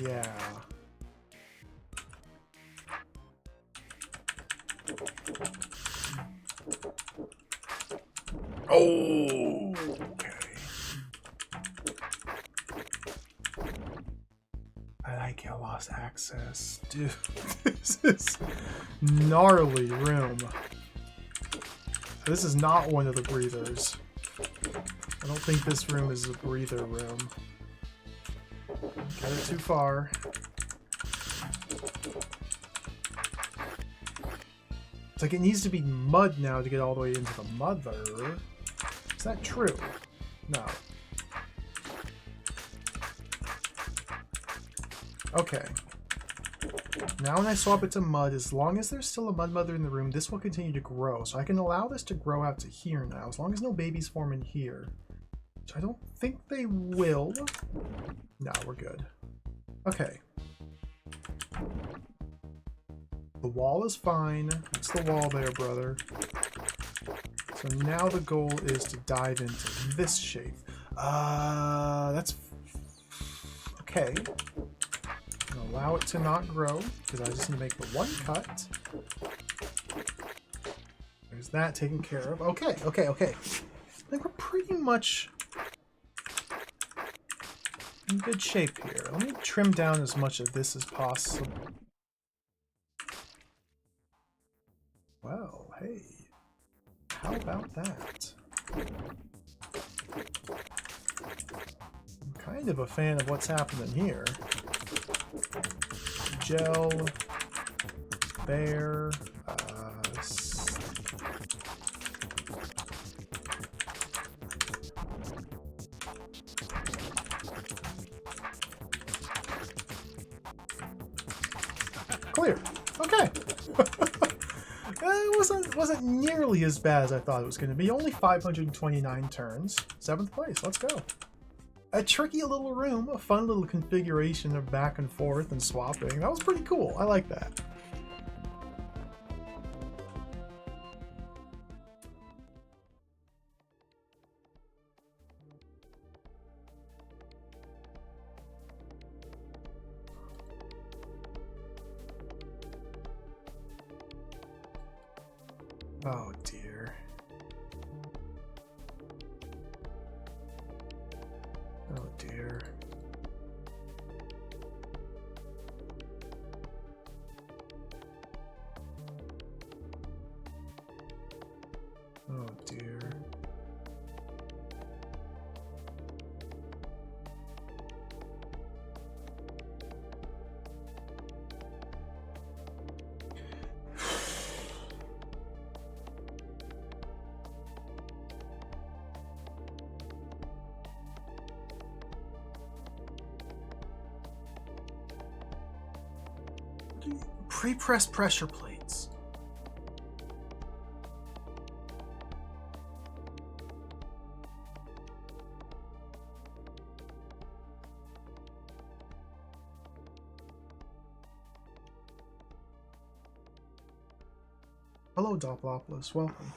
Yeah. Oh, okay. I like I lost access. Dude, this is gnarly room. This is not one of the breathers. I don't think this room is a breather room. Got it too far. It's like it needs to be mud now to get all the way into the mother. Is that true? No. Okay. Now when I swap it to mud, as long as there's still a mud mother in the room, this will continue to grow. So I can allow this to grow out to here now, as long as no babies form in here. Which I don't think they will. No, we're good. Okay. The wall is fine. It's the wall there, brother. So So now the goal is to dive into this shape. That's okay. Allow it to not grow, because I just need to make the one cut. There's that taken care of. Okay. I think we're pretty much in good shape here. Let me trim down as much of this as possible. Well, hey. How about that? I'm kind of a fan of what's happening here. Gel, bear, clear. Okay. It wasn't nearly as bad as I thought it was going to be. Only 529 turns. 7th place. Let's go. A tricky little room, a fun little configuration of back and forth and swapping. That was pretty cool. I like that. Oh dear. Oh dear. Oh dear. Pre-pressed pressure plates. Hello, Doppelopoulos. Welcome.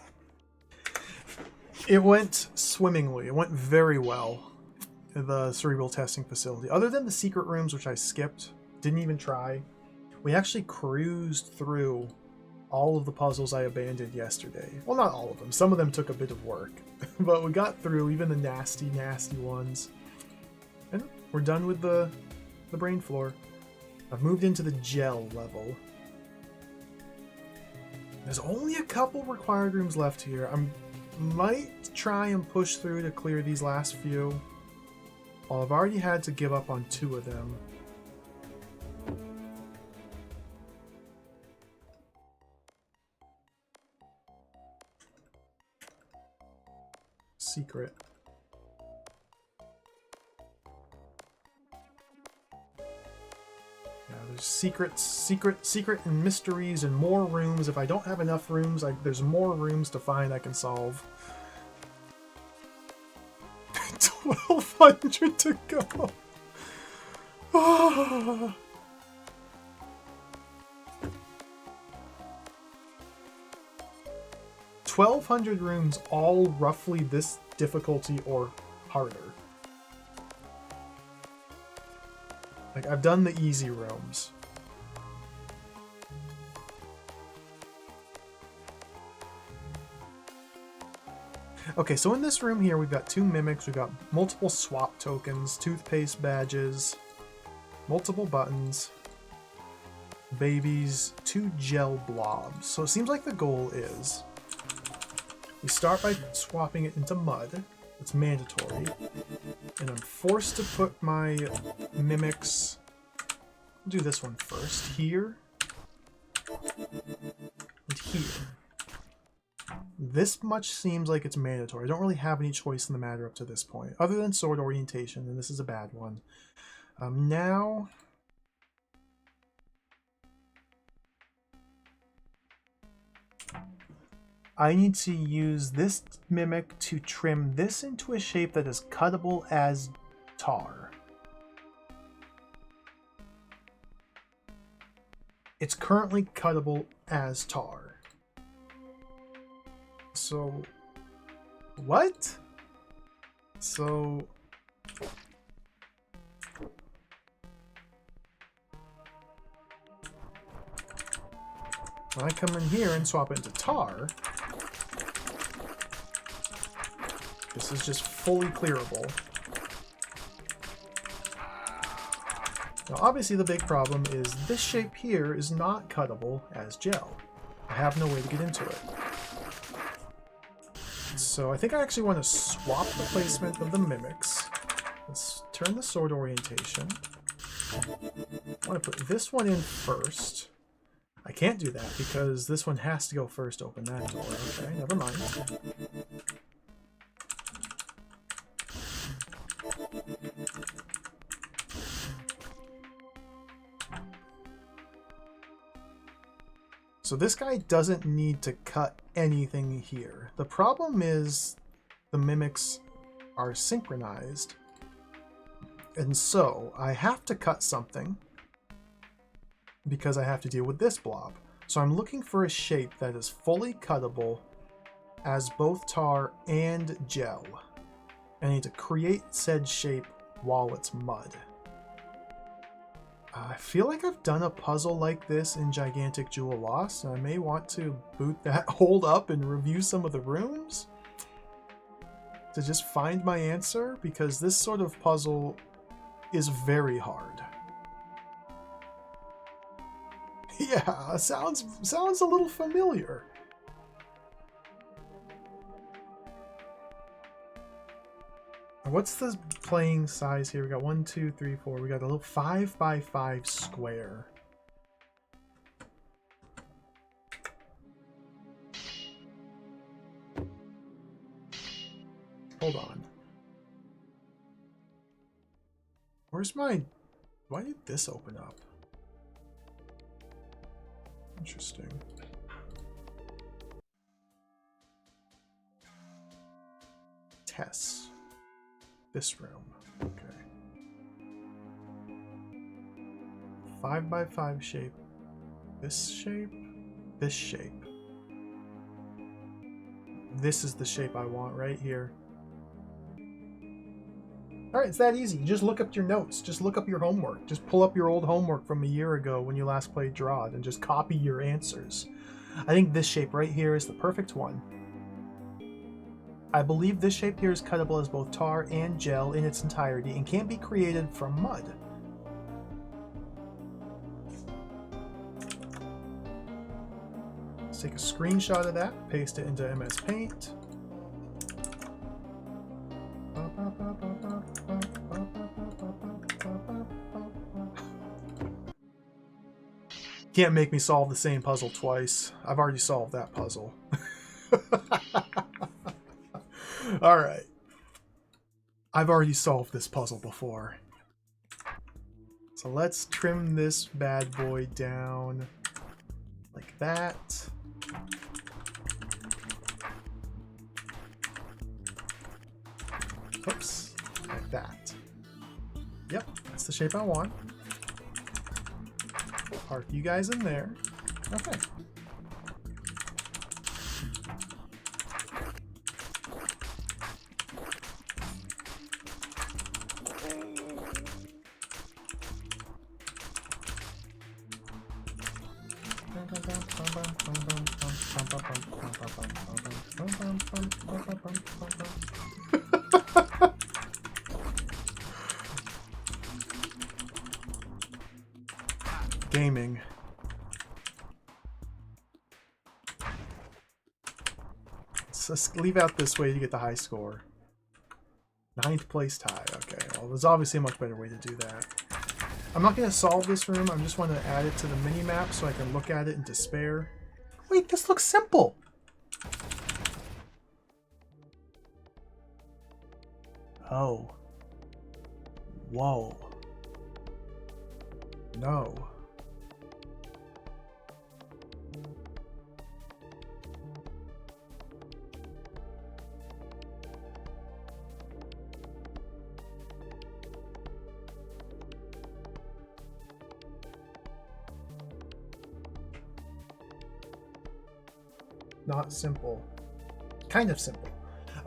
It went swimmingly. It went very well. The cerebral testing facility. Other than the secret rooms, which I skipped, didn't even try. We actually cruised through all of the puzzles I abandoned yesterday. Well, not all of them. Some of them took a bit of work. But we got through even the nasty, nasty ones. And we're done with the brain floor. I've moved into the gel level. There's only a couple required rooms left here. I might try and push through to clear these last few. Well, I've already had to give up on 2 of them. Secret. Yeah, there's secret and mysteries and more rooms. If I don't have enough rooms, there's more rooms to find I can solve. 1200 to go. 1200 rooms, all roughly this difficulty or harder. Like, I've done the easy rooms. Okay, so in this room here, we've got 2 mimics, we've got multiple swap tokens, toothpaste badges, multiple buttons, babies, 2 gel blobs. So it seems like the goal is we start by swapping it into mud. It's mandatory. And I'm forced to put my mimics... I'll do this one first. Here. And here. This much seems like it's mandatory. I don't really have any choice in the matter up to this point. Other than sword orientation, and this is a bad one. Now... I need to use this mimic to trim this into a shape that is cuttable as tar. It's currently cuttable as tar. So What? So... when I come in here and swap it into tar, this is just fully clearable. Now obviously the big problem is this shape here is not cuttable as gel. I have no way to get into it. So I think I actually want to swap the placement of the mimics. Let's turn the sword orientation. I want to put this one in first. I can't do that because this one has to go first to open that door. Okay, never mind. So this guy doesn't need to cut anything here. The problem is the mimics are synchronized. And so I have to cut something because I have to deal with this blob. So I'm looking for a shape that is fully cuttable as both tar and gel. I need to create said shape while it's mud. I feel like I've done a puzzle like this in Gigantic Jewel Lost, and I may want to boot that hold up and review some of the rooms to just find my answer, because this sort of puzzle is very hard. Yeah, sounds a little familiar. What's the playing size here? We got 1, 2, 3, 4. We got a little 5x5 square. Hold on. Where's my... why did this open up? Interesting. Tests. This room. Okay. 5x5 shape. This shape. This shape. This is the shape I want right here. Alright, it's that easy. You just look up your notes. Just look up your homework. Just pull up your old homework from a year ago when you last played DROD and just copy your answers. I think this shape right here is the perfect one. I believe this shape here is cuttable as both tar and gel in its entirety and can't be created from mud. Let's take a screenshot of that, paste it into MS Paint. Can't make me solve the same puzzle twice. I've already solved that puzzle. Alright. I've already solved this puzzle before. So let's trim this bad boy down like that. Oops, like that. Yep, that's the shape I want. Park you guys in there. Okay. Gaming. So let's leave out this way to get the high score. 9th place tie. Okay, well, there's obviously a much better way to do that. I'm not going to solve this room. I just want to add it to the mini-map so I can look at it in despair. Wait, this looks simple! Oh. Whoa. No. Not simple. Kind of simple.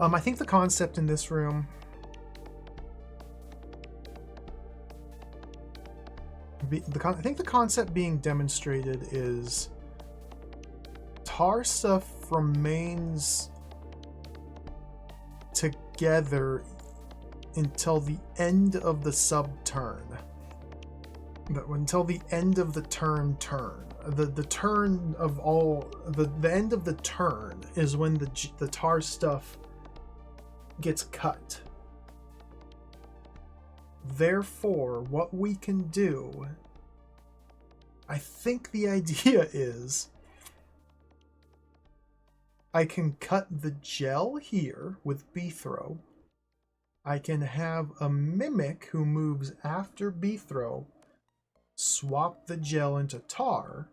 I think the concept in this room... I think the concept being demonstrated is tar stuff remains together until the end of the sub-turn. Until the end of the turn. The turn of all... The end of the turn is when the tar stuff gets cut. Therefore, what we can do... I think the idea is... I can cut the gel here with B-throw. I can have a mimic who moves after B-throw swap the gel into tar,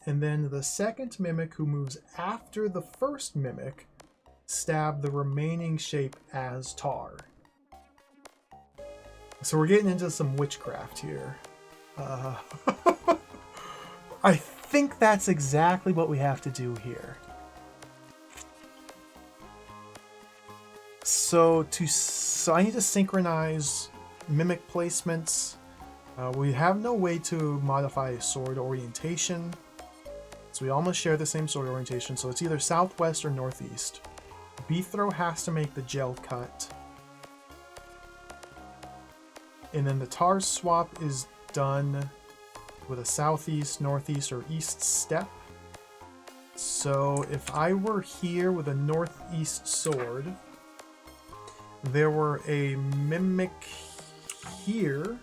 and then the second mimic who moves after the first mimic stab the remaining shape as tar. So we're getting into some witchcraft here. I think that's exactly what we have to do here. So I need to synchronize mimic placements. We have no way to modify sword orientation. So we almost share the same sword orientation. So it's either southwest or northeast. B-throw has to make the gel cut. And then the tar swap is done with a southeast, northeast, or east step. So if I were here with a northeast sword, there were a mimic here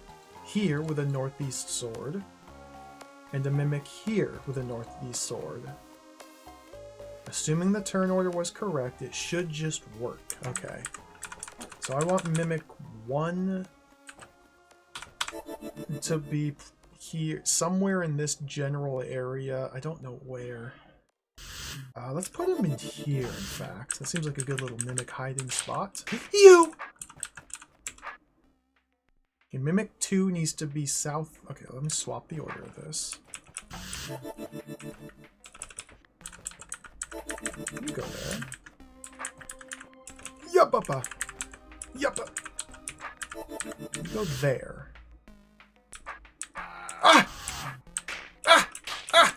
with a northeast sword, and a mimic here with a northeast sword. Assuming the turn order was correct, it should just work. Okay. So I want mimic 1 to be here, somewhere in this general area. I don't know where. Let's put him in here, in fact. That seems like a good little mimic hiding spot. You! Okay, mimic 2 needs to be south. Okay, let me swap the order of this. You go there. Yup-uppa! Yup-a! You go there. Ah! Ah! Ah!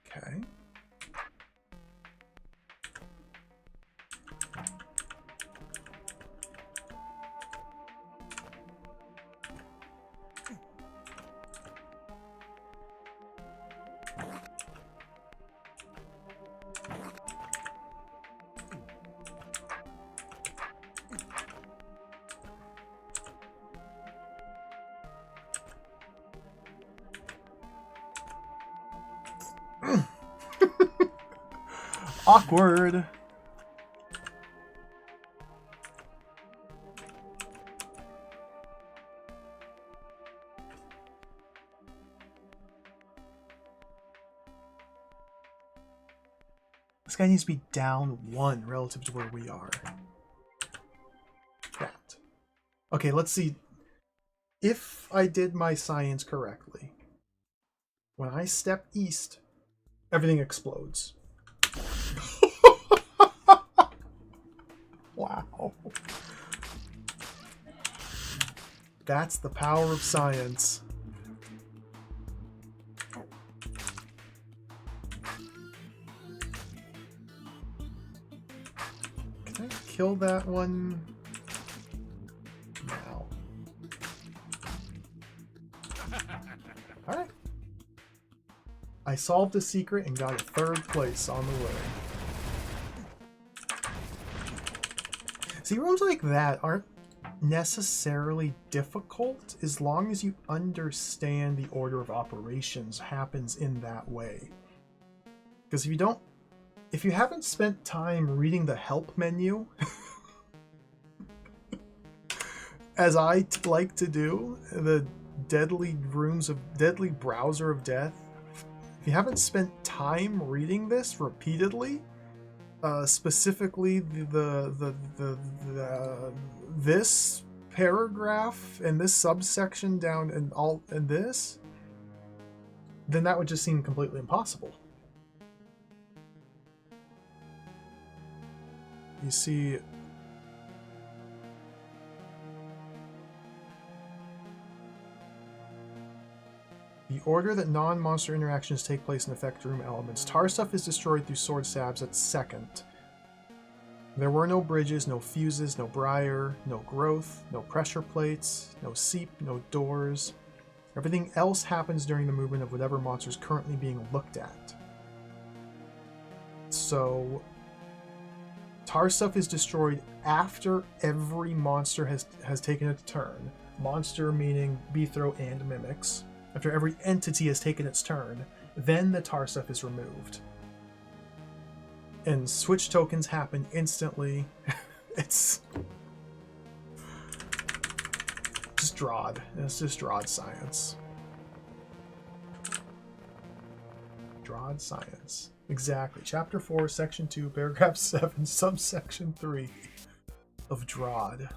Okay. Awkward. This guy needs to be down 1 relative to where we are. That. Okay, let's see. If I did my science correctly, when I step east, everything explodes. Wow. That's the power of science. Can I kill that one now? Alright. I solved a secret and got a 3rd place on the way. See, rooms like that aren't necessarily difficult as long as you understand the order of operations happens in that way. Because if you haven't spent time reading the help menu, as I like to do, the deadly browser of death, if you haven't spent time reading this repeatedly, specifically this paragraph and this subsection down and this, then that would just seem completely impossible. You see... The order that non-monster interactions take place in effect room elements. Tar stuff is destroyed through sword stabs at second. There were no bridges, no fuses, no briar, no growth, no pressure plates, no seep, no doors. Everything else happens during the movement of whatever monster is currently being looked at. So, tar stuff is destroyed after every monster has taken its turn. Monster meaning Beathro and mimics. After every entity has taken its turn, then the tar stuff is removed. And switch tokens happen instantly. It's just DROD. It's just DROD science. DROD science. Exactly. Chapter 4, Section 2, Paragraph 7, Subsection 3 of DROD.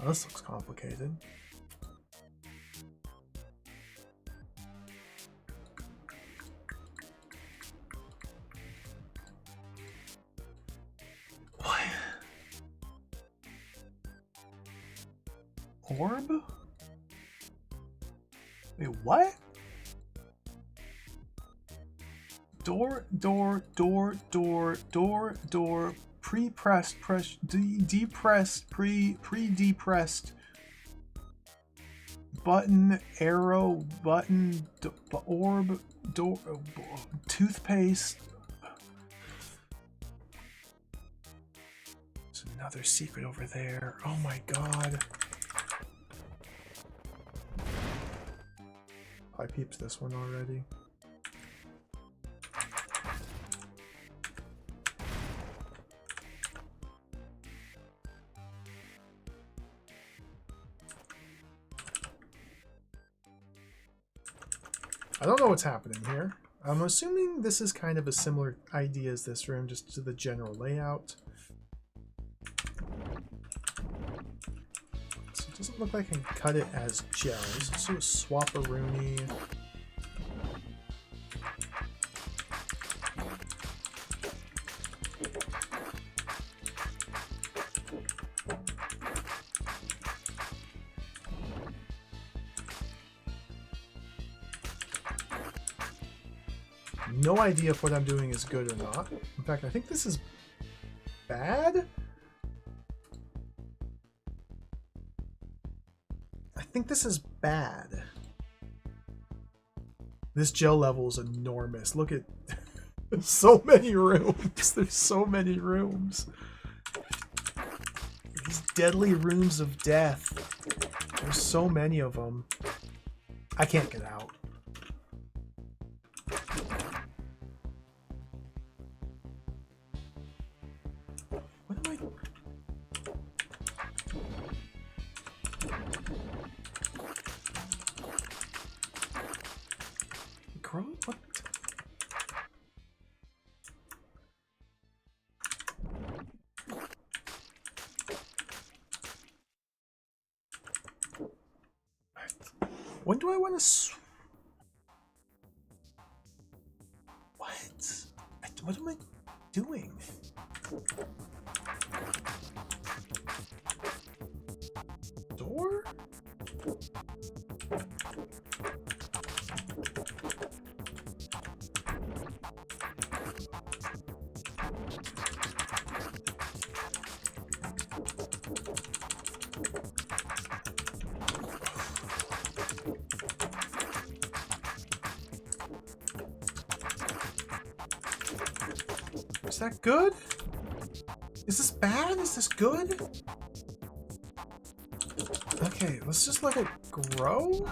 Oh, this looks complicated. What? Orb? Wait, what? Door, pre-pressed, depressed, pre-depressed, button, arrow, button, orb, door, toothpaste. There's another secret over there. Oh my god. I peeped this one already. I don't know what's happening here. I'm assuming this is kind of a similar idea as this room, just to the general layout. So it doesn't look like I can cut it as gels. Let's do a swap-a-rooney. No idea if what I'm doing is good or not. In fact, I think this is bad. I think this is bad. This gel level is enormous. Look at so many rooms. There's so many rooms. These deadly rooms of death. There's so many of them. I can't get out. What? When do I want to? What am I doing? Door? Is that good? Is this bad? Is this good? Okay, let's just let it grow.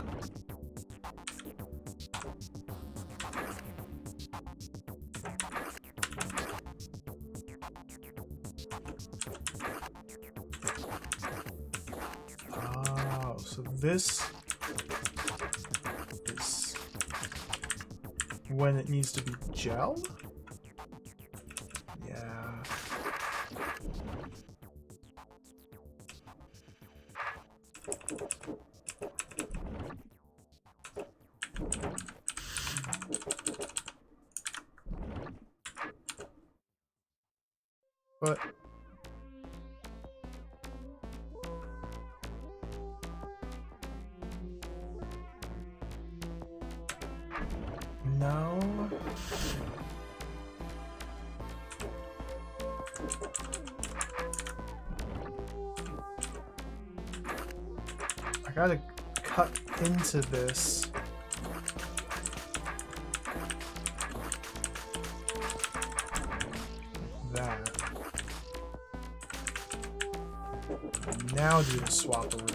Oh, so this is when it needs to be gel? Yeah. But no. I gotta cut into this. That. Now do the swap-a-rooney.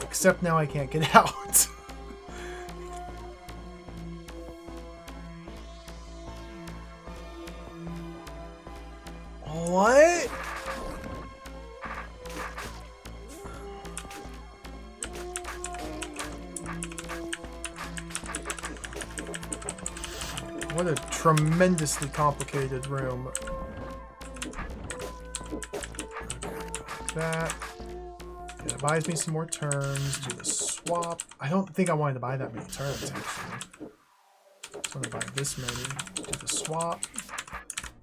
Except now I can't get out. What? What a tremendously complicated room. That. Yeah, it buys me some more turns. Do the swap. I don't think I wanted to buy that many turns, actually. I just want to buy this many. Do the swap.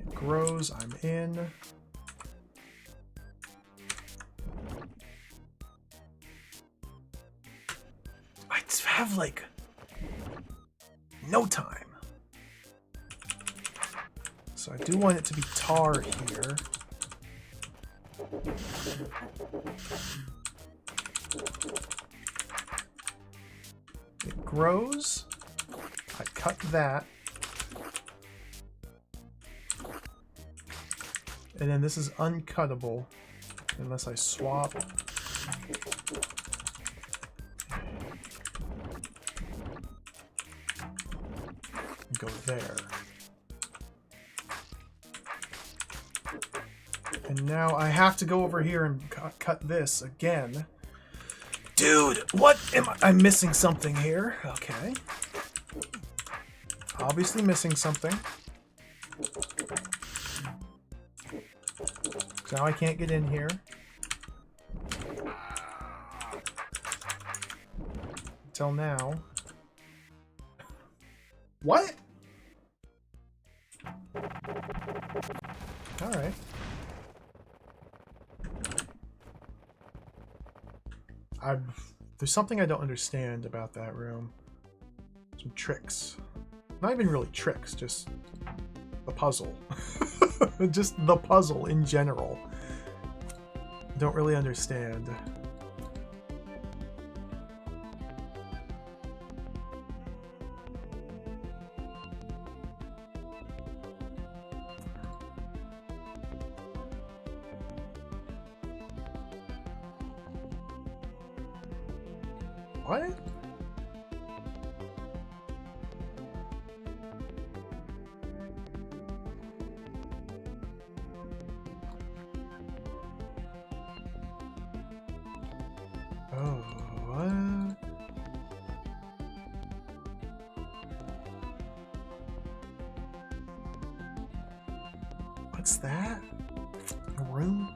It grows. I'm in. I just have, like, no time. So I do want it to be tar here. It grows. I cut that. And then this is uncuttable unless I swap. And go there. And now I have to go over here and cut this again. Dude, what am I? I'm missing something here. Okay. Obviously missing something. So now I can't get in here. Until now. What? Alright. There's something I don't understand about that room. Some tricks. Not even really tricks, just the puzzle. Just the puzzle in general. Don't really understand. What? Oh, what? What's that? A room?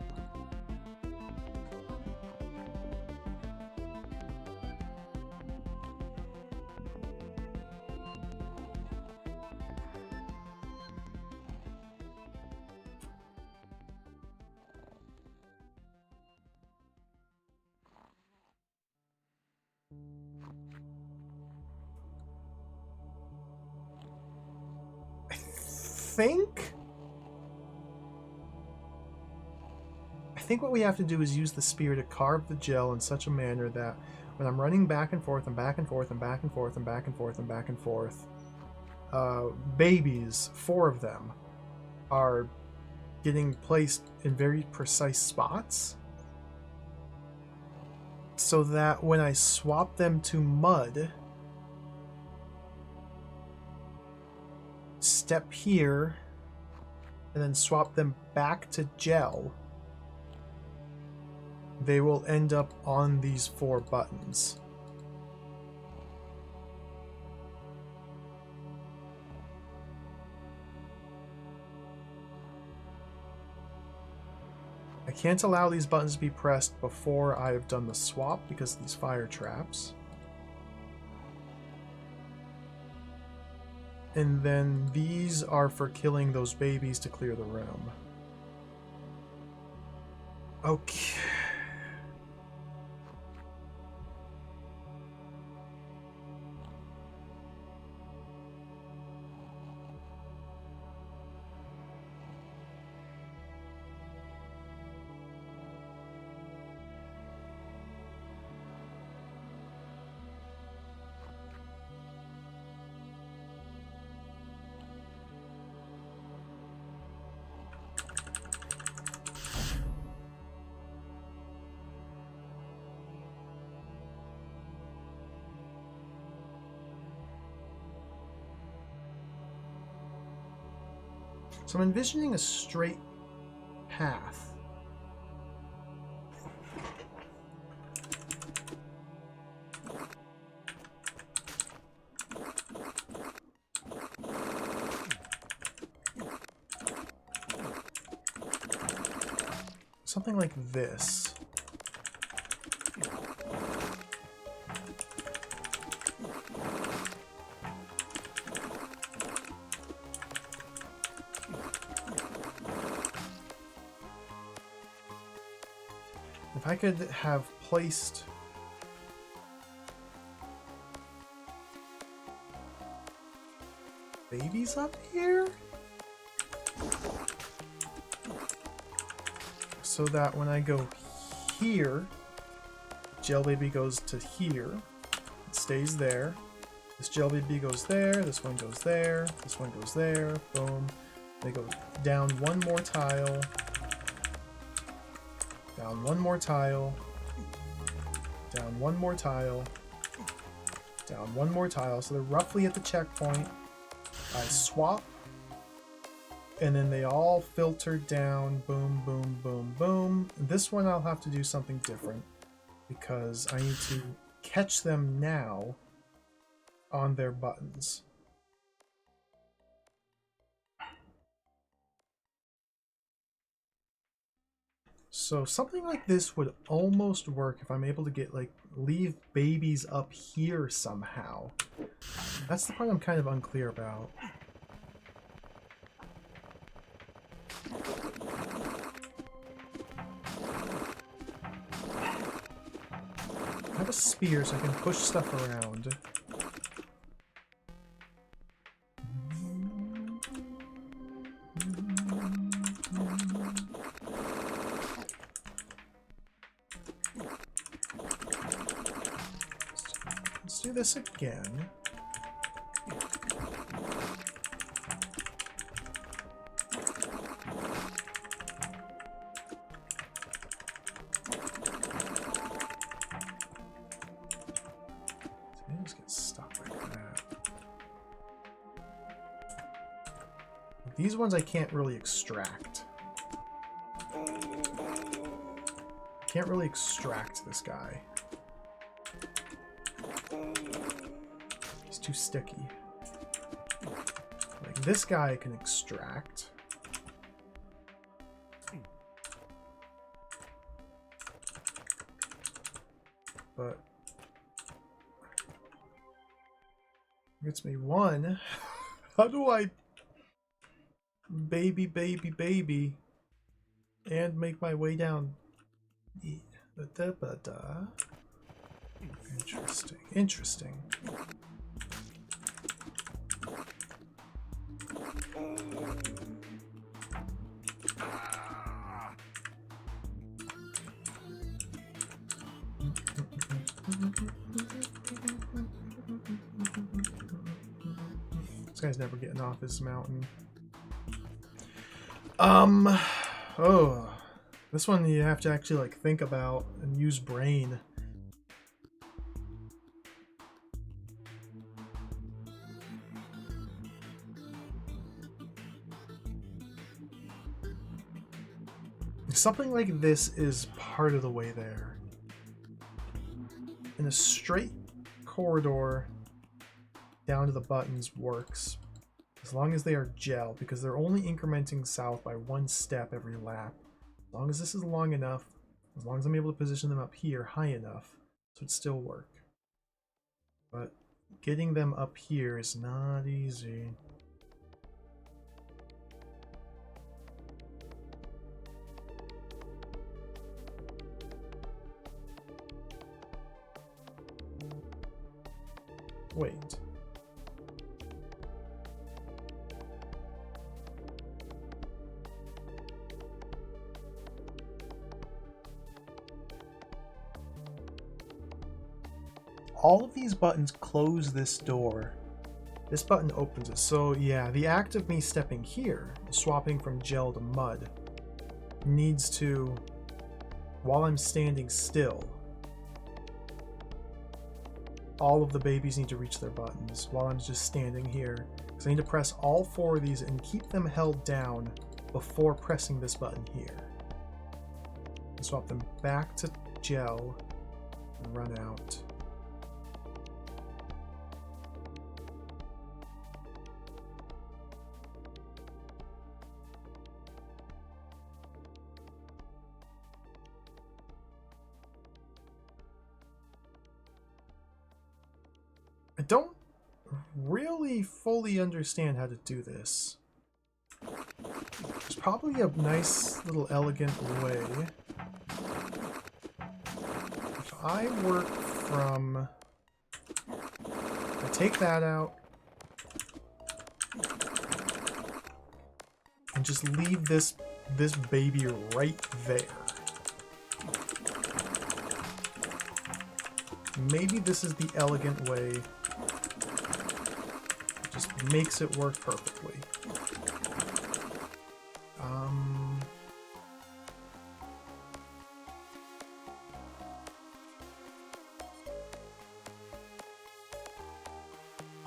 I think what we have to do is use the spear to carve the gel in such a manner that when I'm running back and forth and back and forth and back and forth and back and forth and back and forth, babies, 4 of them, are getting placed in very precise spots, so that when I swap them to mud, step here, and then swap them back to gel, they will end up on these 4 buttons. can't allow these buttons to be pressed before I have done the swap because of these fire traps. And then these are for killing those babies to clear the room. Okay. So I'm envisioning a straight path. Something like this. If I could have placed babies up here so that when I go here, gel baby goes to here, it stays there. This gel baby goes there, this one goes there, this one goes there, boom. They go down one more tile. Down one more tile, down one more tile, down one more tile. So they're roughly at the checkpoint. I swap, and then they all filter down. Boom, boom, boom, boom. This one I'll have to do something different because I need to catch them now on their buttons. So something like this would almost work if I'm able to get, like, leave babies up here somehow. That's the part I'm kind of unclear about. I have a spear so I can push stuff around. Let's do this again. Just get stuck like that. These ones I can't really extract. Can't really extract this guy. He's too sticky. Like this guy I can extract. But gets me one. How do I baby and make my way down? Interesting. This guy's never getting off his mountain. Oh, this one you have to actually like think about and use brain. Something like this is part of the way there. In a straight corridor down to the buttons works as long as they are gel, because they're only incrementing south by one step every lap. As long as this is long enough, as long as I'm able to position them up here high enough, so it still work. But getting them up here is not easy. Wait. All of these buttons close this door. This button opens it. So yeah, the act of me stepping here, swapping from gel to mud, needs to, while I'm standing still, all of the babies need to reach their buttons while I'm just standing here. So I need to press all 4 of these and keep them held down before pressing this button here. Swap them back to gel and run out. I don't really fully understand how to do this. There's probably a nice little elegant way. If I work from... I take that out and just leave this baby right there. Maybe this is the elegant way. Just makes it work perfectly.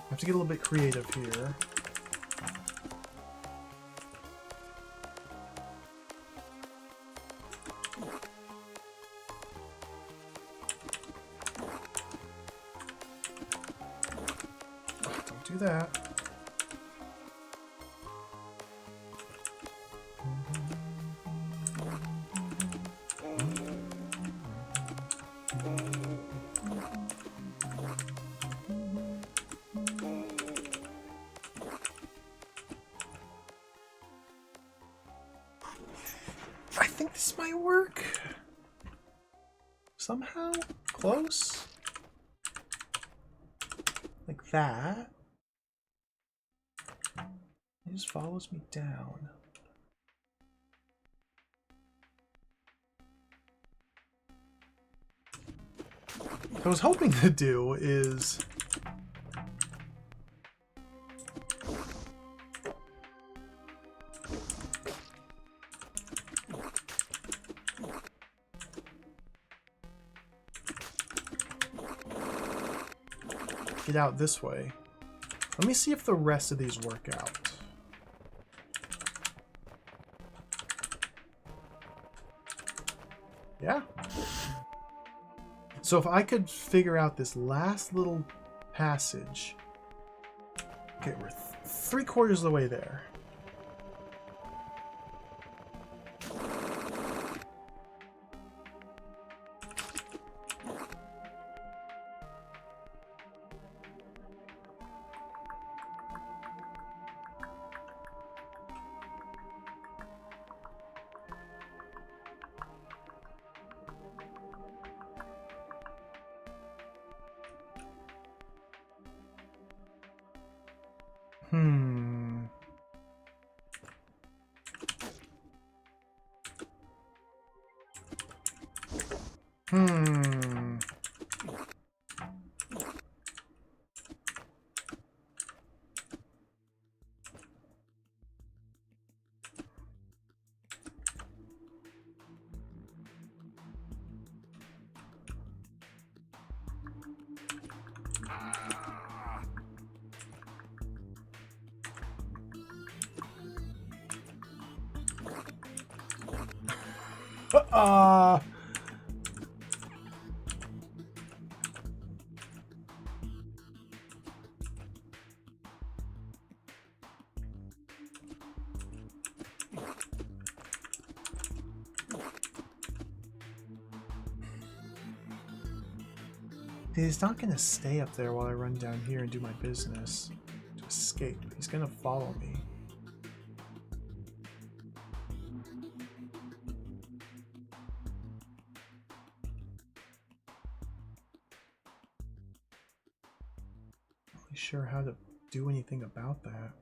I have to get a little bit creative here. Don't do that. I think this might work. Somehow close. Like that. It just follows me down. What I was hoping to do is get out this way. Let me see if the rest of these work out. Yeah. So if I could figure out this last little passage. Okay, we're 3/4 of the way there. He's not going to stay up there while I run down here and do my business to escape. He's going to follow me. Not really sure how to do anything about that.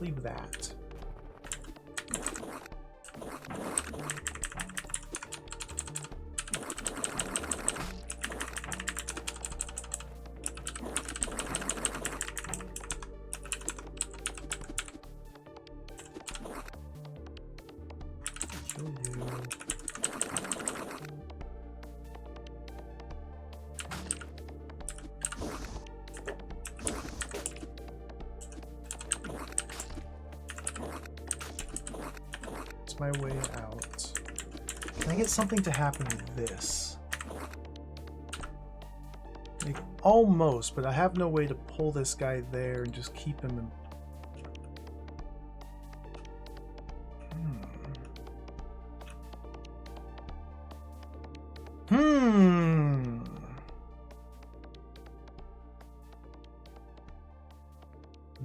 Leave that. Kill you. My way out. Can I get something to happen with this? Like, almost, but I have no way to pull this guy there and just keep him in.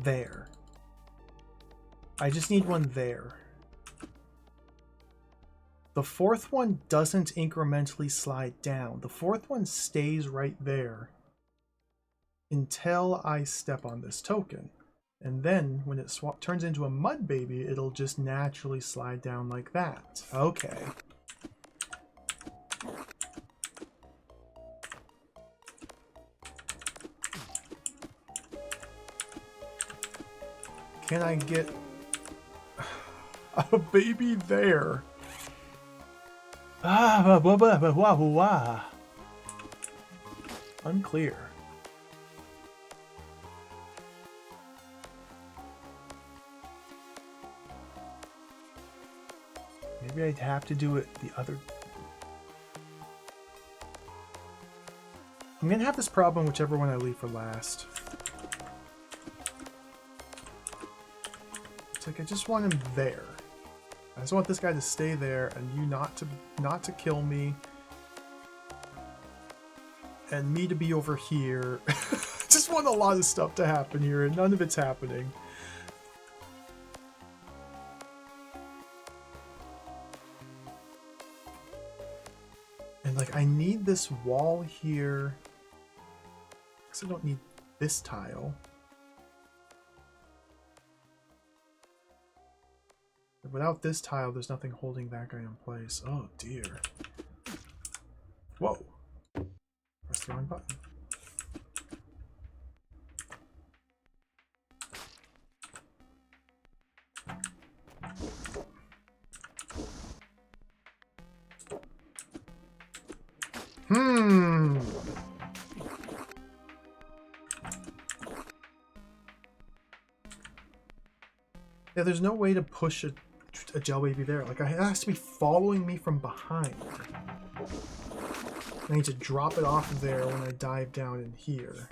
There. I just need one there. The fourth one doesn't incrementally slide down. The fourth one stays right there until I step on this token. And then when it turns into a mud baby, it'll just naturally slide down like that. Okay. Can I get a baby there? Unclear. Maybe I'd have to do it the other. I'm gonna have this problem whichever one I leave for last. It's like I just want him there. I just want this guy to stay there and you not to kill me. And me to be over here. Just want a lot of stuff to happen here and none of it's happening. And like I need this wall here. Because I don't need this tile. Without this tile, there's nothing holding that guy in place. Oh dear. Whoa. Press the wrong button. Yeah, there's no way to push a gel baby there. Like, it has to be following me from behind. I need to drop it off there when I dive down in here.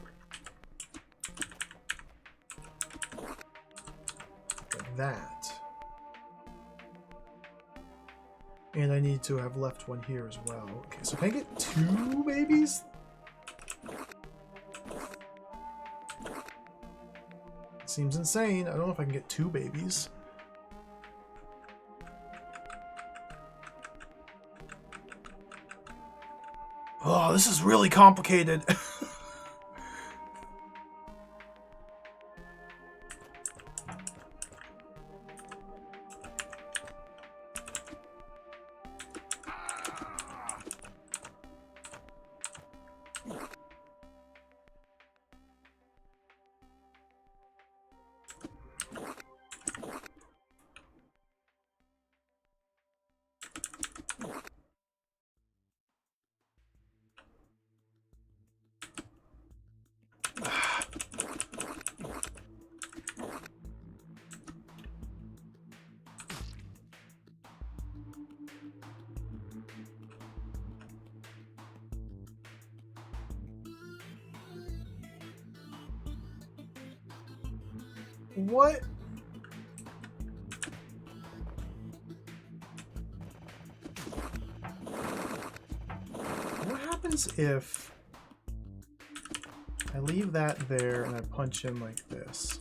Like that. And I need to have left one here as well. Okay, so can I get 2 babies? Seems insane. I don't know if I can get 2 babies. Oh, this is really complicated. What? What happens if I leave that there and I punch in like this?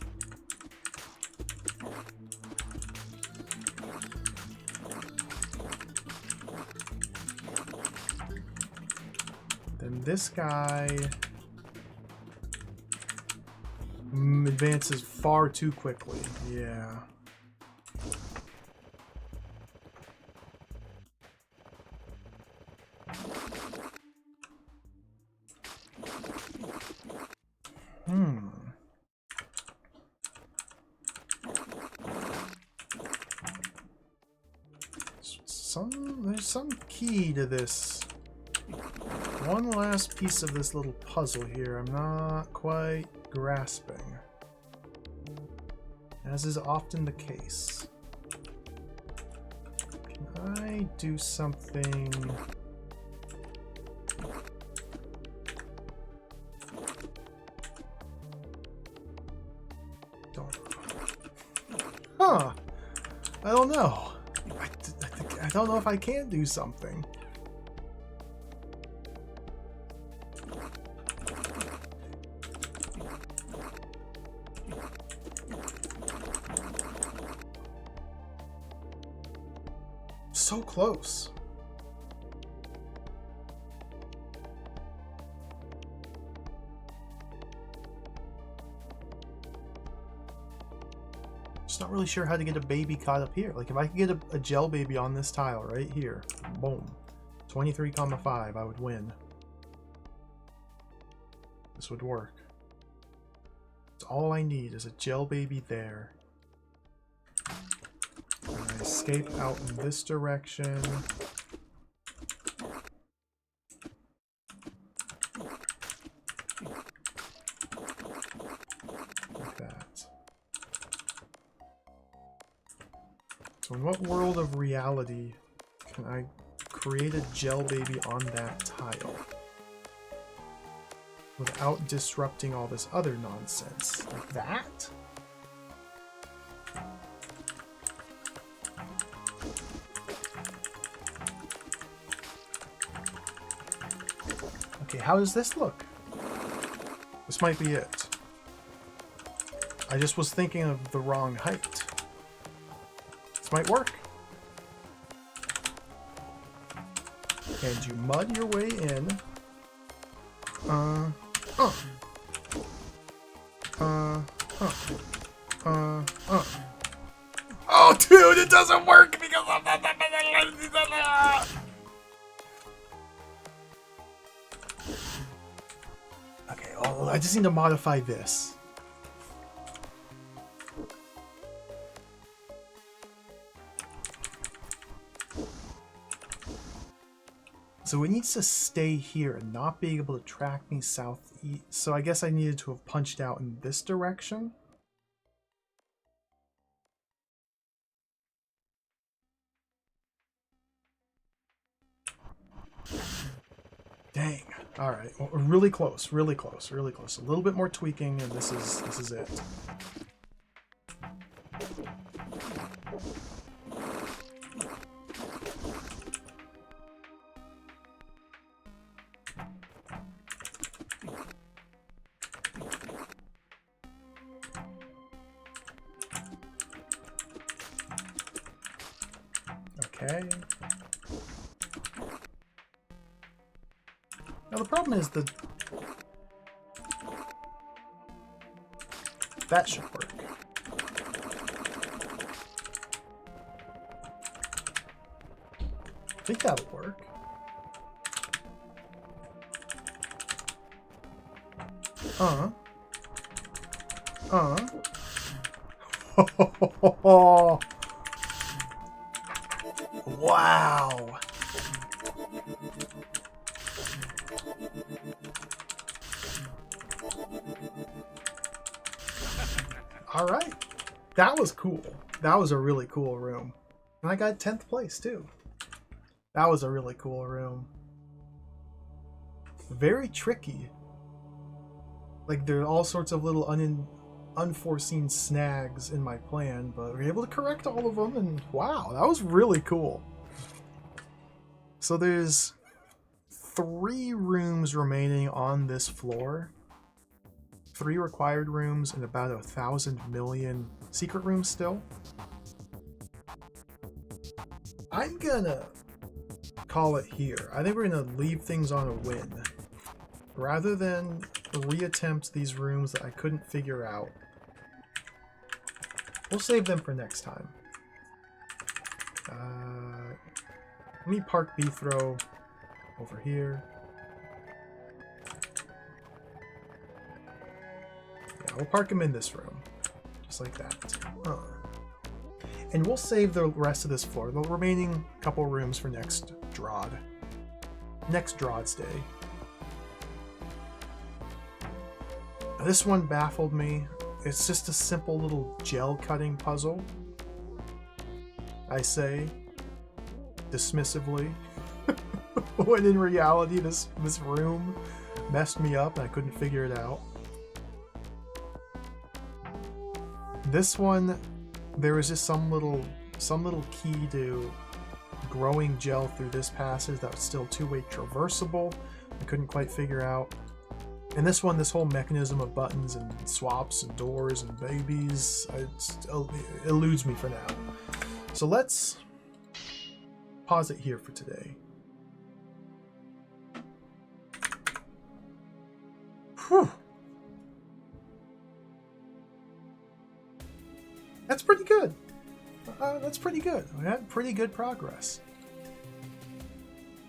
Then this guy advances far too quickly. Yeah. There's some key to this. One last piece of this little puzzle here I'm not quite grasping, as is often the case. Can I do something? Huh. I don't know. I don't know if I can do something. So close. Just not really sure how to get a baby caught up here. Like if I could get a gel baby on this tile right here, boom, 23,5, I would win. This would work. It's all I need is a gel baby there. And I escape out in this direction. Like that. So in what world of reality can I create a gel baby on that tile without disrupting all this other nonsense? Like that? Okay, how does this look? This might be it. I just was thinking of the wrong height. This might work. And you mud your way in. Oh, dude, it doesn't work because of that. Okay, oh, I just need to modify this. So it needs to stay here and not be able to track me southeast. So I guess I needed to have punched out in this direction. Dang. All right. Well, really close. Really close. Really close. A little bit more tweaking, and this is it. Okay. Now the problem is that should work. I think that'll work. Wow. All right. That was cool. That was a really cool room. And I got 10th place too. That was a really cool room. Very tricky. Like there are all sorts of little unforeseen snags in my plan, but we were able to correct all of them, and wow, that was really cool. So there's 3 rooms remaining on this floor. 3 required rooms and about 1,000 million secret rooms still. I'm gonna call it here. I think we're gonna leave things on a win. Rather than reattempt these rooms that I couldn't figure out, we'll save them for next time. Let me park B-throw over here. Yeah, we'll park him in this room. Just like that. And we'll save the rest of this floor, the remaining couple rooms for next DROD. Next DROD's day. This one baffled me. It's just a simple little gel cutting puzzle. I say, dismissively. When in reality, this room messed me up and I couldn't figure it out. This one, there was just some little key to growing gel through this passage that was still two-way traversable. I couldn't quite figure out. And this one, this whole mechanism of buttons and swaps and doors and babies, it eludes me for now. So let's pause it here for today. Whew. That's pretty good. That's pretty good. We had pretty good progress.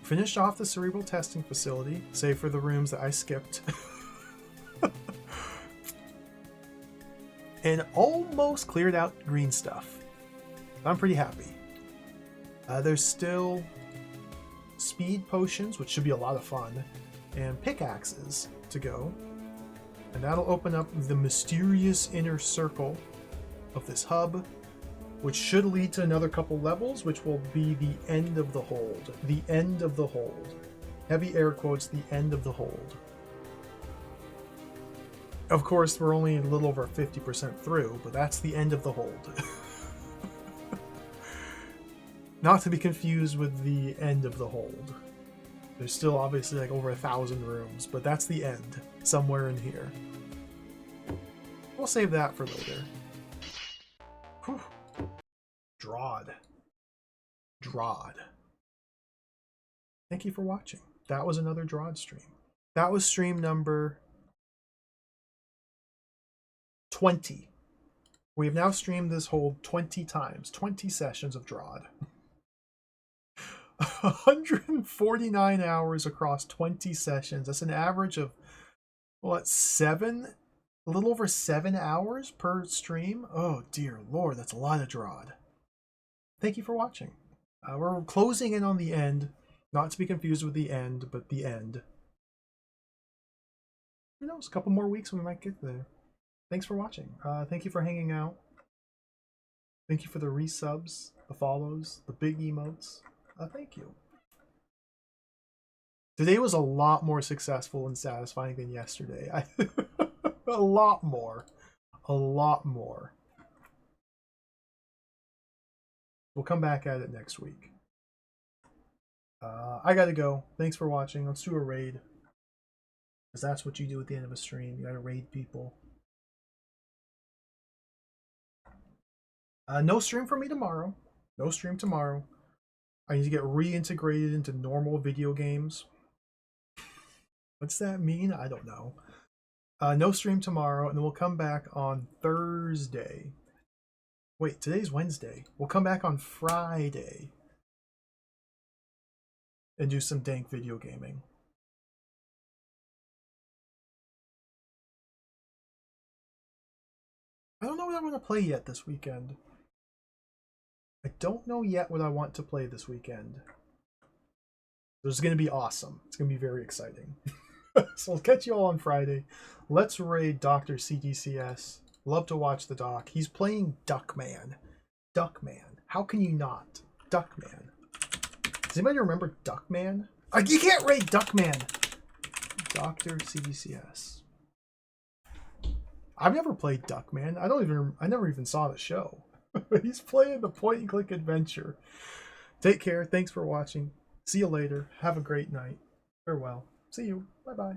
Finished off the cerebral testing facility, save for the rooms that I skipped. And almost cleared out green stuff. I'm pretty happy. There's still speed potions, which should be a lot of fun, and pickaxes to go. And that'll open up the mysterious inner circle of this hub, which should lead to another couple levels, which will be the end of the hold. The end of the hold. Heavy air quotes, the end of the hold. Of course, we're only a little over 50% through, but that's the end of the hold. Not to be confused with the end of the hold. There's still obviously like over 1,000 rooms, but that's the end, somewhere in here. We'll save that for later. Whew. DROD. Thank you for watching. That was another DROD stream. That was stream number 20. We have now streamed this hold 20 times. 20 sessions of DROD. 149 hours across 20 sessions. That's an average of, what, 7? A little over 7 hours per stream? Oh dear lord, that's a lot of DROD. Thank you for watching. We're closing in on the end. Not to be confused with the end, but the end. Who knows, a couple more weeks we might get there. Thanks for watching. Thank you for hanging out. Thank you for the resubs, the follows, the big emotes. Thank you. Today was a lot more successful and satisfying than yesterday. A lot more. We'll come back at it next week. I gotta go. Thanks for watching. Let's do a raid. Because that's what you do at the end of a stream. You gotta raid people. No stream for me tomorrow. No stream tomorrow. I need to get reintegrated into normal video games. What's that mean? I don't know. No stream tomorrow, and then we'll come back on Thursday. Wait, today's Wednesday. We'll come back on Friday and do some dank video gaming. I don't know what I want to play yet this weekend. I don't know yet what I want to play this weekend. This is going to be awesome. It's going to be very exciting. So I'll catch you all on Friday. Let's raid Dr. CDCS. Love to watch the doc. He's playing Duckman. Duckman. How can you not? Duckman. Does anybody remember Duckman? You can't raid Duckman! Dr. CDCS. I've never played Duckman. I never even saw the show. He's playing the point and click adventure. Take care. Thanks for watching. See you later. Have a great night. Farewell. See you. Bye bye.